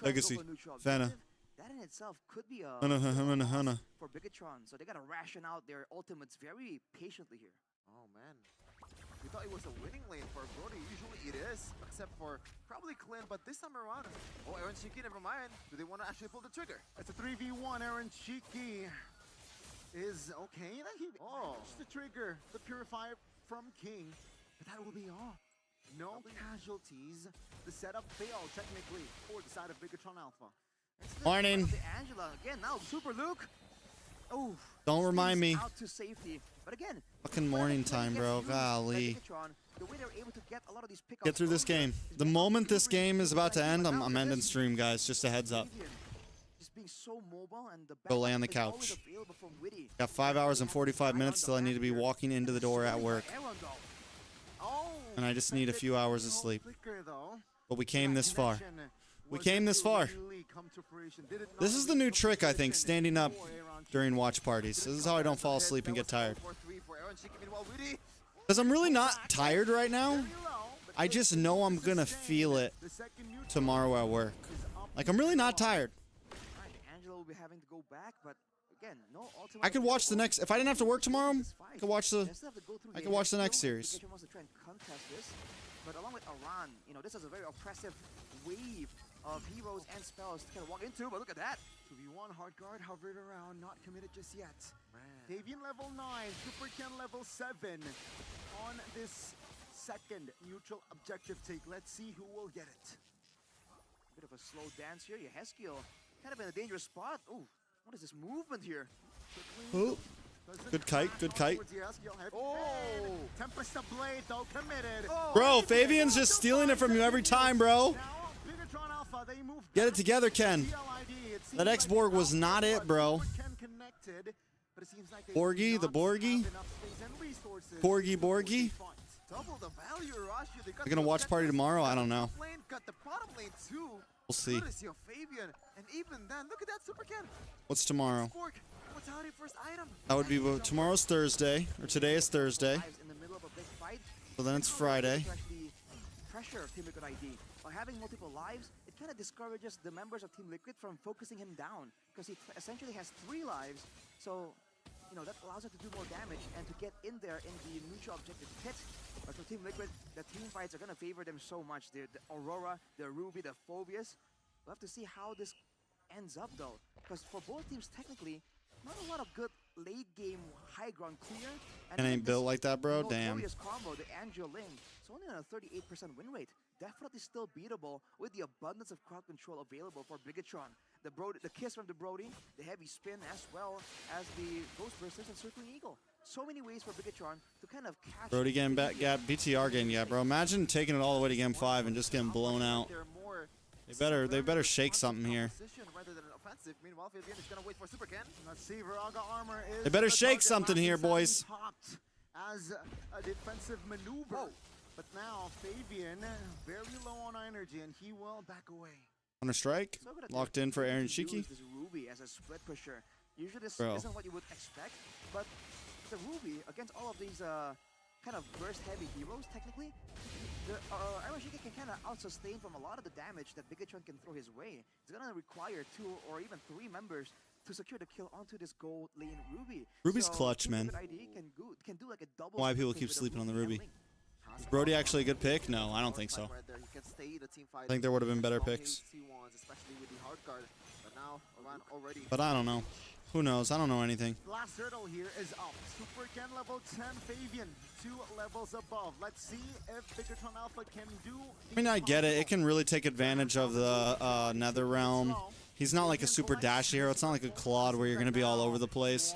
Legacy. Fana.
That in itself could be a for BIGETRON, so they gotta ration out their ultimates very patiently here.
Oh man, we thought it was a winning lane for Brody. Usually it is, except for probably Clint, but this time around, oh, Aaron Shiki, never mind. Do they want to actually pull the trigger?
It's a 3v1. Aaron Shiki is okay. Just the trigger, the purifier from King, but that will be all. No casualties. The setup failed technically for the side of BIGETRON Alpha.
Morning.
Angela again now, Super Luke. Oh,
Don't remind me.
out to safety. But again,
Fucking morning time, bro. Golly.
the way they're able to get a lot of these pickups
Get through this game. The moment this game is about to end, I'm ending stream, guys. Just a heads up.
Just being so mobile and the
Go lay on the couch. Got 5 hours and 45 minutes till I need to be walking into the door at work. And I just need a few hours of sleep. But we came this far. We came this far. This is the new trick, I think, standing up during watch parties. This is how I don't fall asleep and get tired. Because I'm really not tired right now. I just know I'm going to feel it tomorrow at work. Like, I'm really not tired.
Angela will be having to go back, but again, no ultimate.
I could watch the next... If I didn't have to work tomorrow, I could watch the next series.
BIGETRON wants to try and contest this, but along with Iran, you know, this is a very oppressive wave of heroes and spells to kind of walk into, but look at that.
2v1 hard guard hovered around, not committed just yet. Davian level 9, Super Ken level 7 on this second neutral objective take. Let's see who will get it.
Bit of a slow dance here. Yeheskiel kind of in a dangerous spot. Ooh, what is this movement here?
Ooh. Good kite, good kite.
Oh, Tempest Blade though committed.
Bro, Fabian's just stealing it from you every time, bro. Get it together, Ken. That X-Borg was not it, bro. Borgie, the Borgie. Borgie, Borgie. We're gonna watch party tomorrow? I don't know. We'll see. What's tomorrow? That would be tomorrow's Thursday, or today is Thursday. So then it's Friday.
Pressure Team Liquid ID. By having multiple lives, it kind of discourages the members of Team Liquid from focusing him down, because he essentially has 3 lives. So, you know, that allows him to do more damage and to get in there in the neutral objective pit. But for Team Liquid, the team fights are going to favor them so much. The Aurora, the Ruby, the Phobius. We'll have to see how this ends up, though. Because for both teams, technically, not a lot of good late game high ground clear.
And ain't built like that, bro. Damn.
Combo, the Angel Ling. It's only on a 38% win rate. Definitely still beatable with the abundance of crowd control available for BIGETRON. The kiss from the Brody, the heavy spin, as well as the Ghost Bursters and Circling Eagle. So many ways for BIGETRON to kind of catch.
Brody getting back, yeah, BTR getting, yeah, bro. Imagine taking it all the way to game 5 and just getting blown out. They better shake something here. They better shake something here, boys.
As a defensive maneuver. But now Fabian very low on energy and he will back away.
Counter-Strike, locked in for Aaron Shiki.
This Ruby as a split pusher. Usually this isn't what you would expect, but the Ruby against all of these kind of burst-heavy heroes, technically, the Aaron Shiki can kind of out-sustain from a lot of the damage that BIGETRON can throw his way. It's gonna require 2 or even 3 members to secure the kill onto this gold lane Ruby.
Ruby's clutch, man.
Can do like a double.
Why people keep sleeping on the Ruby? Is Brody actually a good pick? No, I don't think so. I think there would have been better picks. But I don't know. Who knows? I don't know anything.
Last hurdle here is up. Super Ken level 10, Fabian 2 levels above. Let's see if BIGETRON Alpha can do.
I mean, I get it. It can really take advantage of the Nether Realm. He's not like a super dash hero. It's not like a Claude where you're going to be all over the place.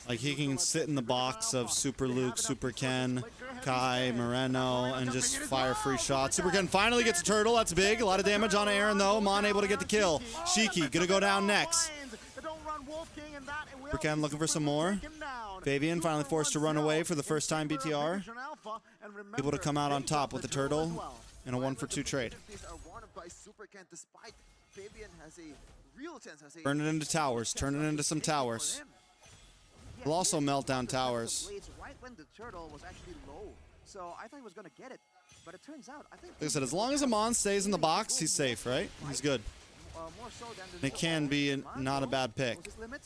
Like, he can sit in the box of Super Luke, Super Ken, Kai, Moreno, and just fire free shots. Super Ken finally gets a turtle. That's big. A lot of damage on Aaron, though. Mon able to get the kill. Shiki going to go down next. Super Ken looking for some more. Fabian finally forced to run away for the first time BTR. Able to come out on top with the turtle in a 1-for-2 trade.
Fabian has a
real chance as
Turn it into towers. Turn it into some towers. We'll also melt down towers.
Blades right when the turtle was actually low. So I thought he was going to get it. But it turns out, I think...
Like I said, as long as Amon stays in the box, he's safe, right? He's good.
More so than
And it can be not a bad pick.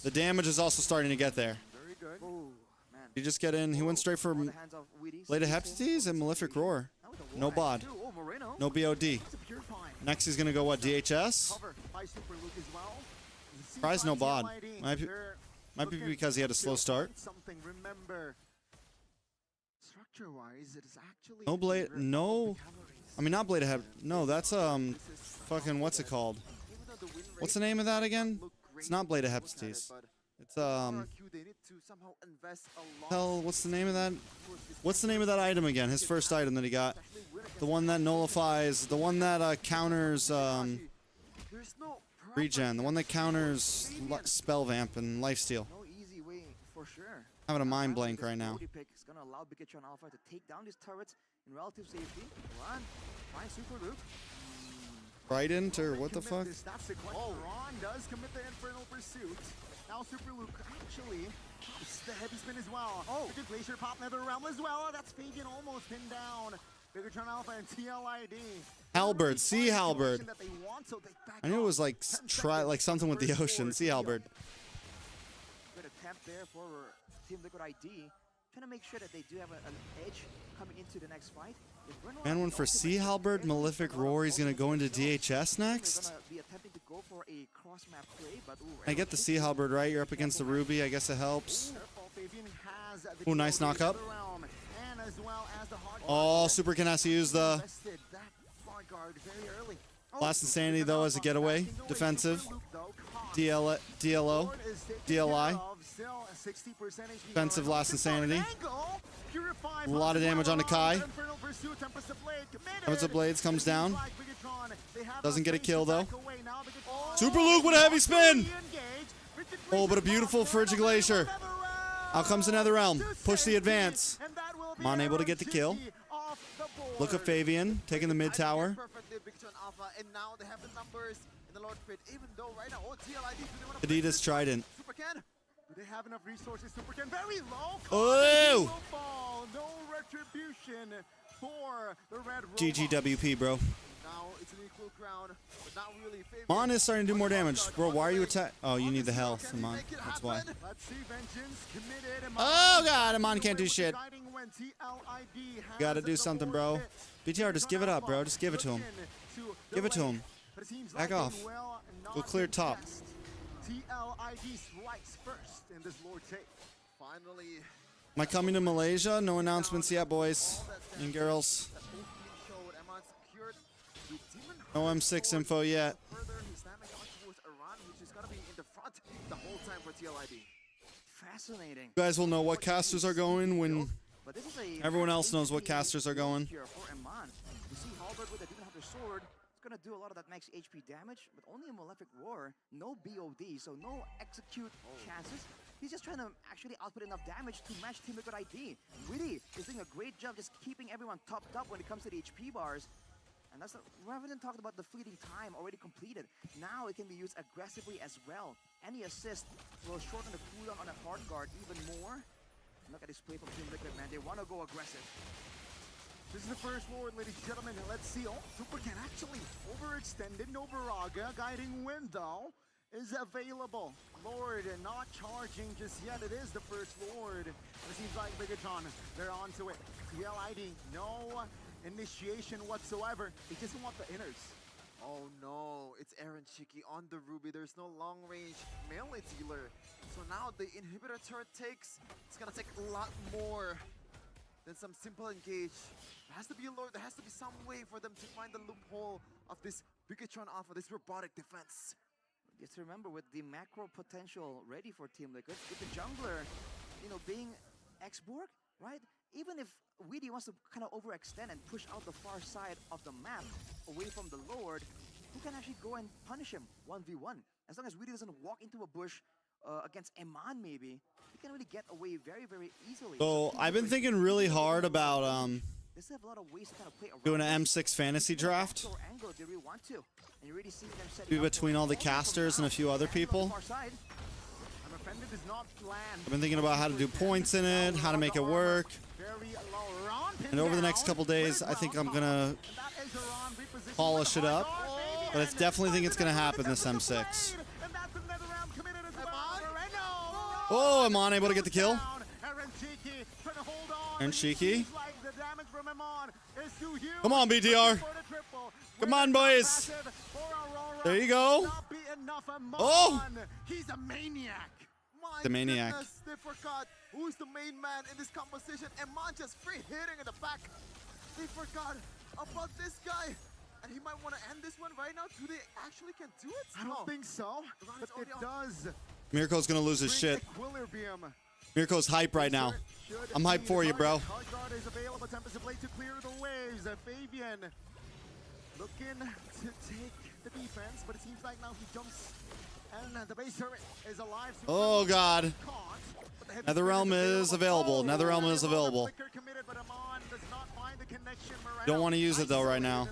The damage is also starting to get there.
Very good. Oh, man.
He just get in. He went straight for Blade of Heptates and Malefic Roar. No bod. No BOD. Next he's going to go, what, DHS? Surprised no bod. Might be because he had a slow start.
Something, remember, structure-wise, it is actually
No Blade, no. I mean, not Blade of Heptates. No, that's, fucking, what's it called? What's the name of that again? It's not Blade of Heptates. It's, hell, what's the name of that? What's the name of that item again? His first item that he got. The one that nullifies, the one that, counters, regen. The one that counters Spell Vamp and Lifesteal.
No easy way, for sure.
Having a mind blank right now.
It's going to allow BIGETRON Alpha to take down these turrets in relative safety. Run, find Super Loop.
Trident or what the fuck?
Oh, Ron does commit the Infernal Pursuit. Now Super Luke actually pops the heavy spin as well. Oh, the Glacier pop Nether Realm as well. That's Fabian almost pinned down. BIGETRON Alpha and TLID.
Halberd, Sea Halberd. I knew it was like like something with the ocean. Sea Halberd.
Good attempt there for Team Liquid ID. Trying to make sure that they do have an edge coming into the next fight.
Man went for Sea Halberd, Malefic Roar. He's gonna go into DHS next. I get the Sea Halberd right. You're up against the Ruby. I guess it helps. Oh, nice knock up. Oh, Super can has to use the Blast Insanity though as a getaway. Defensive. DLO. DLI. Defensive Last Insanity. A lot of damage on the Kai. Tempest Blades comes down. Doesn't get a kill though. Super Luke with a heavy spin. Oh, but a beautiful Frigid Glacier. Out comes another realm. Push the advance. Mon able to get the kill. Look at Fabian taking the mid tower. Adidas Trident.
Do they have enough resources? Supercan very low.
Oh!
No retribution for the red robot.
GGWP, bro.
Now it's an equal ground, but not really.
Mon is starting to do more damage. Bro, why are you attacking? Oh, you need the health, Amon. That's why.
Let's see, Vengeance committed.
Oh, God, Amon can't do shit. Gotta do something, bro. BTR, just give it up, bro. Just give it to him. Give it to him. Back off. Go clear top.
TLID strikes first in this Lord take.
Finally.
Am I coming to Malaysia? No announcements yet, boys and girls. No M6 info yet.
Fascinating.
You guys will know what casters are going when everyone else knows what casters are going.
You see Halberd with a Demon Hunter sword. It's gonna do a lot of that max HP damage, but only a Malefic Roar, no BOD, so no execute chances. He's just trying to actually output enough damage to match Team Liquid ID. Witty is doing a great job just keeping everyone topped up when it comes to the HP bars. And that's we haven't talked about the fleeting time already completed. Now it can be used aggressively as well. Any assist will shorten the cooldown on a hard guard even more. Look at this play from Team Liquid, man. They want to go aggressive.
This is the first Lord, ladies and gentlemen. Let's see. Oh, Supercan actually overextended. Nobaraga guiding wind though is available. Lord not charging just yet. It is the first Lord. It seems like BIGETRON, they're onto it. TLID, no initiation whatsoever. They just want the inners.
Oh no, it's Aaron Chiki on the Ruby. There's no long range melee dealer. So now the inhibitor turret takes, it's gonna take a lot more than some simple engage. There has to be a Lord, there has to be some way for them to find the loophole of this BIGETRON Alpha, this robotic defense. Just remember, with the macro potential ready for Team Liquid, with the jungler, you know, being X-Borg, right? Even if Weedy wants to kind of overextend and push out the far side of the map away from the Lord, who can actually go and punish him 1v1? As long as Weedy doesn't walk into a bush against Eman maybe, he can really get away very, very easily.
So I've been thinking really hard about
they still have a lot of ways to kind of play around.
Doing an M6 fantasy draft.
Angle if they really want to. And you already see them setting
Be
up
between all the casters and a few other people. I've been thinking about how to do points in it, how to make it work. And over the next couple days, I think I'm gonna polish it up. But I definitely think it's gonna happen this M6. Oh, I'm unable to get the kill. And Shiki. Come on, BTR. Come on, boys. There you go. Oh!
He's a maniac.
The maniac.
Goodness, they forgot who's the main man in this composition. And Man just free hitting in the back. They forgot about this guy. And he might want to end this one right now. Do they actually can do it?
I don't think so, but it does.
Mirko's gonna lose his shit. Mirko's hype right now. I'm hyped for you, bro.
Guard is available. Tempest to play to clear the waves. Fabian looking to take the defense, but it seems like now he jumps. And the base turret is alive.
Oh, God. Netherrealm is available. Netherrealm is available. Don't want to use it, though, right now.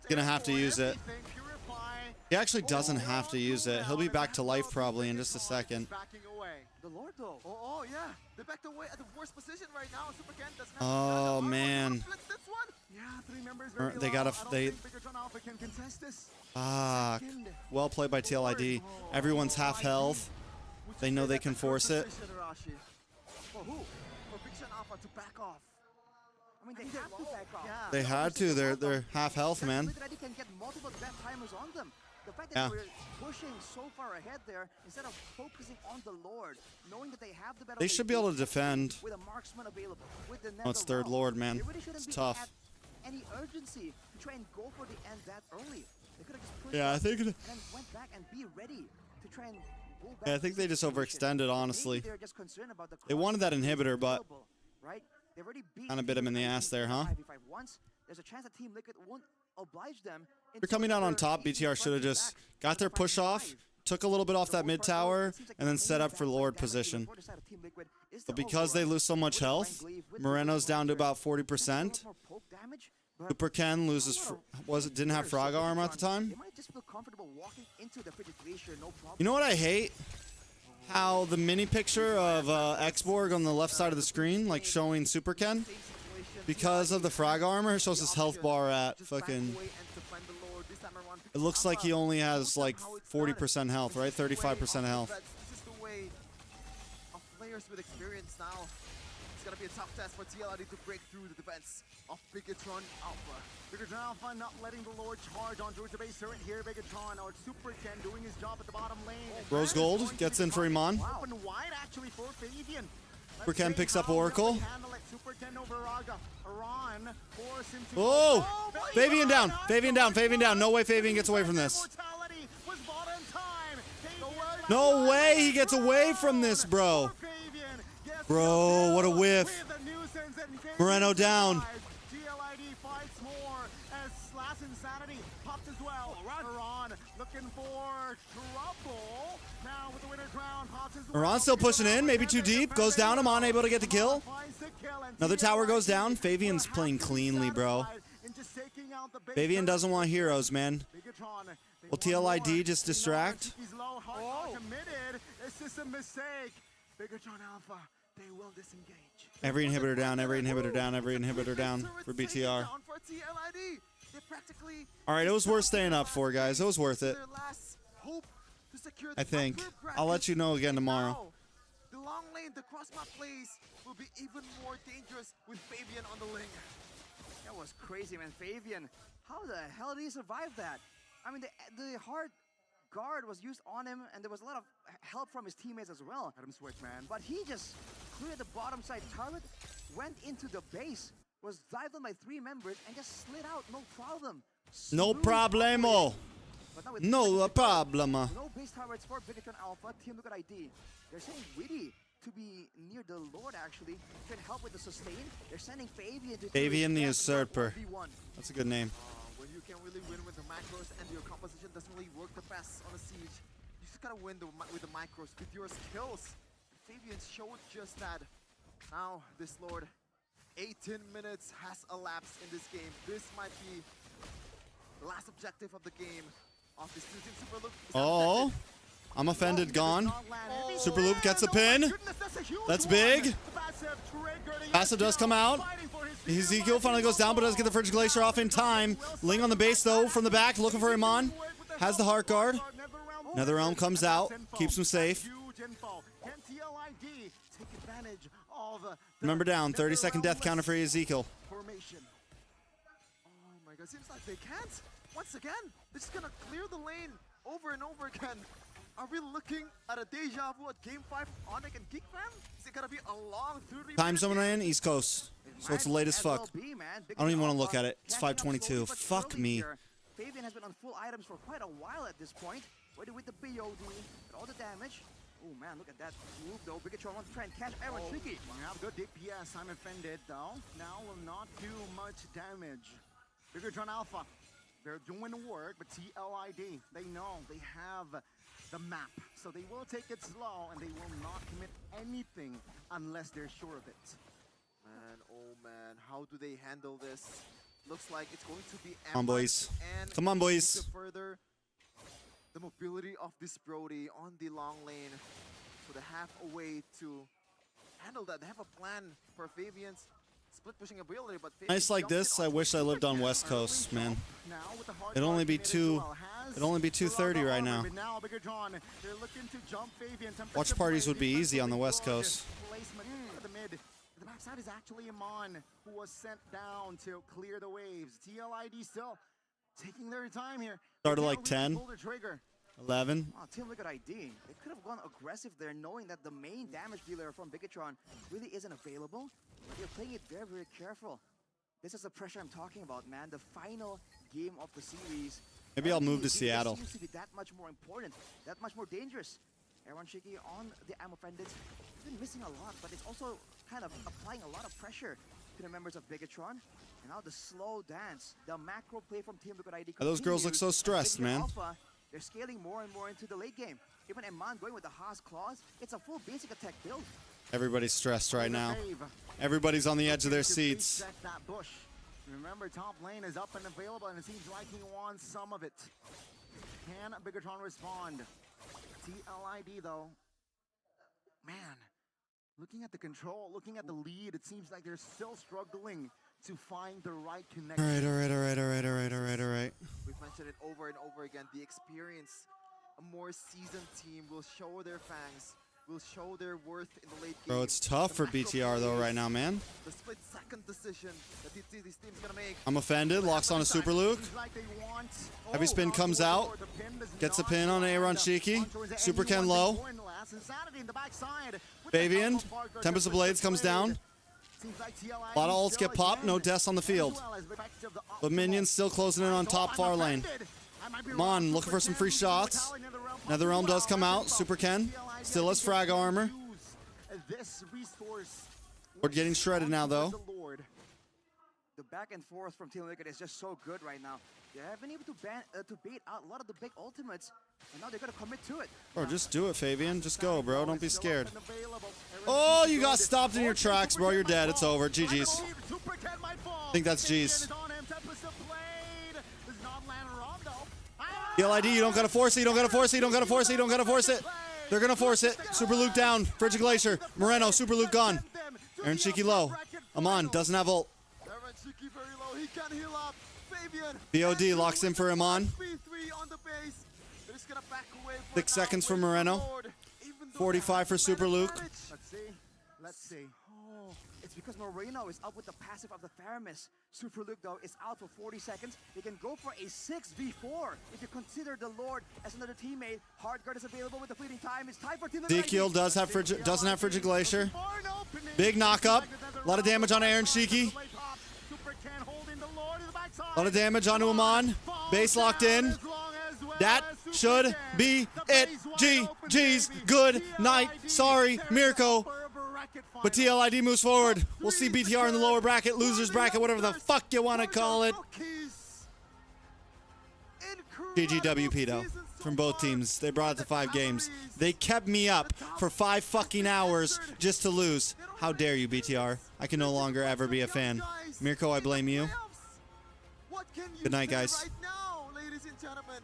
Gonna have to use it. He actually doesn't have to use it. He'll be back to life probably in just a second.
The Lord, though.
Oh, yeah. They're backed away at the worst position right now. Super Ken doesn't have
Oh, man.
Yeah, 3 members
They gotta. They.
BIGETRON Alpha can contest this.
Fuck. Well played by TLID. Everyone's half health. They know they can force it.
For who? For BIGETRON Alpha to back off. I mean, they have to back off. Yeah.
They had to. They're half health, man.
Tlid can get multiple death timers on them. The fact that
Yeah.
they were pushing so far ahead there, instead of focusing on the Lord, knowing that they have the battle.
They should be able to defend.
With a marksman available, with the
Oh, it's third Lord, man.
They really shouldn't
It's
be
tough.
at any urgency to try and go for the end that early. They could have just pushed
Yeah, I
up
think.
and then went back and be ready to try and go back.
Yeah, I think they just overextended, honestly.
Maybe they're just concerned about the
They wanted that inhibitor, but
right? They've already beat
kind of bit him in the ass there, huh?
5v5 once. There's a chance that Team Liquid won't oblige them.
They're coming out on top. BTR should have just got their push off, took a little bit off that mid tower, and then set up for Lord position. But because they lose so much health, Moreno's down to about 40%. Super Ken loses. Didn't have Frog arm at the time. You know what I hate? How the mini picture of Xborg on the left side of the screen, like showing Super Ken, because of the frog armor, it shows his health bar at fucking. It looks like he only has like 40% health, right? 35% health.
This is the way of players with experience now. It's gonna be a tough test for TLID to break through the defense of BIGETRON Alpha.
BIGETRON Alpha not letting the Lord charge on towards the base turret here. BIGETRON or Super Ken doing his job at the bottom lane.
Rose Gold gets in for Iman.
Open wide actually for Fabian.
Super Ken picks up Oracle.
Super Ken over Raga. Iran force him to
Oh! Fabian down! Fabian down! Fabian down! No way Fabian gets away from this. No way he gets away from this, bro. Bro, what a whiff. Moreno down.
TLID fights more as Slash Insanity popped as well. Iran looking for trouble. Now with the winner crown pops as well.
Iran's still pushing in, maybe too deep. Goes down, Iman able to get the kill. Another tower goes down. Fabian's playing cleanly, bro. Fabian doesn't want heroes, man. Will TLID just distract?
He's low, hard committed. It's just a mistake. BIGETRON Alpha, they will disengage.
Every inhibitor down, every inhibitor down, every inhibitor down for BTR. All right, it was worth staying up for, guys. It was worth it. I think. I'll let you know again tomorrow.
The long lane, the cross-map plays will be even more dangerous with Fabian on the lane.
That was crazy, man. Fabian, how the hell did he survive that? I mean, the hard guard was used on him, and there was a lot of help from his teammates as well.
Let him switch, man.
But he just cleared the bottom side turret, went into the base, was dived on by 3 members, and just slid out, no problem.
No problemo. No problema.
No base turrets for BIGETRON Alpha. Team Liquid ID. They're sending Witty to be near the Lord, actually. Can help with the sustain. They're sending Fabian to
Fabian the Usurper. That's a good name.
When you can really win with the macros and your composition doesn't really work the best on a siege, you just gotta win with the macros, with your skills. Fabian showed just that. Now, this Lord 18 minutes has elapsed in this game. This might be the last objective of the game of this Team Super Loop.
Oh, I'm offended. Gone. Super Loop gets a pin. That's big. Passive does come out. Ezekiel finally goes down, but does get the Frigid Glacier off in time. Ling on the base, though, from the back, looking for Iman. Has the Heart Guard. NetherRealm comes out, keeps him safe. Remember down, 30-second death counter for Ezekiel.
Formation. Oh my god, seems like they can't. Once again, they're just gonna clear the lane over and over again. Are we looking at a deja vu at Game 5 of Onyx and Geek Fam? Is it gonna be a long 3
Time zone in East Coast, so it's late as fuck. I don't even want to look at it. It's 5:22. Fuck me.
Fabian has been on full items for quite a while at this point. Waiting with the BOD, but all the damage. Oh man, look at that move though. BIGETRON wants to try and catch Aaron Tricky.
We have good DPS. I'm offended though. Now will not do much damage. BIGETRON Alpha, they're doing the work, but TLID, they know they have the map. So they will take it slow and they will not commit anything unless they're sure of it.
Man, oh man, how do they handle this? Looks like it's going to be
Come on, boys.
and
Come on, boys.
to further the mobility of this Brody on the long lane. So they have a way to handle that. They have a plan for Fabian's split pushing ability, but
Nights like this, I wish I lived on West Coast, man. It'd only be 2:30 right now. Watch parties would be easy on the West Coast.
The backside is actually Iman, who was sent down to clear the waves. TLID still taking their time here.
Started like 10,
Pull the trigger.
11.
Oh, Team Liquid ID. They could have gone aggressive there, knowing that the main damage dealer from BIGETRON really isn't available. But they're playing it very, very careful. This is the pressure I'm talking about, man. The final game of the series.
Maybe I'll move to Seattle.
Seems to be that much more important, that much more dangerous. Aaron Shiki on the ammo bandits. He's been missing a lot, but it's also kind of applying a lot of pressure to the members of BIGETRON. And now the slow dance, the macro play from Team Liquid ID.
Those girls look so stressed, man.
Alpha, they're scaling more and more into the late game. Even Iman going with the Haas Claws, it's a full basic attack build.
Everybody's stressed right now. Everybody's on the edge of their seats.
That bush. Remember, top lane is up and available, and it seems like he wants some of it. Can BIGETRON respond? TLID though, man, looking at the control, looking at the lead, it seems like they're still struggling to find the right connection.
All right.
We've mentioned it over and over again. The experience, a more seasoned team will show their fangs, will show their worth in the late game.
Bro, it's tough for BTR though right now, man.
The split-second decision that this team's gonna make.
I'm offended. Locks on a Super Luke. Heavy spin comes out. Gets a pin on Aaron Shiki. Super Ken low. Fabian. Tempest of Blades comes down. A lot of ults get popped. No deaths on the field. But minions still closing in on top far lane. Mon looking for some free shots. NetherRealm does come out. Super Ken still has frag armor. We're getting shredded now though.
The back and forth from Team Liquid is just so good right now. They have been able to bait out a lot of the big ultimates, and now they're gonna commit to it.
Bro, just do it, Fabian. Just go, bro. Don't be scared. Oh, you got stopped in your tracks, bro. You're dead. It's over. GG's. I think that's G's. TLID, you don't gotta force it. You don't gotta force it. You don't gotta force it. You don't gotta force it. They're gonna force it. Super Luke down. Frigid Glacier. Moreno. Super Luke gone. Aaron Shiki low. Aman doesn't have ult. BOD locks in for Iman. 6 seconds for Moreno. 45 for Super Luke.
Let's see. Oh, it's because Moreno is up with the passive of the Theramis. Super Luke, though, is out for 40 seconds. They can go for a 6v4 if you consider the Lord as another teammate. Hardguard is available with the fleeting time. It's time for Team
Ezekiel doesn't have Frigid Glacier. Big knock up. A lot of damage on Aaron Shiki. A lot of damage onto Aman. Base locked in. That should be it. GG's. Good night. Sorry, Mirko. But TLID moves forward. We'll see BTR in the lower bracket, losers bracket, whatever the fuck you want to call it. GGWP though. from both teams. They brought it to 5 games. They kept me up for 5 fucking hours just to lose. How dare you, BTR? I can no longer ever be a fan. Mirko, I blame you. Good night, guys.
Right now, ladies and gentlemen,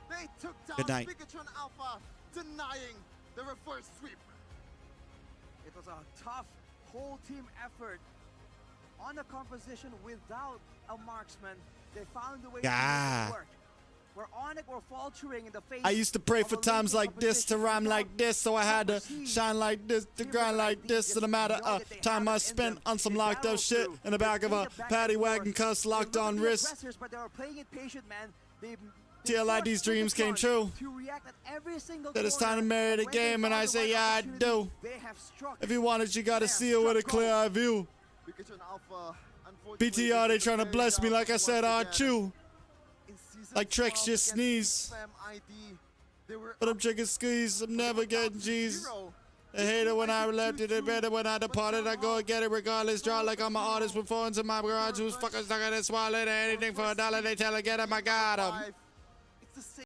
they took down
Good night.
BIGETRON Alpha, denying the reverse sweep.
It was a tough whole team effort on the composition without a marksman. They found a way to make it work. Where Onyx were faltering in the face.
I used to pray for times like this to rhyme like this, so I had to shine like this, to grind like this. No matter time I spent on some locked up shit in the back of a paddy wagon, cuss locked on wrist.
But they were playing it patient, man.
TLID's dreams came true. That it's time to marry the game, and I say, yeah, I do. If you want it, you gotta see it with a clear eye view. BTR, they trying to bless me like I said, aren't you? Like Trex just sneeze. But I'm chicken squeeze, I'm never getting G's. They hate it when I left it, they better when I departed. I go and get it regardless. Draw like I'm an artist performance in my garage. Who's fucking stuck in this wallet? Anything for $1, they tell her, get him, I got him.